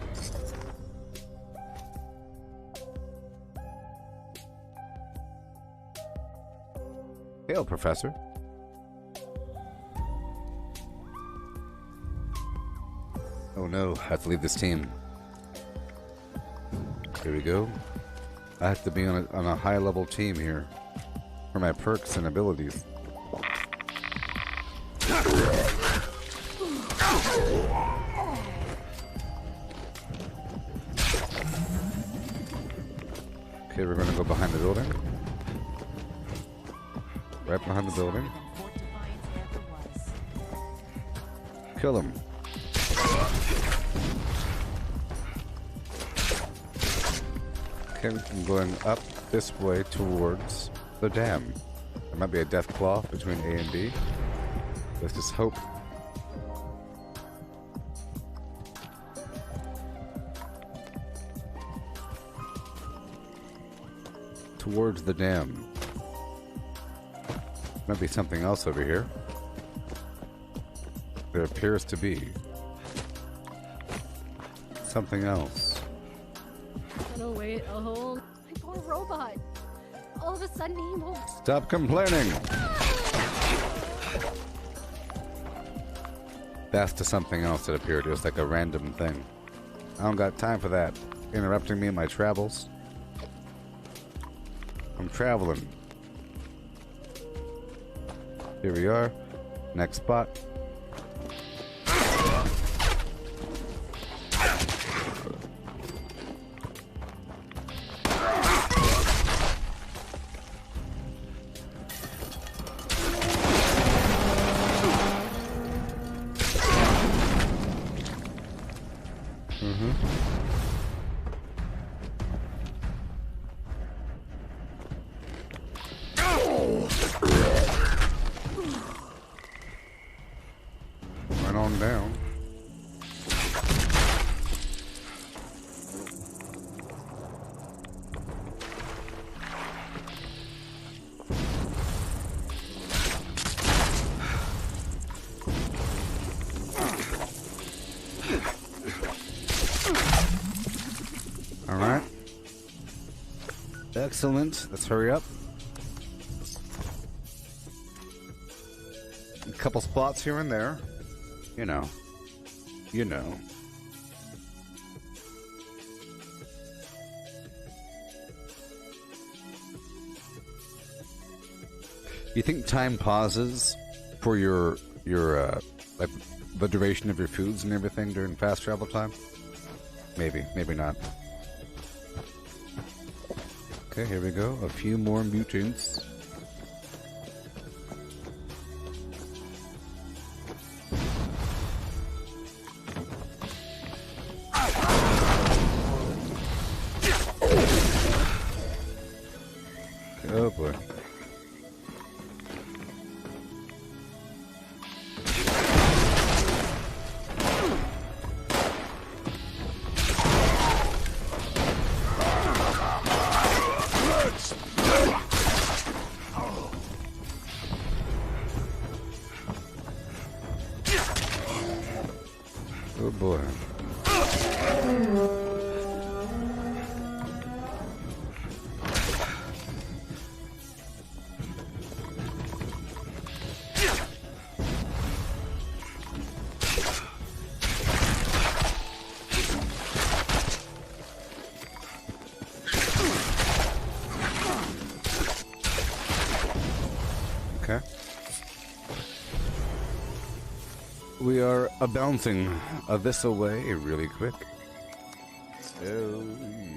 Hail, Professor. Oh no, I have to leave this team. Here we go. I have to be on a high-level team here for my perks and abilities. Okay, we're gonna go behind the building. Right behind the building. Kill him. Okay, I'm going up this way towards the dam. There might be a death claw between A and B. Let's just hope. Towards the dam. Might be something else over here. There appears to be something else. Oh wait, a whole... My poor robot. All of a sudden he won't... Stop complaining! That's to something else that appeared. It was like a random thing. I don't got time for that. Interrupting me in my travels. I'm traveling. Here we are. Next spot. Right on down. All right. Excellent. Let's hurry up. A couple spots here and there. You know. You know. You think time pauses for your like the duration of your foods and everything during fast travel time? Maybe, maybe not. Okay, here we go. A few more mutants. Oh boy. Oh boy. Okay. We are bouncing this away really quick. Oh,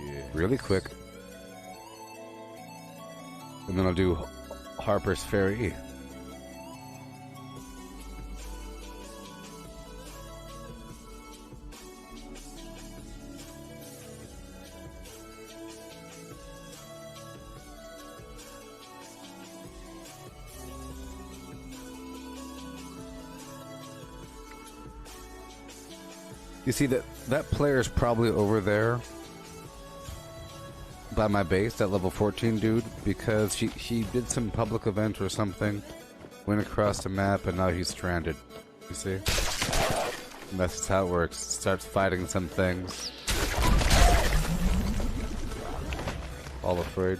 yeah. Really quick. And then I'll do Harper's Ferry. You see that player's probably over there by my base, that level 14 dude, because he did some public event or something, went across the map, and now he's stranded. You see? And that's just how it works. Starts fighting some things. All afraid.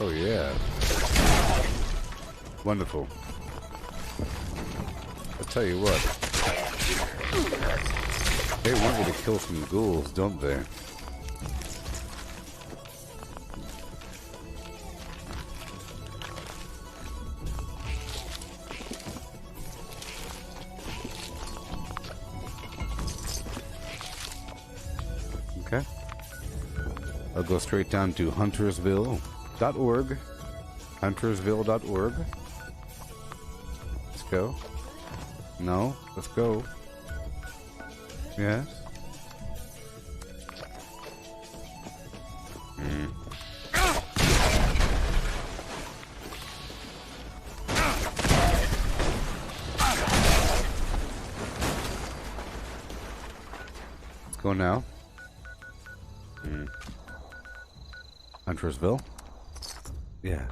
Oh yeah. Wonderful. I'll tell you what. They want you to kill some ghouls, don't they? Okay. I'll go straight down to Huntersville.org. Huntersville.org. Let's go. No, let's go. Yes. go now. Huntersville. Yes.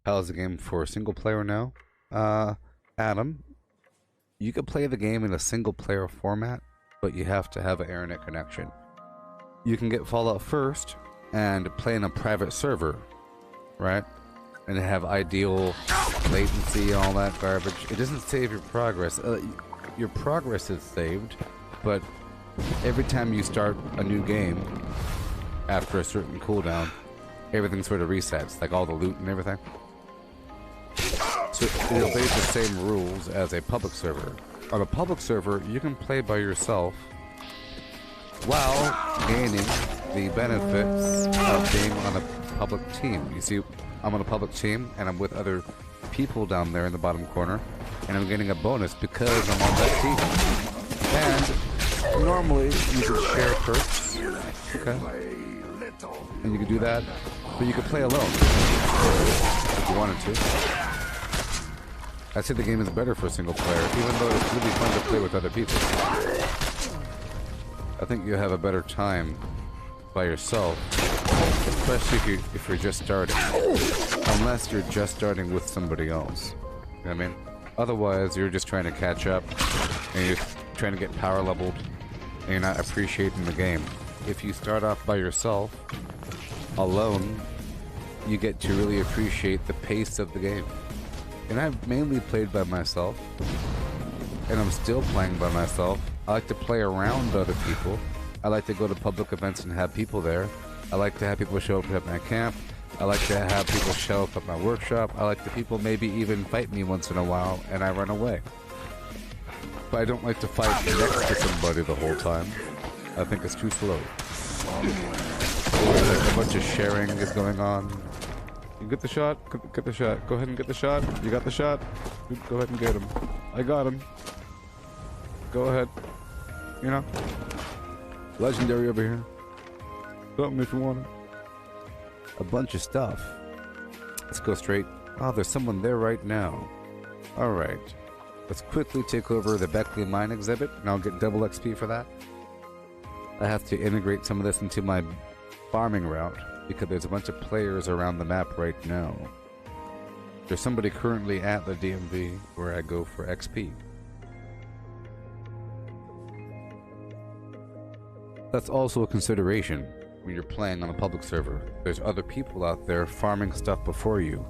How's the game for single player now? Adam, you can play the game in a single player format, but you have to have an internet connection. You can get Fallout first and play in a private server, right? And have ideal latency and all that garbage. It doesn't save your progress. Your progress is saved, but every time you start a new game, after a certain cooldown, everything sort of resets, like all the loot and everything. So it obeys the same rules as a public server. On a public server, you can play by yourself while gaining the benefits of being on a public team. You see, I'm on a public team, and I'm with other people down there in the bottom corner, and I'm getting a bonus because I'm on that team. And normally, you can share perks, okay? And you can do that, but you can play alone if you wanted to. I'd say the game is better for single player, even though it's really fun to play with other people. I think you have a better time by yourself, especially if you're just starting. Unless you're just starting with somebody else. You know what I mean? Otherwise, you're just trying to catch up, and you're trying to get power leveled, and you're not appreciating the game. If you start off by yourself, alone, you get to really appreciate the pace of the game. And I've mainly played by myself, and I'm still playing by myself. I like to play around other people. I like to go to public events and have people there. I like to have people show up at my camp. I like to have people show up at my workshop. I like the people maybe even fight me once in a while, and I run away. But I don't like to fight next to somebody the whole time. I think it's too slow. Or like a bunch of sharing is going on. You get the shot? Get the shot. Go ahead and get the shot. You got the shot? Go ahead and get him. I got him. Go ahead. You know? Legendary over here. Something if you want it. A bunch of stuff. Let's go straight. Oh, there's someone there right now. Alright. Let's quickly take over the Beckley Mine exhibit, and I'll get double XP for that. I have to integrate some of this into my farming route, because there's a bunch of players around the map right now. There's somebody currently at the DMV where I go for XP. That's also a consideration when you're playing on a public server. There's other people out there farming stuff before you.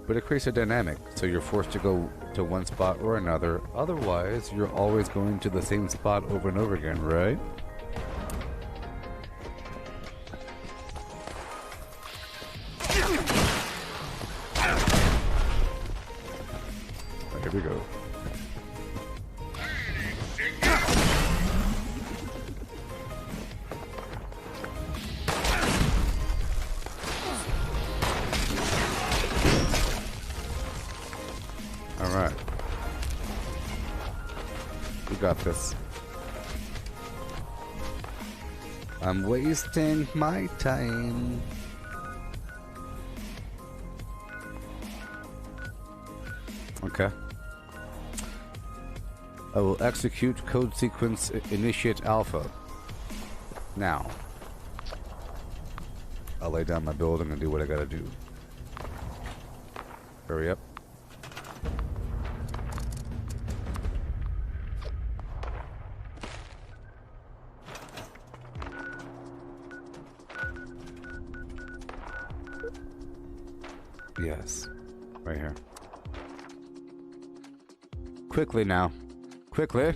But it creates a dynamic, so you're forced to go to one spot or another. Otherwise, you're always going to the same spot over and over again, right? Here we go. Alright. We got this. I'm wasting my time. Okay. I will execute code sequence initiate alpha. Now. I'll lay down my building and do what I gotta do. Hurry up. Yes. Right here. Quickly now. Quickly.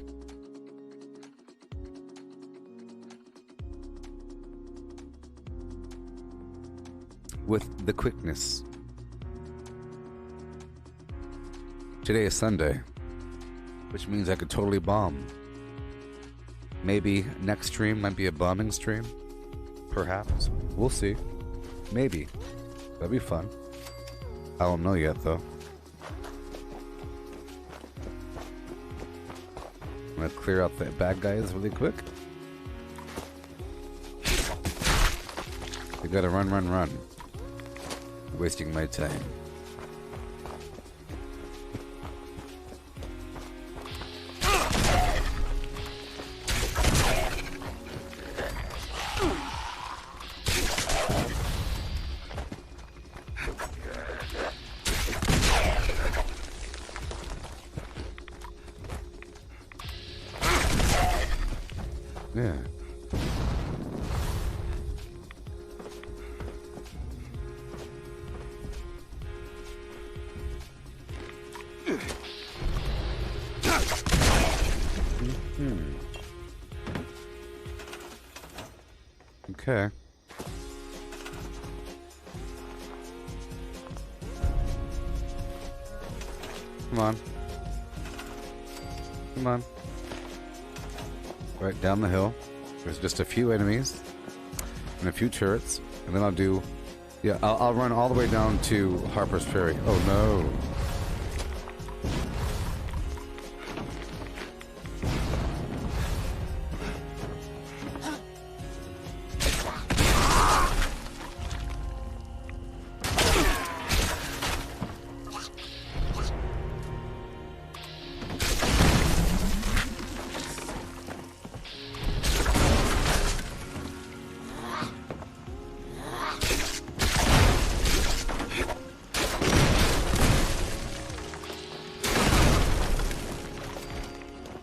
With the quickness. Today is Sunday, which means I could totally bomb. Maybe next stream might be a bombing stream. Perhaps. We'll see. Maybe. That'd be fun. I don't know yet, though. I'm gonna clear out the bad guys really quick. You gotta run, run, run. Wasting my time. Yeah. Okay. Come on. Come on. Right down the hill. There's just a few enemies and a few turrets, and then I'll do. Yeah, I'll run all the way down to Harper's Ferry. Oh no.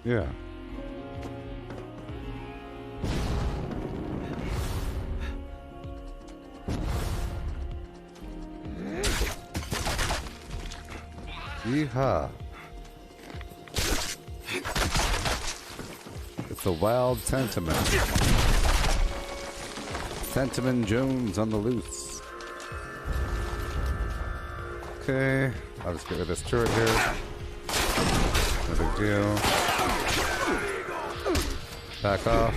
Yeah. Yeehaw. It's a wild sentiment. Sentiment Jones on the loose. Okay. I'll just get rid of this turret here. No big deal. Back off.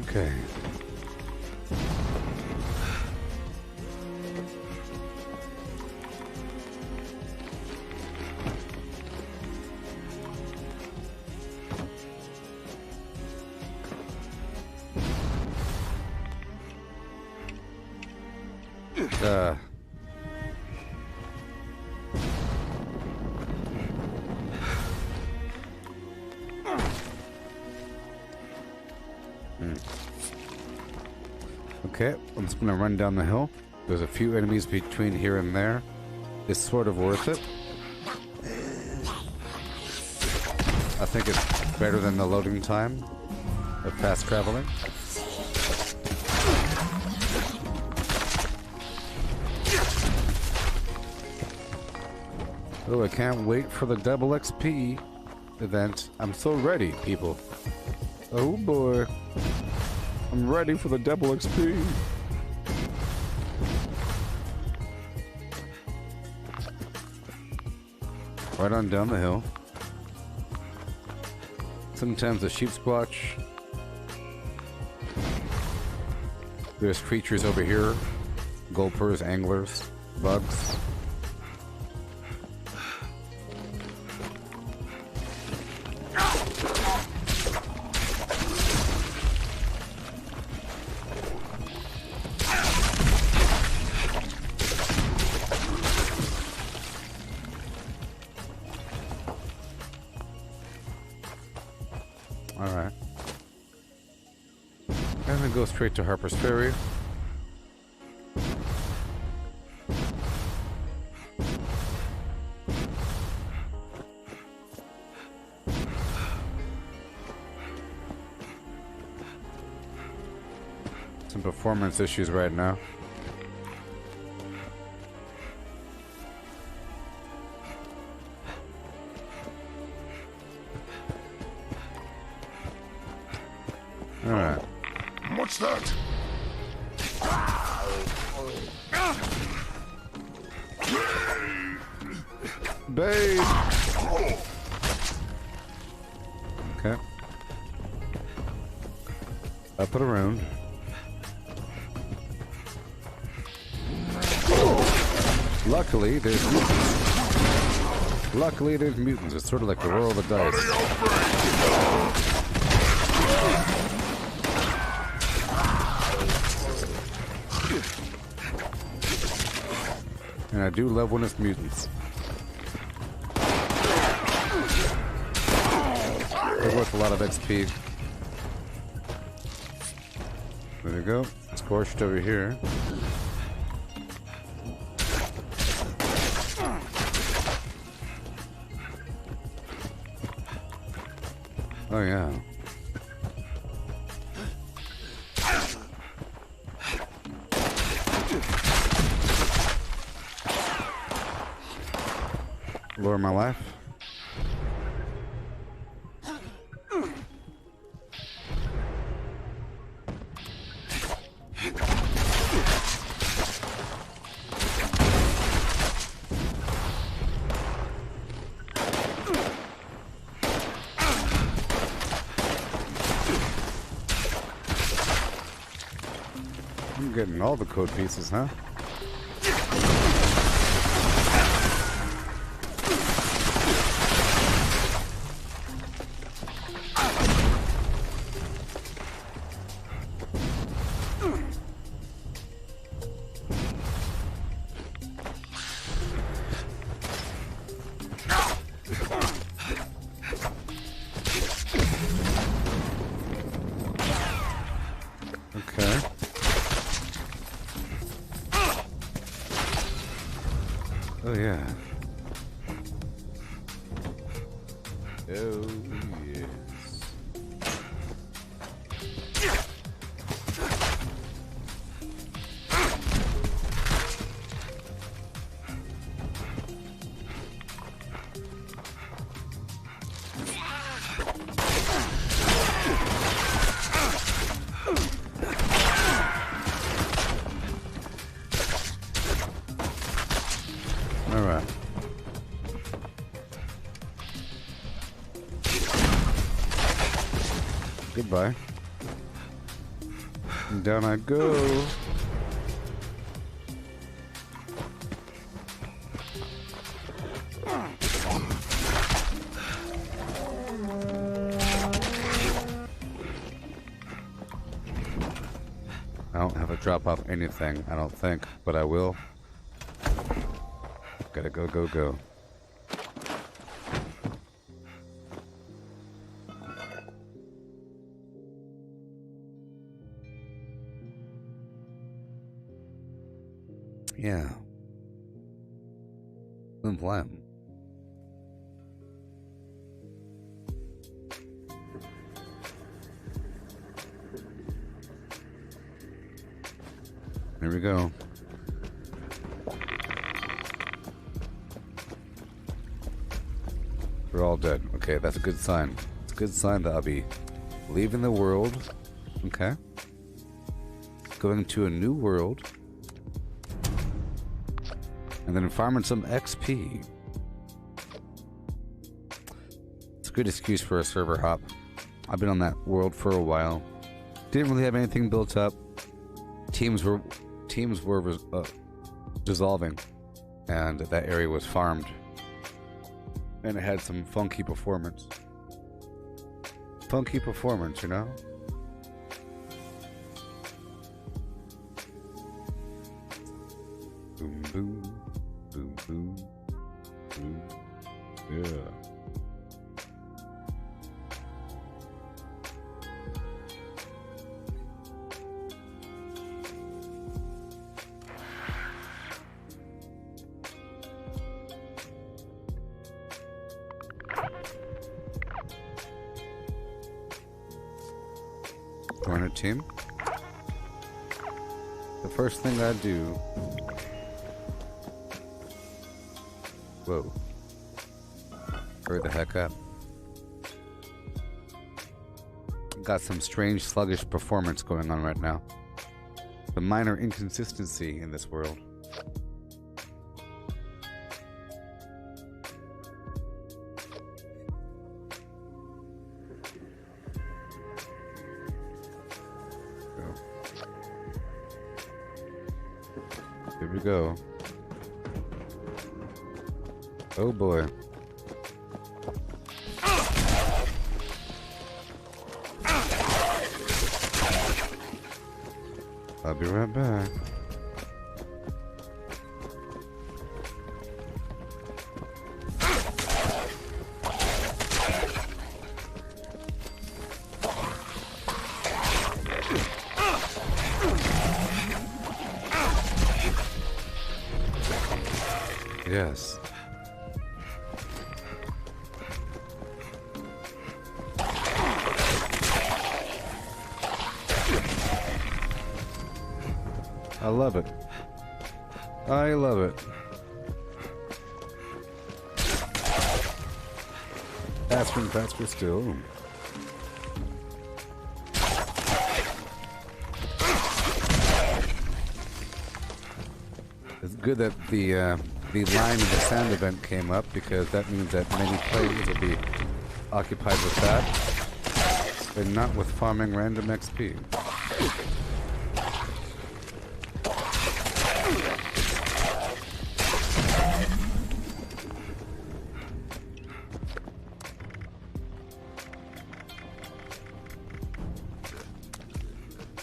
Okay. Okay, I'm just gonna run down the hill. There's a few enemies between here and there. It's sort of worth it. I think it's better than the loading time of fast traveling. Oh, I can't wait for the double XP event. I'm so ready, people. Oh boy. I'm ready for the double XP. Right on down the hill. Sometimes the sheep squatch. There's creatures over here. Gulpers, anglers, bugs. Alright. And then go straight to Harper's Ferry. Some performance issues right now. Alright. What's that? Babe! Okay. Up and around. Luckily, there's mutants. Luckily, there's mutants. It's sort of like the roll of the dice. And I do love when it's mutants. They're worth a lot of XP. There we go. Scorched over here. Oh yeah. Lower my life. I'm getting all the code pieces, huh? Okay. Oh yeah. Oh yes. All right. Goodbye. And down I go. I don't have to drop off anything, I don't think, but I will. Gotta go, go, go. Yeah. Slim Flam. Here we go. We're all dead. Okay, that's a good sign. It's a good sign that I'll be leaving the world. Okay. Going to a new world. And then farming some XP. It's a good excuse for a server hop. I've been on that world for a while. Didn't really have anything built up. Teams were dissolving, and that area was farmed, and it had some funky performance. Funky performance, you know. Boom boom, boom boom, boom. Yeah. Join a team. The first thing I do. Whoa. Hurry the heck up. Got some strange sluggish performance going on right now. The minor inconsistency in this world. go. Oh boy. I'll be right back. Yes. I love it. I love it. Faster and faster still. It's good that the line of the sound event came up, because that means that many players will be occupied with that and not with farming random XP.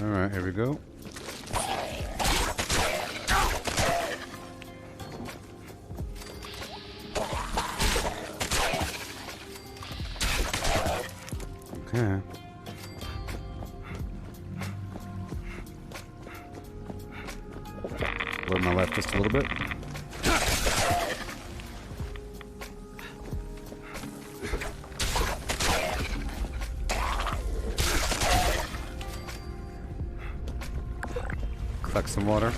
Alright, here we go. Okay. Load my left just a little bit. Collect some water.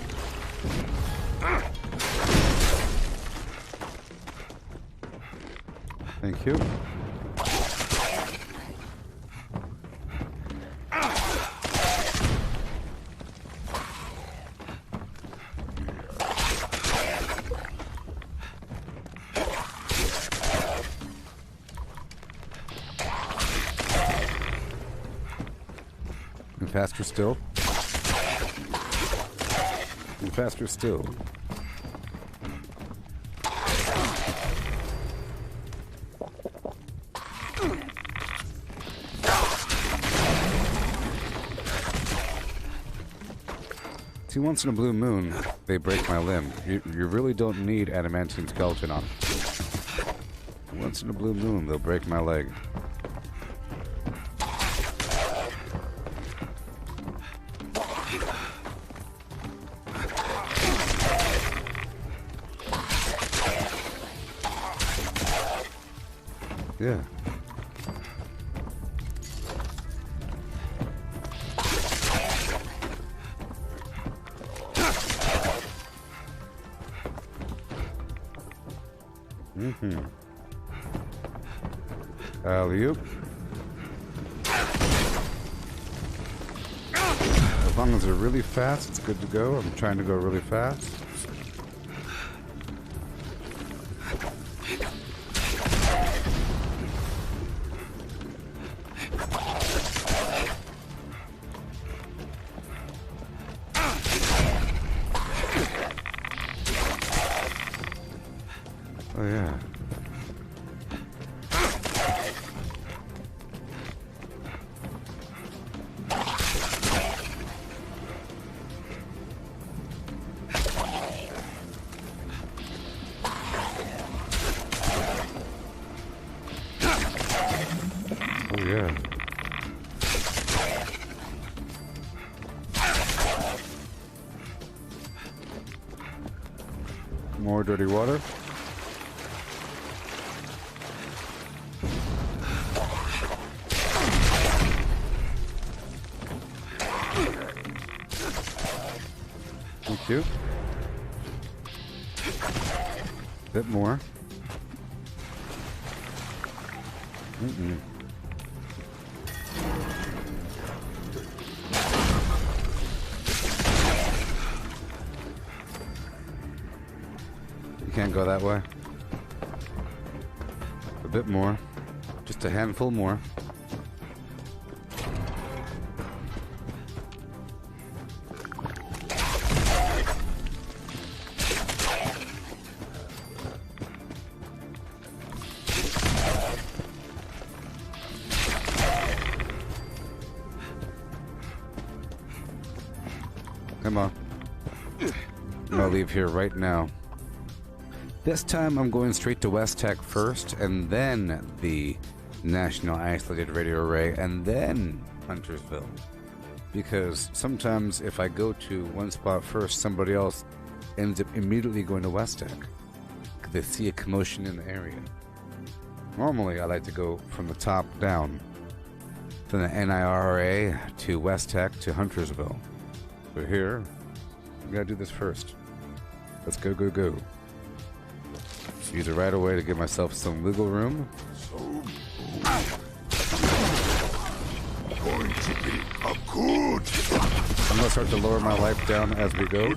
Thank you. And faster still. And faster still. See, once in a blue moon, they break my limb. You really don't need adamantium skeleton on it. Once in a blue moon, they'll break my leg. Yeah. Alley-oop. As long as they're really fast, it's good to go. I'm trying to go really fast. Oh yeah. Oh yeah. More dirty water. Thank you. Bit more. You can't go that way. A bit more. Just a handful more. leave here right now. This time I'm going straight to West Tech first, and then the National Isolated Radio Array, and then Huntersville. Because sometimes if I go to one spot first, somebody else ends up immediately going to West Tech. They see a commotion in the area. Normally I like to go from the top down, from the NIRA to West Tech to Huntersville. But here, I gotta do this first. Let's go, go, go. Use it right away to give myself some wiggle room. Going to be a good. I'm gonna start to lower my life down as we go.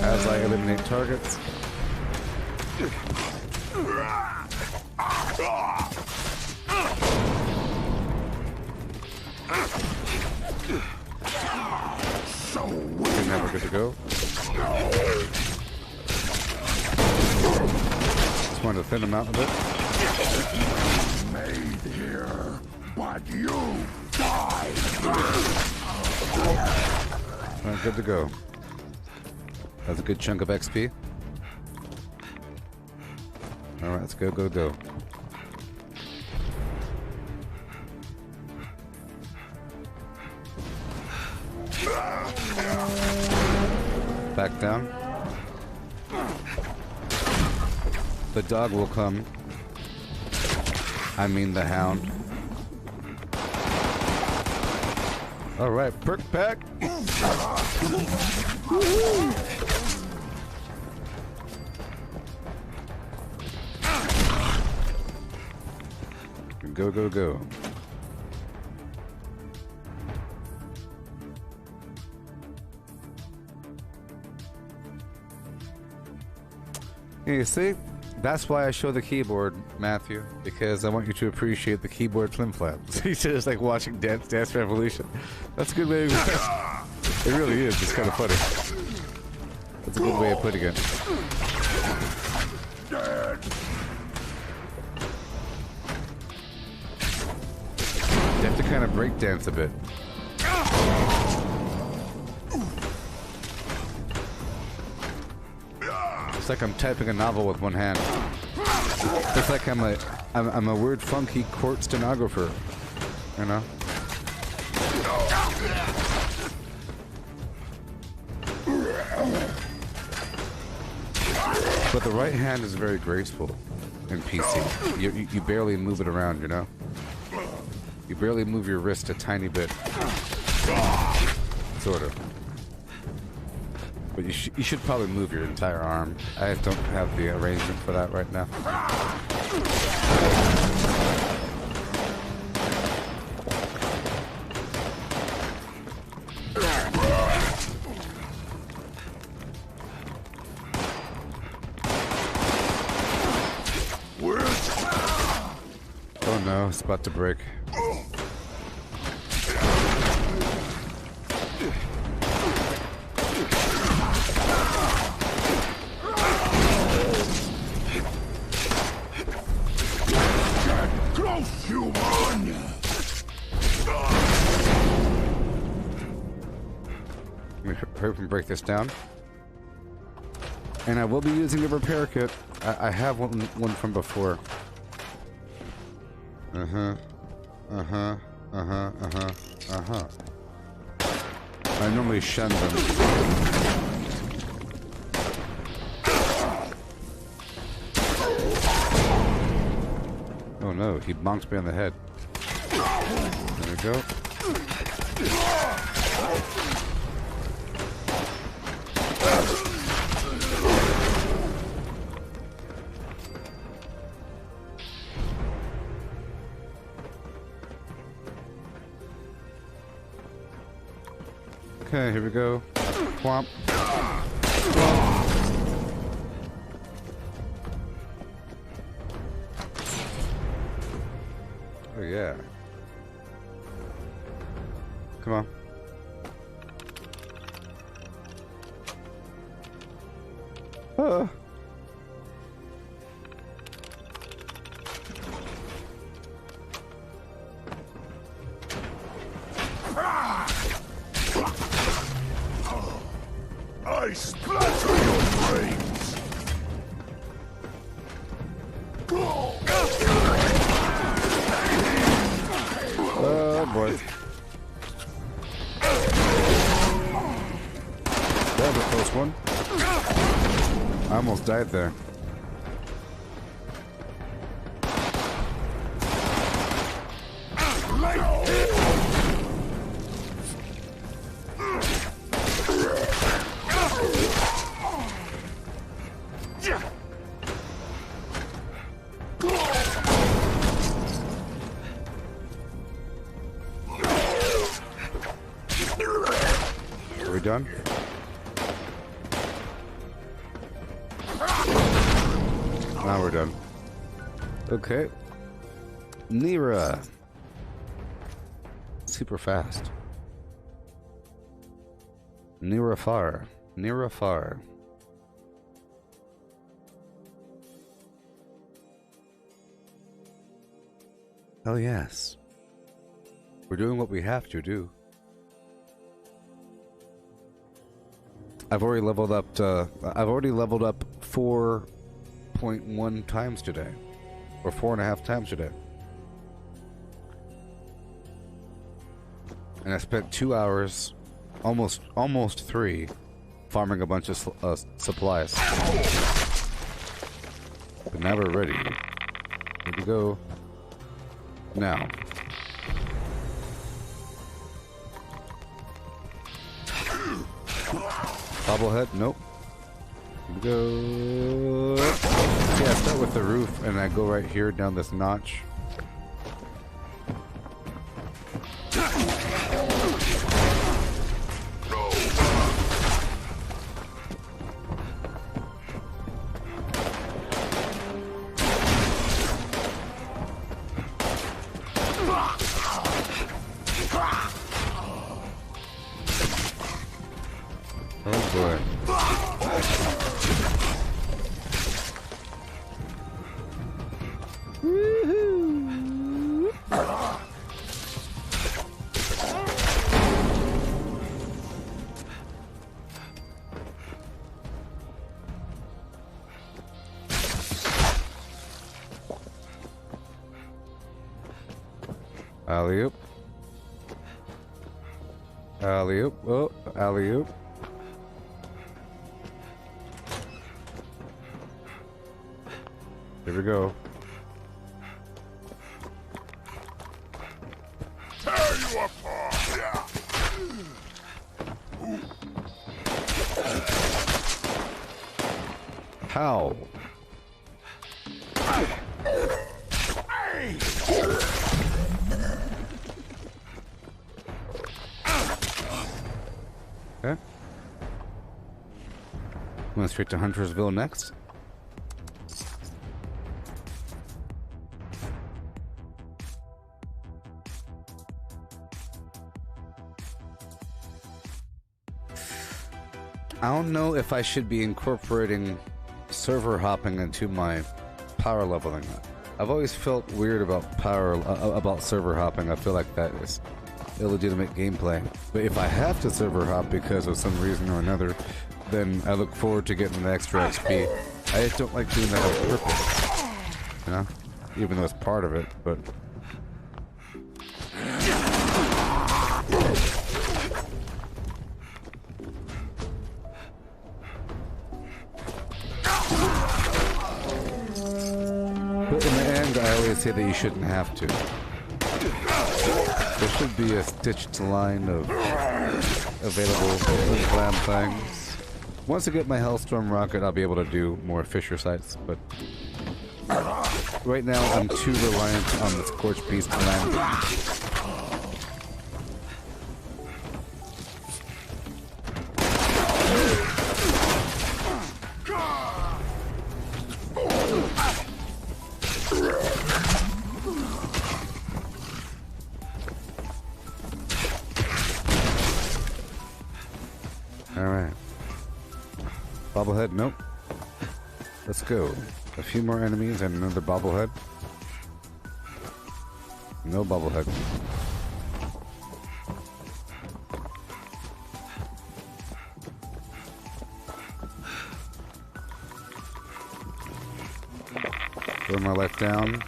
As I eliminate targets. Okay, now we're good to go. Just wanted to thin them out a bit. Made here, but you die. Alright, good to go. That's a good chunk of XP. Alright, let's go, go, go. Back down. The dog will come. I mean the hound. Alright, perk pack. Go, go, go. You see, that's why I show the keyboard, Matthew, because I want you to appreciate the keyboard flim-flaps. He's just like watching Dance Revolution. That's a good way of it really is. It's kind of funny. That's a good way of putting it. You have to kind of break dance a bit. It's like I'm typing a novel with one hand. It's like I'm a weird funky court stenographer, you know? But the right hand is very graceful in PC. You barely move it around, you know? You barely move your wrist a tiny bit. Sort of. But you should probably move your entire arm. I don't have the arrangement for that right now. Oh no, it's about to break. Hurry up and break this down. And I will be using a repair kit. I have one from before. I normally shun them. Oh no, he bonks me on the head. There we go. Okay, here we go. Whomp. Oh yeah. Come on. I splatter your brains! Oh boy. That was a close one. I almost died there. Are we done? Now we're done. Okay. Nira. Super fast. Nira far. Nira far. Oh yes. We're doing what we have to do. I've already leveled up 4.1 times today. Or 4.5 times today. And I spent 2 hours, almost 3, farming a bunch of supplies. But now we're ready. Here we go. Now. Bobblehead? Nope. Here we go. See, I start with the roof and I go right here down this notch. Oh boy. Alley-oop. Alley-oop. Oh, alley-oop. Here we go. Tear you apart! How? Okay. Going straight to Huntersville next. I don't know if I should be incorporating server hopping into my power leveling. I've always felt weird about about server hopping. I feel like that is illegitimate gameplay. But if I have to server hop because of some reason or another, then I look forward to getting the extra XP. I just don't like doing that on purpose, you know? Even though it's part of it, but... But in the end, I always say that you shouldn't have to. There should be a stitched line of available glam things. Once I get my Hellstorm rocket, I'll be able to do more Fisher sites, but right now I'm too reliant on the Scorch Beast land. Alright. Bobblehead, nope. Let's go. A few more enemies and another bobblehead. No bobblehead. Lower my life down.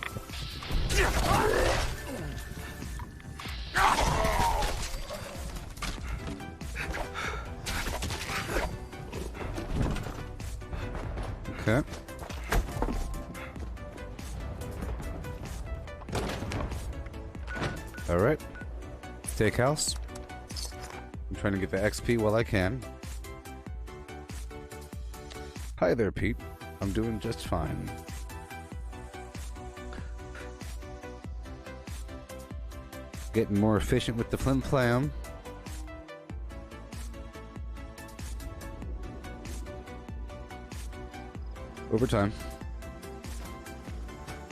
Okay. Alright. Steakhouse. I'm trying to get the XP while I can. Hi there, Pete. I'm doing just fine. Getting more efficient with the flim flam. Over time.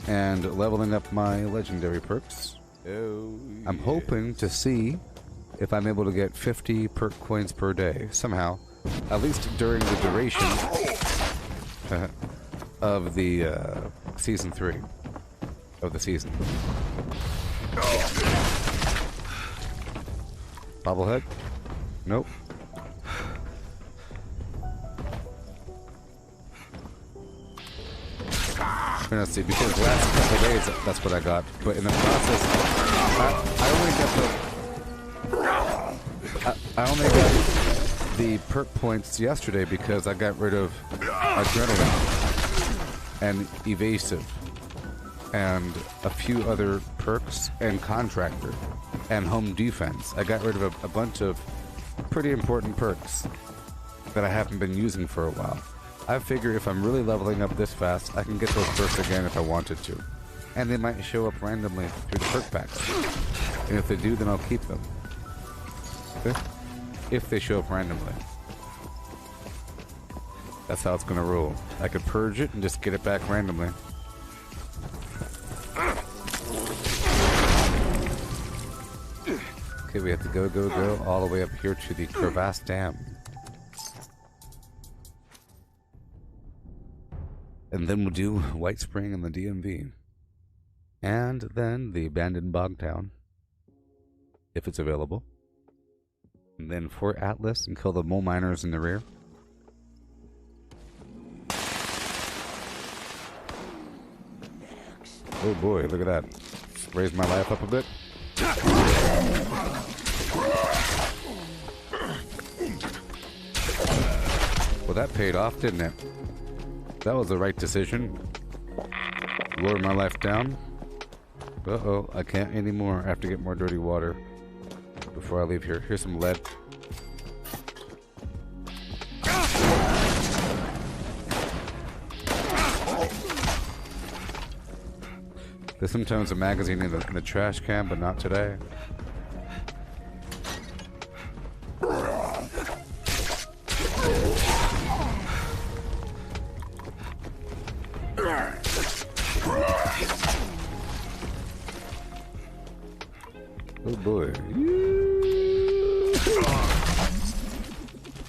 And leveling up my legendary perks. Oh, I'm hoping to see if I'm able to get 50 perk coins per day, somehow. At least during the duration of the Season 3 of the season. Bobblehead? Nope. Let's see, because the last couple of days, that's what I got. But in the process, I only got the perk points yesterday because I got rid of Adrenaline and Evasive and a few other perks and Contractor and Home Defense. I got rid of a bunch of pretty important perks that I haven't been using for a while. I figure if I'm really leveling up this fast, I can get those perks again if I wanted to. And they might show up randomly through the perk packs. And if they do, then I'll keep them. Okay? If they show up randomly. That's how it's gonna roll. I could purge it and just get it back randomly. Okay, we have to go all the way up here to the Crevasse Dam. And then we'll do White Spring and the DMV. And then the abandoned bog town, if it's available. And then Fort Atlas and kill the mole miners in the rear. Oh boy, look at that. Raise my life up a bit. Well, that paid off, didn't it? That was the right decision. Lower my life down. Uh-oh, I can't anymore. I have to get more dirty water before I leave here. Here's some lead. There's sometimes a magazine in the trash can, but not today. Oh boy.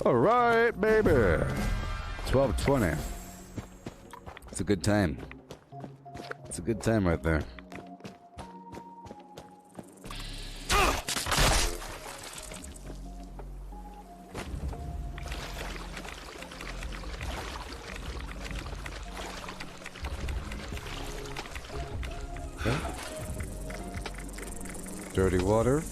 All right, baby. 12:20. It's a good time. It's a good time right there. Okay. Dirty water.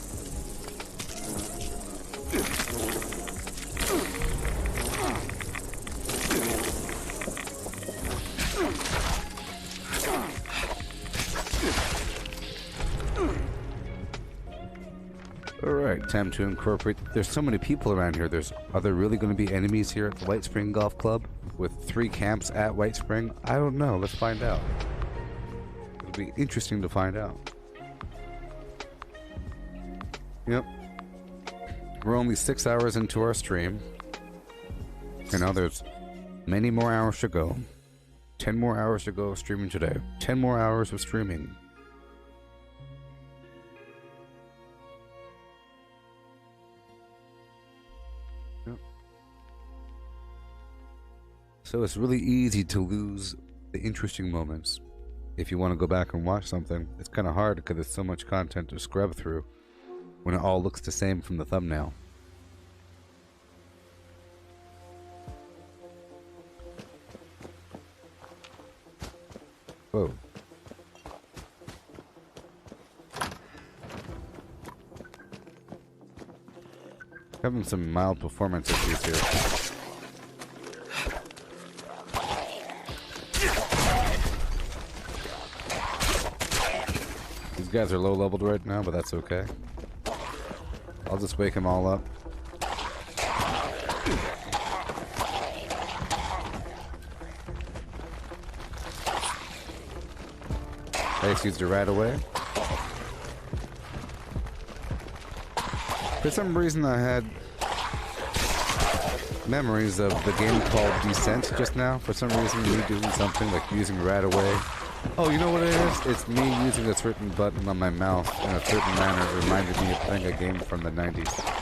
Alright, time to incorporate. There's so many people around here. Are there really going to be enemies here at the White Spring Golf Club? With 3 camps at White Spring? I don't know. Let's find out. It'll be interesting to find out. Yep. We're only 6 hours into our stream. You know, there's many more hours to go. 10 more hours to go streaming today. 10 more hours of streaming. Yep. So it's really easy to lose the interesting moments. If you want to go back and watch something, it's kind of hard because there's so much content to scrub through when it all looks the same from the thumbnail. Whoa. Having some mild performance issues here. These guys are low leveled right now, but that's okay. I'll just wake them all up. I just used it right away. For some reason I had memories of the game called Descent just now. For some reason, me doing something like using right away. Oh, you know what it is? It's me using a certain button on my mouse in a certain manner. It reminded me of playing a game from the 90s.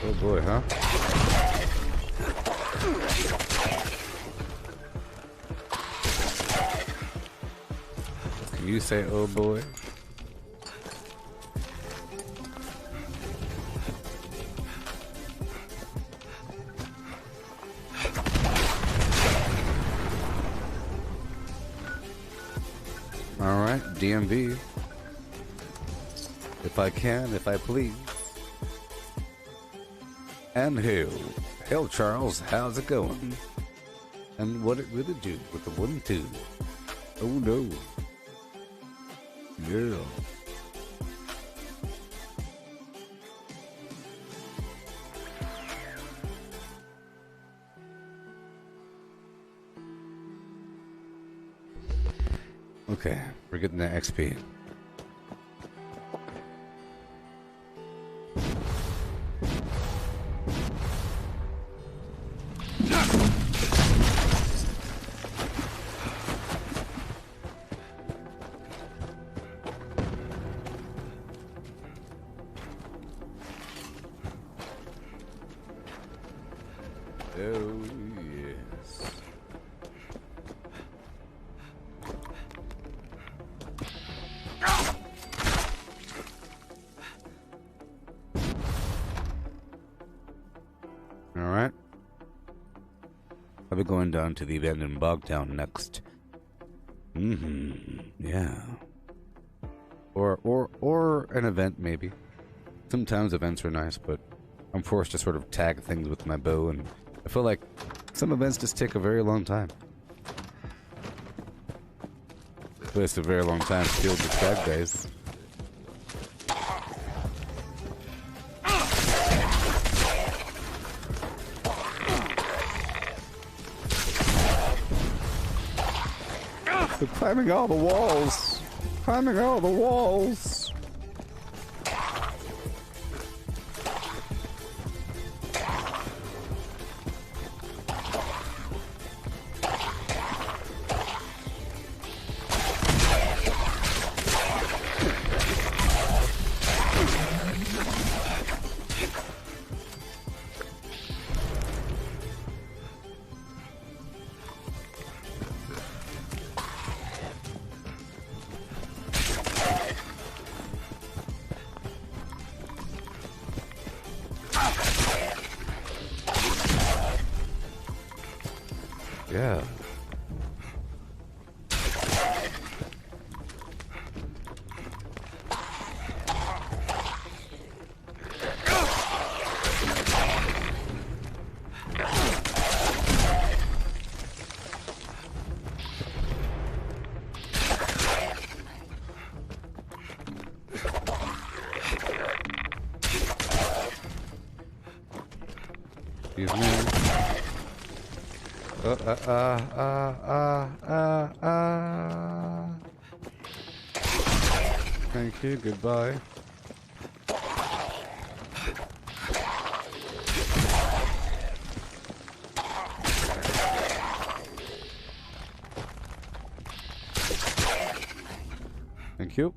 Oh boy, huh? Can you say oh boy? Alright, DMV. If I can, if I please. And hell Charles, how's it going? And what it really do with the 1 2? Oh no. Yeah. Okay, we're getting that XP. Oh, yes. Alright. I'll be going down to the abandoned bog town next. Yeah. Or an event, maybe. Sometimes events are nice, but I'm forced to sort of tag things with my bow, and I feel like some events just take a very long time. It takes a very long time to field the tag days. They're climbing all the walls! Climbing all the walls! Yeah. Excuse me. Thank you, goodbye. Thank you.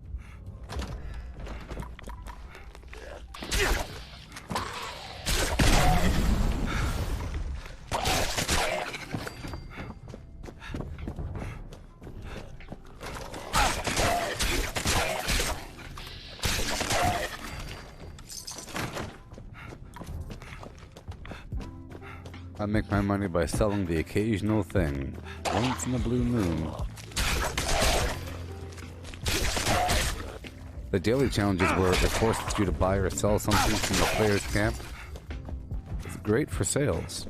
I make my money by selling the occasional thing. Once in a blue moon. The daily challenges where it forces you to buy or sell something from the player's camp. It's great for sales.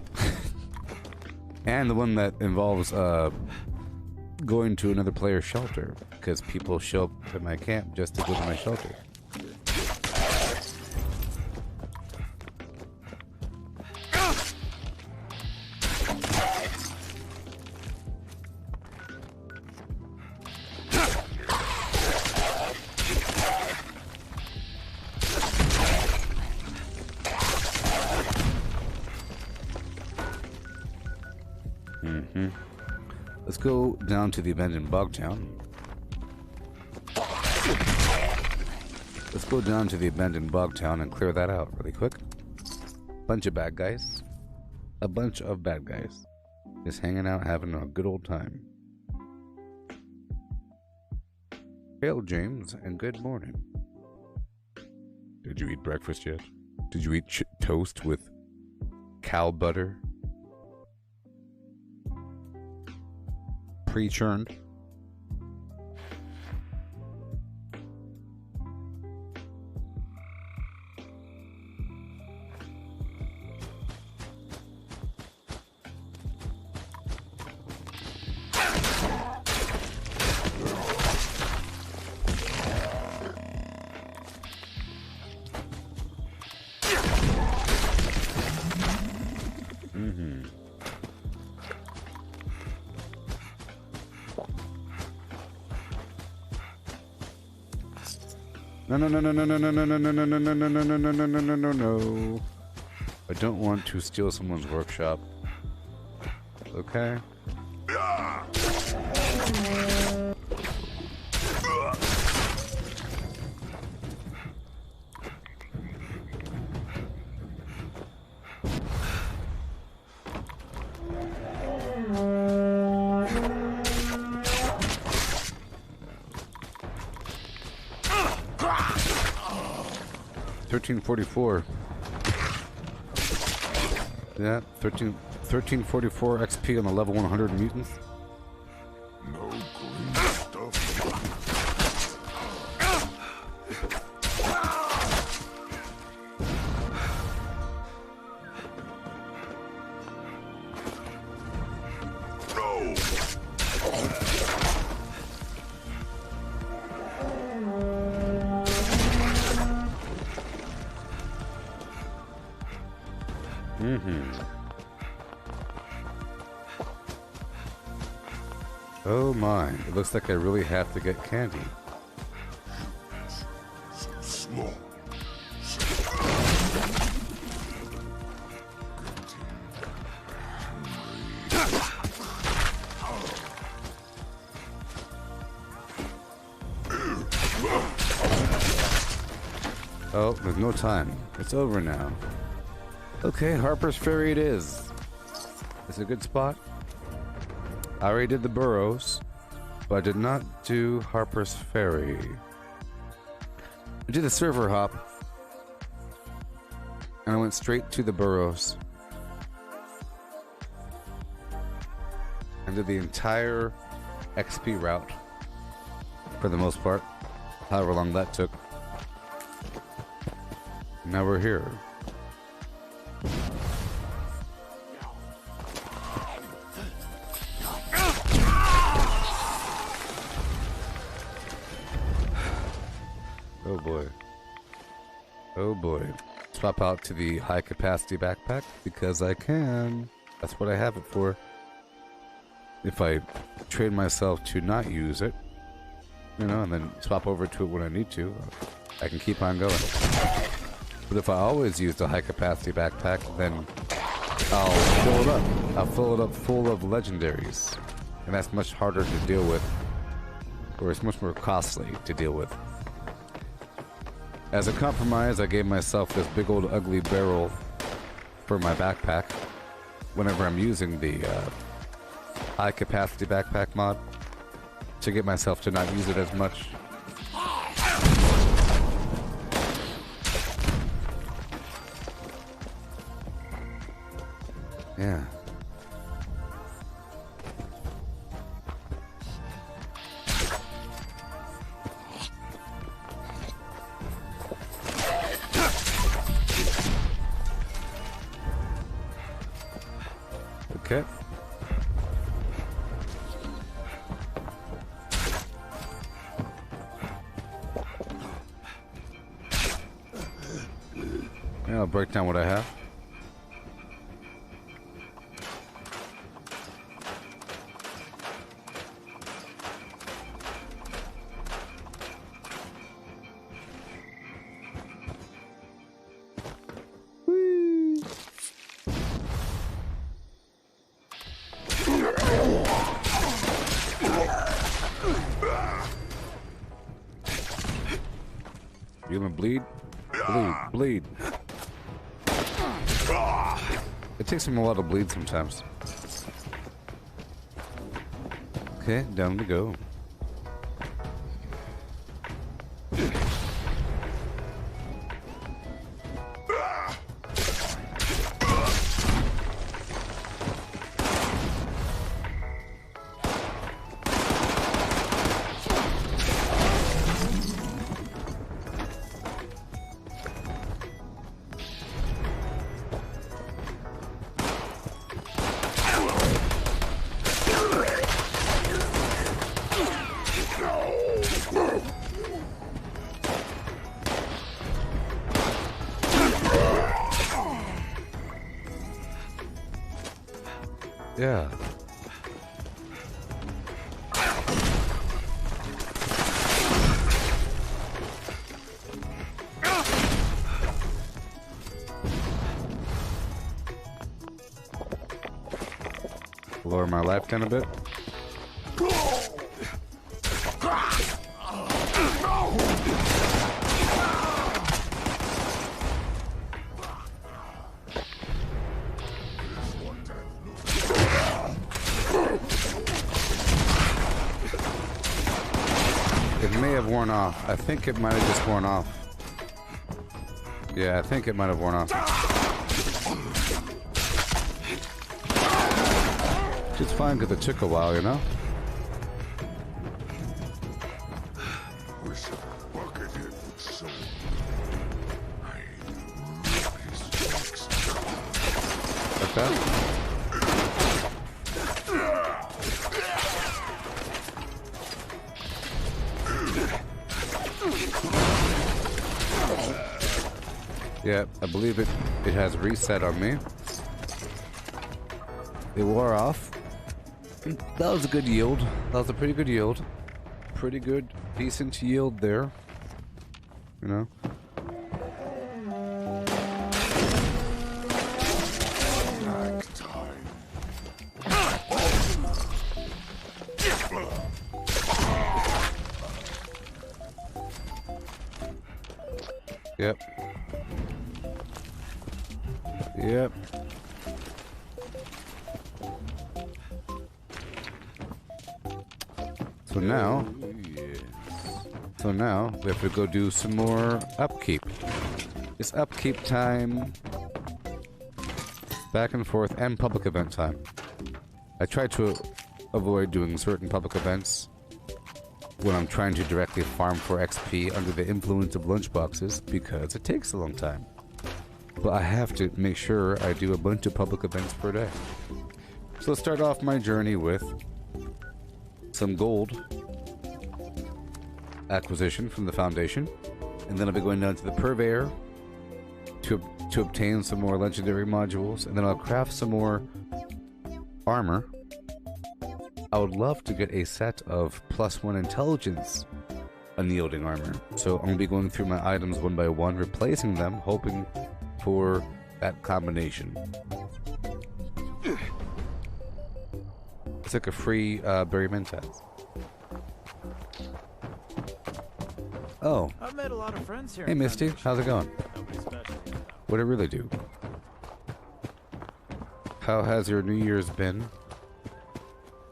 And the one that involves going to another player's shelter, because people show up at my camp just to go to my shelter. Let's go down to the abandoned bog town. Let's go down to the abandoned bog town and clear that out really quick. Bunch of bad guys. A bunch of bad guys. Just hanging out, having a good old time. Hail, James, and good morning. Did you eat breakfast yet? Did you eat toast with cow butter? Pre-churned. No. I don't want to steal someone's workshop. Okay. $13.44. Yeah, 1344 XP on the level 100 mutants. No green stuff. Oh my, it looks like I really have to get candy. Slow. Oh, there's no time. It's over now. Okay, Harper's Ferry it is. It's a good spot. I already did the burrows, but I did not do Harper's Ferry. I did the server hop, and I went straight to the burrows. And did the entire XP route, for the most part, however long that took. Now we're here. Oh boy. Oh boy. Swap out to the high capacity backpack because I can. That's what I have it for. If I train myself to not use it, you know, and then swap over to it when I need to, I can keep on going. But if I always use the high capacity backpack, then I'll fill it up. I'll fill it up full of legendaries. And that's much harder to deal with. Or it's much more costly to deal with. As a compromise, I gave myself this big old ugly barrel for my backpack whenever I'm using the high capacity backpack mod to get myself to not use it as much. Yeah. Okay. Yeah, I'll break down what I have. You gonna bleed? Bleed. It takes him a while to bleed sometimes. Okay, down we go. Yeah. Lower my life down a bit. It may have worn off. I think it might have just worn off. Yeah, I think it might have worn off. Which is fine because it took a while, you know? Like that? Yeah, I believe it has reset on me. It wore off. That was a good yield. That was a pretty good yield. Pretty good, decent yield there. You know? Yep. Yep. So now we have to go do some more upkeep. It's upkeep time, back and forth, and public event time. I try to avoid doing certain public events when I'm trying to directly farm for XP under the influence of lunchboxes because it takes a long time. But I have to make sure I do a bunch of public events per day. So let's start off my journey with some gold acquisition from the Foundation, and then I'll be going down to the Purveyor to obtain some more legendary modules, and then I'll craft some more armor. I would love to get a set of +1 intelligence unyielding armor, so I'm going to be going through my items one by one, replacing them, hoping for that combination. It's like a free Berry Mentats. Oh. I've made a lot of friends here. Hey Misty, how's it going? What'd it really do? How has your New Year's been?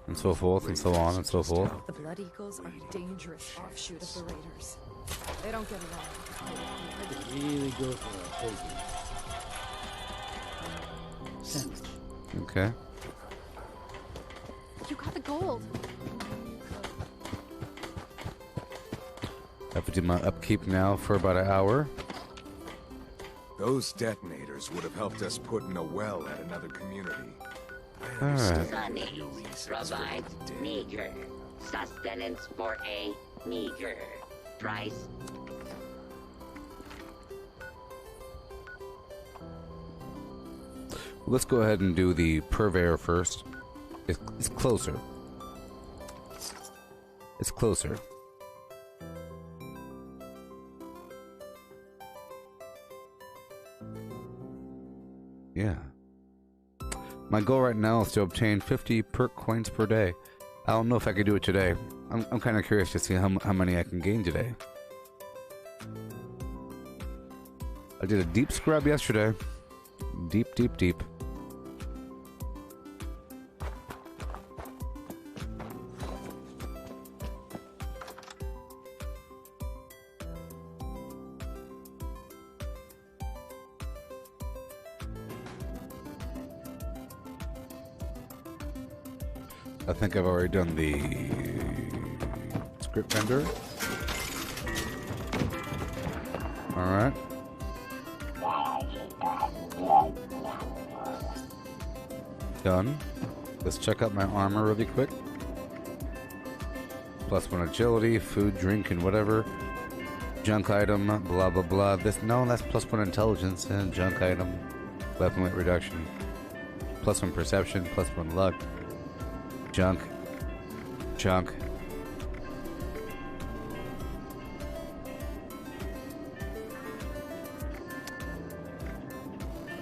And so forth, and so on, and so forth. The Blood Eagles are a dangerous offshoot of the Raiders. They don't get along. I could really go for a hoagie. Sandwich. Okay. You got the gold. I have to do my upkeep now for about an hour. Those detonators would have helped us put in a well at another community. I Alright. understand your Sunny reasons provides for meager sustenance for a meager price. Let's go ahead and do the purveyor first. It's closer. It's closer. Yeah. My goal right now is to obtain 50 perk coins per day. I don't know if I could do it today. I'm kind of curious to see how many I can gain today. I did a deep scrub yesterday. Deep, deep, deep. I think I've already done the script vendor. Alright. Done. Let's check out my armor really quick. +1 agility, food, drink, and whatever. Junk item, blah blah blah. No, that's +1 intelligence and junk item. Weapon weight reduction. +1 perception, +1 luck. Junk. Junk.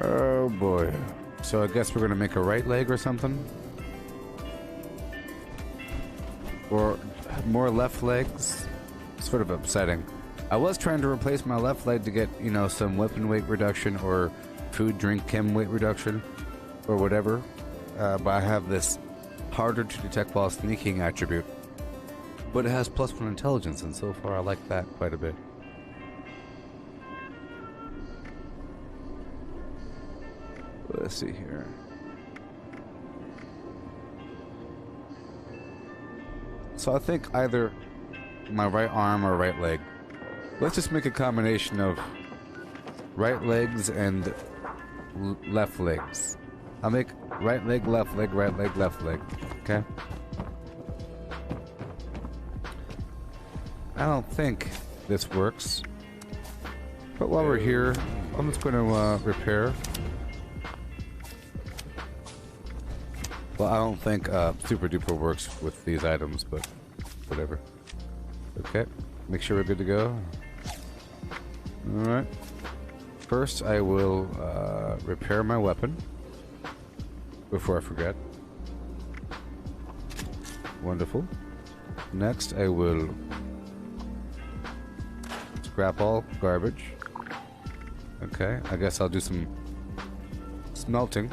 Oh boy. So I guess we're gonna make a right leg or something? Or more left legs? Sort of upsetting. I was trying to replace my left leg to get, you know, some weapon weight reduction or food, drink, chem weight reduction or whatever. But I have this harder to detect while sneaking attribute. But it has +1 intelligence, and so far I like that quite a bit. Let's see here. So I think either my right arm or right leg. Let's just make a combination of right legs and left legs. I'll make right leg, left leg, right leg, left leg. Okay? I don't think this works. But while we're here, I'm just going to repair. Well, I don't think Super Duper works with these items, but whatever. Okay, make sure we're good to go. Alright. First, I will repair my weapon before I forget. Wonderful. Next, I will scrap all garbage. Okay, I guess I'll do some smelting.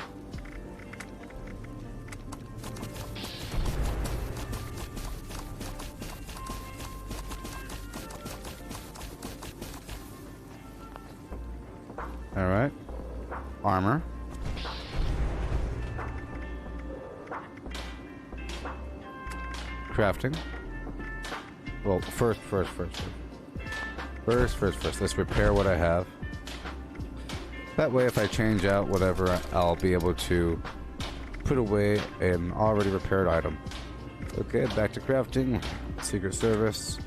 Alright. Armor. Crafting. Well, first. Let's repair what I have. That way, if I change out whatever, I'll be able to put away an already repaired item. Okay, back to crafting. Secret Service.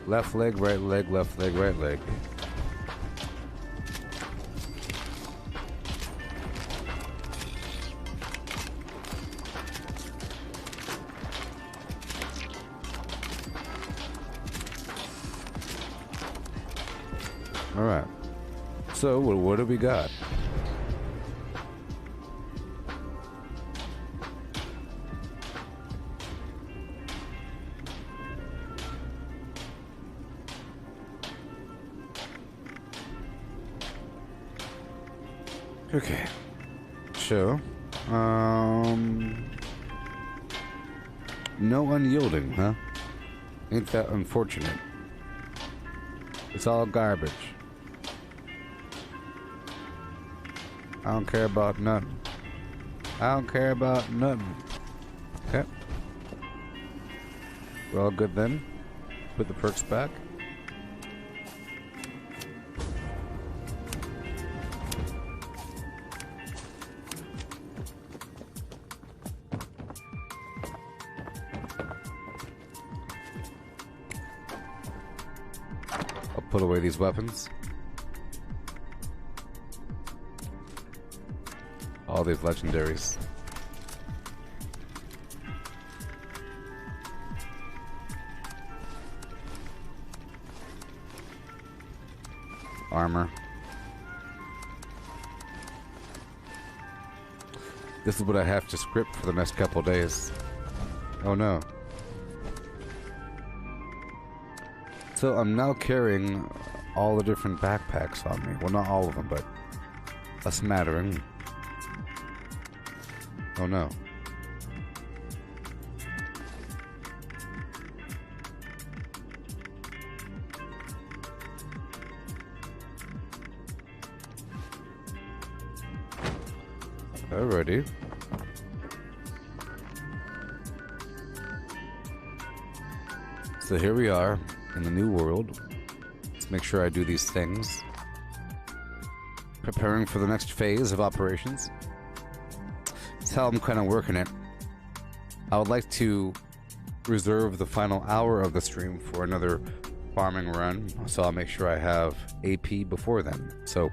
Left leg, right leg, left leg, right leg. Alright. So, what do we got? Okay. So, no unyielding, huh? Ain't that unfortunate? It's all garbage. I don't care about nothing. I don't care about nothing. Okay. We're all good then. Put the perks back. I'll put away these weapons. All these legendaries. Armor. This is what I have to script for the next couple days. Oh no. So I'm now carrying all the different backpacks on me. Well, not all of them, but a smattering. Oh no. Alrighty. So here we are in the new world. Let's make sure I do these things. Preparing for the next phase of operations. That's how I'm kind of working it. I would like to reserve the final hour of the stream for another farming run, so I'll make sure I have AP before then. So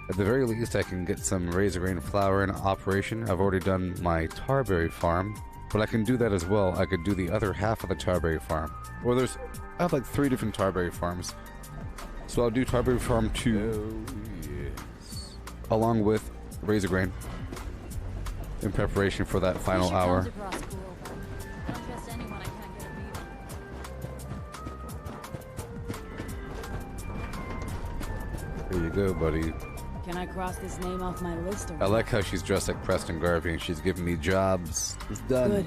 at the very least I can get some razor grain flour in operation. I've already done my tarberry farm, but I can do that as well. I could do the other half of the tarberry farm. Or I have like 3 different tarberry farms. So I'll do tarberry farm 2 along with razor grain in preparation for that final hour. There you go, buddy. Can I cross this name off my list? Or I like how she's dressed like Preston Garvey and she's giving me jobs. It's done. Good.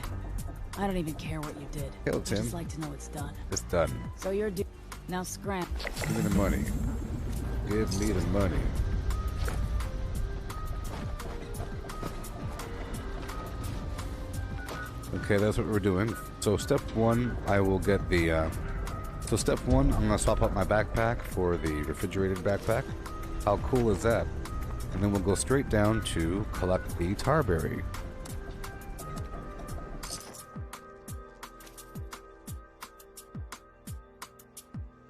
I don't even care what you did. Kill I Tim. just like to know it's done. It's done. So you're now scram. Give me the money. Give me the money. Okay, that's what we're doing. So step 1, I will get the so step 1, I'm gonna swap out my backpack for the refrigerated backpack. How cool is that? And then we'll go straight down to collect the tarberry.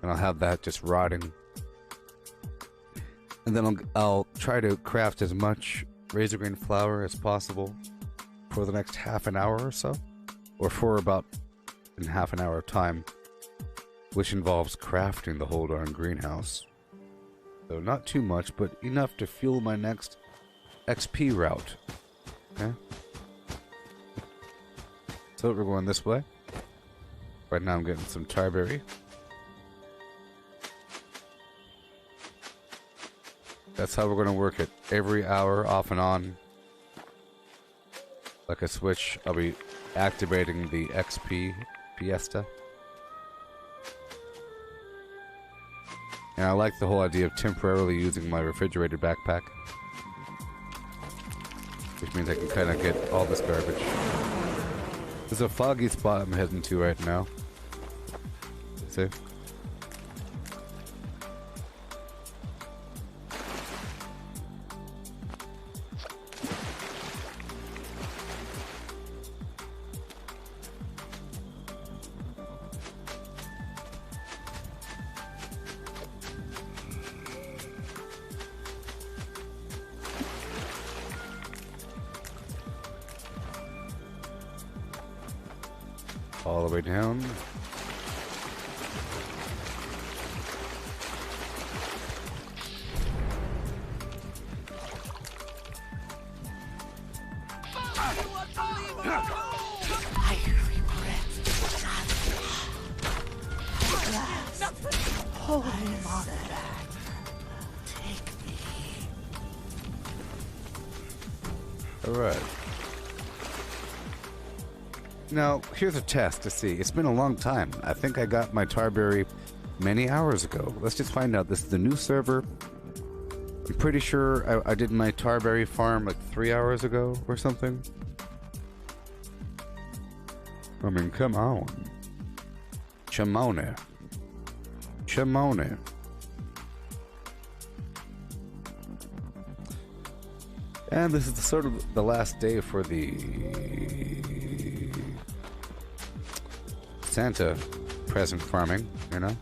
And I'll have that just rotting. And then I'll try to craft as much razor grain flour as possible for the next half an hour or so. Or for about in half an hour of time. Which involves crafting the whole darn greenhouse. So not too much, but enough to fuel my next XP route. Okay? So we're going this way. Right now I'm getting some tarberry. That's how we're going to work it. Every hour, off and on. Like a switch, I'll be activating the XP Fiesta. And I like the whole idea of temporarily using my refrigerated backpack. Which means I can kind of get all this garbage. There's a foggy spot I'm heading to right now. See? All the way down. I regret. Holy mother. Take me. Alright. Now, here's a test to see. It's been a long time. I think I got my tarberry many hours ago. Let's just find out. This is the new server. I'm pretty sure I did my tarberry farm like 3 hours ago or something. I mean, come on. Chimone. Chimone. And this is sort of the last day for the Santa present farming, you know?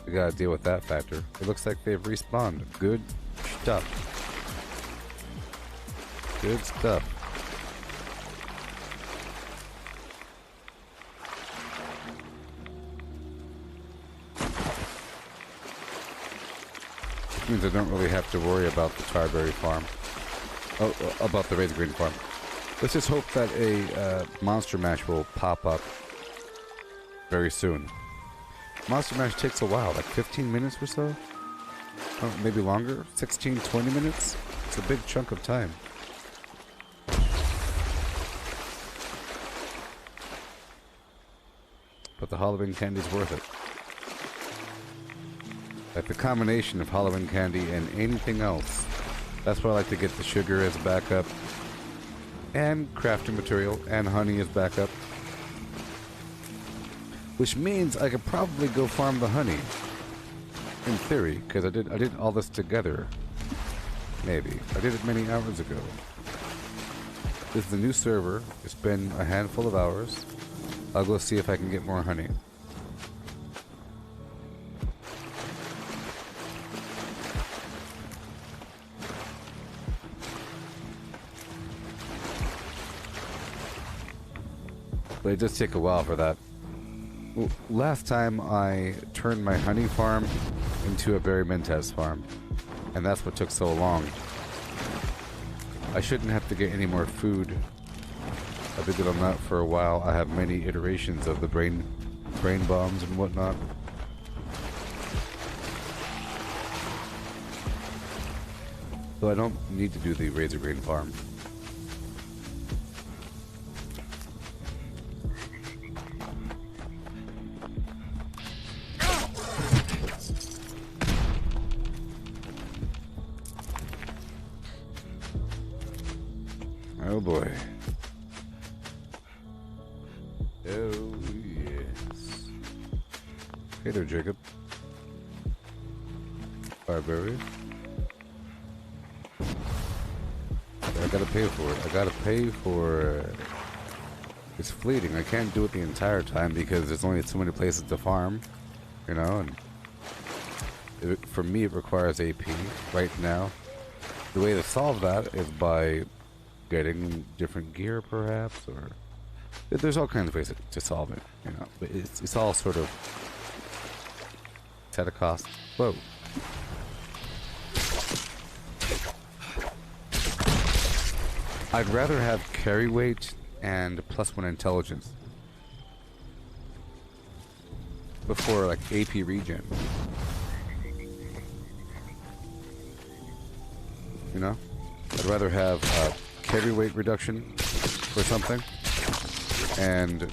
We gotta deal with that factor. It looks like they've respawned. Good stuff. Good stuff. Which means I don't really have to worry about the Tarberry farm. Oh, about the Razor Green farm. Let's just hope that a Monster Mash will pop up very soon. Monster Mash takes a while, like 15 minutes or so? Oh, maybe longer? 16, 20 minutes? It's a big chunk of time. But the Halloween candy is worth it. Like the combination of Halloween candy and anything else. That's why I like to get the sugar as backup. And crafting material and honey as backup. Which means I could probably go farm the honey. In theory, because I did all this together. Maybe. I did it many hours ago. This is a new server. It's been a handful of hours. I'll go see if I can get more honey. But it does take a while for that. Well, last time I turned my honey farm into a Berry Mentes farm. And that's what took so long. I shouldn't have to get any more food. I've been good on that for a while. I have many iterations of the brain bombs and whatnot. So I don't need to do the Razor Grain farm. Oh boy. Oh yes. Hey there, Jacob. Fireberry. I gotta pay for it. I gotta pay for it's fleeting. I can't do it the entire time because there's only so many places to farm, you know, and for me it requires AP right now. The way to solve that is by getting different gear, perhaps, or there's all kinds of ways to solve it, you know. But it's all sort of at a cost. Whoa. I'd rather have carry weight and +1 intelligence before like AP regen. You know, I'd rather have carry weight reduction or something, and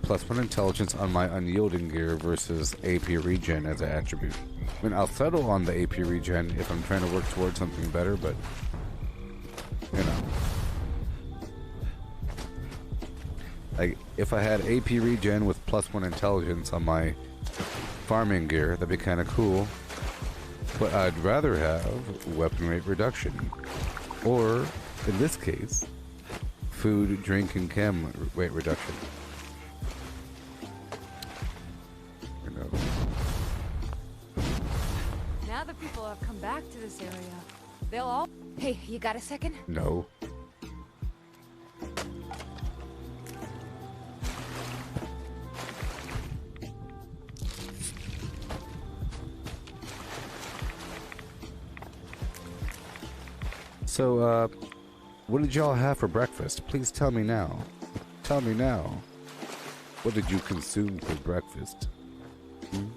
+1 intelligence on my unyielding gear versus AP regen as an attribute. I mean, I'll settle on the AP regen if I'm trying to work towards something better, but you know, like if I had AP regen with +1 intelligence on my farming gear, that'd be kind of cool. But I'd rather have weapon rate reduction, or in this case, food, drink, and chem weight reduction. You know. Now that people have come back to this area, they'll all... Hey, you got a second? No. So, what did y'all have for breakfast? Please tell me now. Tell me now. What did you consume for breakfast? Hmm?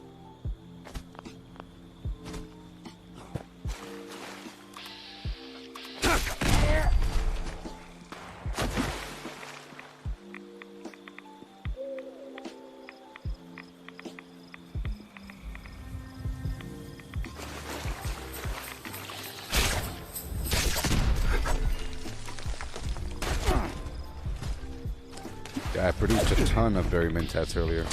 I produced a ton of berry mentats earlier.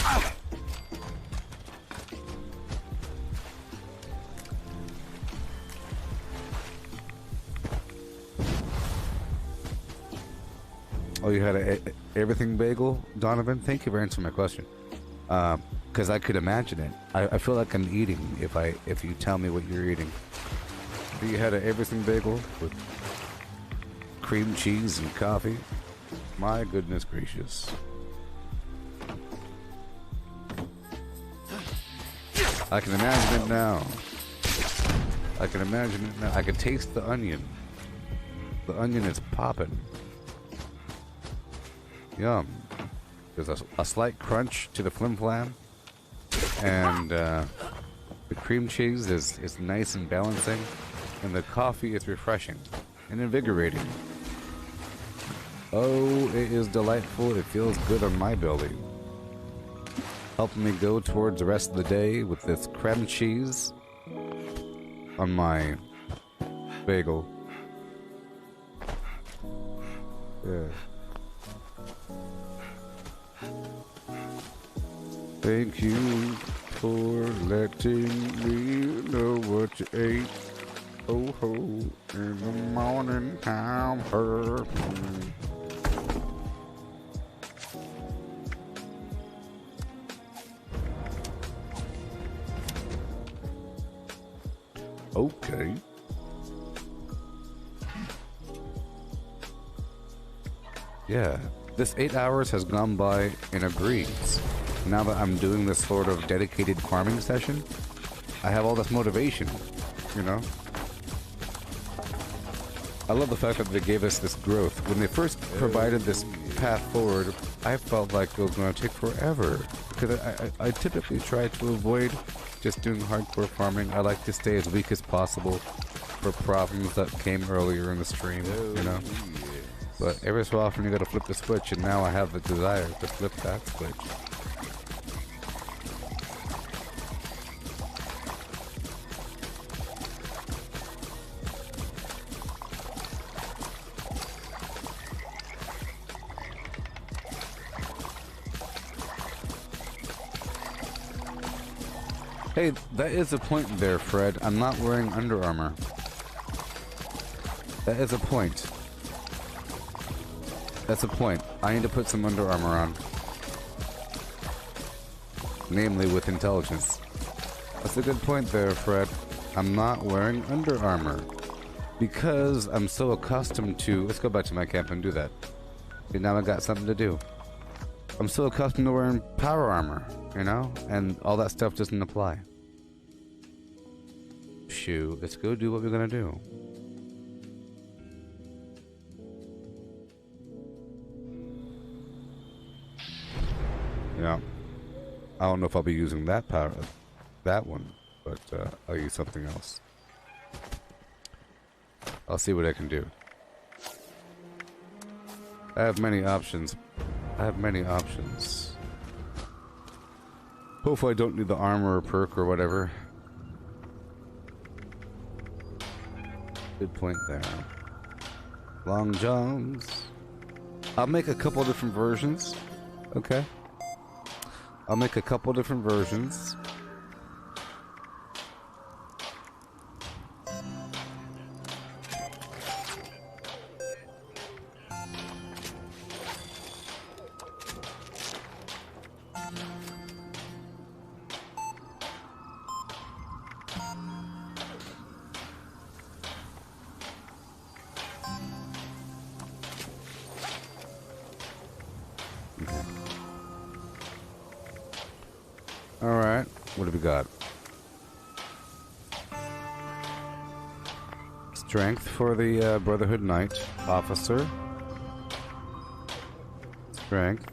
Oh, you had a everything bagel, Donovan? Thank you for answering my question. Because I could imagine it. I feel like I'm eating if you tell me what you're eating. So you had a everything bagel with cream cheese and coffee. My goodness gracious. I can imagine it now. I can imagine it now. I can taste the onion. The onion is popping. Yum. There's a slight crunch to the flim flam. And the cream cheese is nice and balancing. And the coffee is refreshing and invigorating. Oh, it is delightful. It feels good on my belly. Helping me go towards the rest of the day with this creme cheese on my bagel. Yeah. Thank you for letting me know what you ate. Oh ho, in the morning time. Okay. Yeah, this 8 hours has gone by in a breeze. Now that I'm doing this sort of dedicated farming session, I have all this motivation, you know? I love the fact that they gave us this growth. When they first provided this path forward, I felt like it was going to take forever. Because I typically try to avoid just doing hardcore farming. I like to stay as weak as possible for problems that came earlier in the stream, you know? But every so often you gotta flip the switch, and now I have the desire to flip that switch. Hey, that is a point there, Fred. I'm not wearing Under Armour. That is a point. That's a point. I need to put some Under Armour on. Namely with intelligence. That's a good point there, Fred. I'm not wearing Under Armour. Because I'm so accustomed to... Let's go back to my camp and do that. See, now I got something to do. I'm so accustomed to wearing power armor, you know? And all that stuff doesn't apply. Shoo, let's go do what we're gonna do. Yeah. I don't know if I'll be using that one, but I'll use something else. I'll see what I can do. I have many options. Hopefully I don't need the armor or perk or whatever. Good point there. Long johns. I'll make a couple different versions. Okay. I'll make a couple different versions. Alright, what have we got? Strength for the Brotherhood Knight Officer. Strength.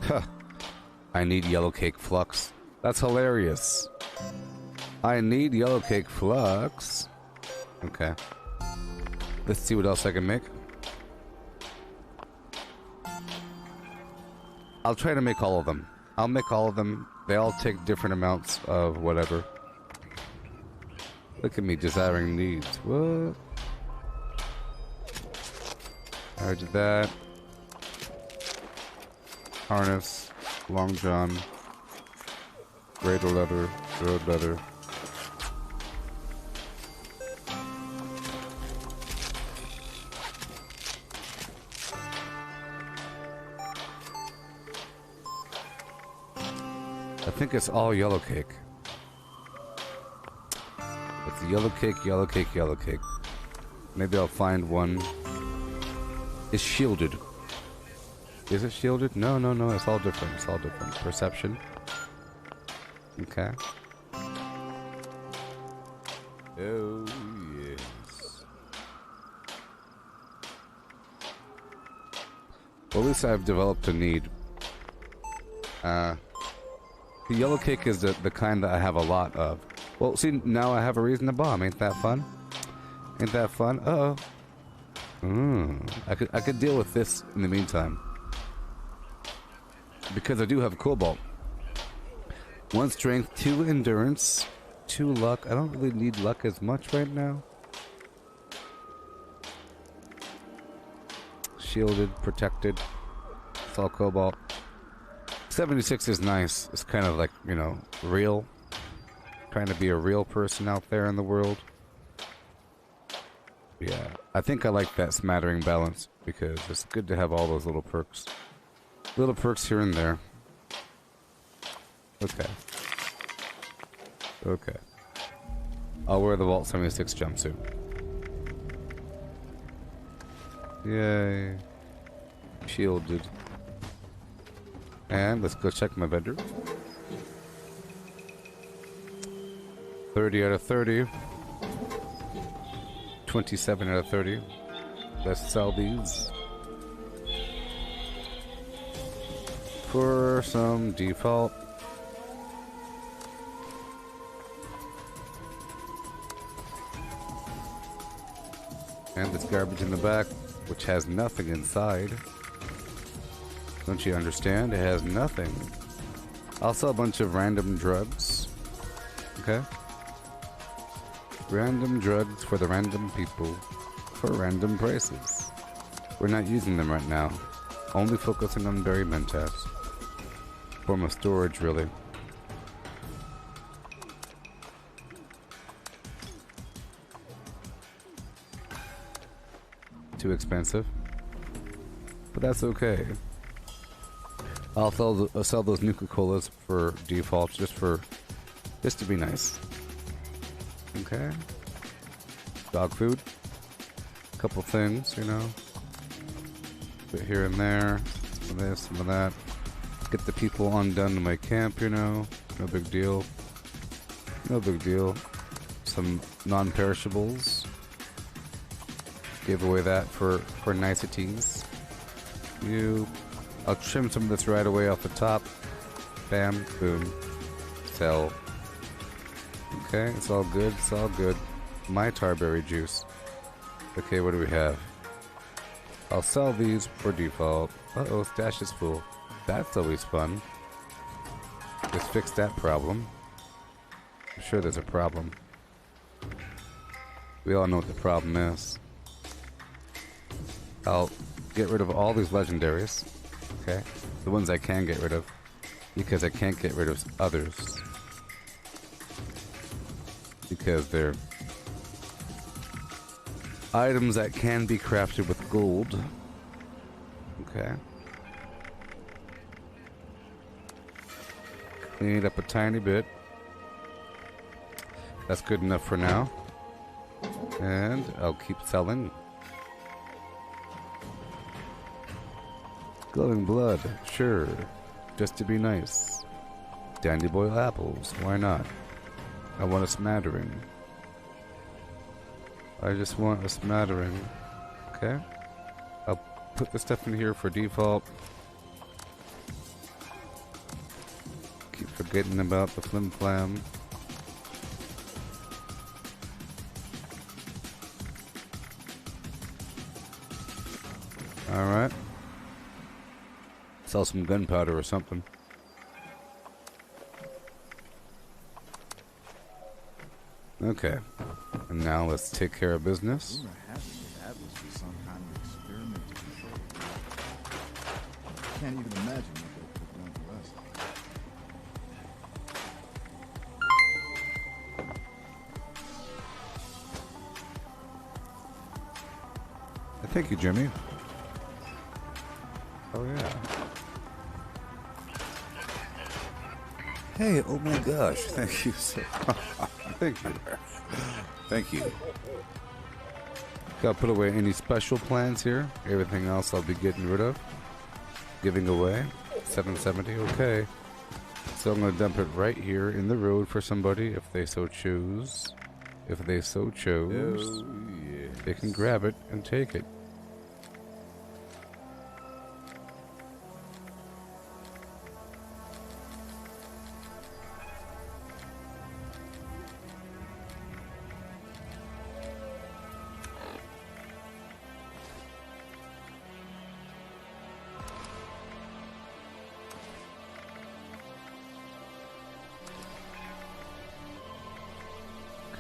Huh. I need yellow cake flux. That's hilarious. I need yellow cake flux. Okay. Let's see what else I can make. I'll try to make all of them. I'll make all of them. They all take different amounts of whatever. Look at me, desiring needs. What? I did that. Harness, long john, greater leather, road leather. I think it's all yellow cake. It's yellow cake, yellow cake, yellow cake. Maybe I'll find one. It's shielded. Is it shielded? No, no, no. It's all different. It's all different. Perception. Okay. Oh, yes. Well, at least I've developed a need. The yellow cake is the kind that I have a lot of. Well, see, now I have a reason to bomb. Ain't that fun? Ain't that fun? Uh-oh. I could deal with this in the meantime. Because I do have cobalt. 1 strength, 2 endurance, 2 luck. I don't really need luck as much right now. Shielded, protected. It's all cobalt. 76 is nice. It's kind of like, you know, real. Trying to be a real person out there in the world. Yeah, I think I like that smattering balance because it's good to have all those little perks. Little perks here and there. Okay. Okay. I'll wear the Vault 76 jumpsuit. Yay. Shielded. And let's go check my bedroom. 30 out of 30. 27 out of 30. Let's sell these for some default. And this garbage in the back, which has nothing inside. Don't you understand? It has nothing. I'll sell a bunch of random drugs. Okay? Random drugs for the random people for random prices. We're not using them right now. Only focusing on berry mentats. Form of storage, really. Too expensive. But that's okay. I'll sell those Nuka-Colas for default, just to be nice. Okay. Dog food. Couple things, you know. Bit here and there. Some of this, some of that. Get the people undone to my camp, you know. No big deal. No big deal. Some non-perishables. Gave away that for niceties. I'll trim some of this right away off the top. Bam, boom. Sell. Okay, it's all good, it's all good. My tarberry juice. Okay, what do we have? I'll sell these for default. Uh-oh, stash is full. That's always fun. Let's fix that problem. I'm sure there's a problem. We all know what the problem is. I'll get rid of all these legendaries. Okay? The ones I can get rid of. Because I can't get rid of others. Because they're items that can be crafted with gold. Okay. Clean it up a tiny bit. That's good enough for now. And I'll keep selling. Glowing blood, sure. Just to be nice. Dandy boil apples, why not? I want a smattering. I just want a smattering. Okay. I'll put the stuff in here for default. Keep forgetting about the flim flam. Alright. Sell some gunpowder or something. Okay. And now let's take care of business. Rumor has it that Atlas was some kind of experiment to control. Can't even imagine what they could learn to us. Thank you, Jimmy. Oh, yeah. Hey, oh my gosh. Thank you, sir. Thank you. Thank you. Gotta put away any special plans here. Everything else I'll be getting rid of. Giving away. 770, okay. So I'm gonna dump it right here in the road for somebody if they so choose. If they so chose, they can grab it and take it.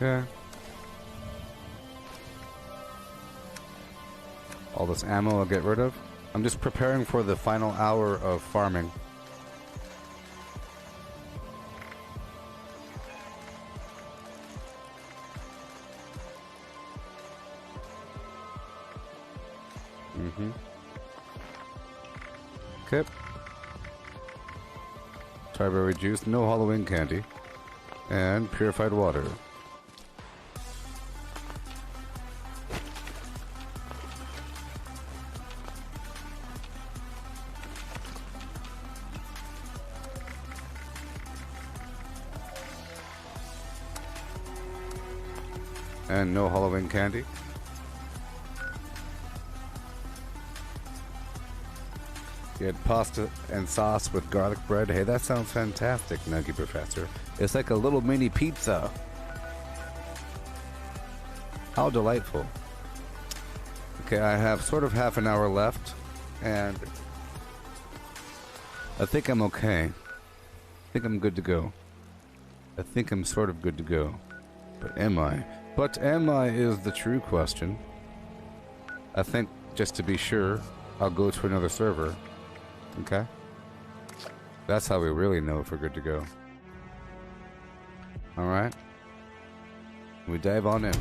Okay. All this ammo I'll get rid of. I'm just preparing for the final hour of farming. Okay. Strawberry juice, no Halloween candy, and purified water. And no Halloween candy. Get pasta and sauce with garlic bread. Hey, that sounds fantastic, Nuggy Professor. It's like a little mini pizza. How delightful. Okay, I have sort of half an hour left, and I think I'm okay. I think I'm good to go. I think I'm sort of good to go. But am I? But am I is the true question. I think, just to be sure, I'll go to another server. Okay? That's how we really know if we're good to go. Alright? We dive on in.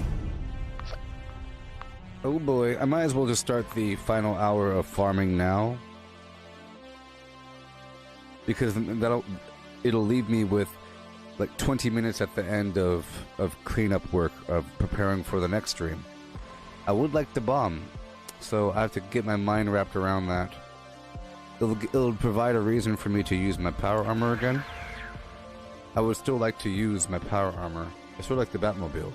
Oh boy, I might as well just start the final hour of farming now. Because it'll leave me with like 20 minutes at the end of cleanup work, of preparing for the next stream. I would like to bomb, so I have to get my mind wrapped around that. It'll provide a reason for me to use my power armor again. I would still like to use my power armor. It's sort of like the Batmobile.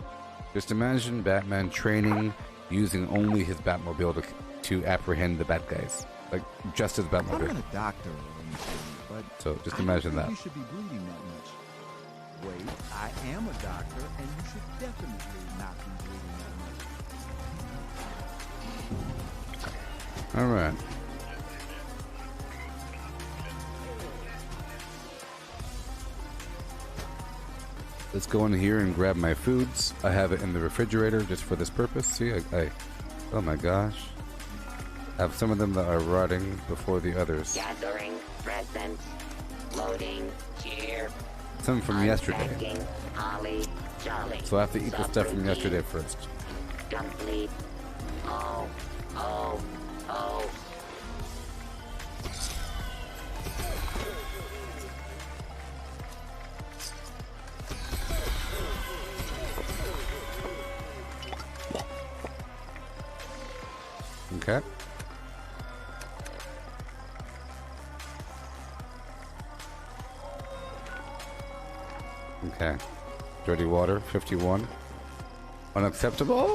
Just imagine Batman training using only his Batmobile to apprehend the bad guys. Like, just his Batmobile. I'm not a doctor or anything, but so just imagine that. You should be bleeding that much. Wait, I am a doctor, and you should definitely not be bleeding that much. Alright. Let's go in here and grab my foods. I have it in the refrigerator just for this purpose. See, oh my gosh. I have some of them that are rotting before the others. Gathering presents, loading, cheer. Some from yesterday. Holly, jolly. So I have to eat the stuff from yesterday first. Complete. Oh, oh, oh. Okay. Okay. Dirty water, 51. Unacceptable.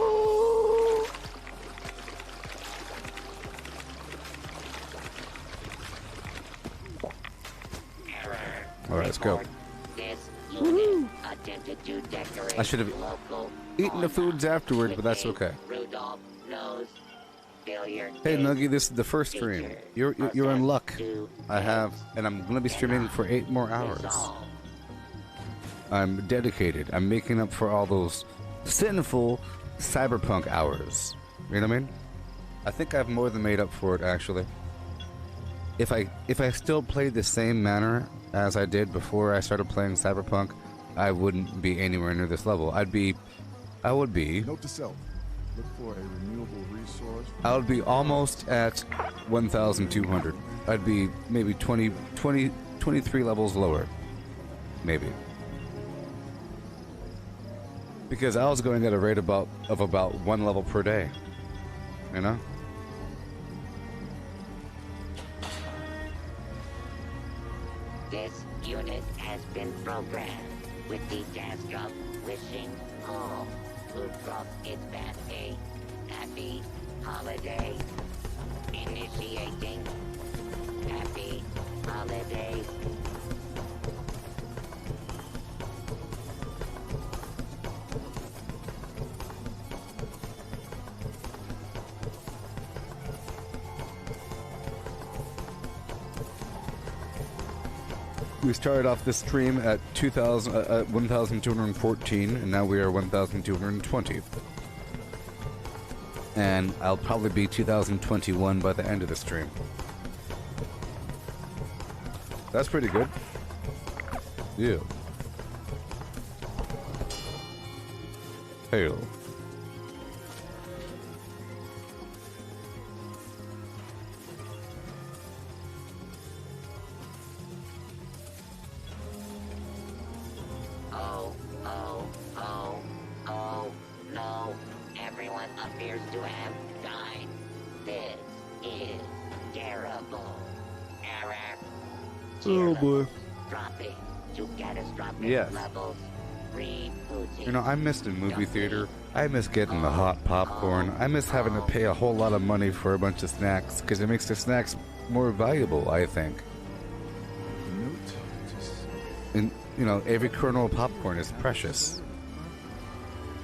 Alright, let's go. I should have eaten the foods afterward, but that's okay. Rudolph knows. Failure. Hey Nuggy, this is the first stream. You're in luck. And I'm gonna be streaming for 8 more hours. I'm dedicated. I'm making up for all those sinful cyberpunk hours. You know what I mean? I think I've more than made up for it, actually. If I still played the same manner as I did before I started playing cyberpunk, I wouldn't be anywhere near this level. I would be. Note to self. Look for a renewable resource. I would be almost at 1,200. I'd be maybe 23 levels lower. Maybe. Because I was going at a rate of about 1 level per day. You know? This unit has been programmed with the task of wishing all who cross its path a happy holiday. Initiating happy holidays. We started off this stream at 1,214, and now we are 1,220. And I'll probably be 2021 by the end of the stream. That's pretty good. Yeah. Hail. Oh, no. Everyone appears to have died. This is terrible. Error. Oh boy. Dropping to catastrophic Yes. levels. Rebooting. You know, I missed a movie theater. I miss getting the hot popcorn. I miss having to pay a whole lot of money for a bunch of snacks, because it makes the snacks more valuable, I think. And, you know, every kernel of popcorn is precious.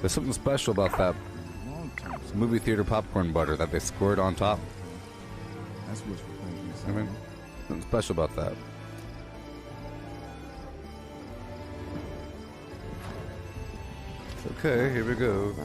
There's something special about that movie theater popcorn butter that they squirt on top. That's what's playing. I mean, something special about that. Okay, here we go.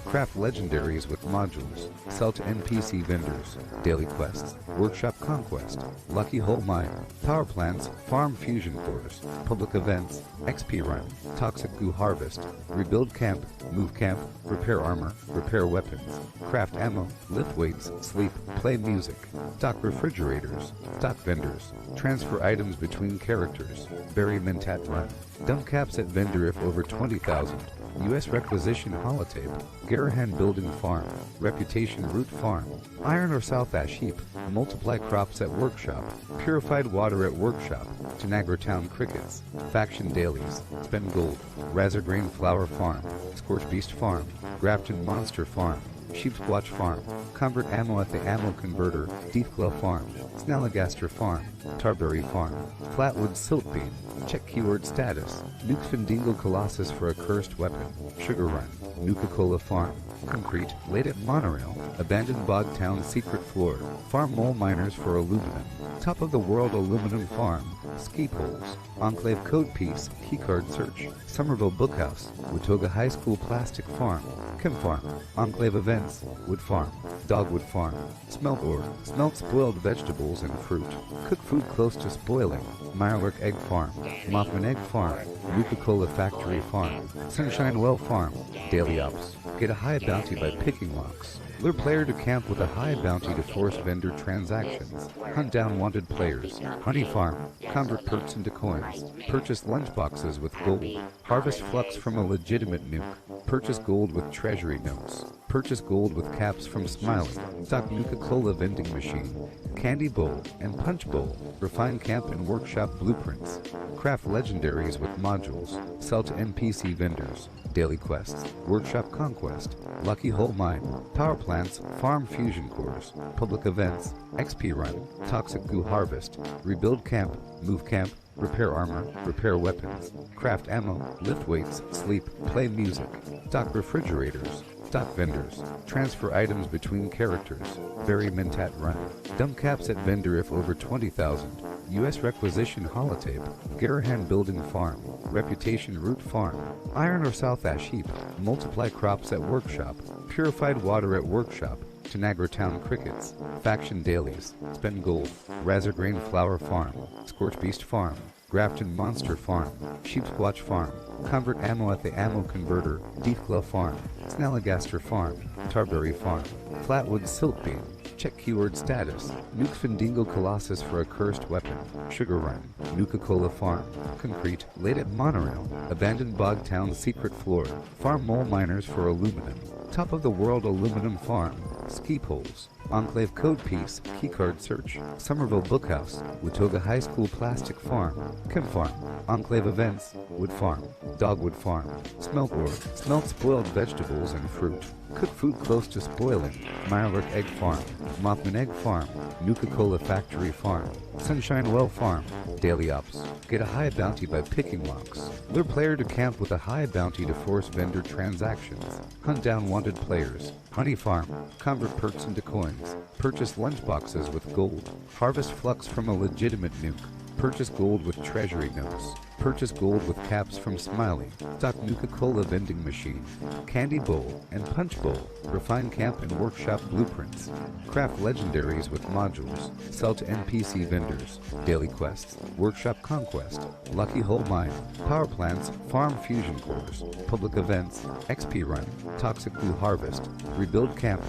Craft legendaries with modules. Sell to NPC vendors. Daily quests. Workshop conquest. Lucky hole mine. Power plants. Farm fusion cores. Public events. XP run. Toxic goo harvest. Rebuild camp. Move camp. Repair armor. Repair weapons. Craft ammo. Lift weights. Sleep. Play music. Stock refrigerators. Stock vendors. Transfer items between characters. Bury mentat run. Dump caps at vendor if over 20,000. U.S. requisition holotape. Garahan building farm. Reputation root farm. Iron or south ash heap. Multiply crops at workshop. Purified water at workshop. Tanagra town crickets. Faction dailies. Spend gold. Razorgrain flower farm. Scorch beast farm. Grafton monster farm. Sheepswatch Farm, Convert Ammo at the Ammo Converter, Deathglow Farm, Snalagaster Farm, Tarberry Farm, Flatwood Siltbeam, check keyword status, Nuke Findingo Colossus for a cursed weapon, Sugar Run, Nuka-Cola Farm, Concrete, Late at Monorail, Abandoned Bog Town Secret Floor, Farm Mole Miners for Aluminum, Top of the World Aluminum Farm, Ski Poles, Enclave Code Piece, Keycard Search, Somerville Bookhouse, Watoga High School Plastic Farm, Chem Farm, Enclave Events, Wood Farm, Dogwood Farm, Smelt Ore, Smelt Spoiled Vegetables and Fruit, Cook Food Close to Spoiling, Mirework Egg Farm, Mothman Egg Farm, Nuka-Cola Factory Farm, Sunshine Well Farm, Daily Ops, get a high bounty by picking locks, lure player to camp with a high bounty to force vendor transactions, hunt down wanted players, Honey Farm, convert perks into coins, purchase lunchboxes with gold, harvest flux from a legitimate nuke, purchase gold with treasury notes, purchase gold with caps from Smiling, stock Nuka-Cola vending machine, candy bowl and punch bowl, refine camp and workshop blueprints, craft legendaries with modules, sell to NPC vendors, daily quests, workshop conquest, lucky hole mine, power plants, farm fusion cores, public events, XP run, toxic goo harvest, rebuild camp, move camp, repair armor, repair weapons, craft ammo, lift weights, sleep, play music, stock refrigerators, stock vendors, transfer items between characters, vary Mentat run, dump caps at vendor if over 20,000, U.S. requisition holotape, Garahan building farm, reputation root farm, iron or south ash heap, multiply crops at workshop, purified water at workshop, Tanagra Town crickets, faction dailies, spend gold, Razor Grain flower farm, Scorch Beast farm, Grafton Monster farm, Sheepsquatch farm, convert ammo at the ammo converter, Deathglow farm, Snalligaster farm, Tarberry farm, Flatwood Silkbeam, check keyword status, Nuke Findingo Colossus for a cursed weapon, Sugar Run, Nuka-Cola farm, Concrete, laid at monorail, abandoned Bogtown secret floor, farm mole miners for aluminum, top of the world aluminum farm, ski poles, Enclave code piece, keycard search, Somerville Bookhouse, Watoga High School plastic farm, Chem farm, Enclave events, Wood farm, Dogwood farm, Smelt ore, smelt spoiled vegetables and fruit, cook food close to spoiling, Mirelurk egg farm, Mothman egg farm, Nuka-Cola factory farm, Sunshine Well farm, daily ops, get a high bounty by picking locks, lure player to camp with a high bounty to force vendor transactions, hunt down wanted players, honey farm, convert perks into coins, purchase lunchboxes with gold, harvest flux from a legitimate nuke, purchase gold with treasury notes, purchase gold with caps from Smiley, stock Nuka-Cola vending machine, candy bowl and punch bowl, refine camp and workshop blueprints, craft legendaries with modules, sell to NPC vendors, daily quests, workshop conquest, lucky hole mine, power plants, farm fusion cores, public events, XP run, toxic glue harvest, rebuild camp.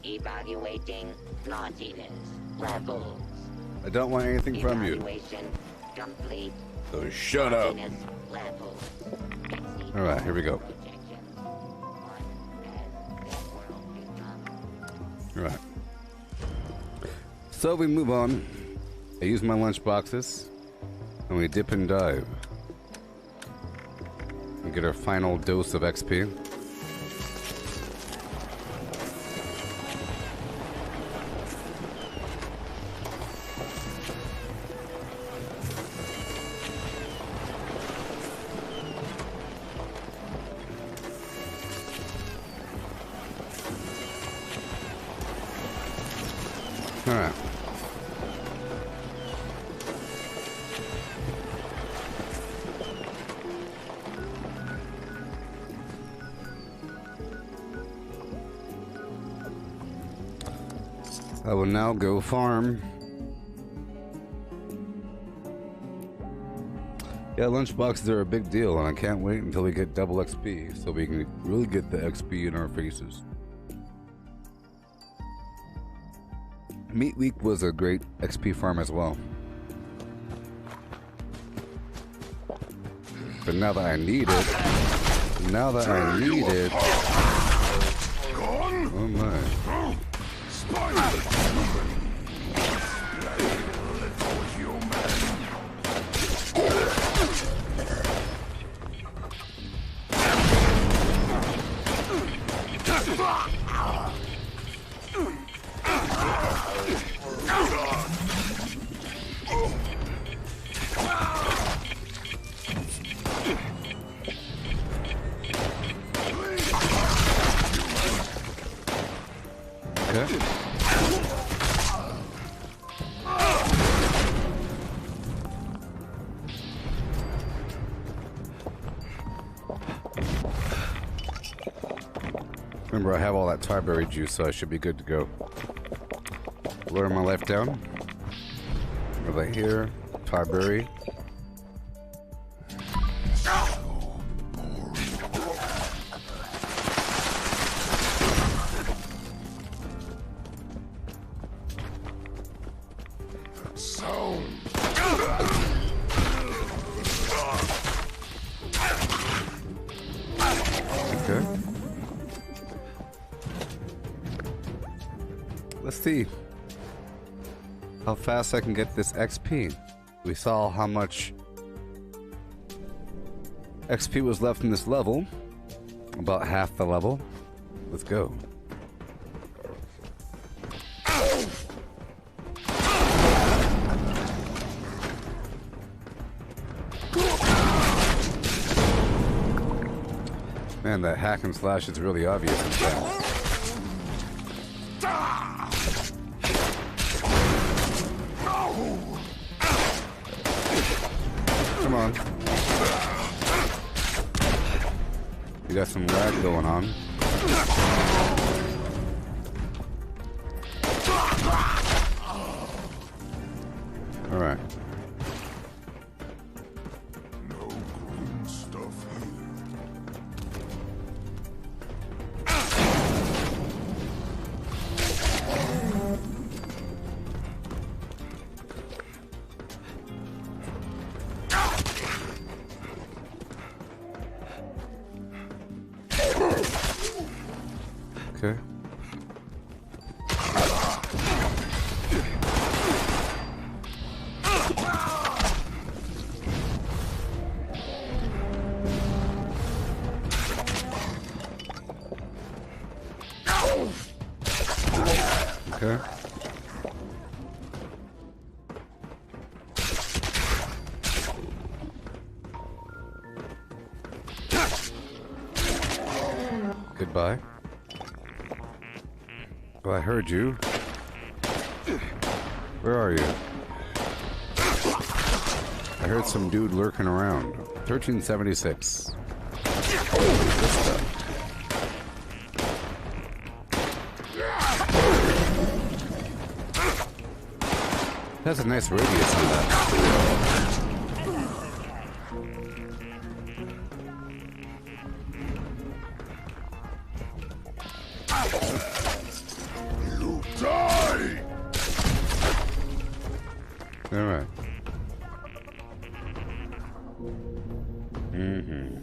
Evaluating naughtiness levels. I don't want anything from you. Evaluation complete. So shut up. Naughtiness levels. Alright, here we go. Alright. So we move on. I use my lunch boxes and we dip and dive. We get our final dose of XP. Alright. I will now go farm. Yeah, lunchboxes are a big deal, and I can't wait until we get double XP so we can really get the XP in our faces. Meat Week was a great XP farm as well. But now that I need it, oh my. Remember, I have all that tarberry juice, so I should be good to go. Lower my life down. Over here, tarberry. Let's see how fast I can get this XP. We saw how much XP was left in this level. About half the level. Let's go. Man, that hack and slash is really obvious sometimes. Come on. You got some lag going on. Alright. No green stuff Okay. Okay. Goodbye. Well, I heard you. Where are you? I heard some dude lurking around. 1376. Good stuff. That's a nice radius on that. You die! Alright. Mm-hmm.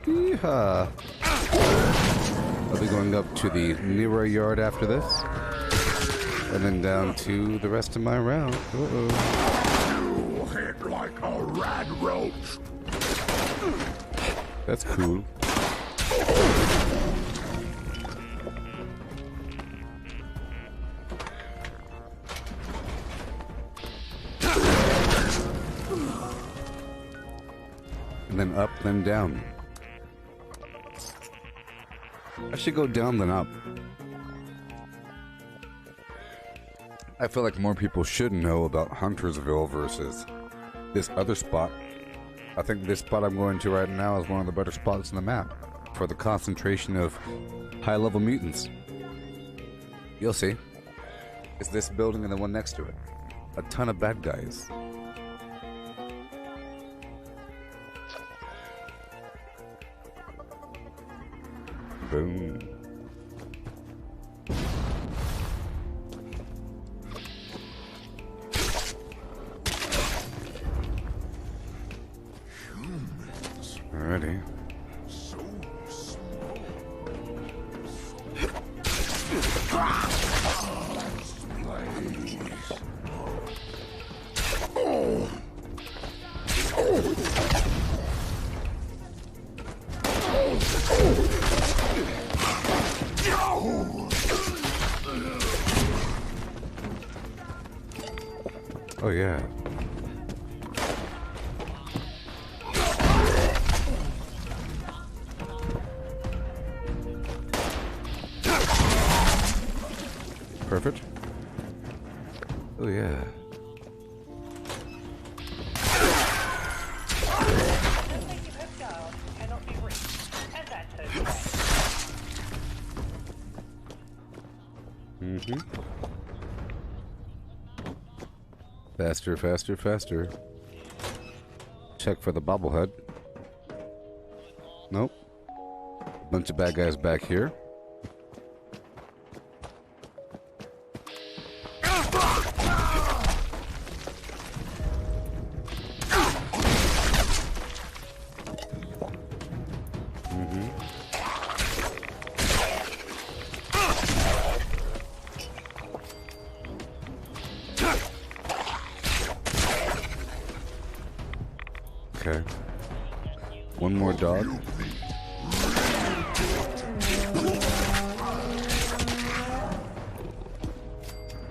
Yeehaw. I'll be going up to the Nero yard after this. And then down to the rest of my round. Uh-oh. You hit like a rad roach. That's cool. And then up, then down. I should go down than up. I feel like more people should know about Huntersville versus this other spot. I think this spot I'm going to right now is one of the better spots on the map for the concentration of high-level mutants. You'll see. It's this building and the one next to it. A ton of bad guys. Boom. Alrighty. So Oh yeah. Perfect. Oh yeah. Mm-hmm. Faster, faster, faster. Check for the bobblehead. Nope. Bunch of bad guys back here. One more dog.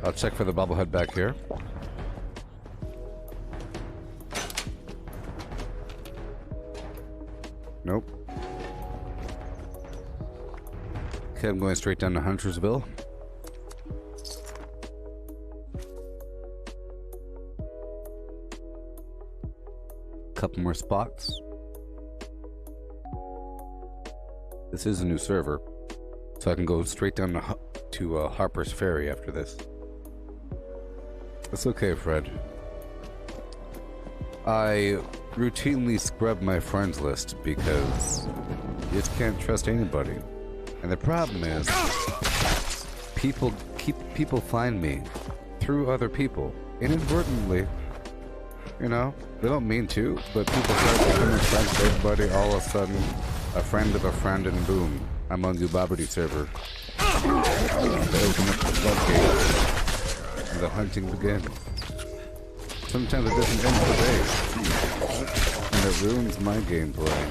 I'll check for the bobblehead back here. Nope. Okay, I'm going straight down to Huntersville. Couple more spots. This is a new server, so I can go straight down to Harper's Ferry after this. It's okay, Fred. I routinely scrub my friends list because you just can't trust anybody. And the problem is, people find me through other people inadvertently. You know, they don't mean to, but people start becoming friends with everybody. All of a sudden, a friend of a friend, and boom, I'm on Gooboberti server. They open up the floodgates, and the hunting begins. Sometimes it doesn't end the day, and it ruins my gameplay.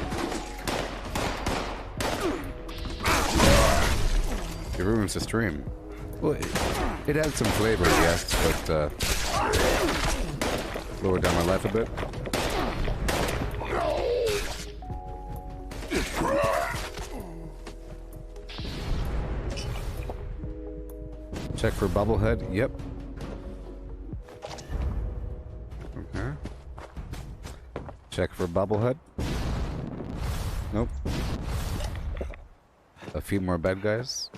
It ruins the stream. Well, it adds some flavor, yes, but lower down my life a bit. Check for bobblehead. Yep. Okay. Check for bobblehead. Nope. A few more bad guys.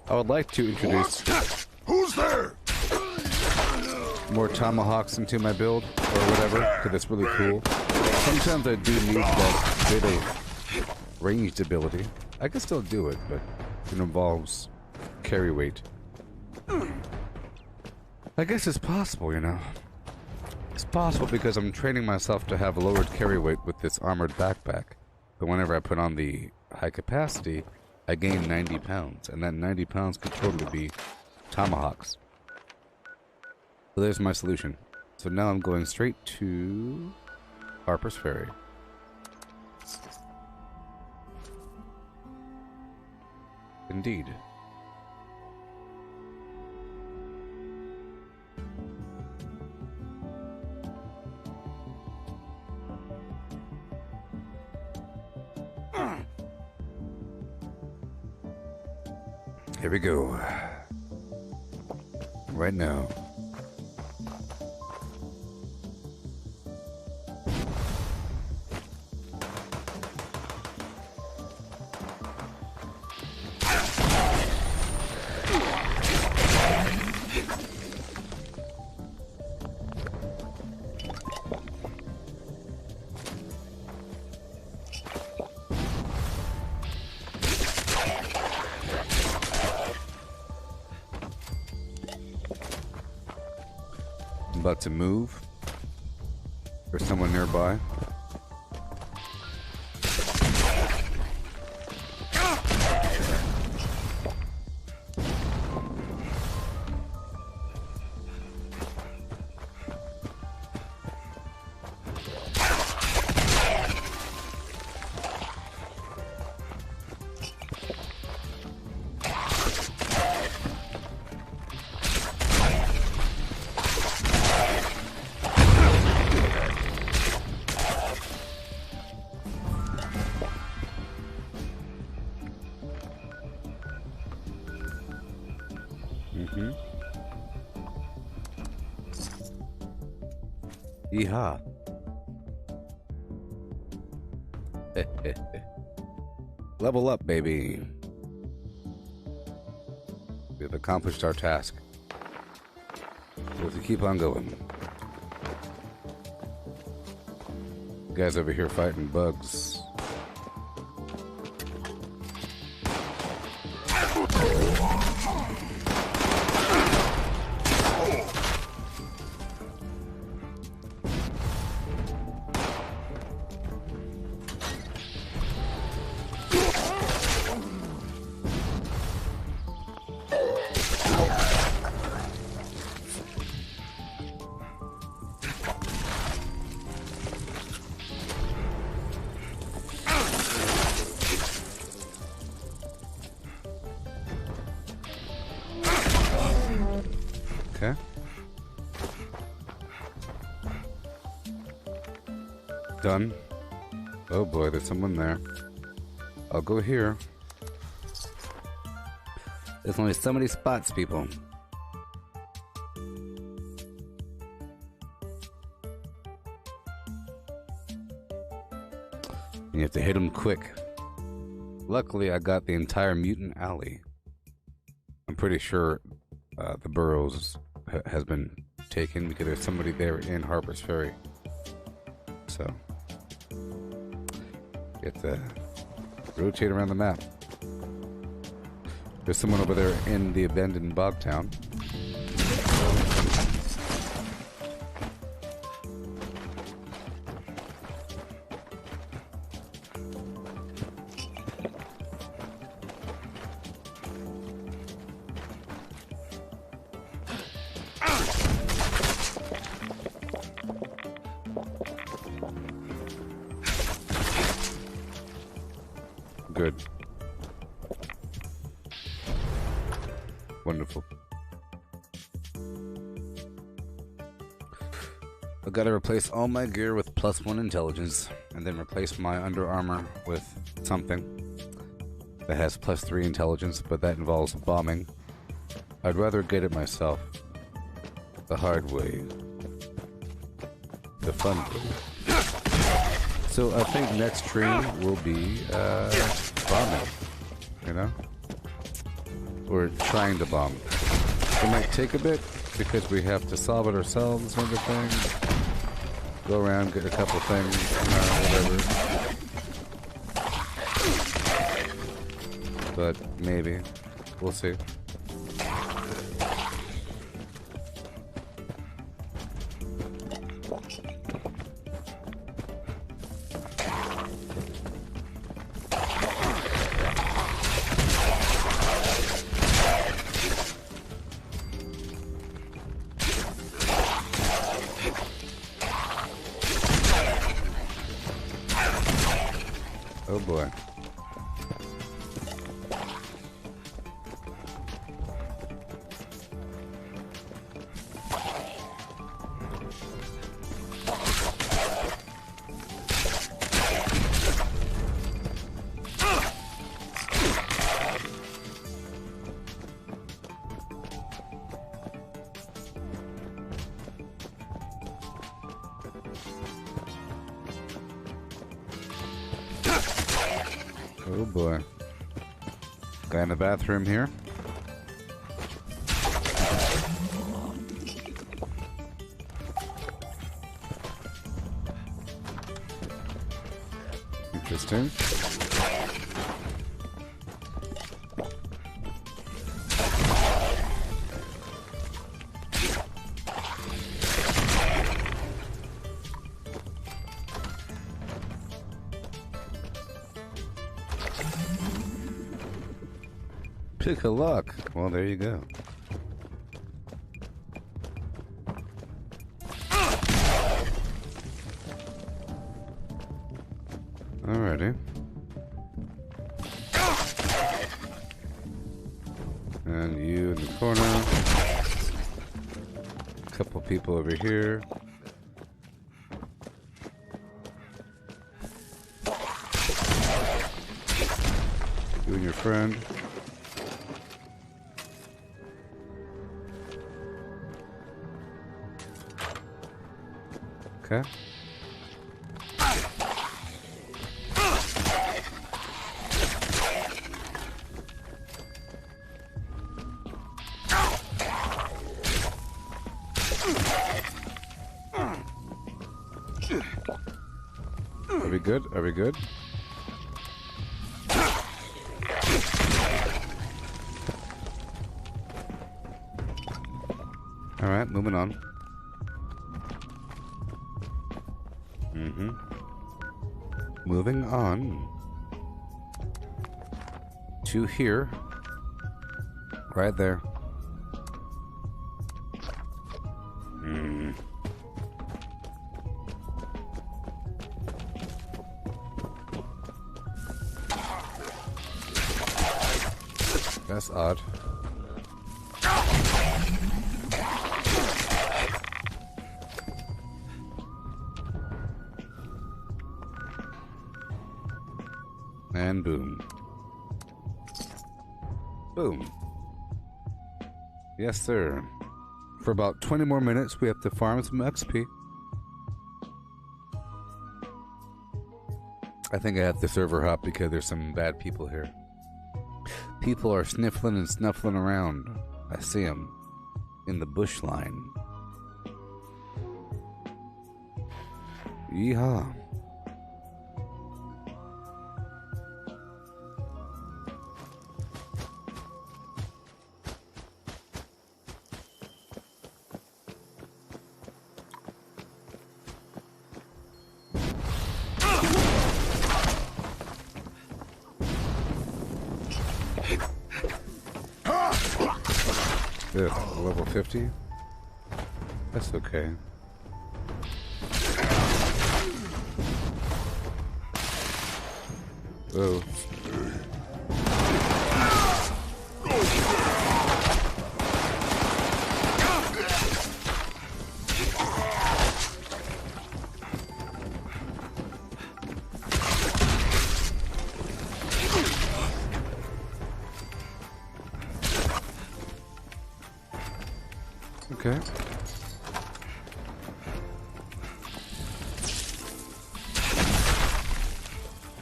I would like to introduce Who's there? more tomahawks into my build or whatever, because it's really cool. Sometimes I do need that bit of ranged ability. I can still do it, but it involves carry weight. I guess it's possible, you know. It's possible because I'm training myself to have lowered carry weight with this armored backpack. But whenever I put on the high capacity, I gain 90 pounds, and that 90 pounds could totally be tomahawks. So there's my solution. So now I'm going straight to Harper's Ferry. Indeed. Here we go. Right now. About to move. There's someone nearby. Yeehaw. Level up, baby. We've accomplished our task. We have to keep on going. Guys over here fighting bugs. Done. Oh boy, there's someone there. I'll go here. There's only so many spots, people. You have to hit them quick. Luckily, I got the entire mutant alley. I'm pretty sure the burrows has been taken because there's somebody there in Harper's Ferry. So, you have to rotate around the map. There's someone over there in the abandoned bog town. Good. Wonderful. I've got to replace all my gear with +1 intelligence, and then replace my Under Armour with something that has +3 intelligence, but that involves bombing. I'd rather get it myself. The hard way. The fun way. So I think next stream will be bombing, you know? Or trying to bomb. It might take a bit because we have to solve it ourselves and everything. Go around, get a couple things, whatever. But maybe. We'll see. Oh boy. Oh boy. Guy in the bathroom here. Interesting. Pick a lock. Well, there you go. Alrighty. And you in the corner. A couple people over here. You and your friend. Okay. Are we good? Are we good? All right, moving on. Moving on to here, right there. That's odd. And boom. Boom. Yes, sir. For about 20 more minutes, we have to farm some XP. I think I have to server hop because there's some bad people here. People are sniffling and snuffling around. I see them in the bush line. Yeehaw. Level 50? That's okay. Whoa. Okay.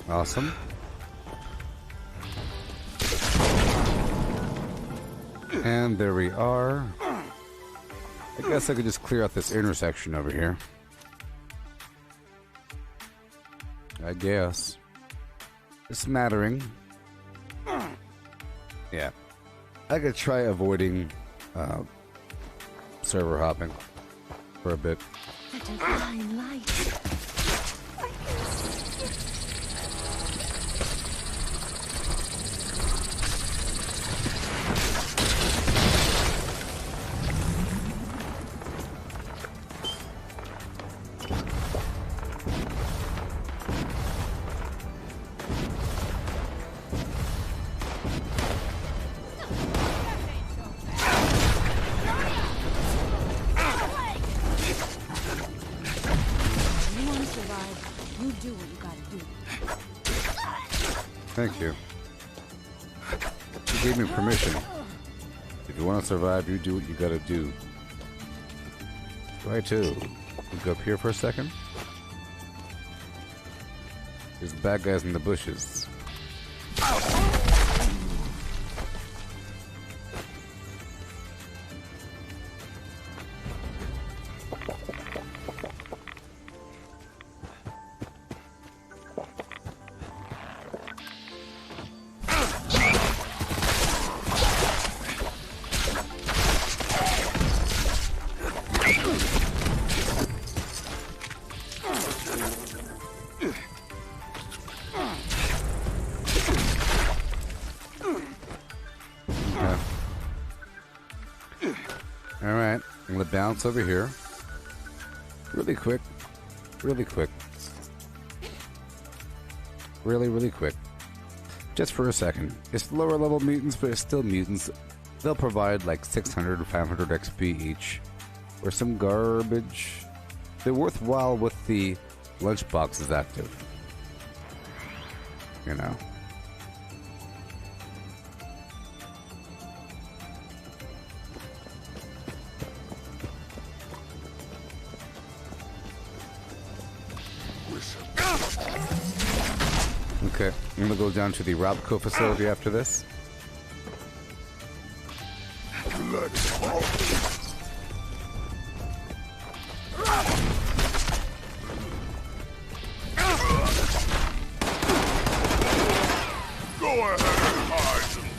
Awesome. And there we are. I guess I could just clear out this intersection over here. I guess. A smattering. Yeah. I could try avoiding server hopping for a bit. That divine light. Thank you. You gave me permission. If you want to survive, you do what you gotta do. Right too. We go up here for a second. There's bad guys in the bushes. Alright, I'm gonna bounce over here. Really quick. Really quick. Really quick. Just for a second. It's lower level mutants, but it's still mutants. They'll provide like 600 or 500 XP each. Or some garbage. They're worthwhile with the lunchboxes active. You know. Okay, I'm gonna go down to the Robco facility after this. Go ahead and hide them,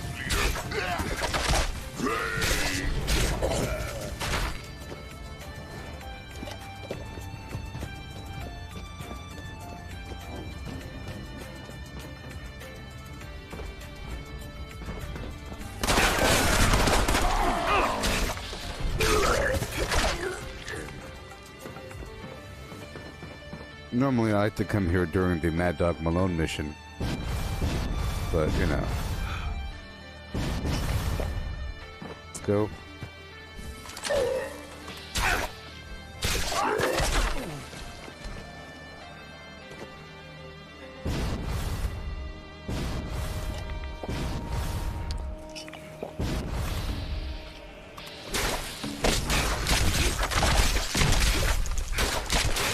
Normally I like to come here during the Mad Dog Malone mission. But, you know. Let's go.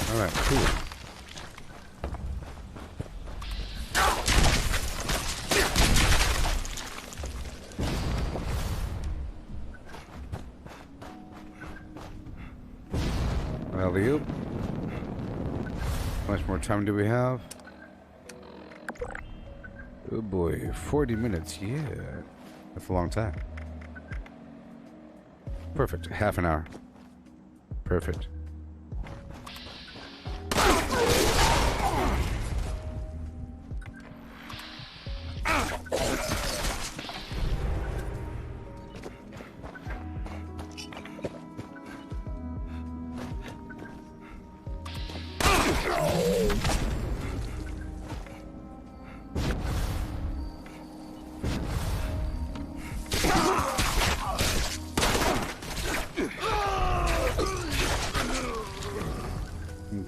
Alright, cool. Alley-oop. How much more time do we have? Oh boy, 40 minutes, yeah. That's a long time. Perfect, half an hour. Perfect.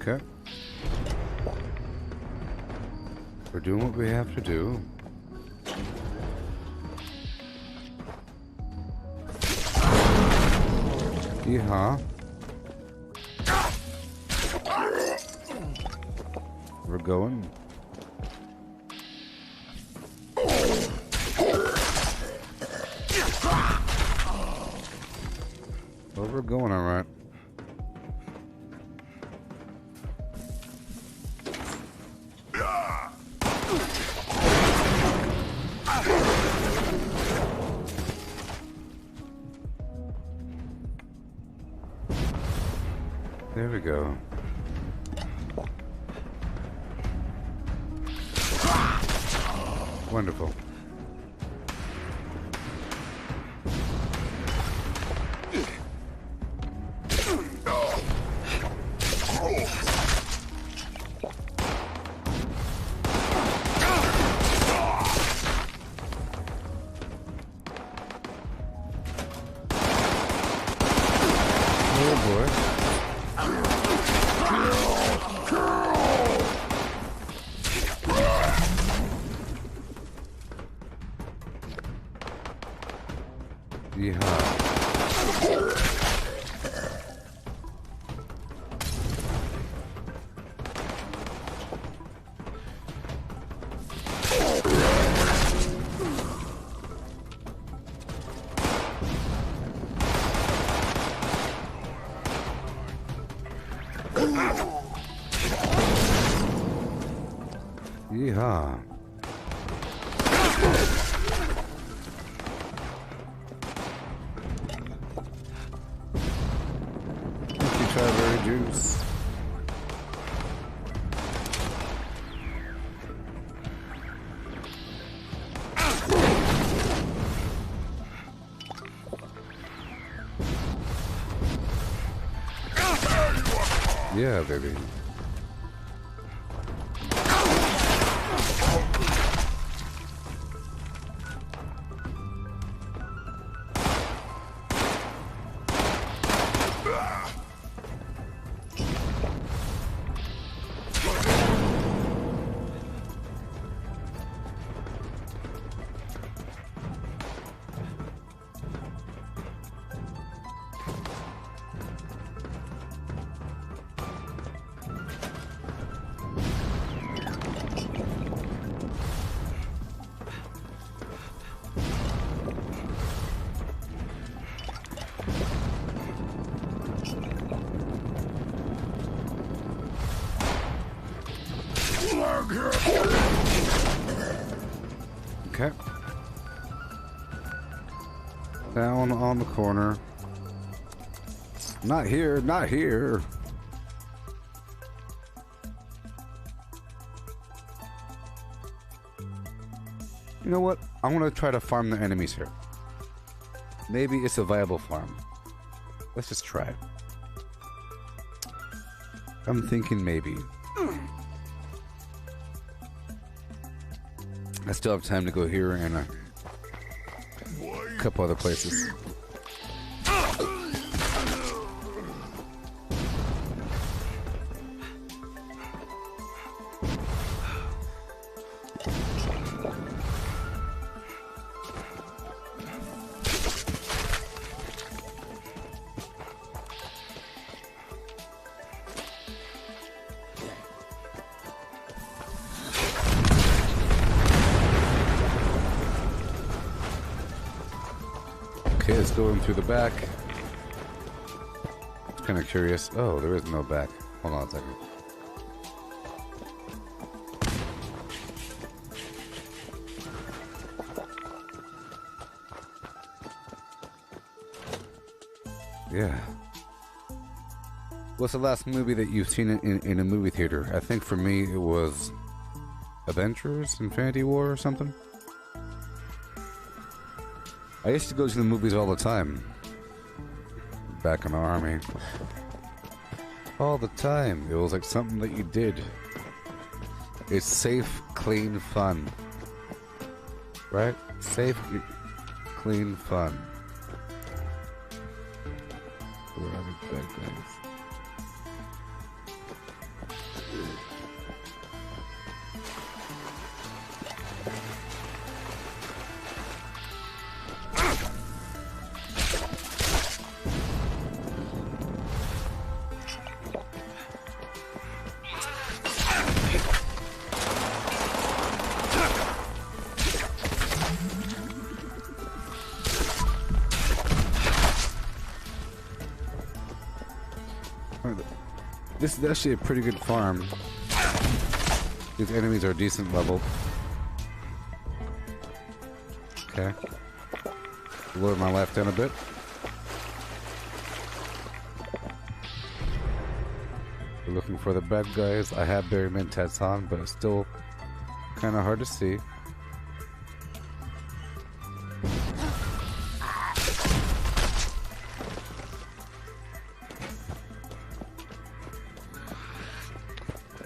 Okay. We're doing what we have to do. Yeehaw. We're going. Well, we're going all right. There we go. Wonderful. Yeehaw. Thank you, Strawberry Juice. Yeah, baby. Okay. Down on the corner. Not here, not here. You know what? I want to try to farm the enemies here. Maybe it's a viable farm. Let's just try. I'm thinking maybe. I still have time to go here and a couple other places. Just going through the back. Kind of curious. Oh, there is no back. Hold on a second. Yeah. What's the last movie that you've seen in a movie theater? I think for me it was Avengers, Infinity War or something. I used to go to the movies all the time. Back in the army. All the time. It was like something that you did. It's safe, clean, fun. Right? Safe, clean, fun. Where are the bad guys? This is actually a pretty good farm. These enemies are decent level. Okay. Lower my life down a bit. We're looking for the bad guys. I have Barry Mentats on, but it's still kind of hard to see.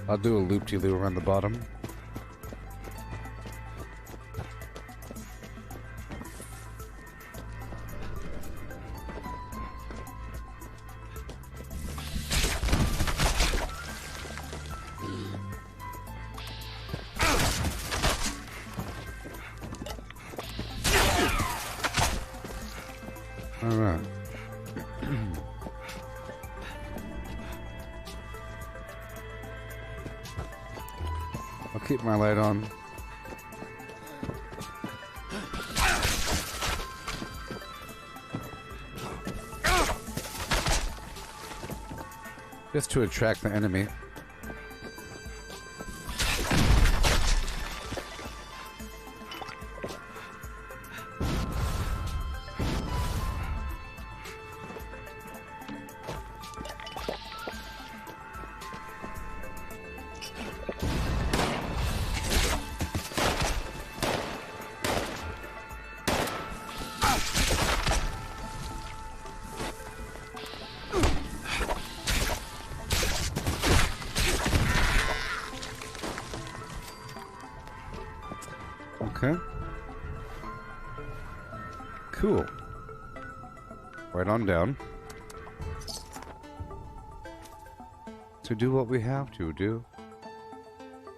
I'll do a loop-de-loop around the bottom. All right. I'll keep my light on. Just to attract the enemy. Okay. Cool. Right on down. To do what we have to do.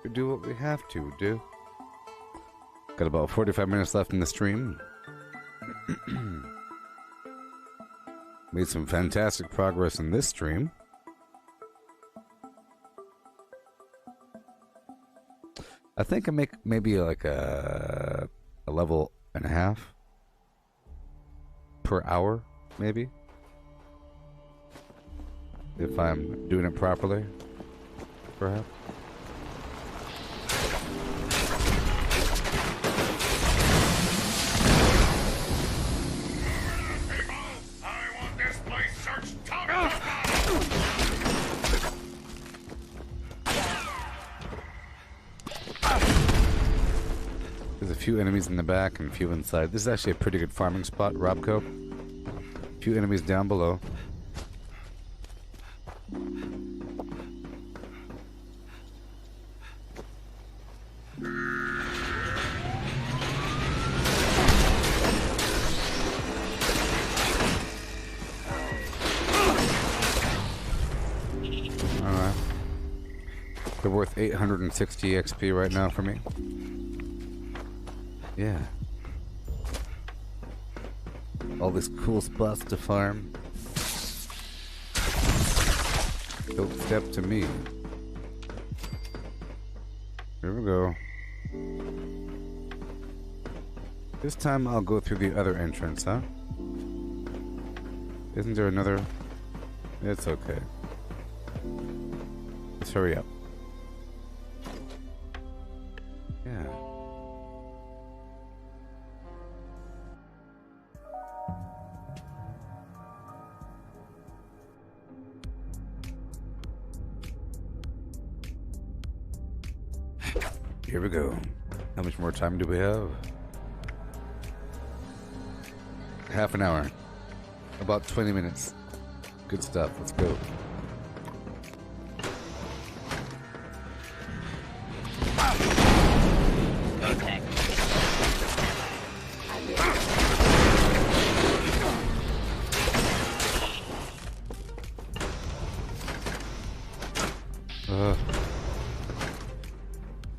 To do what we have to do. Got about 45 minutes left in the stream. Made some fantastic progress in this stream. I think I make maybe like a level and a half per hour, maybe. If I'm doing it properly, perhaps. There's a few enemies in the back and a few inside. This is actually a pretty good farming spot, Robco. A few enemies down below. Alright. They're worth 860 XP right now for me. Yeah. All these cool spots to farm. Don't step to me. Here we go. This time I'll go through the other entrance, huh? Isn't there another? It's okay. Let's hurry up. Yeah. Here we go. How much more time do we have? Half an hour. About 20 minutes. Good stuff. Let's go.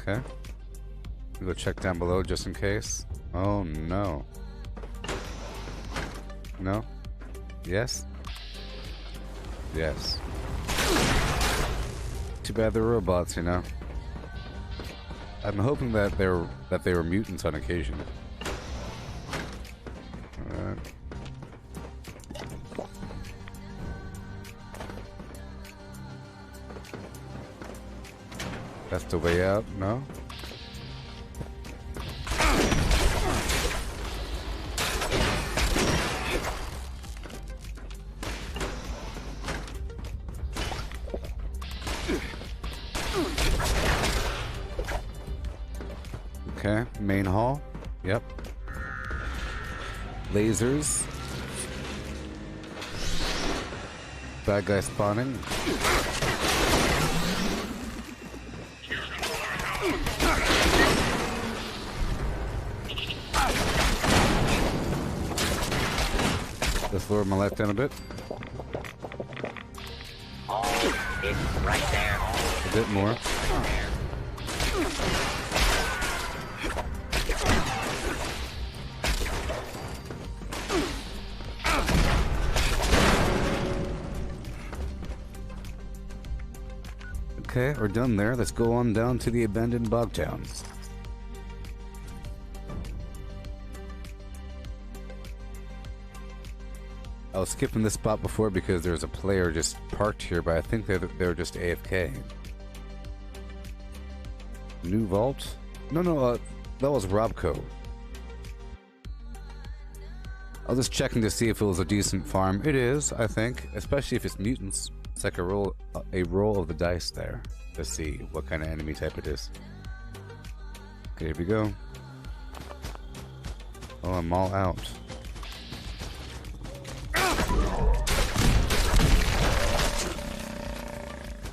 Okay. We'll go check down below just in case. Oh no. No? Yes? Yes. Too bad they're robots, you know. I'm hoping that they were mutants on occasion. Alright. That's the way out, no? Okay, main hall. Yep. Lasers. Bad guy spawning. Let's lower my life down a bit. Oh, it's right there. A bit more. Okay, we're done there. Let's go on down to the abandoned bog towns. I was skipping this spot before because there's a player just parked here, but I think they're just AFK. New vault? No, that was Robco. I was just checking to see if it was a decent farm. It is, I think, especially if it's mutants. It's like a roll of the dice there to see what kind of enemy type it is. Okay, here we go. Oh, I'm all out.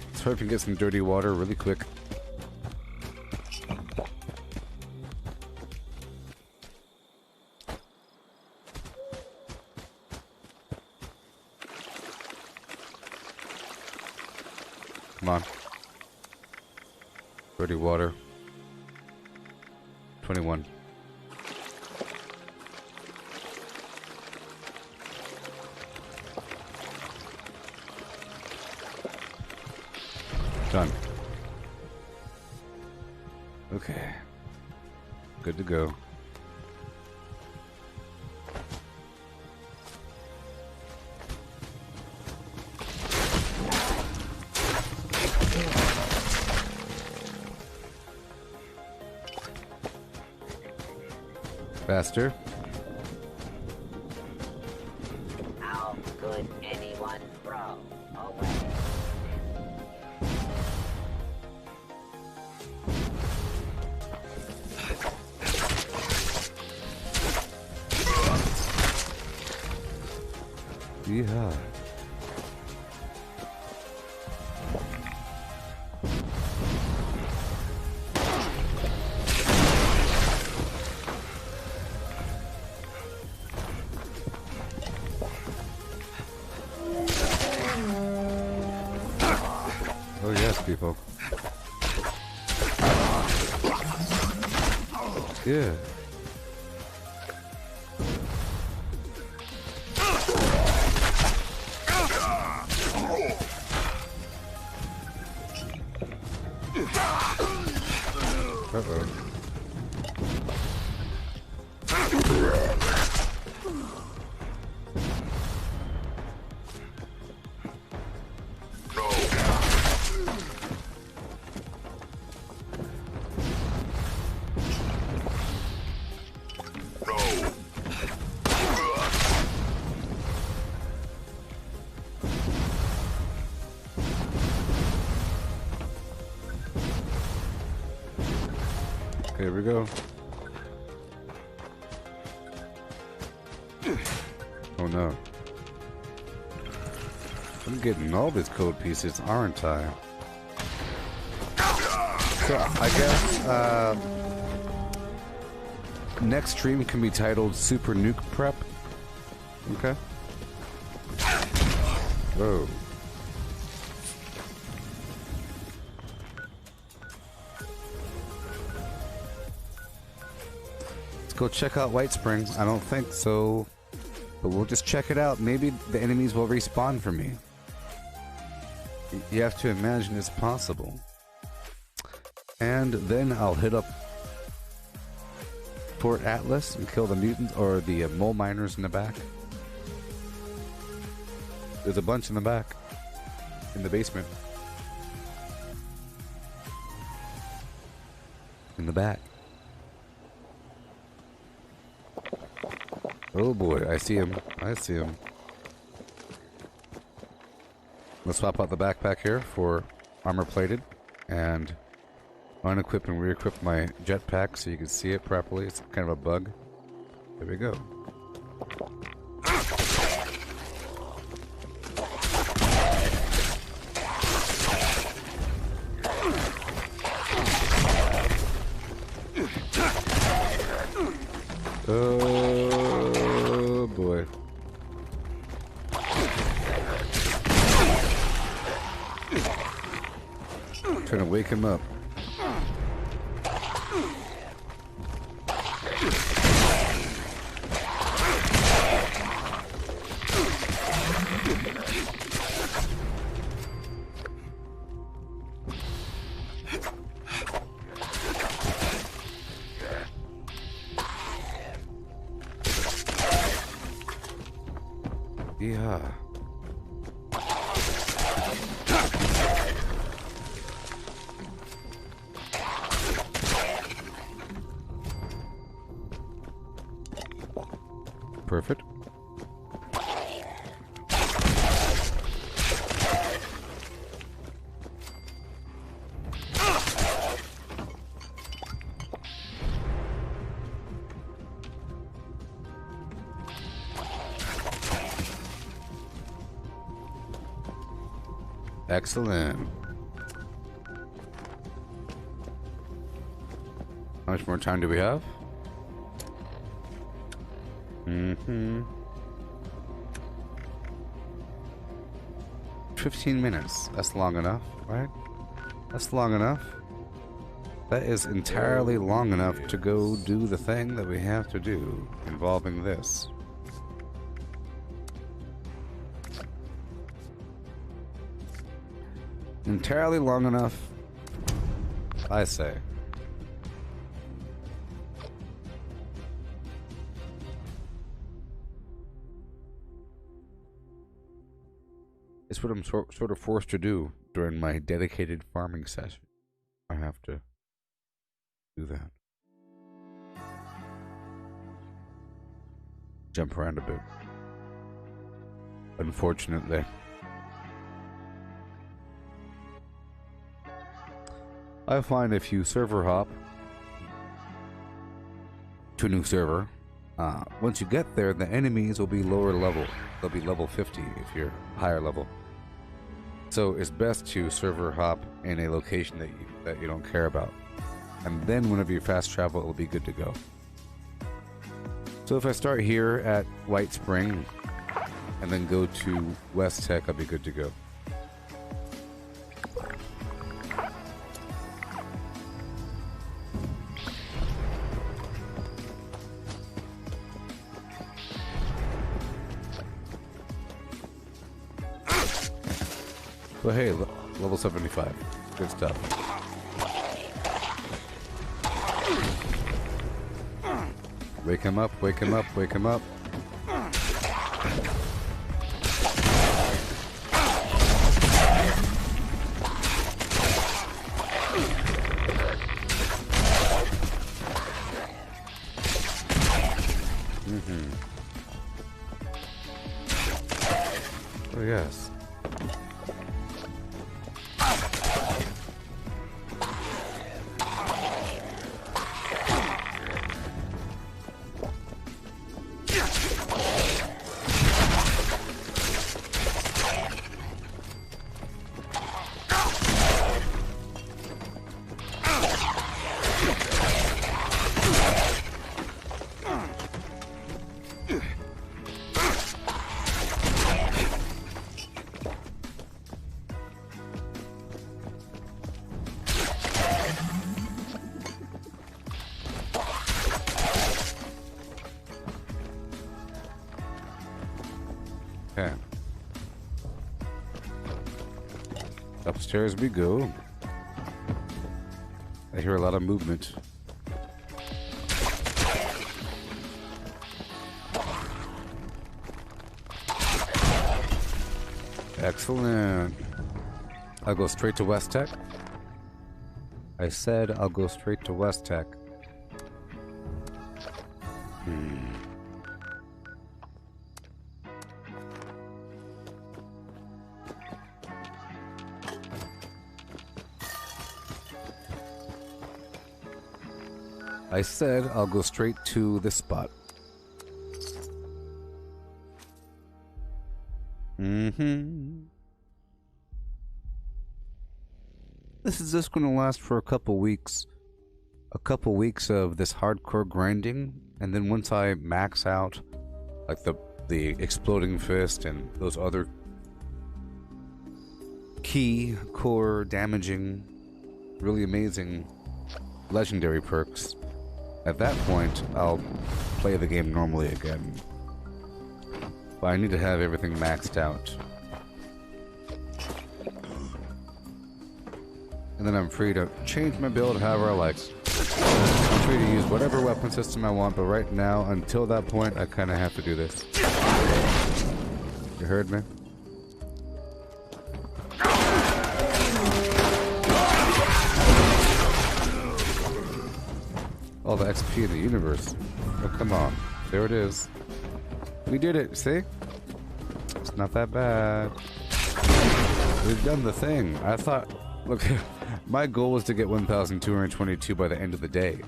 Let's hope we can get some dirty water really quick. Come on. Dirty water. 21. Done. Okay. Good to go. Faster. How could anyone throw away? Yeah. Oh yes, people. Yeah. Uh-oh. Okay, here we go. Oh no. I'm getting all these code pieces, aren't I? So I guess next stream can be titled Super Nuke Prep. Okay. Whoa. Let's go check out White Springs. I don't think so, but we'll just check it out. Maybe the enemies will respawn for me. You have to imagine it's possible. And then I'll hit up Fort Atlas and kill the mutants or the mole miners in the back. There's a bunch in the back, in the basement. In the back. Oh boy, I see him. I see him. Let's swap out the backpack here for armor plated and unequip and re-equip my jetpack so you can see it properly. It's kind of a bug. There we go. Oh boy. Trying to wake him up. Yeah. Perfect. Excellent. How much more time do we have? 15 minutes. That's long enough, right? That's long enough. That is entirely long enough to go do the thing that we have to do involving this. Entirely long enough, I say. It's what I'm sort of forced to do during my dedicated farming session. I have to do that. Jump around a bit. Unfortunately. I find if you server hop to a new server, once you get there, the enemies will be lower level. They'll be level 50 if you're higher level. So it's best to server hop in a location that you don't care about. And then whenever you fast travel, it'll be good to go. So if I start here at White Spring and then go to West Tech, I'll be good to go. But hey, level 75. Good stuff. Wake him up, wake him up, wake him up. Oh yes. Upstairs we go. I hear a lot of movement. Excellent. I'll go straight to West Tech. I said I'll go straight to West Tech. I said I'll go straight to this spot. This is just gonna last for a couple weeks. A couple weeks of this hardcore grinding, and then once I max out like the exploding fist and those other key core damaging, really amazing legendary perks, at that point I'll play the game normally again. But I need to have everything maxed out. And then I'm free to change my build however I like. I'm free to use whatever weapon system I want, but right now, until that point, I kind of have to do this. You heard me? All the XP in the universe. Oh, come on. There it is. We did it, see? It's not that bad. We've done the thing. I thought... Look, my goal was to get 1,222 by the end of the day.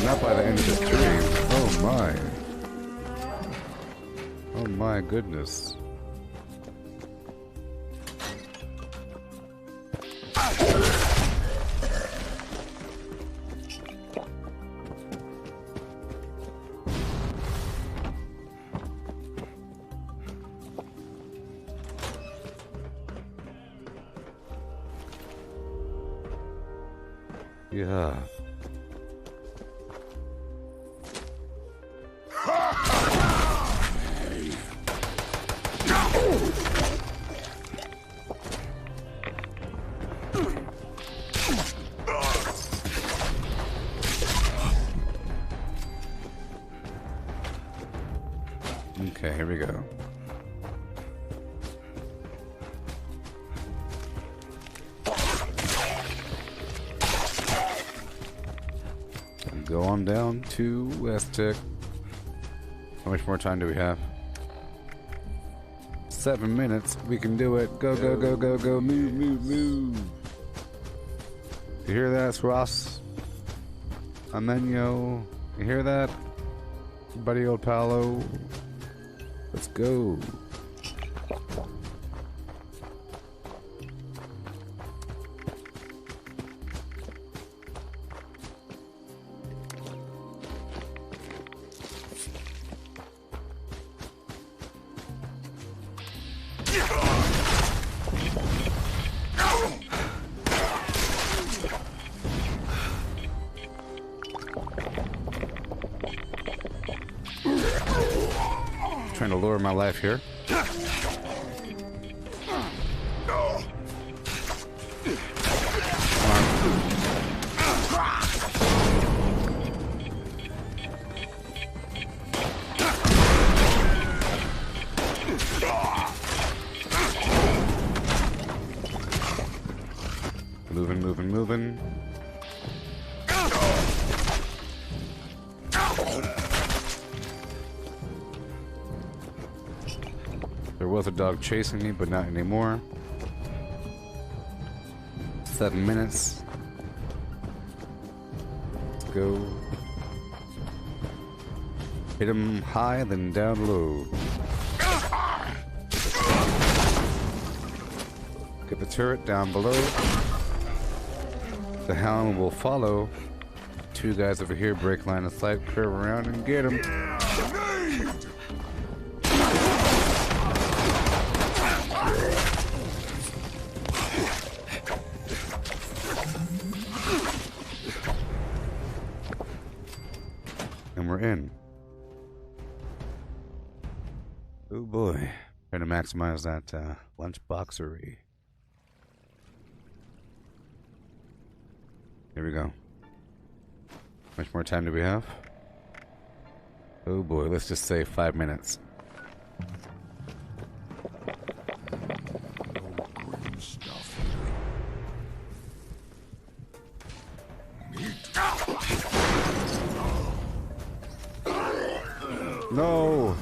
Not by the end of the stream. Oh my. Oh my goodness. Yeah. Okay, here we go. Go on down to West Tech. How much more time do we have? 7 minutes. We can do it. Go, go, go, go, go. Move, move, move. You hear that, Ross? Amenyo. You hear that? Buddy old Paolo. Let's go. Trying to lower my life here. Moving, moving, moving. There was a dog chasing me, but not anymore. 7 minutes. Let's go. Hit him high, then down low. Get the turret down below. The hound will follow. Two guys over here break line of sight, curve around and get him. And we're in. Oh boy. Trying to maximize that lunch boxery. Here we go. How much more time do we have? Oh boy, let's just say 5 minutes. Green stuff. No!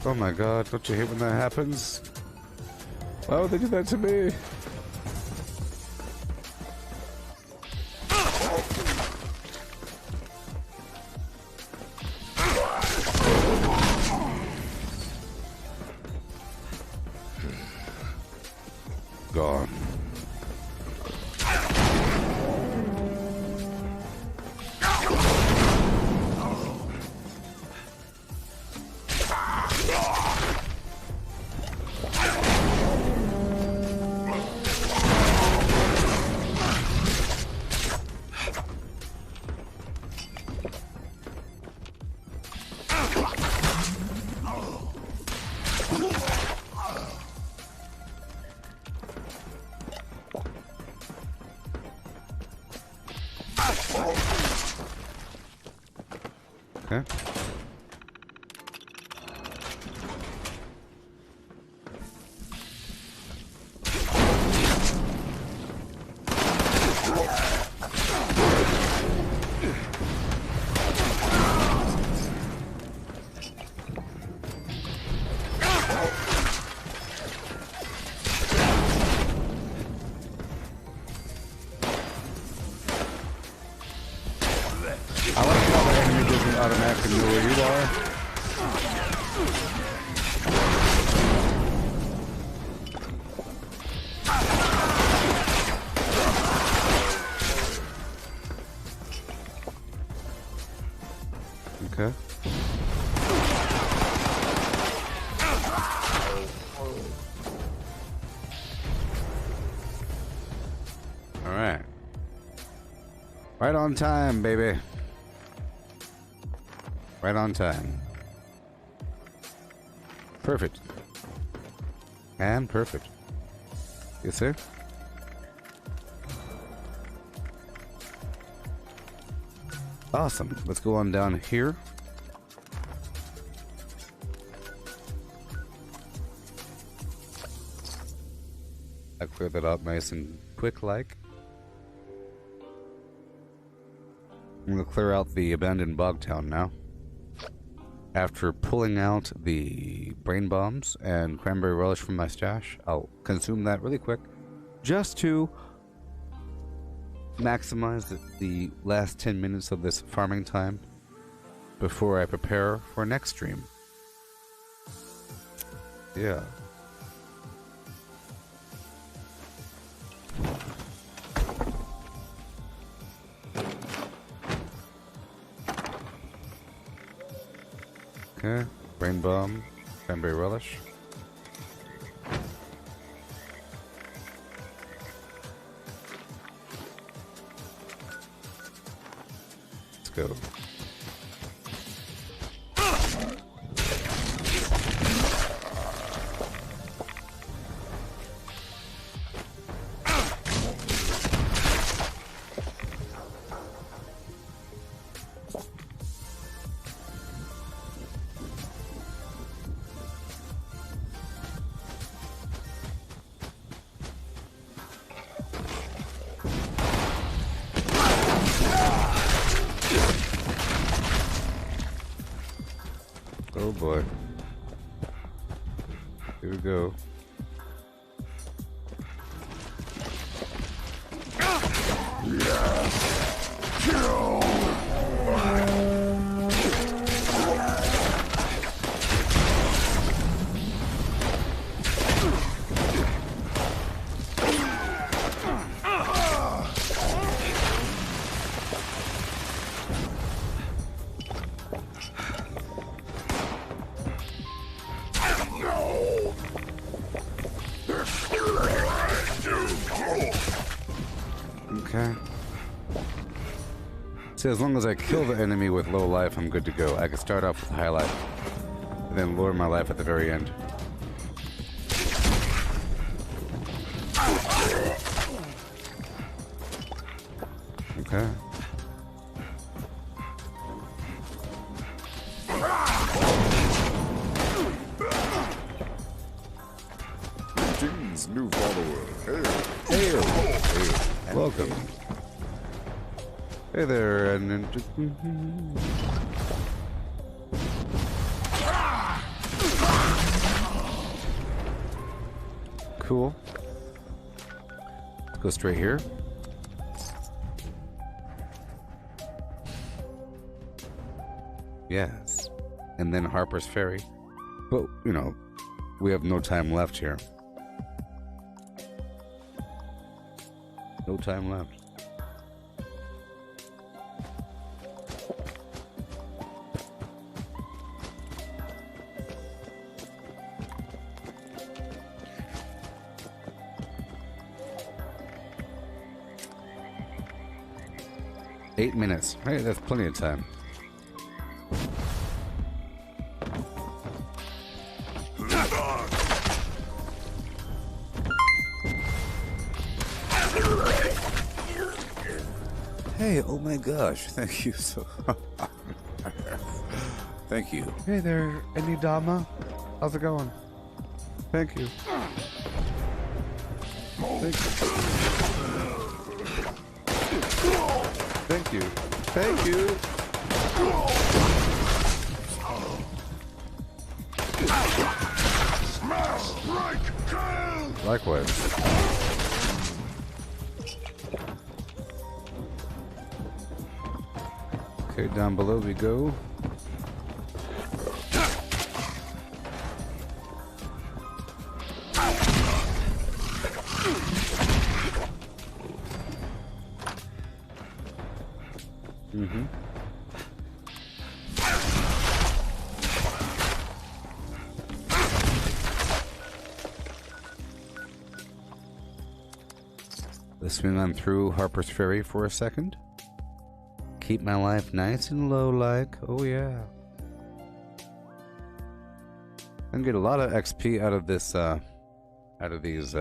Oh my god, don't you hate when that happens? Why would they do that to me? Gone. Okay. I like how the enemy doesn't automatically know where you are. Okay. All right. Right on time, baby. Right on time. Perfect. And perfect. Yes, sir? Awesome. Let's go on down here. I cleared that up nice and quick like. I'm going to clear out the abandoned bog town now. After pulling out the brain bombs and cranberry relish from my stash, I'll consume that really quick just to maximize the last 10 minutes of this farming time before I prepare for next stream. Yeah. Okay, brain bomb, cranberry relish. Let's go. Oh boy. Here we go. Okay. See, as long as I kill the enemy with low life, I'm good to go. I can start off with high life, and then lower my life at the very end. Okay. Greetings, new follower. Hail. Hail. Welcome. Hey there, and cool. Let's go straight here. Yes. And then Harper's Ferry. But, you know, we have no time left here. No time left. Eight minutes. Hey, that's plenty of time. Hey, oh my gosh, thank you so thank you. Hey there, any Dama? How's it going? Thank you. Thank you. Thank you. Thank you. Likewise. Okay, down below we go. Let's swing on through Harper's Ferry for a second. Keep my life nice and low like, oh yeah. And get a lot of XP out of this, out of these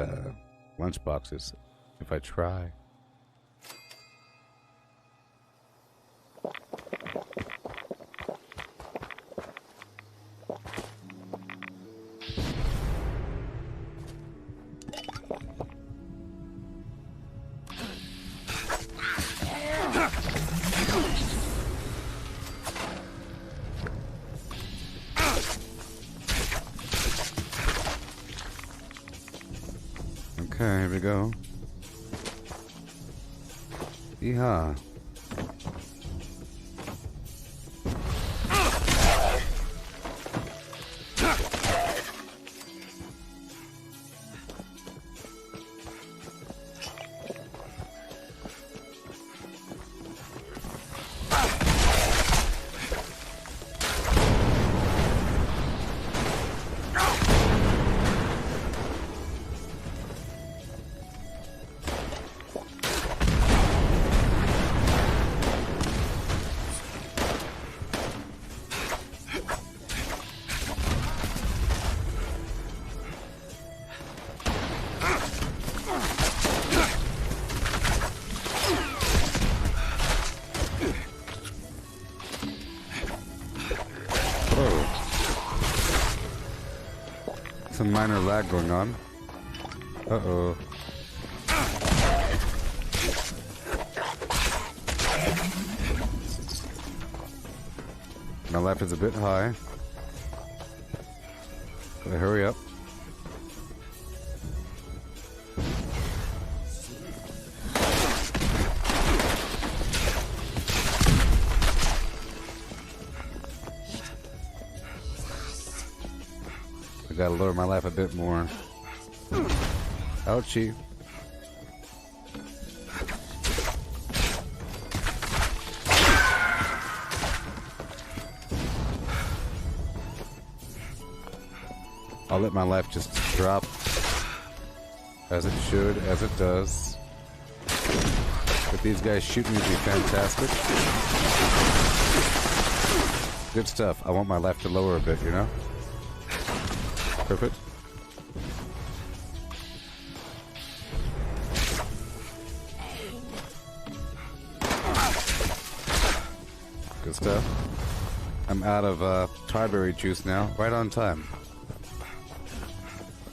lunch boxes, if I try. Okay, here we go. Yeehaw. Some minor lag going on. Uh-oh. My life is a bit high. Gotta hurry up. I gotta lower my life a bit more. Ouchie. I'll let my life just drop as it should, as it does. If these guys shoot me, it'd be fantastic. Good stuff. I want my life to lower a bit, you know? Perfect. good stuff. I'm out of Tarberry juice now. Right on time.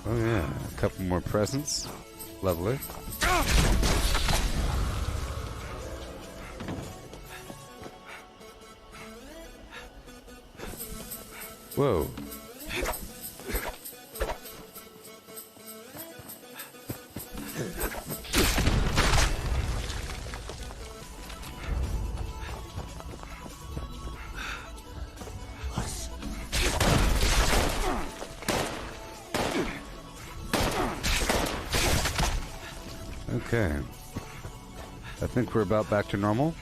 Oh yeah, a couple more presents. Lovely. Whoa. Okay. I think we're about back to normal.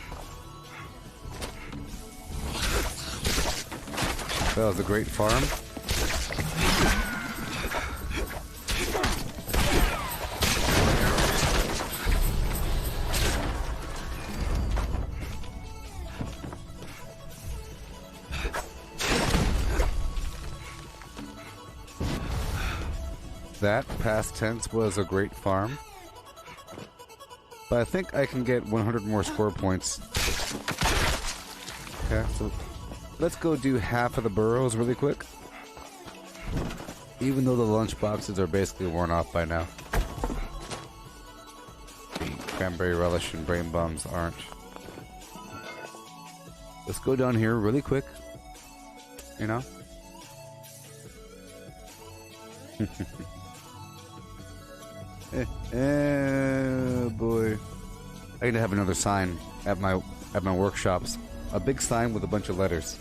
That was a great farm. That, past tense, was a great farm. But I think I can get 100 more score points. Okay, so let's go do half of the burrows really quick. Even though the lunch boxes are basically worn off by now. The cranberry relish and brain bombs aren't. Let's go down here really quick. You know? Boy. I need to have another sign at my workshops. A big sign with a bunch of letters.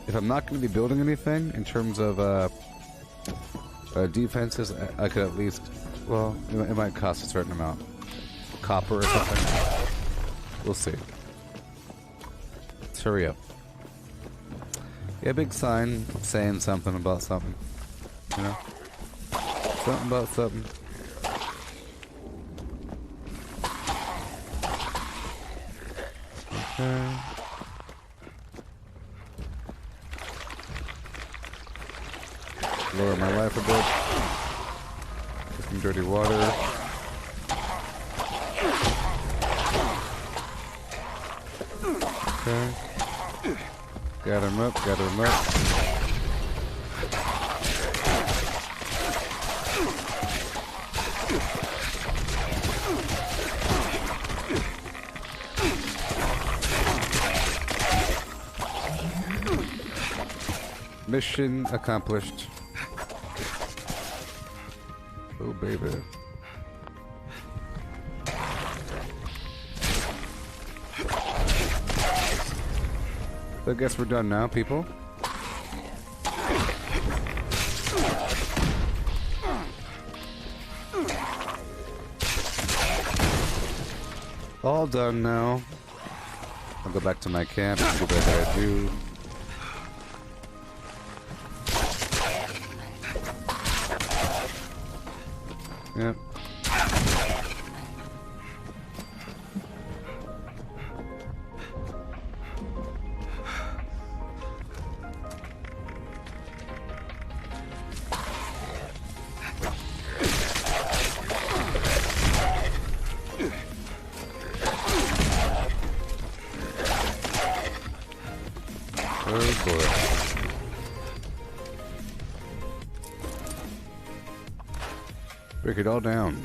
If I'm not going to be building anything in terms of defenses, I could at least, well, it might cost a certain amount. Copper or something. We'll see. Let's hurry up. Yeah, big sign saying something about something. You know? Something about something. Okay. Lower my life a bit. Get some dirty water. Okay. Gather them up, gather them up. Mission accomplished. Oh, baby. I guess we're done now, people. All done now. I'll go back to my camp and do what I do. Yep. Oh boy. Break it all down.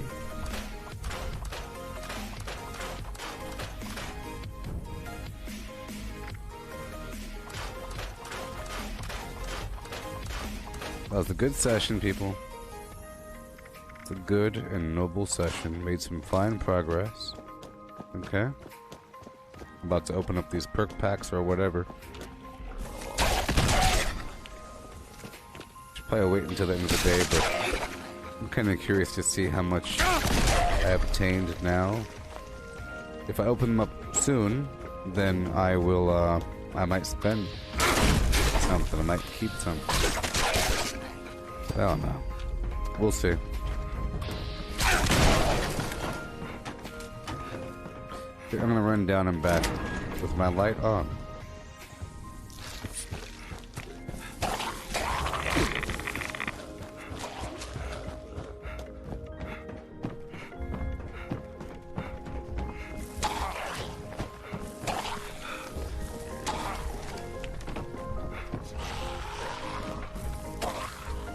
That was a good session, people. It's a good and noble session. Made some fine progress. Okay. I'm about to open up these perk packs or whatever. Should probably wait until the end of the day, but I'm kind of curious to see how much I obtained now. If I open them up soon, then I will, I might spend something. I might keep something. I don't know. We'll see. I'm gonna run down and back with my light on.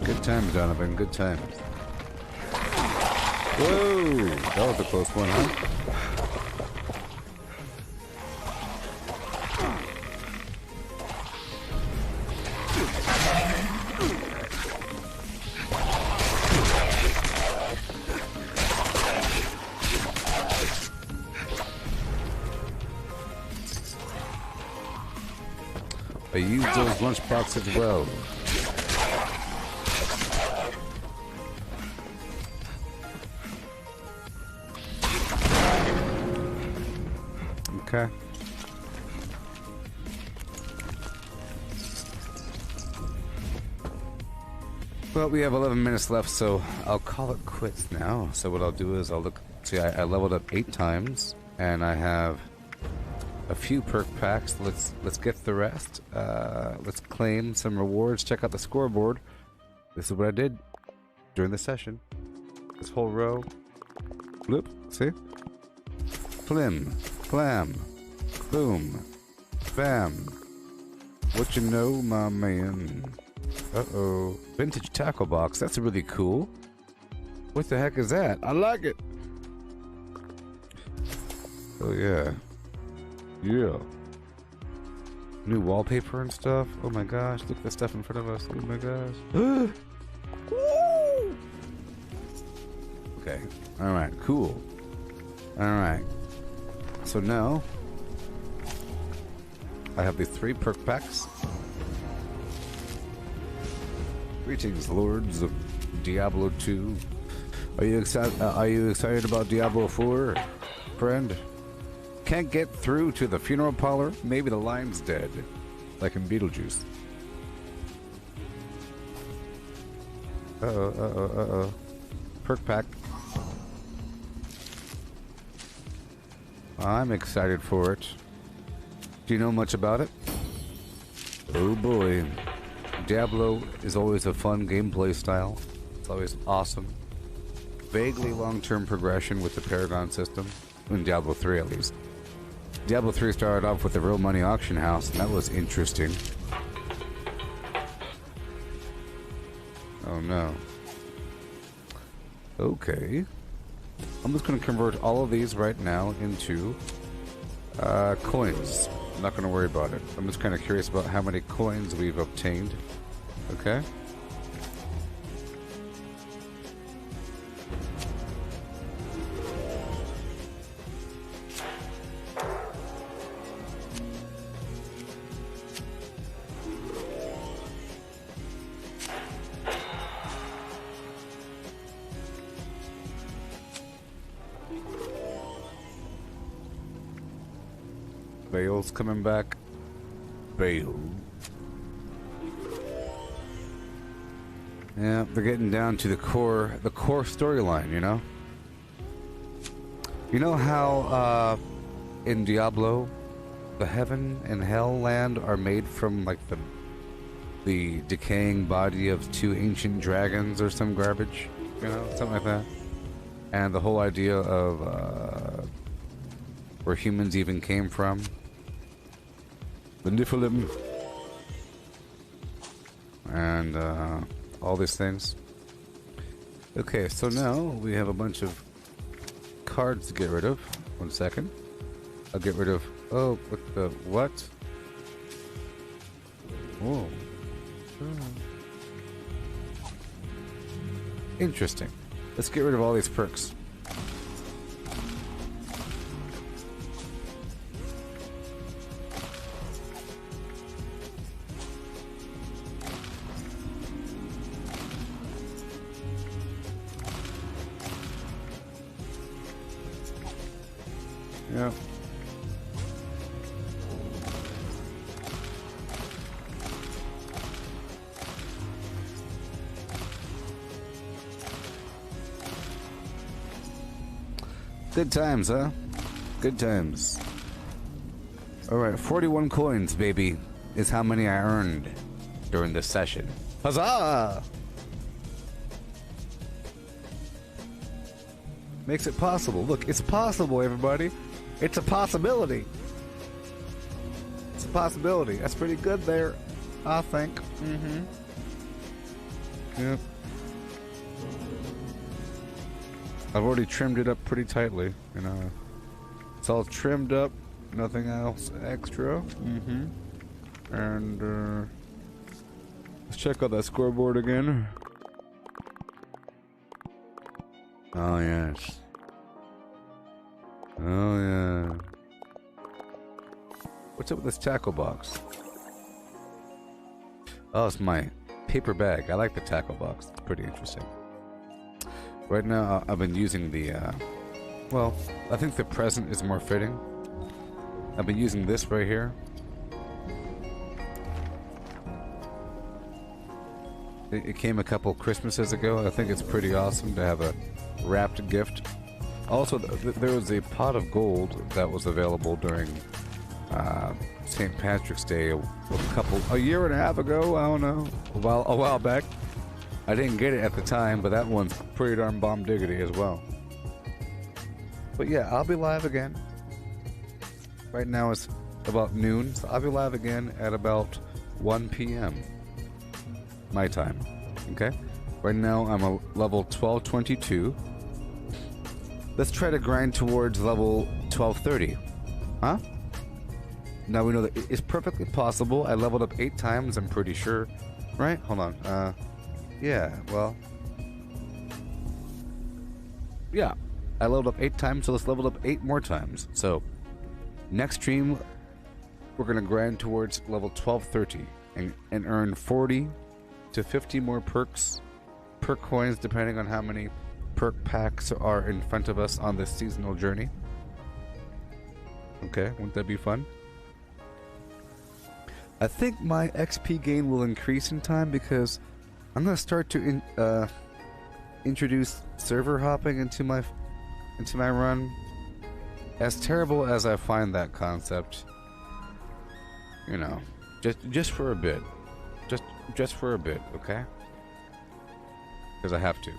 Good times, Donovan. Good times. Whoa! That was a close one, huh? I use those lunchboxes as well. Okay. Well, we have 11 minutes left, so I'll call it quits now. So what I'll do is I'll look. See, I leveled up 8 times, and I have a few perk packs. Let's get the rest. Let's claim some rewards. Check out the scoreboard. This is what I did during the session. This whole row. Bloop. See? Flim. Flam. Boom. Bam. What you know, my man? Uh-oh. Vintage tackle box. That's really cool. What the heck is that? I like it. Oh, yeah. Yeah. New wallpaper and stuff. Oh my gosh. Look at the stuff in front of us. Oh my gosh. Okay. Alright. Cool. Alright. So now I have these 3 perk packs. Greetings, lords of Diablo 2. Are you excited about Diablo 4, friend? Can't get through to the funeral parlor? Maybe the line's dead, like in Beetlejuice. Uh-oh. Perk pack. I'm excited for it. Do you know much about it? Oh boy. Diablo is always a fun gameplay style. It's always awesome. Vaguely long-term progression with the Paragon system. In Diablo 3 at least. Diablo 3 started off with a real money auction house, and that was interesting. Oh no. Okay. I'm just going to convert all of these right now into coins. I'm not going to worry about it. I'm just kind of curious about how many coins we've obtained. Okay. Bale's coming back. Bale. Yeah, they're getting down to the core storyline, you know? You know how, in Diablo, the heaven and hell land are made from, like, the decaying body of 2 ancient dragons or some garbage? You know, something like that? And the whole idea of, where humans even came from. The Nephilim. And, all these things. Okay, so now we have a bunch of cards to get rid of. 1 second. I'll get rid of... Oh, what the... What? Whoa. Interesting. Let's get rid of all these perks. Yeah. Good times, huh? Good times. Alright, 41 coins, baby, is how many I earned during this session. Huzzah! Makes it possible. Look, it's possible, everybody. It's a possibility. It's a possibility. That's pretty good there, I think. Yep. I've already trimmed it up pretty tightly, you know. It's all trimmed up, nothing else extra. And let's check out that scoreboard again. Oh yes. Oh yeah. What's up with this tackle box? Oh, it's my paper bag. I like the tackle box. It's pretty interesting. Right now, I've been using the, well, I think the present is more fitting. I've been using this right here. It came a couple Christmases ago. I think it's pretty awesome to have a wrapped gift. Also, there was a pot of gold that was available during St. Patrick's Day a year and a half ago. I don't know, a while back. I didn't get it at the time, but that one's pretty darn bomb diggity as well. But yeah, I'll be live again. Right now it's about noon, so I'll be live again at about 1 p.m. my time. Okay? Right now I'm a level 1222. Let's try to grind towards level 1230. Huh? Now we know that it's perfectly possible. I leveled up 8 times, I'm pretty sure. Right? Hold on. Yeah, well. Yeah. I leveled up 8 times, so let's level up 8 more times. So, next stream, we're going to grind towards level 1230 and earn 40 to 50 more perk coins, depending on how many perk packs are in front of us on this seasonal journey. Okay, won't that be fun? I think my XP gain will increase in time because I'm going to start to introduce server hopping into my run. As terrible as I find that concept, you know, just for a bit. Just for a bit, okay? Because I have to.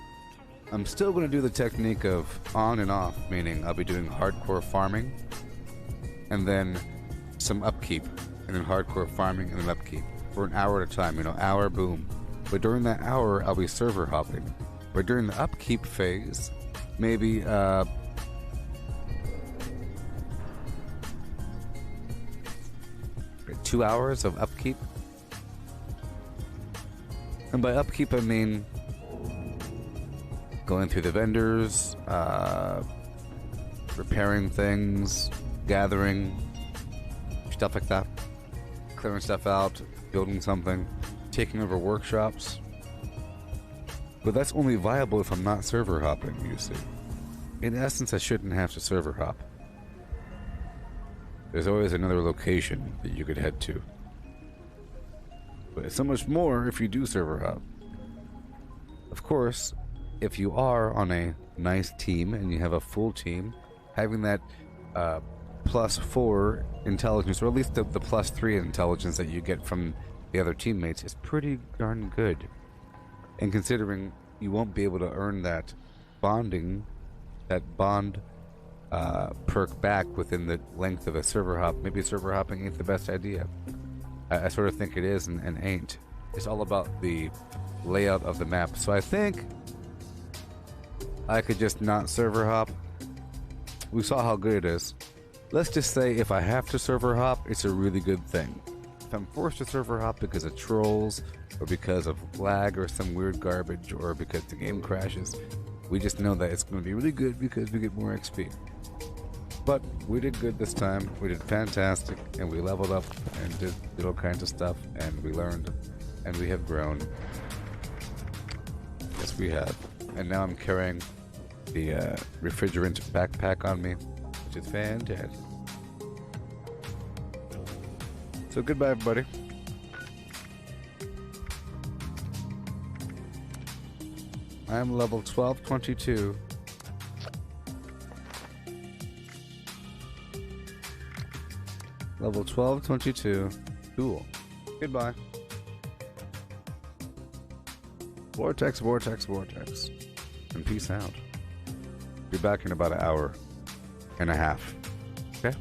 I'm still going to do the technique of on and off, meaning I'll be doing hardcore farming and then some upkeep, and then hardcore farming and then upkeep for an hour at a time, you know, hour, boom. But during that hour, I'll be server hopping. But during the upkeep phase, maybe 2 hours of upkeep. And by upkeep, I mean going through the vendors, repairing things, gathering, stuff like that. Clearing stuff out, building something, taking over workshops. But that's only viable if I'm not server hopping, you see. In essence, I shouldn't have to server hop. There's always another location that you could head to. But it's so much more if you do server hop. Of course, if you are on a nice team and you have a full team, having that +4 intelligence, or at least the +3 intelligence that you get from the other teammates is pretty darn good. And considering you won't be able to earn that bond perk back within the length of a server hop, maybe server hopping ain't the best idea. I sort of think it is and ain't. It's all about the layout of the map. So I think I could just not server hop. We saw how good it is. Let's just say if I have to server hop, it's a really good thing. If I'm forced to server hop because of trolls, or because of lag or some weird garbage, or because the game crashes, we just know that it's going to be really good because we get more XP. But we did good this time. We did fantastic, and we leveled up and did all kinds of stuff, and we learned, and we have grown. Yes, we have. And now I'm carrying the refrigerant backpack on me, which is fantastic. So goodbye, everybody. I am level 1222. Level 1222. Cool. Goodbye. Vortex, vortex, vortex. And peace out. Be back in about an hour and a half. Okay?